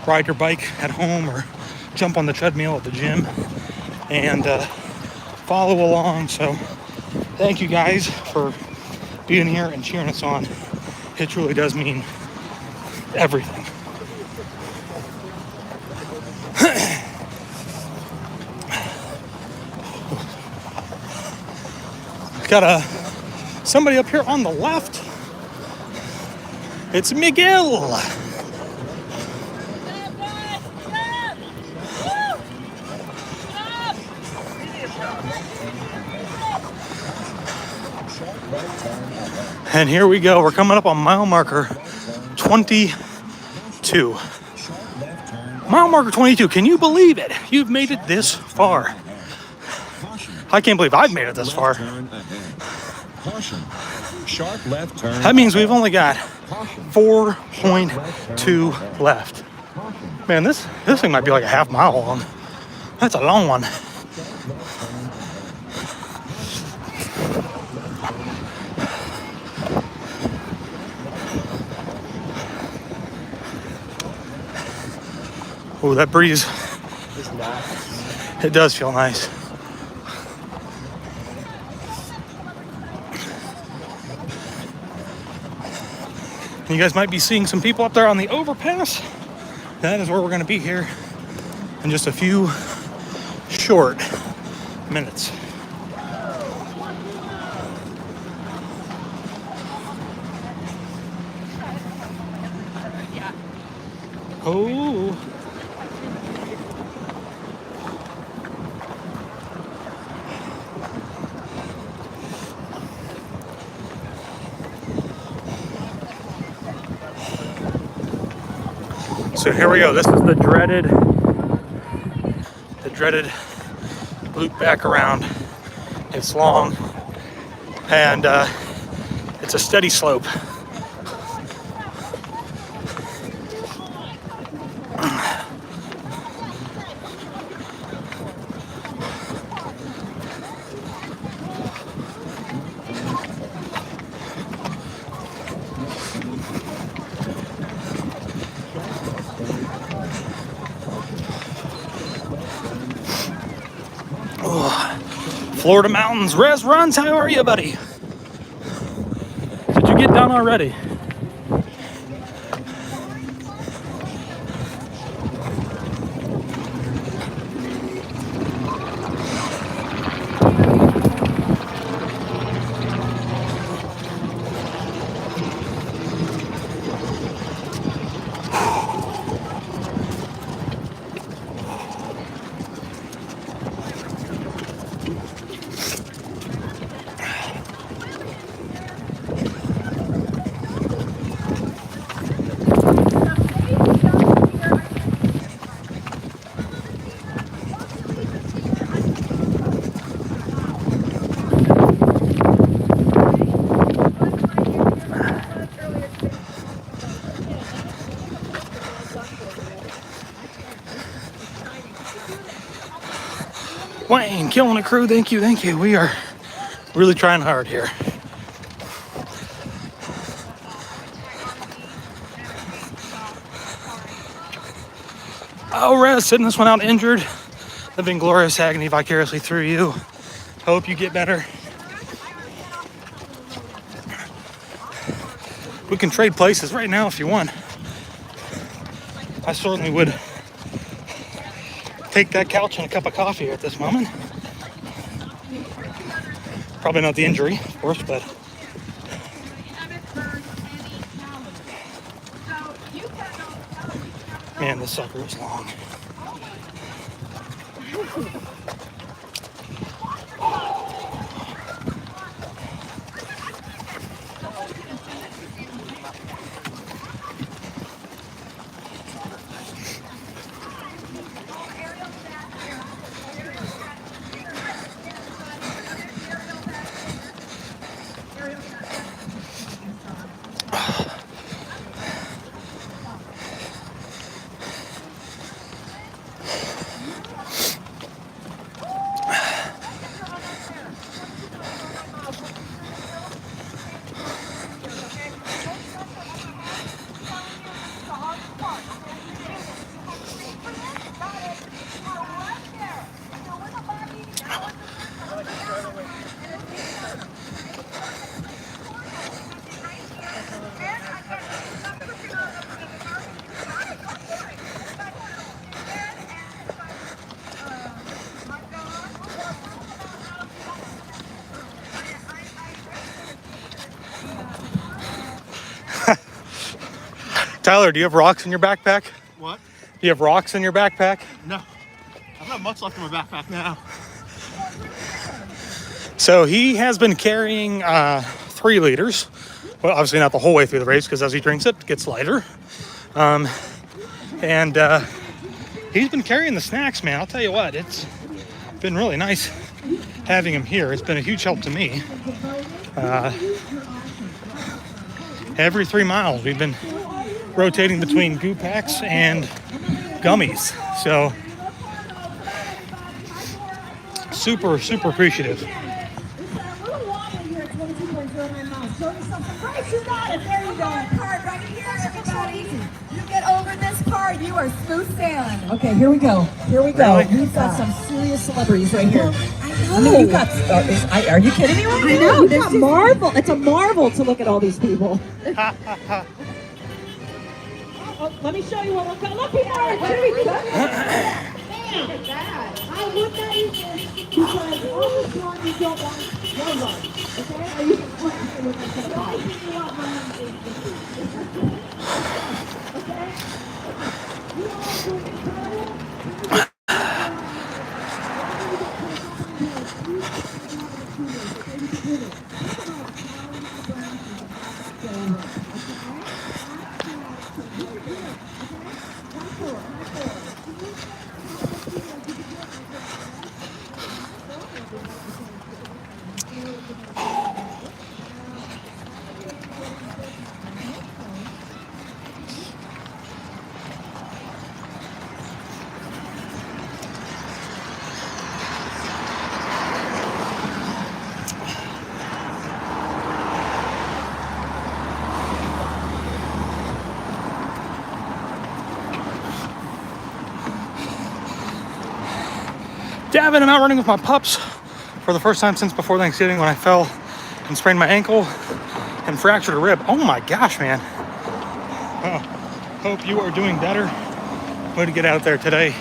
ride your bike at home or jump on the treadmill at the gym and follow along. So thank you guys for being here and cheering us on. It truly does mean everything. Got somebody up here on the left. It's Miguel. And here we go. We're coming up on mile marker 22. Mile marker 22. Can you believe it? You've made it this far. I can't believe I've made it this far. Sharp left turn. That means we've only got 4.2 left. Man, this thing might be like a half mile long. That's a long one. Oh, that breeze. It's nice. It does feel nice. You guys might be seeing some people up there on the overpass. That is where we're going to be here in just a few short minutes. Oh. So here we go. This is the dreaded loop back around. It's long and it's a steady slope. Florida mountains, Res Runs, how are you, buddy? Did you get done already? Wayne, killing the crew. Thank you, thank you. We are really trying hard here. Oh, Res, sitting this one out injured. Living glorious agony vicariously through you. Hope you get better. We can trade places right now if you want. I certainly would take that couch and a cup of coffee at this moment. Probably not the injury, of course, but man, this sucker is long. Tyler, do you have rocks in your backpack? What? Do you have rocks in your backpack? No. I don't have much left in my backpack now. So he has been carrying 3 liters Well, obviously not the whole way through the race, because as he drinks it gets lighter. And he's been carrying the snacks, man. I'll tell you what, it's been really nice having him here. It's been a huge help to me. Every 3 miles, we've been rotating between goo packs and gummies. So super, super appreciative. There you go. Card right here, everybody. You get over this card, you are smooth sailing. Okay, here we go. Here we go. Really? We've got some serious celebrities right here. I mean, you got. Are you kidding me? Right I know. It's a marvel. It's a marvel to look at all these people. Oh, let me show you what we've got. Look here. What we got? I would not eat this because all the time you don't want no lunch. Okay? Are you Dabbing, I'm out running with my pups for the first time since before Thanksgiving when I fell and sprained my ankle and fractured a rib. Oh my gosh, man. Oh, hope you are doing better. Way to get out there today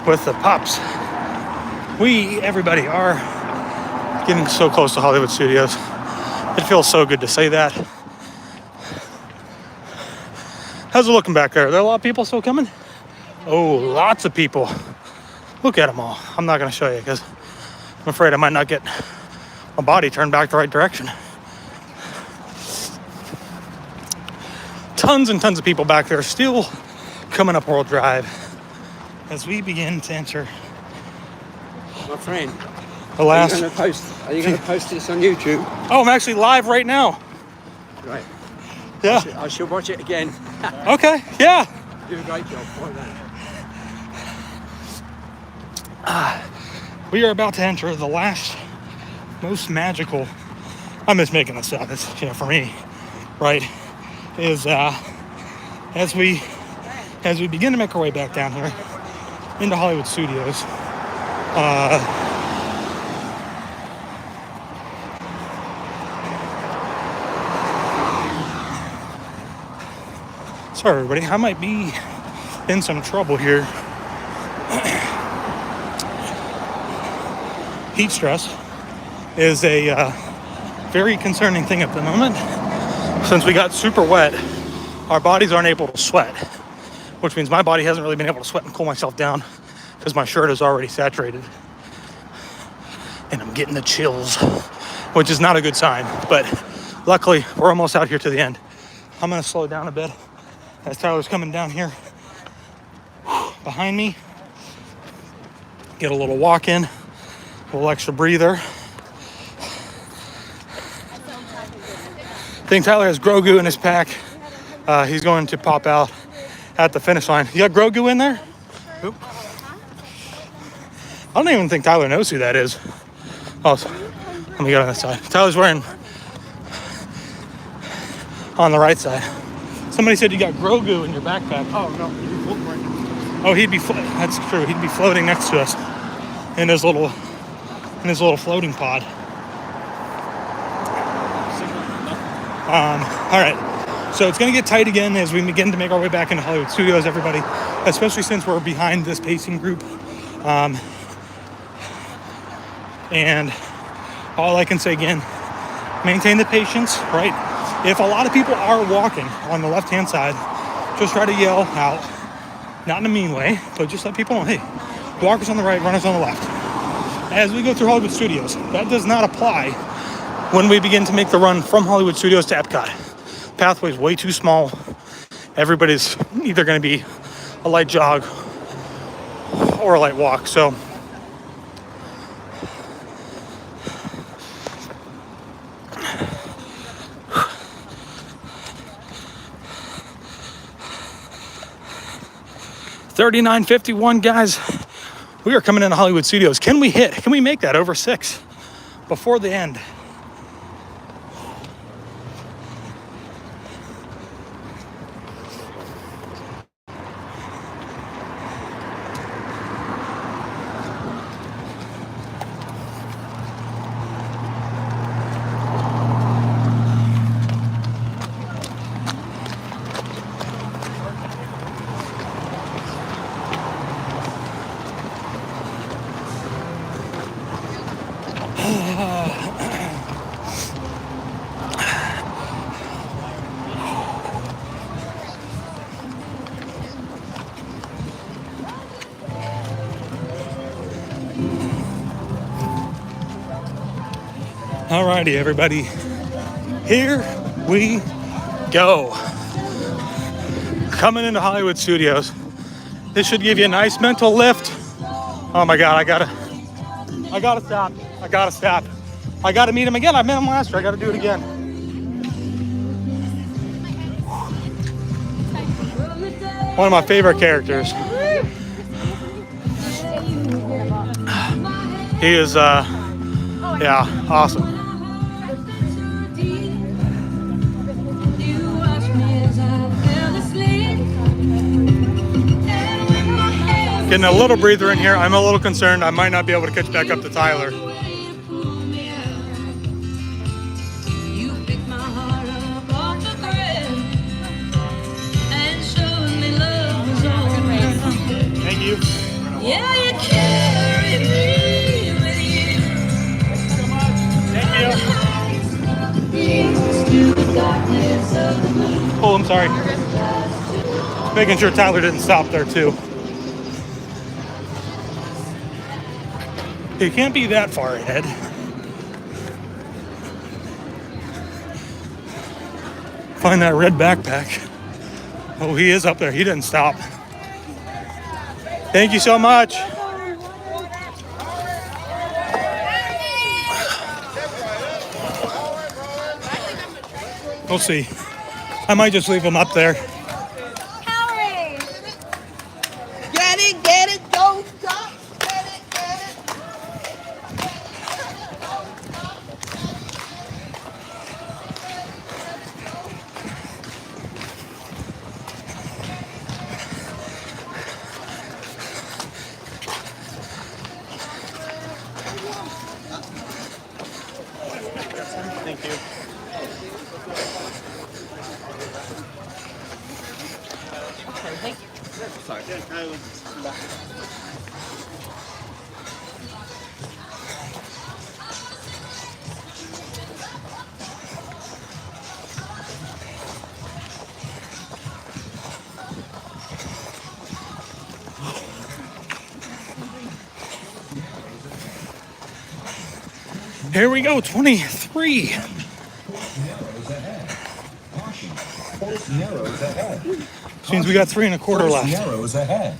with the pups. We, everybody, are getting so close to Hollywood Studios. It feels so good to say that. How's it looking back there? Are there a lot of people still coming? Oh, lots of people. Look at them all. I'm not going to show you because I'm afraid I might not get my body turned back the right direction. Tons and tons of people back there still coming up World Drive as we begin to enter. My friend, the last. Are you going to post this on YouTube? Oh, I'm actually live right now. Right. Yeah. I shall watch it again. Okay. Yeah. You do a great job. Well done. We are about to enter the last, most magical. I'm just making this up. It's, you know, for me, right? Is as we begin to make our way back down here into Hollywood Studios. Sorry, everybody. I might be in some trouble here. Heat stress is a very concerning thing at the moment. Since we got super wet, our bodies aren't able to sweat, which means my body hasn't really been able to sweat and cool myself down because my shirt is already saturated. And I'm getting the chills, which is not a good sign. But luckily, we're almost out here to the end. I'm going to slow down a bit as Tyler's coming down here behind me. Get a little walk in. A little extra breather. I think Tyler has Grogu in his pack. He's going to pop out at the finish line. You got Grogu in there? Oop. I don't even think Tyler knows who that is. Oh, let me get on that side. Tyler's wearing on the right side. Somebody said you got Grogu in your backpack. Oh, no, he'd be floating right now. Oh, that's true. He'd be floating next to us in his little floating pod. All right, so it's going to get tight again as we begin to make our way back into Hollywood Studios, everybody, especially since we're behind this pacing group. And all I can say again, maintain the patience, right? If a lot of people are walking on the left-hand side, just try to yell out, not in a mean way, but just let people know, hey, walkers on the right, runners on the left. As we go through Hollywood Studios, that does not apply when we begin to make the run from Hollywood Studios to Epcot. Pathway's way too small. Everybody's either going to be a light jog or a light walk. So $39.51, guys. We are coming into Hollywood Studios. Can we make that over 6 before the end? Alrighty, everybody, here we go. Coming into Hollywood Studios. This should give you a nice mental lift. Oh my God, I gotta stop. I gotta meet him again. I met him last year. I gotta do it again. One of my favorite characters. He is, yeah, awesome. Getting a little breather in here. I'm a little concerned. I might not be able to catch back up to Tyler. Thank you. Yeah, you carry me with you. Thank you. Oh, I'm sorry. Making sure Tyler didn't stop there too. He can't be that far ahead. Find that red backpack. Oh, he is up there. He didn't stop. Thank you so much. We'll see. I might just leave him up there. Get it, don't stop. Get it. Thank you. Thank you. Sorry. Here we go, 23. Seems we got 3 1/4 left. Narrows ahead.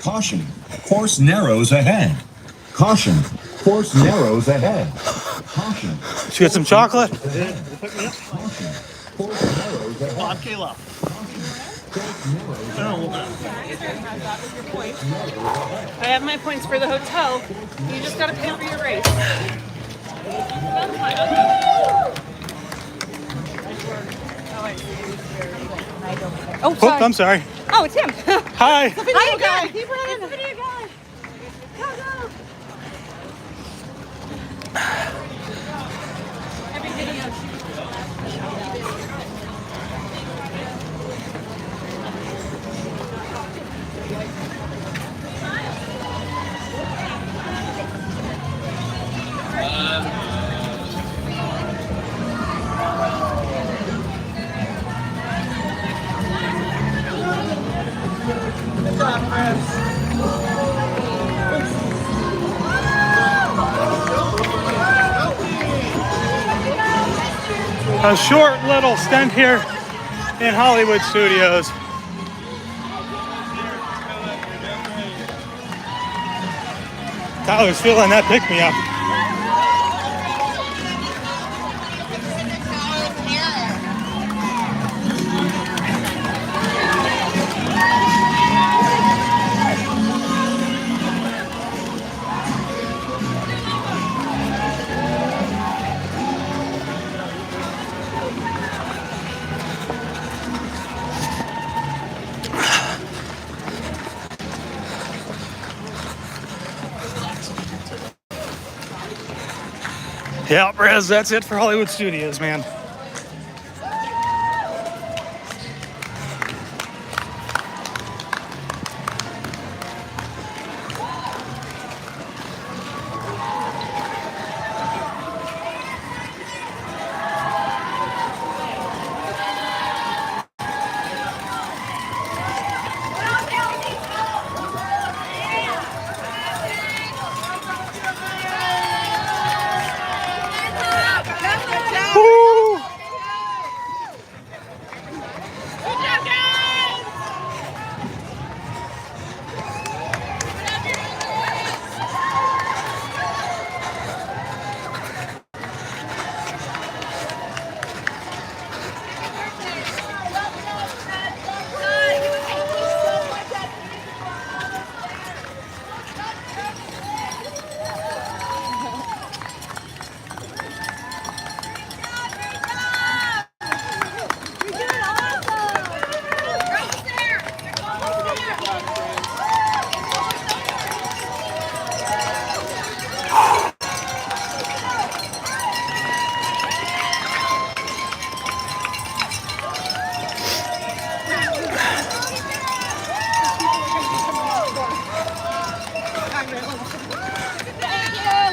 Caution. Course narrows ahead. Caution. Course narrows ahead. Caution. Should we get some chocolate? Pick me up. Bob Kayla. I have my points for the hotel. You just gotta pay for your race. Oh, Oh, I'm sorry. Oh, it's him. Hi. The video guy. Keep running. The video guy. Go, go. Every video. a short little stint here in Hollywood Studios. Tyler's feeling that pick-me-up. Yeah, Rez, that's it for Hollywood Studios, man.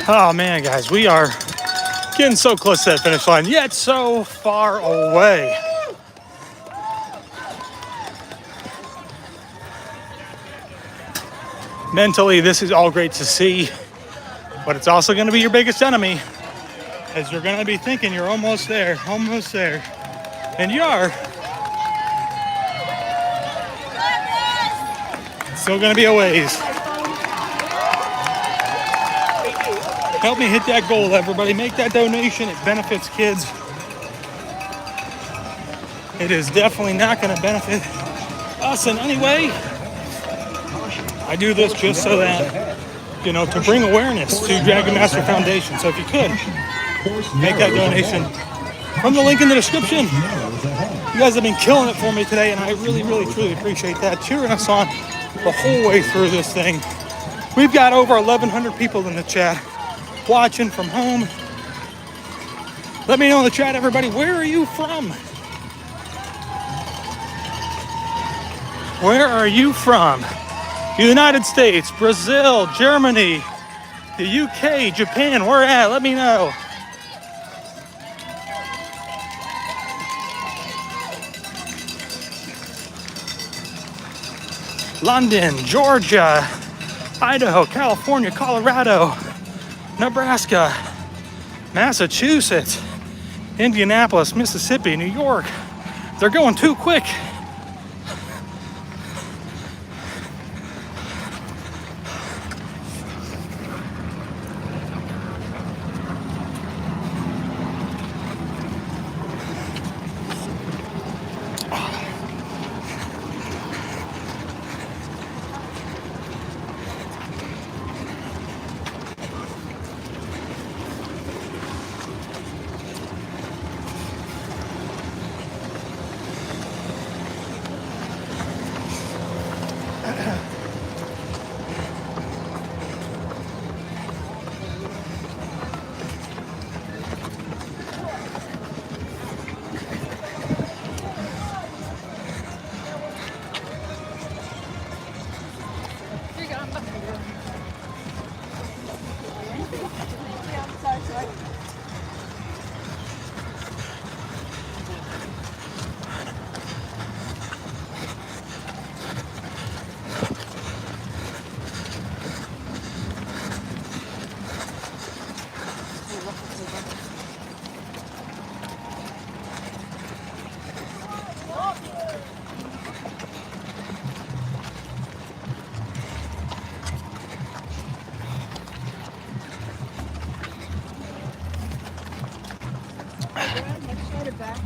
Oh man, guys, we are getting so close to that finish line, yet so far away. Mentally, this is all great to see, but it's also going to be your biggest enemy, as you're going to be thinking you're almost there, and you are. It's still going to be a ways. Help me hit that goal, everybody. Make that donation. It benefits kids. It is definitely not going to benefit us in any way. I do this just so that, you know, to bring awareness to Dragon Master Foundation. So if you could, make that donation from the link in the description. You guys have been killing it for me today, and I really, really, truly appreciate that. Cheering us on the whole way through this thing. We've got over 1,100 people in the chat watching from home. Let me know in the chat, everybody, where are you from? Where are you from? The United States, Brazil, Germany, the UK, Japan, where at? Let me know. London, Georgia, Idaho, California, Colorado, Nebraska, Massachusetts, Indianapolis, Mississippi, New York. They're going too quick.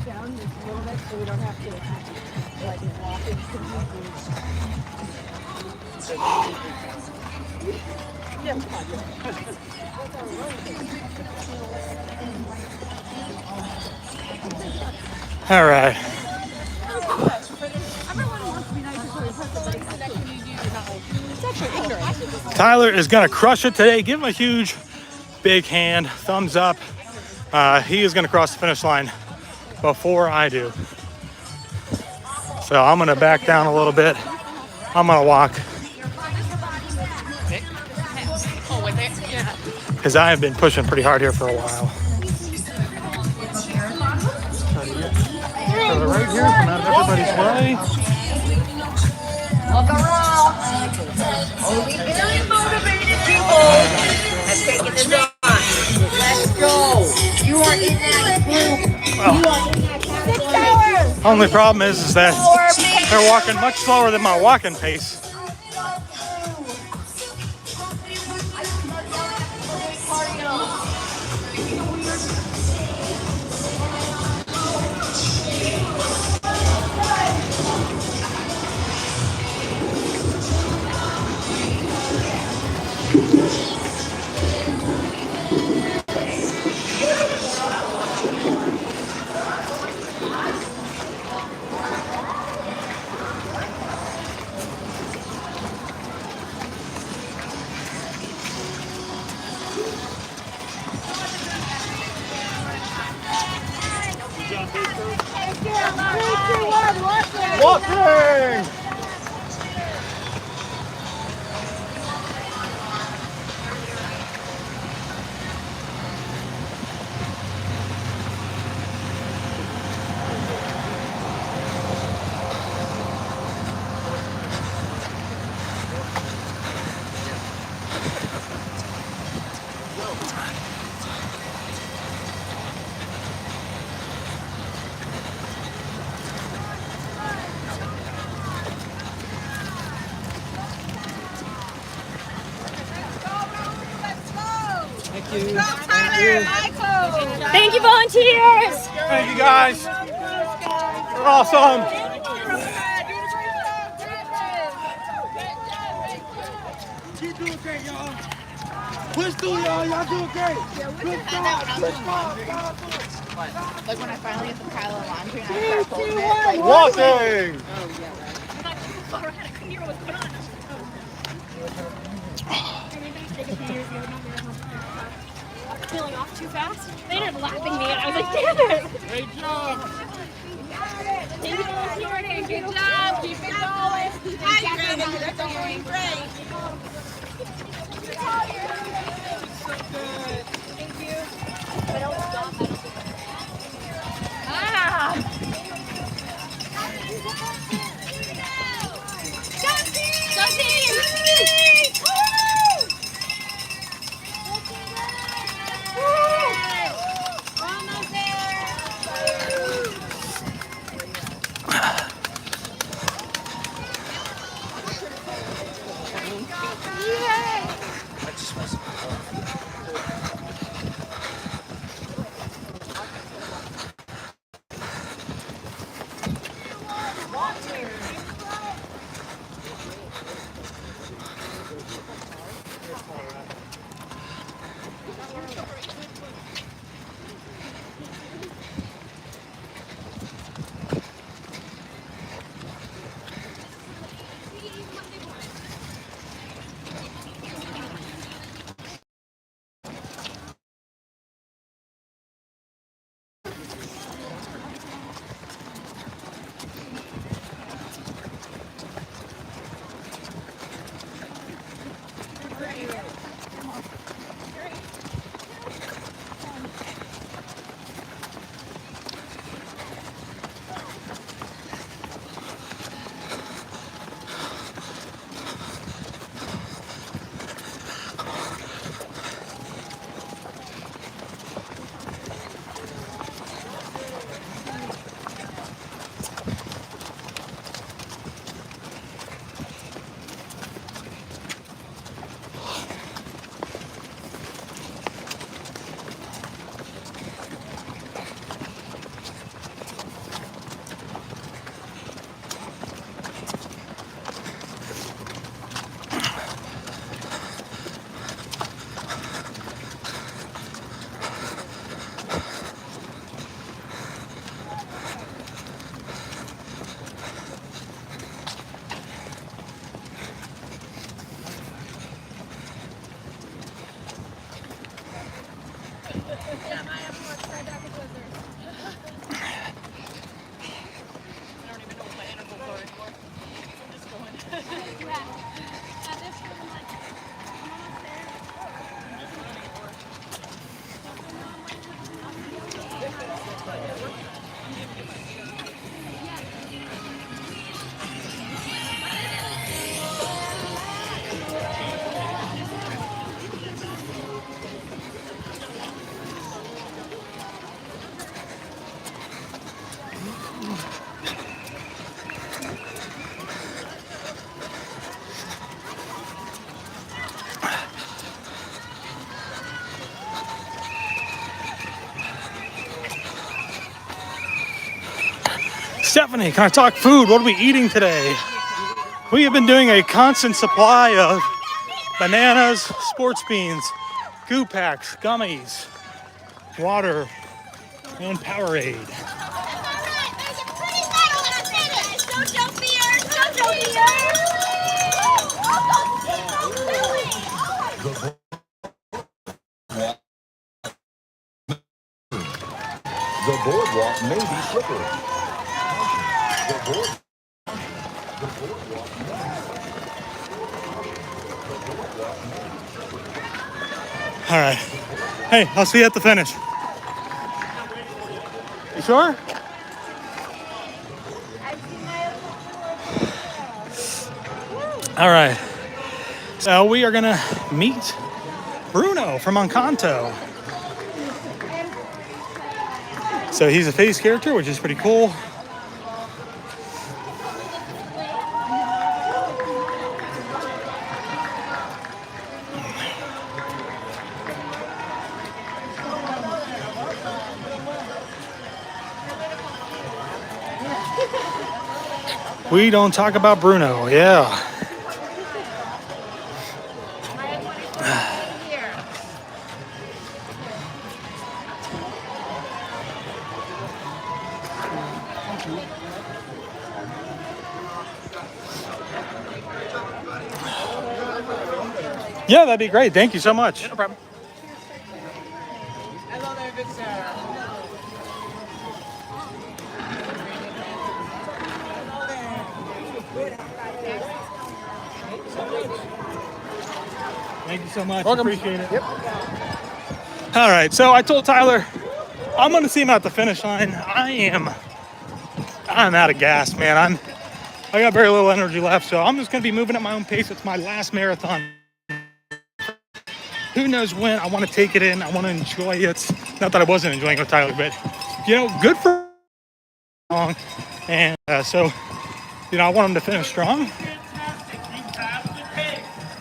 down just a little bit so we don't have to like walk into the All right. Tyler is gonna crush it today. Give him a huge, big hand, thumbs up. He is gonna cross the finish line before I do. So I'm gonna back down a little bit. I'm gonna walk. Because I have been pushing pretty hard here for a while. So right here, come out of everybody's way. Look around. Only very motivated people have taken this on. Let's go. You are in that group. You are in that category. Only problem is that they're walking much slower than my walking pace. Walking! Thank you, volunteers. Thank you guys. You're awesome. Keep doing great, y'all. Push through, y'all. Y'all doing great. Good job. Good job. Like when I finally get the pile of laundry and I start folding it. Like, Walking! Feeling off too fast. They ended up lapping me and I was like, damn it. Great job. Thank you, volunteering. Good job. Keep it going. You're doing great. Thank you. I don't stop. Ah. Go team! Almost there! Stephanie, can I talk food? What are we eating today? We have been doing a constant supply of bananas, sports beans, goo packs, gummies, water, and Powerade. The boardwalk may be slippery. The boardwalk All right. Hey, I'll see you at the finish. You sure? All right. So we are gonna meet Bruno from Encanto. So he's a face character, which is pretty cool. We don't talk about Bruno, yeah. Yeah, that'd be great. Thank you so much. No problem. Hello there, good Sarah. Thank you so much. Welcome. Appreciate it. Yep. All right, so I told Tyler I'm going to see him at the finish line. I'm out of gas, man. I got very little energy left, so I'm just going to be moving at my own pace. It's my last marathon. Who knows when I want to take it in. I want to enjoy it. Not that I wasn't enjoying it with Tyler, but, good for long. And so, I want him to finish strong.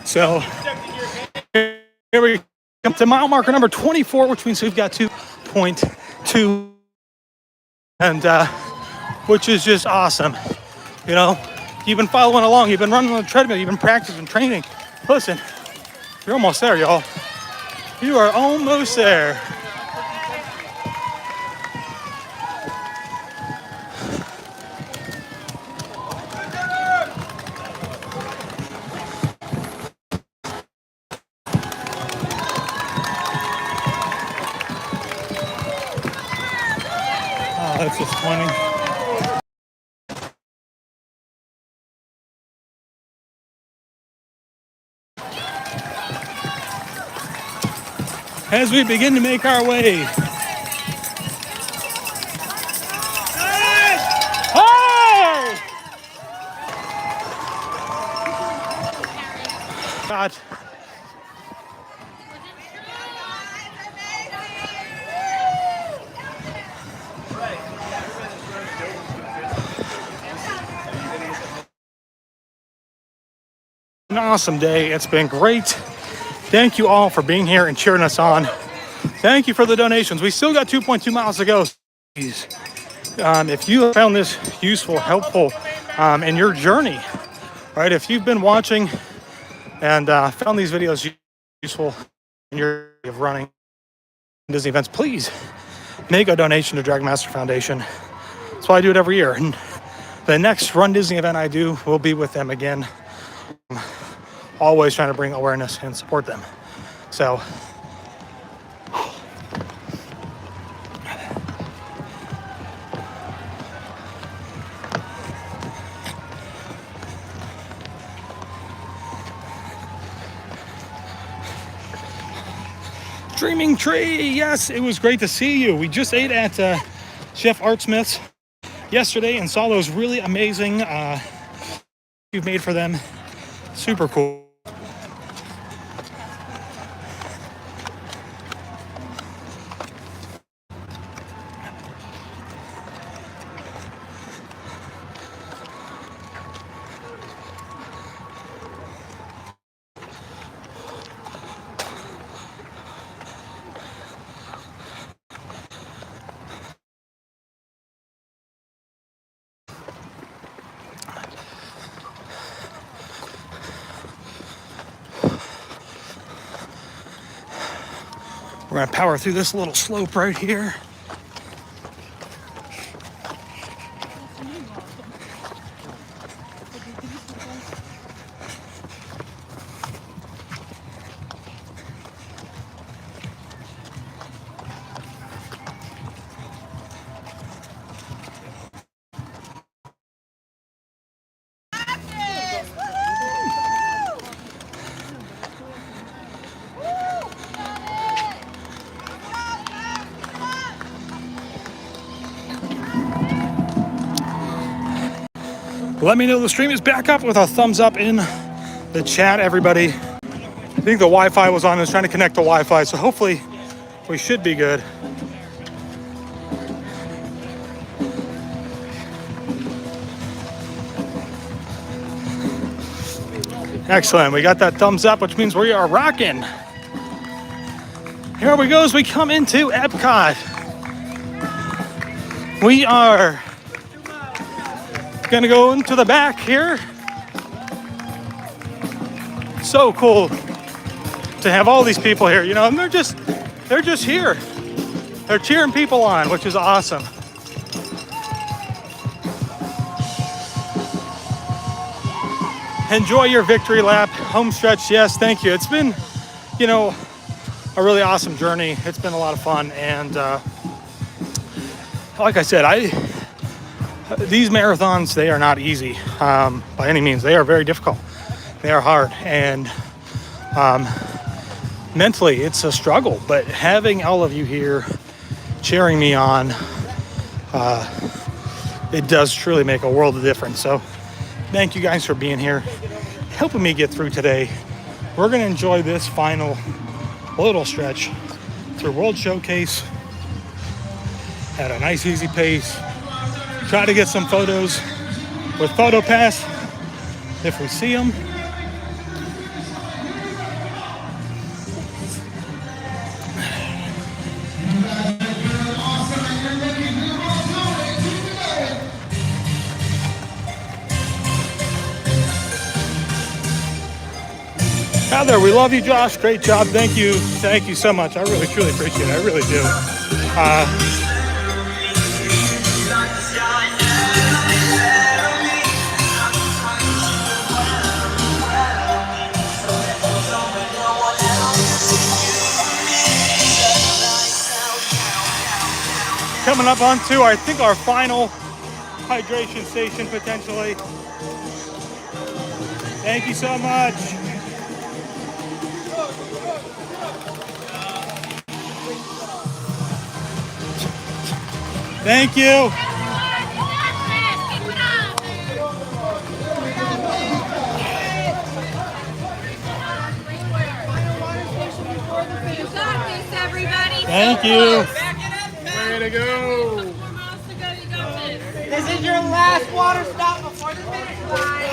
So, here we come to mile marker number 24, which means we've got 2.2, and which is just awesome. You've been following along, you've been running on the treadmill, you've been practicing, training. Listen, you're almost there, y'all. You are almost there. Oh, that's just 20. As we begin to make our way. Hey! God. An awesome day. It's been great. Thank you all for being here and cheering us on. Thank you for the donations. We still got 2.2 miles to go. Please, if you have found this useful, helpful in your journey, right? If you've been watching and found these videos useful in your journey of running Disney events, please make a donation to Dragon Master Foundation. That's why I do it every year. And the next Run Disney event I do will be with them again. Always trying to bring awareness and support them. So, Dreaming Tree, yes, it was great to see you. We just ate at Chef Art Smith's yesterday and saw those really amazing you've made for them. Super cool. We're gonna power through this little slope right here. Let me know the stream is back up with a thumbs up in the chat, everybody. I think the Wi-Fi was on. I was trying to connect the Wi-Fi, so hopefully we should be good. Excellent. We got that thumbs up, which means we are rocking. Here we go as we come into Epcot. We are gonna go into the back here. So cool to have all these people here, you know, and they're just here. They're cheering people on, which is awesome. Enjoy your victory lap, home stretch. Yes, thank you. It's been, you know, a really awesome journey. It's been a lot of fun, and like I said, these marathons, they are not easy by any means. They are very difficult. They are hard, and mentally it's a struggle, but having all of you here cheering me on, it does truly make a world of difference. So thank you guys for being here, helping me get through today. We're gonna enjoy this final little stretch through World Showcase at a nice easy pace. Try to get some photos with PhotoPass if we see them. Heather, we love you, Josh. Great job. Thank you. Thank you so much. I really, truly appreciate it. I really do. Coming up onto, I think, our final hydration station, potentially. Thank you so much. Thank you. Thank you. Way to go. This is your last water stop before the finish line.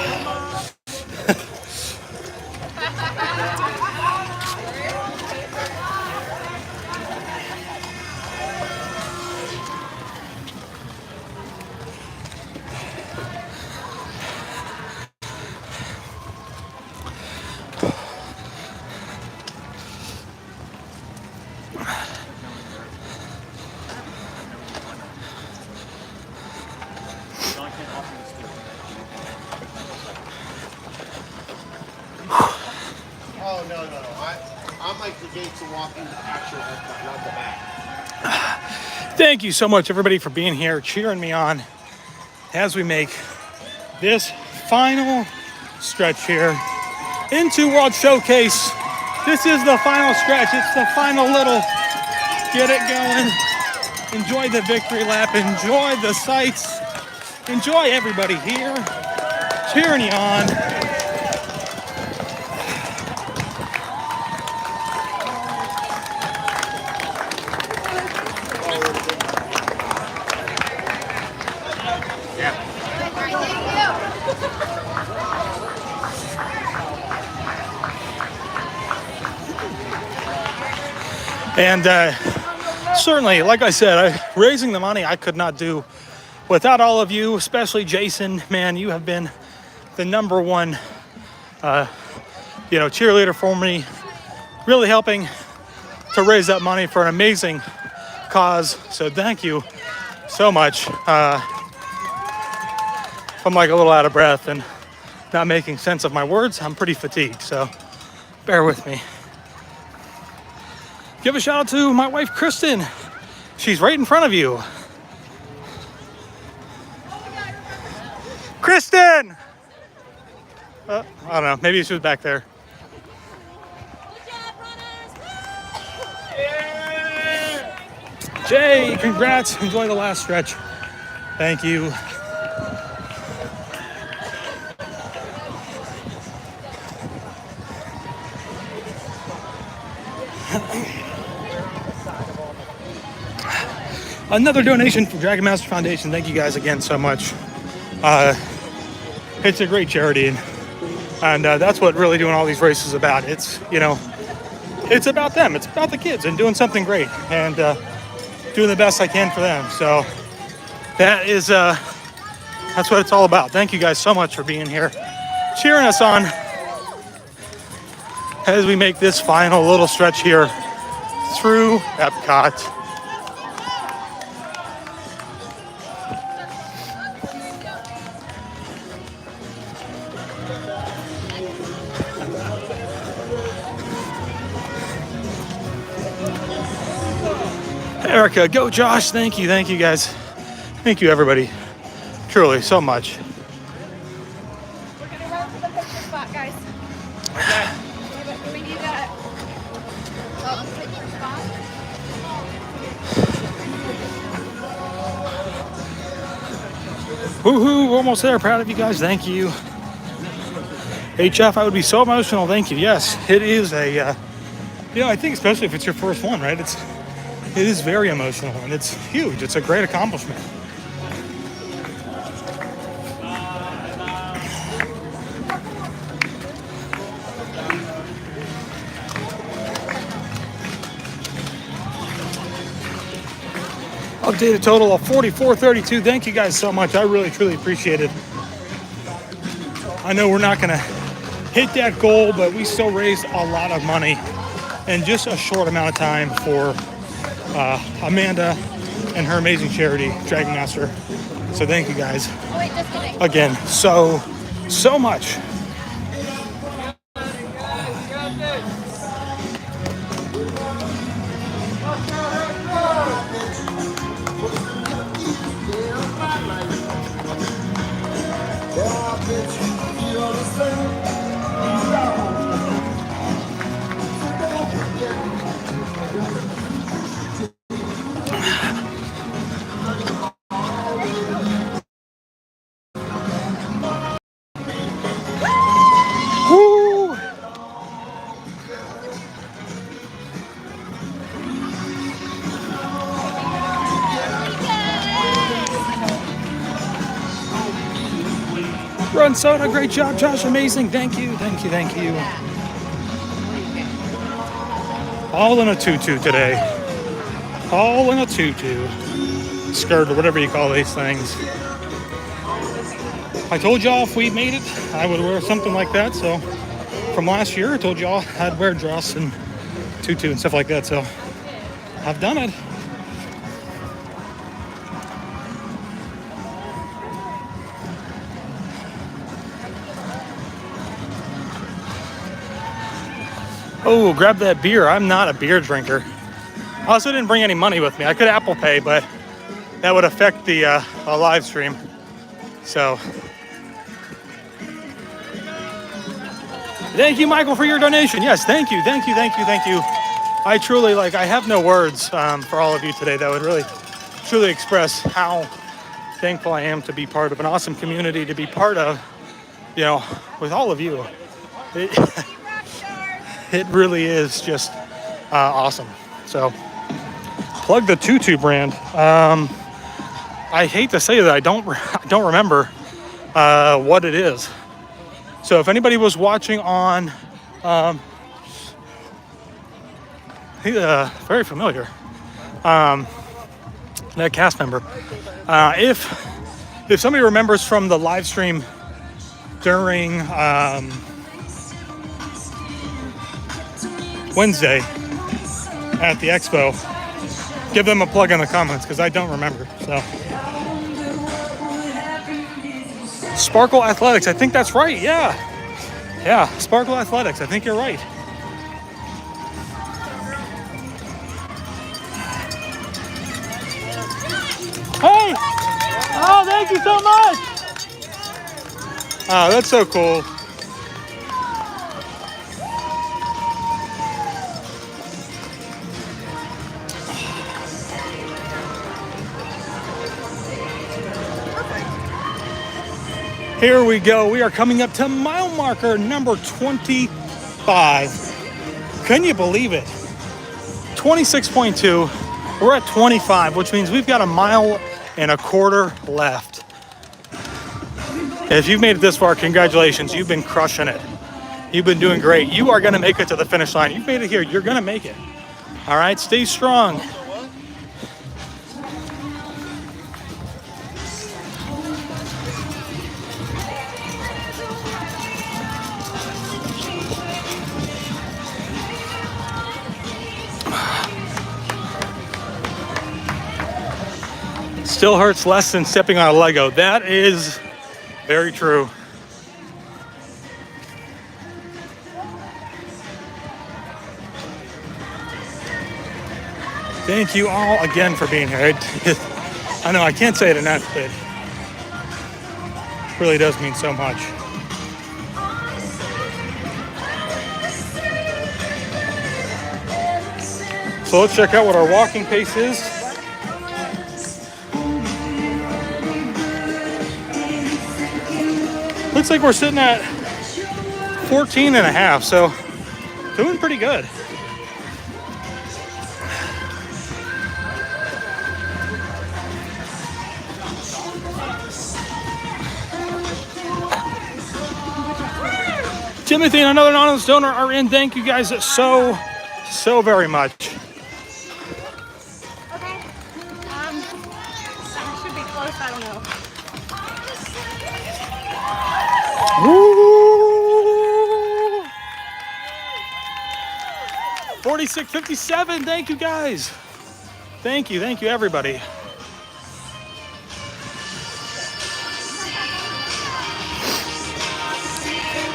I'm like the gates of walking the actual Epcot, not the back. Thank you so much, everybody, for being here, cheering me on as we make this final stretch here into World Showcase This is the final stretch. It's the final little get it going. Enjoy the victory lap. Enjoy the sights. Enjoy everybody here cheering you on. And certainly, like I said, raising the money I could not do without all of you, especially Jason. Man, you have been the number one, cheerleader for me, really helping to raise that money for an amazing cause. So thank you so much. I'm like a little out of breath and not making sense of my words. I'm pretty fatigued, so bear with me. Give a shout out to my wife, Kristen. She's right in front of you. Kristen! I don't know, maybe she was back there. Jay, congrats. Enjoy the last stretch. Thank you. Another donation from Dragon Master Foundation. Thank you guys again so much. It's a great charity, and that's what really doing all these races is about. It's it's about them. It's about the kids and doing something great and doing the best I can for them. So that is that's what it's all about. Thank you guys so much for being here, cheering us on as we make this final little stretch here through Epcot. Erica, go Josh. Thank you guys. Thank you everybody. Truly, so much. We're gonna run to the picture spot, guys. Okay. We need that. Picture spot. Woohoo, we're almost there. Proud of you guys. Thank you. HF, I would be so emotional. Thank you. Yes, it is a, I think especially if it's your first one, right? It is very emotional and it's huge. It's a great accomplishment. Updated total of 44.32. Thank you guys so much. I really, truly appreciate it. I know we're not gonna hit that goal, but we still raised a lot of money in just a short amount of time for Amanda and her amazing charity, Dragon Master. So thank you guys again so much. Run Soda, great job, Josh, amazing. Thank you. All in a tutu today. All in a tutu. Skirt or whatever you call these things. I told y'all if we made it, I would wear something like that. So from last year, I told y'all I'd wear dress and tutu and stuff like that. So I've done it. Oh, grab that beer. I'm not a beer drinker. I also didn't bring any money with me. I could Apple Pay, but that would affect the live stream. So Thank you, Michael, for your donation. Yes, thank you, thank you, thank you, thank you. I truly, I have no words for all of you today that would really, truly express how thankful I am to be part of an awesome community, to be part of, with all of you. It really is just awesome. So, plug the Tutu brand. I hate to say that I don't remember what it is. So if anybody was watching on, very familiar, that cast member. If somebody remembers from the live stream during Wednesday at the expo, give them a plug in the comments because I don't remember. So Sparkle Athletics, I think that's right. Yeah, Sparkle Athletics, I think you're right. Hey! Oh, thank you so much! Oh, that's so cool. Here we go. We are coming up to mile marker number 25. Can you believe it? 26.2. We're at 25, which means we've got a mile and a quarter left. If you've made it this far, congratulations. You've been crushing it. You've been doing great. You are going to make it to the finish line. You've made it here. You're going to make it. All right, stay strong. Still hurts less than stepping on a Lego. That is very true. Thank you all again for being here. I know I can't say it enough, but it really does mean so much. So let's check out what our walking pace is. Looks like we're sitting at 14 and a half, so doing pretty good. Timothy and another anonymous donor are in. Thank you guys so very much. Okay. Should be close, I don't know. Woo! 46:57. Thank you guys. Thank you everybody.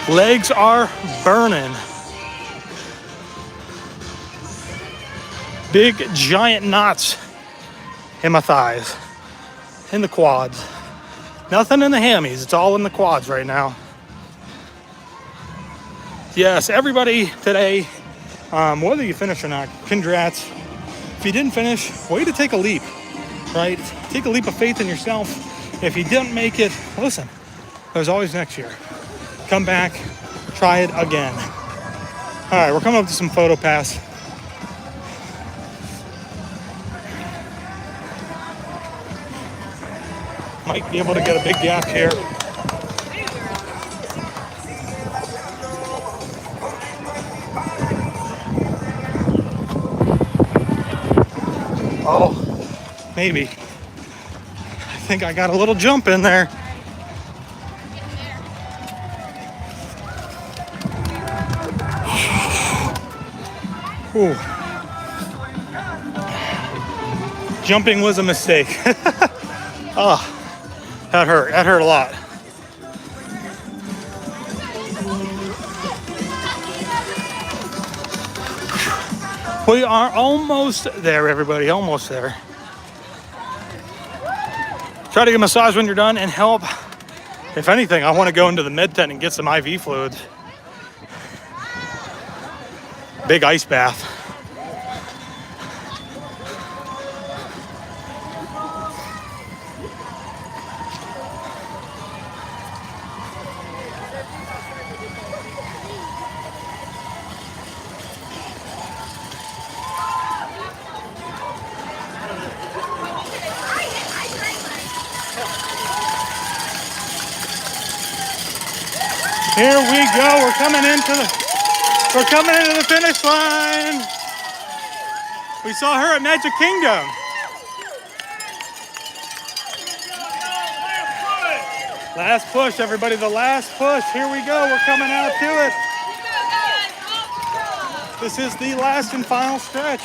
Legs are burning. Big giant knots in my thighs, in the quads. Nothing in the hammies, it's all in the quads right now. Yes, everybody today, whether you finish or not, congrats. If you didn't finish, way to take a leap, right? Take a leap of faith in yourself. If you didn't make it, listen, there's always next year. Come back, try it again. All right, we're coming up to some photo pass. Might be able to get a big gap here. Oh, maybe. I think I got a little jump in there. Ooh. Jumping was a mistake. Oh, that hurt. That hurt a lot. We are almost there, everybody. Almost there. Try to get a massage when you're done and help. If anything, I want to go into the med tent and get some IV fluids. big ice bath. Here we go. We're coming into the finish line. We saw her at Magic Kingdom. Last push, everybody. The last push. Here we go. We're coming out to it. This is the last and final stretch.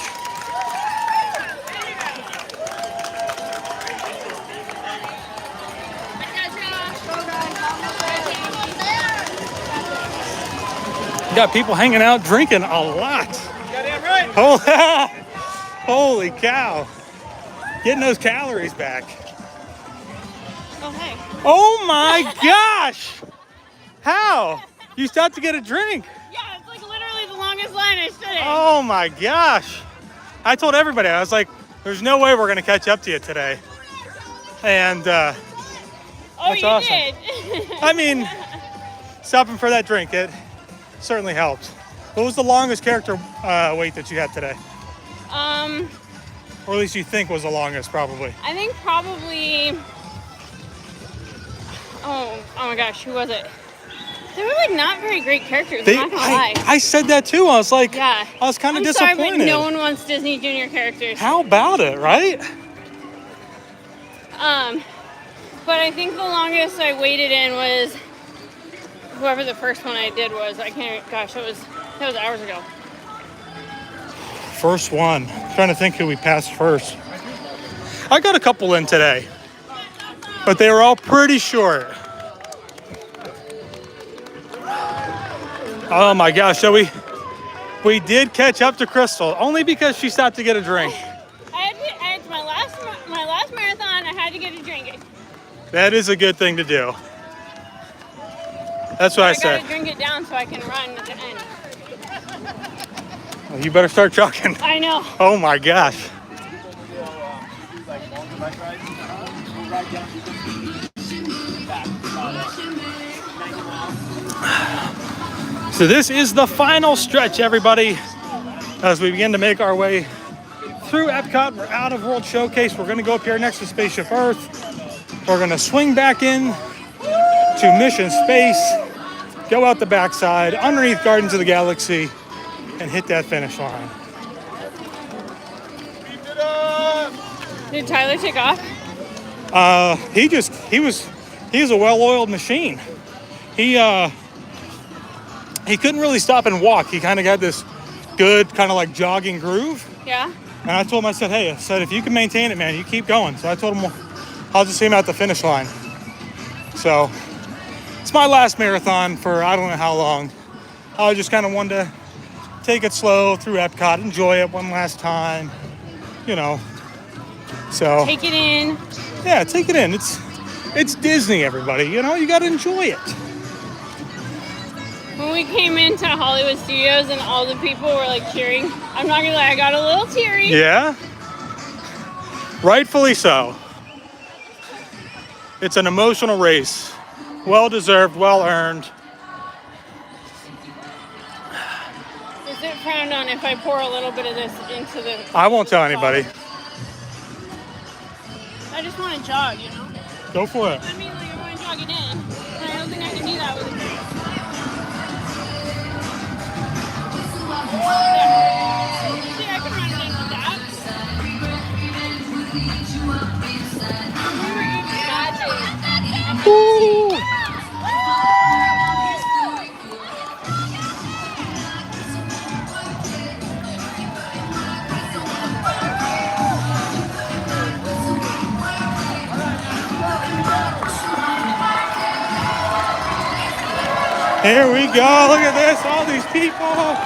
Got people hanging out drinking a lot. Holy cow. Getting those calories back. Oh, hey. Oh my gosh. How? You stopped to get a drink. Yeah, it's like literally the longest line I stood in. Oh my gosh. I told everybody, I was like, there's no way we're going to catch up to you today. And that's you awesome. did. I mean, stopping for that drink, it certainly helped. What was the longest character wait that you had today? Or at least you think was the longest, probably. I think probably, oh my gosh, who was it? They were like not very great characters, I'm not gonna lie. I said that too. I was like, yeah. I was kind of disappointed. Sorry, but no one wants Disney Junior characters. How about it, right? But I think the longest I waited in was whoever the first one I did was. I can't, gosh, that was hours ago. First one. Trying to think who we passed first. I got a couple in today, but they were all pretty short. Oh my gosh, so we did catch up to Crystal, only because she stopped to get a drink. I had my last marathon, I had to get a drink. That is a good thing to do. That's what I said. I gotta drink it down so I can run at the end. Well, you better start trucking. I know. Oh my gosh. So this is the final stretch, everybody. As we begin to make our way through Epcot, we're out of World Showcase. We're gonna go up here next to Spaceship Earth. We're gonna swing back in to Mission Space, go out the backside, underneath Gardens of the Galaxy, and hit that finish line. Did Tyler take off? He's a well-oiled machine. He couldn't really stop and walk. He kind of got this good kind of like jogging groove. Yeah. And I told him, I said, if you can maintain it, man, you keep going. So I told him, I'll just see him at the finish line. So it's my last marathon for I don't know how long. I just kind of wanted to take it slow through Epcot, enjoy it one last time, So take it in. Yeah, take it in. It's Disney, everybody. You got to enjoy it. When we came into Hollywood Studios and all the people were like cheering, I'm not gonna lie, I got a little teary. Yeah. Rightfully so. It's an emotional race. Well deserved, well earned. Is it frowned on if I pour a little bit of this into the... I won't tell anybody. I just want to jog, Go for it. I mean, like, I want to jog it in. And I don't think I can do that with a drink. See, I can run it in with that. Woo! Here we go. Look at this. All these people.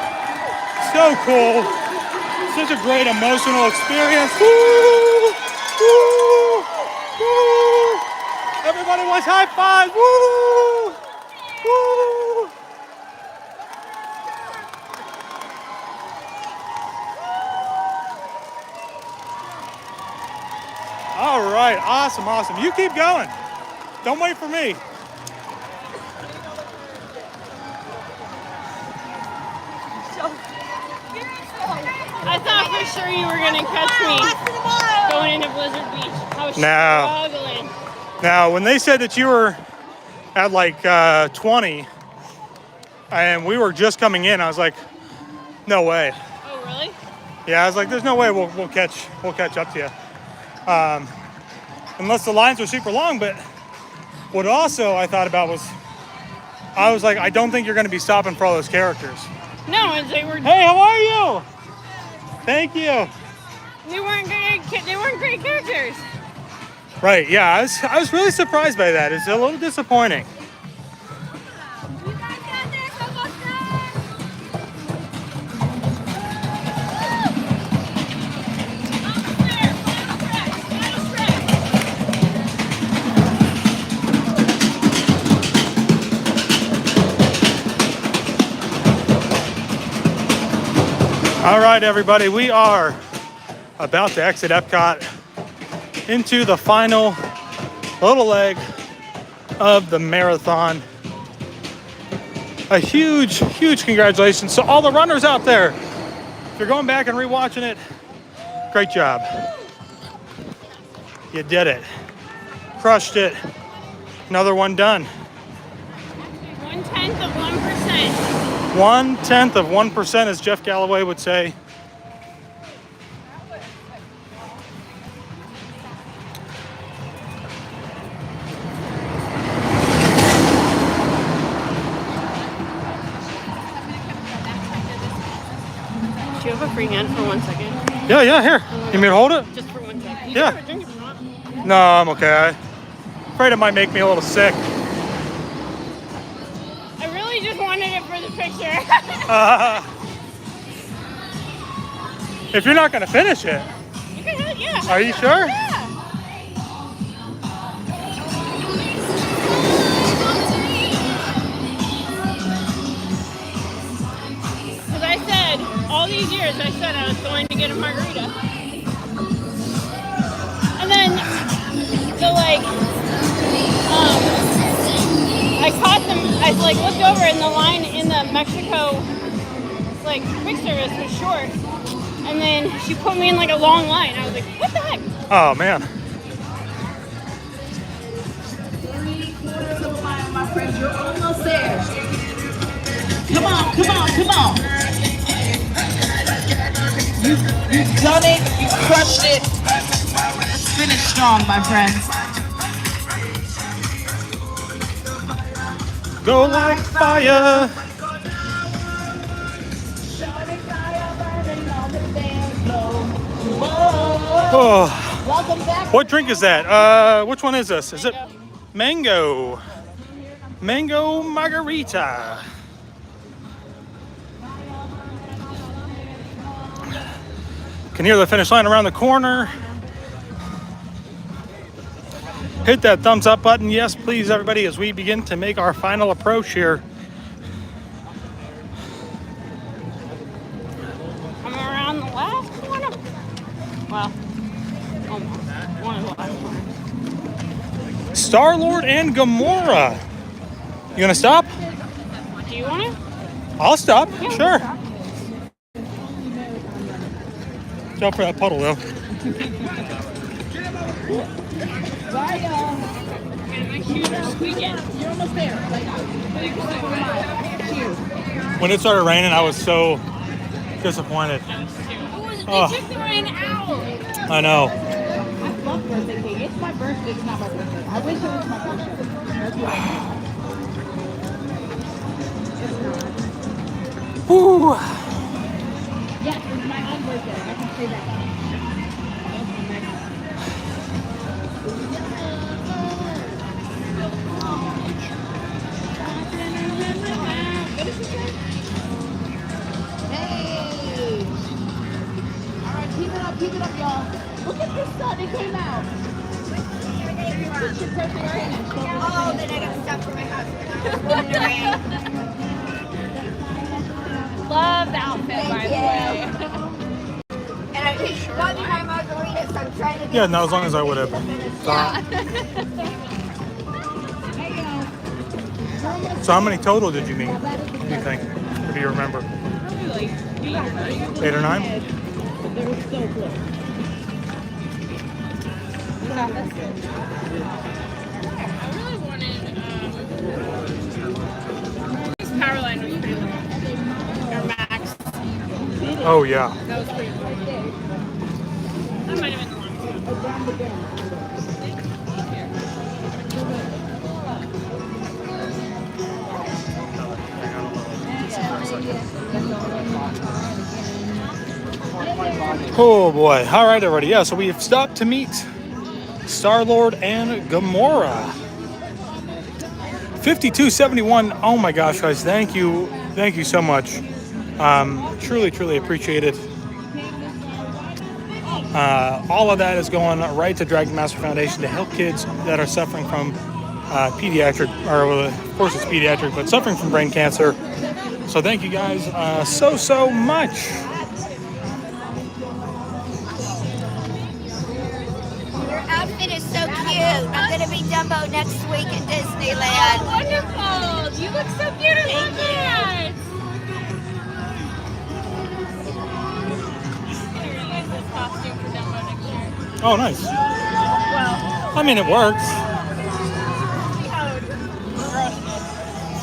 So cool. Such a great emotional experience. Woo! Woo! Woo! Everybody wants high five. Woo! Woo! All right, awesome, awesome. You keep going. Don't wait for me. I thought for sure you were gonna catch me going into Blizzard Beach. I was struggling. Now, when they said that you were at like 20, and we were just coming in, I was like, no way. Oh, really? Yeah, I was like, there's no way we'll catch up to you, unless the lines are super long. But what also I thought about was, I was like, I don't think you're going to be stopping for all those characters. No, they were. Hey, how are you? Thank you. They weren't great characters. Right. Yeah, I was really surprised by that. It's a little disappointing. All right, everybody, we are about to exit Epcot into the final little leg of the marathon. A huge, huge congratulations to all the runners out there. If you're going back and rewatching it, great job. You did it. Crushed it. Another one done. 1/10 of 1%. 1/10 of 1%, as Jeff Galloway would say. Do you have a free hand for 1 second? Yeah, here. You want me to hold it? Just for 1 second. You Yeah. can have a drink if you want. No, I'm okay. I'm afraid it might make me a little sick. I really just wanted it for the picture. If you're not going to finish it. You can have it, yeah. Are you sure? Yeah. Because I said, all these years, I said I was going to get a margarita. And then, I caught them, I looked over and the line in the Mexico, quick service was short. And then she put me in a long line. I was like, what the heck? Oh, man. 3/4 of a mile, my friends. You're almost there. Come on, come on, come on. You've done it. You've crushed it. Finish strong, my friends. Go like fire. Oh, what drink is that? Which one is this? Is it mango? Mango margarita. Can hear the finish line around the corner. Hit that thumbs up button. Yes, please, everybody, as we begin to make our final approach here. I'm around the last corner. Well, almost. One of the last corners. Star-Lord and Gamora. You gonna stop? Do you want to? I'll stop, Yeah, sure. stop. Watch out for that puddle, though. Bye, y'all. My shoes are squeaking. You're almost there. 3/4 of a mile. Cheers. When it started raining, I was so disappointed. They took the rain out. I know. I love birthday cake. It's my birthday. It's not my birthday. I wish it was my birthday. That's what Woo. yes, it's my own birthday. I can say that. Hey! Alright, keep it up, y'all. Look at this sun, it came out. It's your birthday rain. Oh, then I got stuff for my husband. Love the outfit, by the way. And I got me my margarita some Yeah, not as long as I would have. So how many total did you meet, do you think? Or do you remember? Probably like 8 or 9? They were so close. I really wanted this power line was pretty long. Or Max. Oh yeah. That was pretty cool. That might have been the Oh boy. All right, everybody. Yeah, so we have stopped to meet Star-Lord and Gamora. 5271. Oh my gosh, guys. Thank you. Thank you so much. Truly appreciate it. All of that is going right to Dragon Master Foundation to help kids that are suffering from pediatric, or of course it's pediatric, but suffering from brain cancer. So thank you guys so much. Your outfit is so cute. I'm going to be Dumbo next week in Disneyland. Oh, wonderful. You look so cute. I love that. Costume for Dumbo next year. Oh, nice. Well, I mean, it works. see how gross it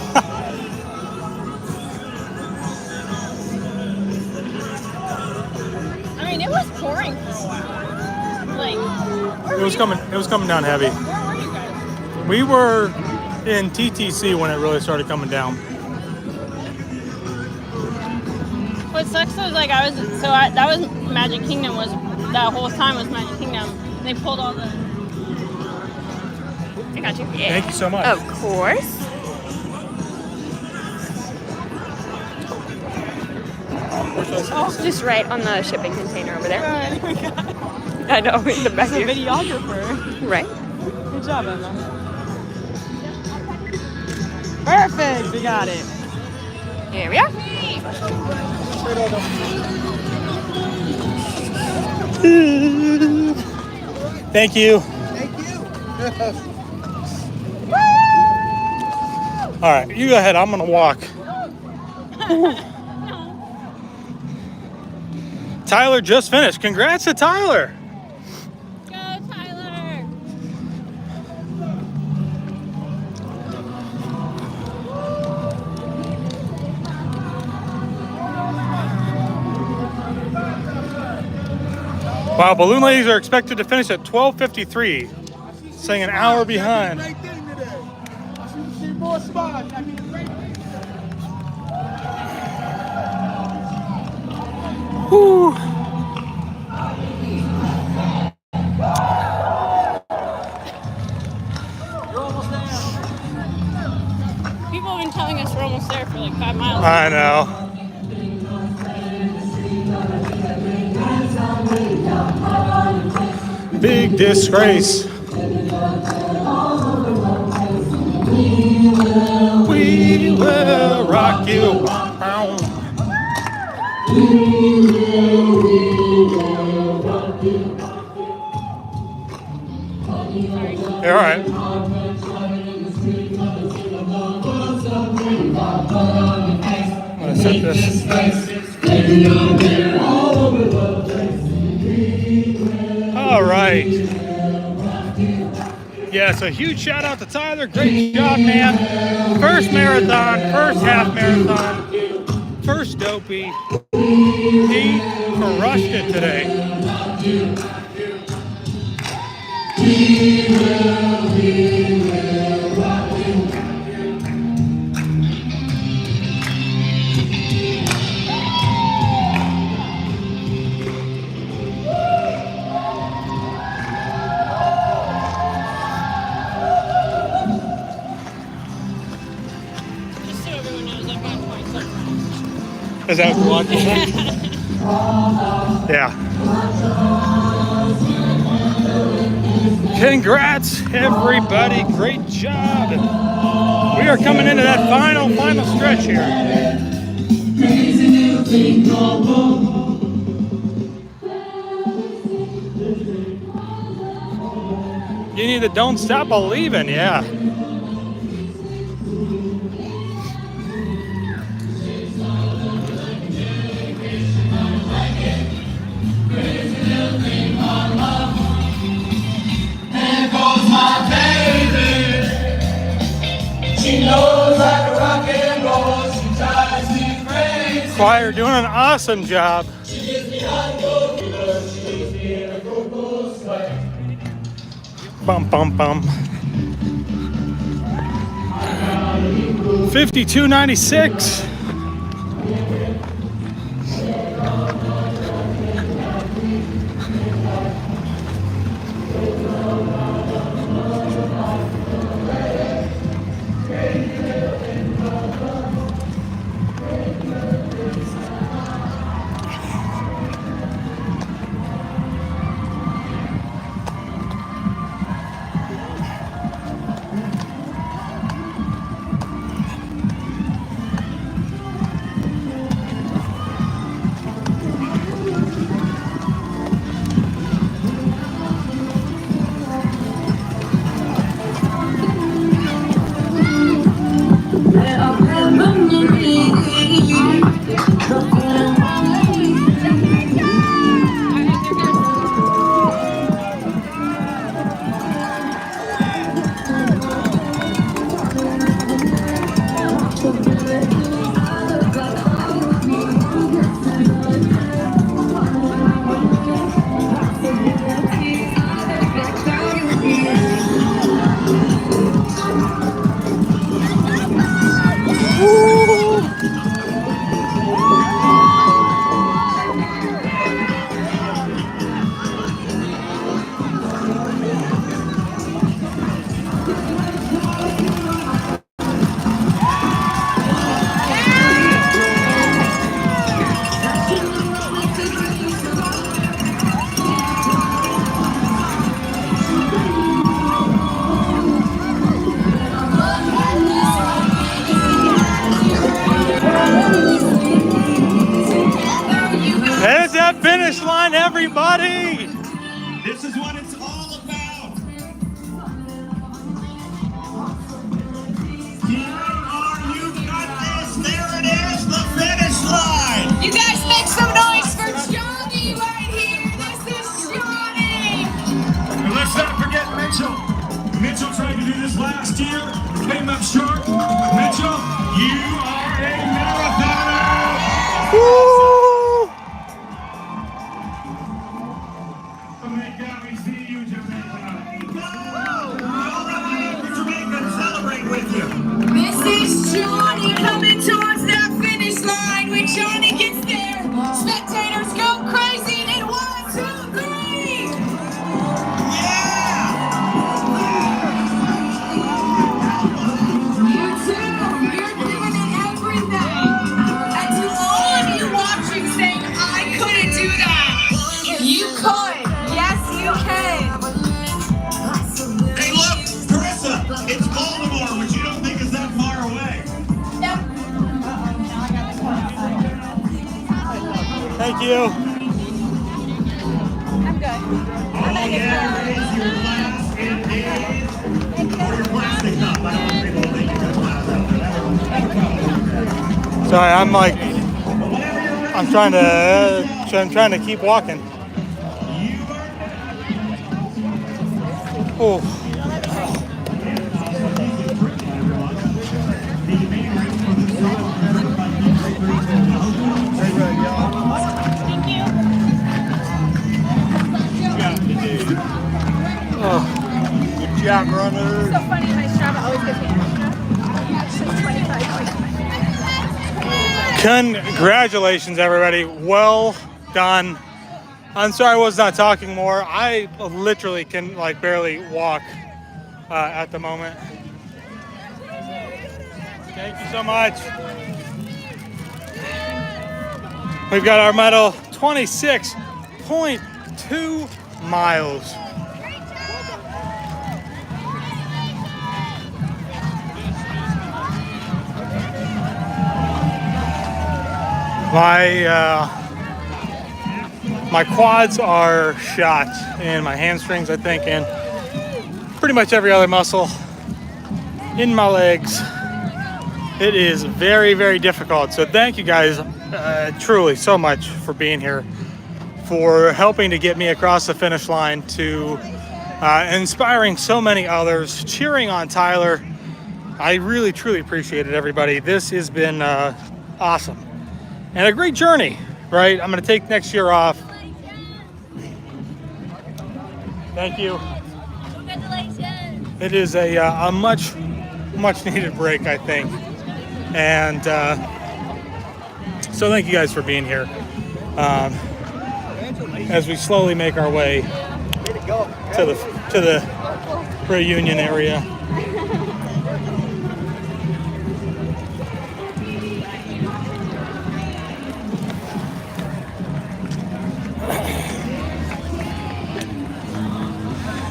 is. I mean, it was pouring for a while. Like, It was coming down heavy. where were you guys? We were in TTC when it really started coming down. What sucks is like that was Magic Kingdom was that whole time was Magic Kingdom. They pulled all the. I got you. Yeah. Thank you so much. Of course. Oh, just right on the shipping container over there. I know, in the back He's a here. videographer. Right. Good job, Emma. Perfect. We got it. Here we are. Thank you. All right, you go ahead. I'm gonna walk. Tyler just finished. Congrats to Tyler. Go, Tyler. Wow, Balloon Ladies are expected to finish at 12:53, saying an hour behind. See more spots. I mean, great. Whew. People have been telling us we're almost there for like 5 miles. I know. Big disgrace. We will rock you. All right. I'm gonna set this. All right. Yes, a huge shout out to Tyler. Great job, man. First marathon, first half marathon, first dopey. He crushed it today. Just so everyone knows, I've got 26. Is that what you said? Yeah. Congrats, everybody. Great job. We are coming into that final stretch here. need the Don't Stop Believin', yeah. There goes my baby. She knows how to rock and roll. She drives me crazy. Choir doing an awesome job. She gives me hot gold. She leaves me in a go-go sweat. Bum, bum, bum. 52.96. There's that finish line, everybody! This is what it's all about. You got this. There it is, the finish line. You guys make some noise for Johnny right here. This is Johnny. And let's not forget Mitchell. Mitchell tried to do this last year, came up short. Mitchell, you are a marathoner. Woo! Jamaica, we see you, Jamaica. Celebrate with you. This is Johnny coming towards that finish line. When Johnny gets there, spectators go crazy in 1, 2, 3. You too, you're giving it everything. And to all of you watching saying, I couldn't do that. You could. Yes, you can. Hey, look, Carissa, it's Baltimore, which you don't think is that far away. Thank you. I'm good. Oh, yeah, raise your glass indeed. Or your plastic cup. I don't think people think you got glass out there. Sorry, I'm trying to keep walking. Oh. Good job, runner. So funny, my Strava always gives me an extra 25 points. Congratulations, everybody. Well done. I'm sorry I was not talking more. I literally can barely walk at the moment. Thank you so much. We've got our medal, 26.2 miles. My quads are shot, and my hamstrings, I think, and pretty much every other muscle in my legs. It is very, very difficult. So thank you guys truly so much for being here, for helping to get me across the finish line, to inspiring so many others, cheering on Tyler. I really, truly appreciate it, everybody. This has been awesome and a great journey, right? I'm going to take next year off. Thank you. Congratulations. It is a much needed break, I think. And so thank you guys for being here as we slowly make our way to the reunion area.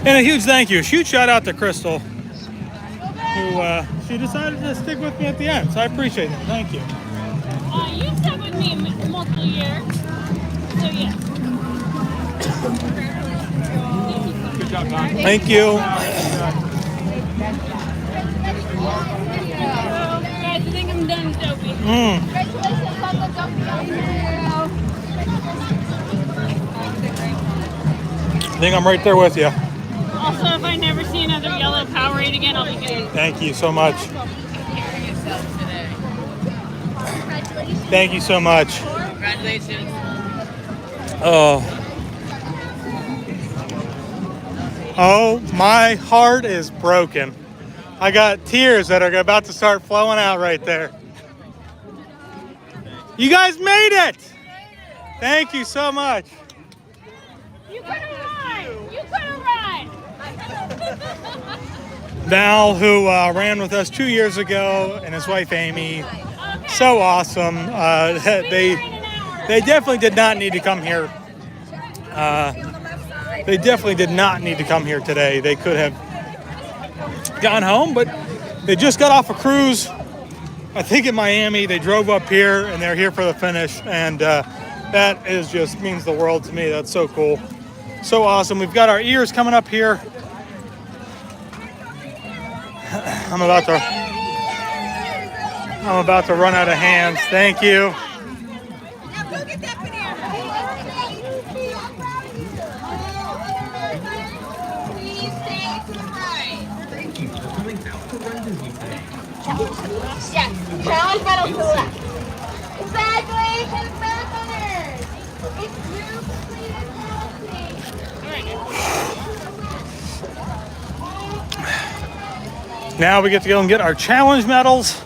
And a huge thank you, a huge shout out to Crystal, who she decided to stick with me at the end. So I appreciate it. Thank you. You stuck with me multiple years, so yeah. Good job, Todd. Thank you. Guys, I think I'm done with Dopey. Congratulations on the I think I'm right there with you. Also, if I never see another yellow Powerade again, I'll be good. Thank you so much. Thank you so much. Congratulations. Oh, my heart is broken. I got tears that are about to start flowing out right there. You guys made it! Thank you so much. You could have run! You could have run! Val, who ran with us 2 years ago, and his wife Amy, so awesome. They definitely did not need to come here. They definitely did not need to come here today. They could have gone home, but they just got off a cruise, I think in Miami. They drove up here, and they're here for the finish, and that is just means the world to me. That's so cool. So awesome. We've got our ears coming up here. I'm about to run out of hands. Thank you. Yes, challenge medal to the left. Congratulations, marathoners! It's you completed penalty. Now we get to go and get our challenge medals.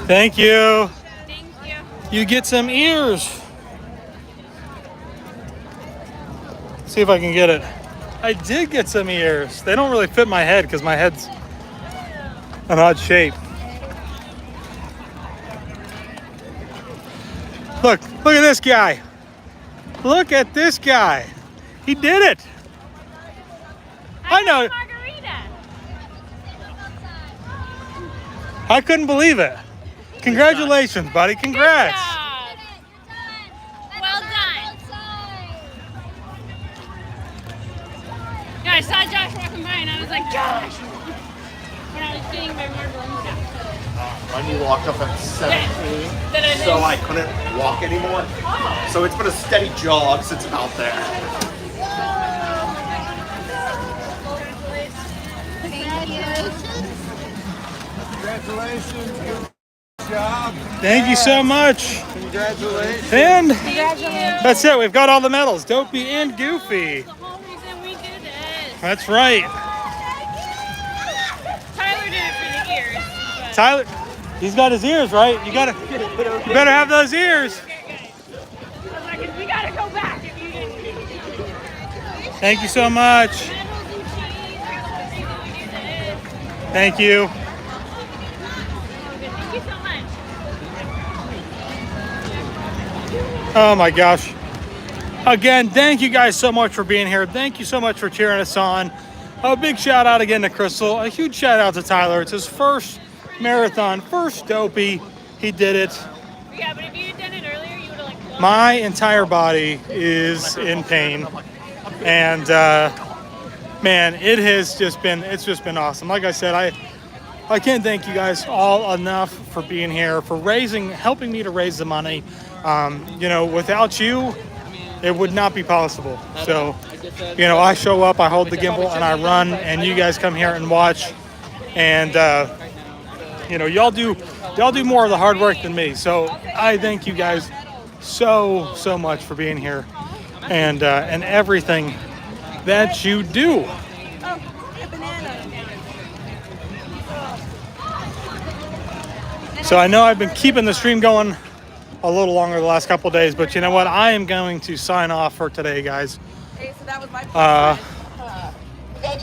Thank you. Thank you. You get some ears. See if I can get it. I did get some ears. They don't really fit my head because my head's an odd shape. Look at this guy. Look at this guy. He did it. I know. I couldn't believe it. Congratulations, buddy. Congrats. Well done. Yeah, I saw Josh walking by and I was like, Josh! When I was getting my marbles out. My knee locked up at 17, so I couldn't walk anymore. So it's been a steady jog since I'm out there. Congratulations. Good job. Thank you so much. Congratulations. And that's it. We've got all the medals. Dopey and Goofy. That's right. Tyler did it for the ears. But... Tyler, he's got his ears, right? You better have those ears. I was like, we gotta go back if you didn't. Thank you so much. Thank you. Thank you so much. Oh my gosh. Again, thank you guys so much for being here. Thank you so much for cheering us on. A big shout out again to Crystal. A huge shout out to Tyler. It's his first marathon, first Dopey. He did it. Yeah, but if you had done it earlier, you would have like my entire body is in pain, and man, it's just been awesome. Like I said, I can't thank you guys all enough for being here, for helping me to raise the money. You know, without you, it would not be possible. So, you know, I show up, I hold the gimbal, and I run, and you guys come here and watch. And you know, y'all do more of the hard work than me. So I thank you guys so much for being here, and everything that you do. So I know I've been keeping the stream going a little longer the last couple of days, but you know what? I am going to sign off for today, guys. Okay, so that was my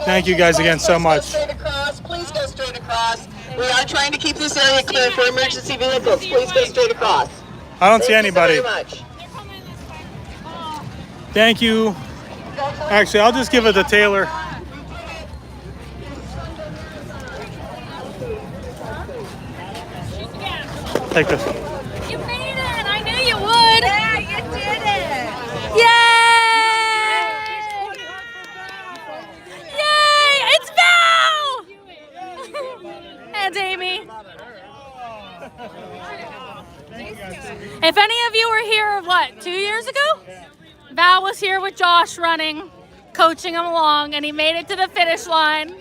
Thank you guys again so much. Please go straight across. We are trying to keep this area clear for emergency vehicles. Please go straight across. I don't see anybody. Thank you so very much. Thank you. Actually, I'll just give it to Taylor. Take this. You made it! I knew you would! Yeah, you did it! Yay! Yay! It's Val! And Amy. If any of you were here, what, 2 years ago? Val was here with Josh running, coaching him along, and he made it to the finish line.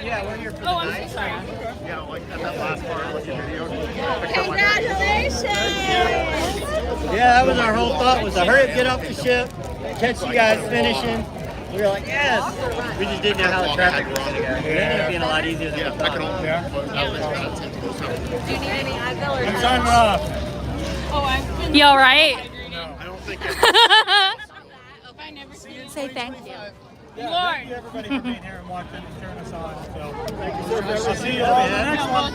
Yeah, when you're for the night. Yeah, like at that last part of your video. Congratulations! Yeah, that was our whole thought, was to hurry up, get off the ship, catch you guys finishing. We were like, yes! We just didn't know how the traffic was going to go. It ended up being a lot easier than we thought. Do you need any Advil or I'm signing off. You all right? No, I don't think Say thank you. Thank you everybody for being here and watching and cheering us on. So, thank you so much. I'll see you on the next one.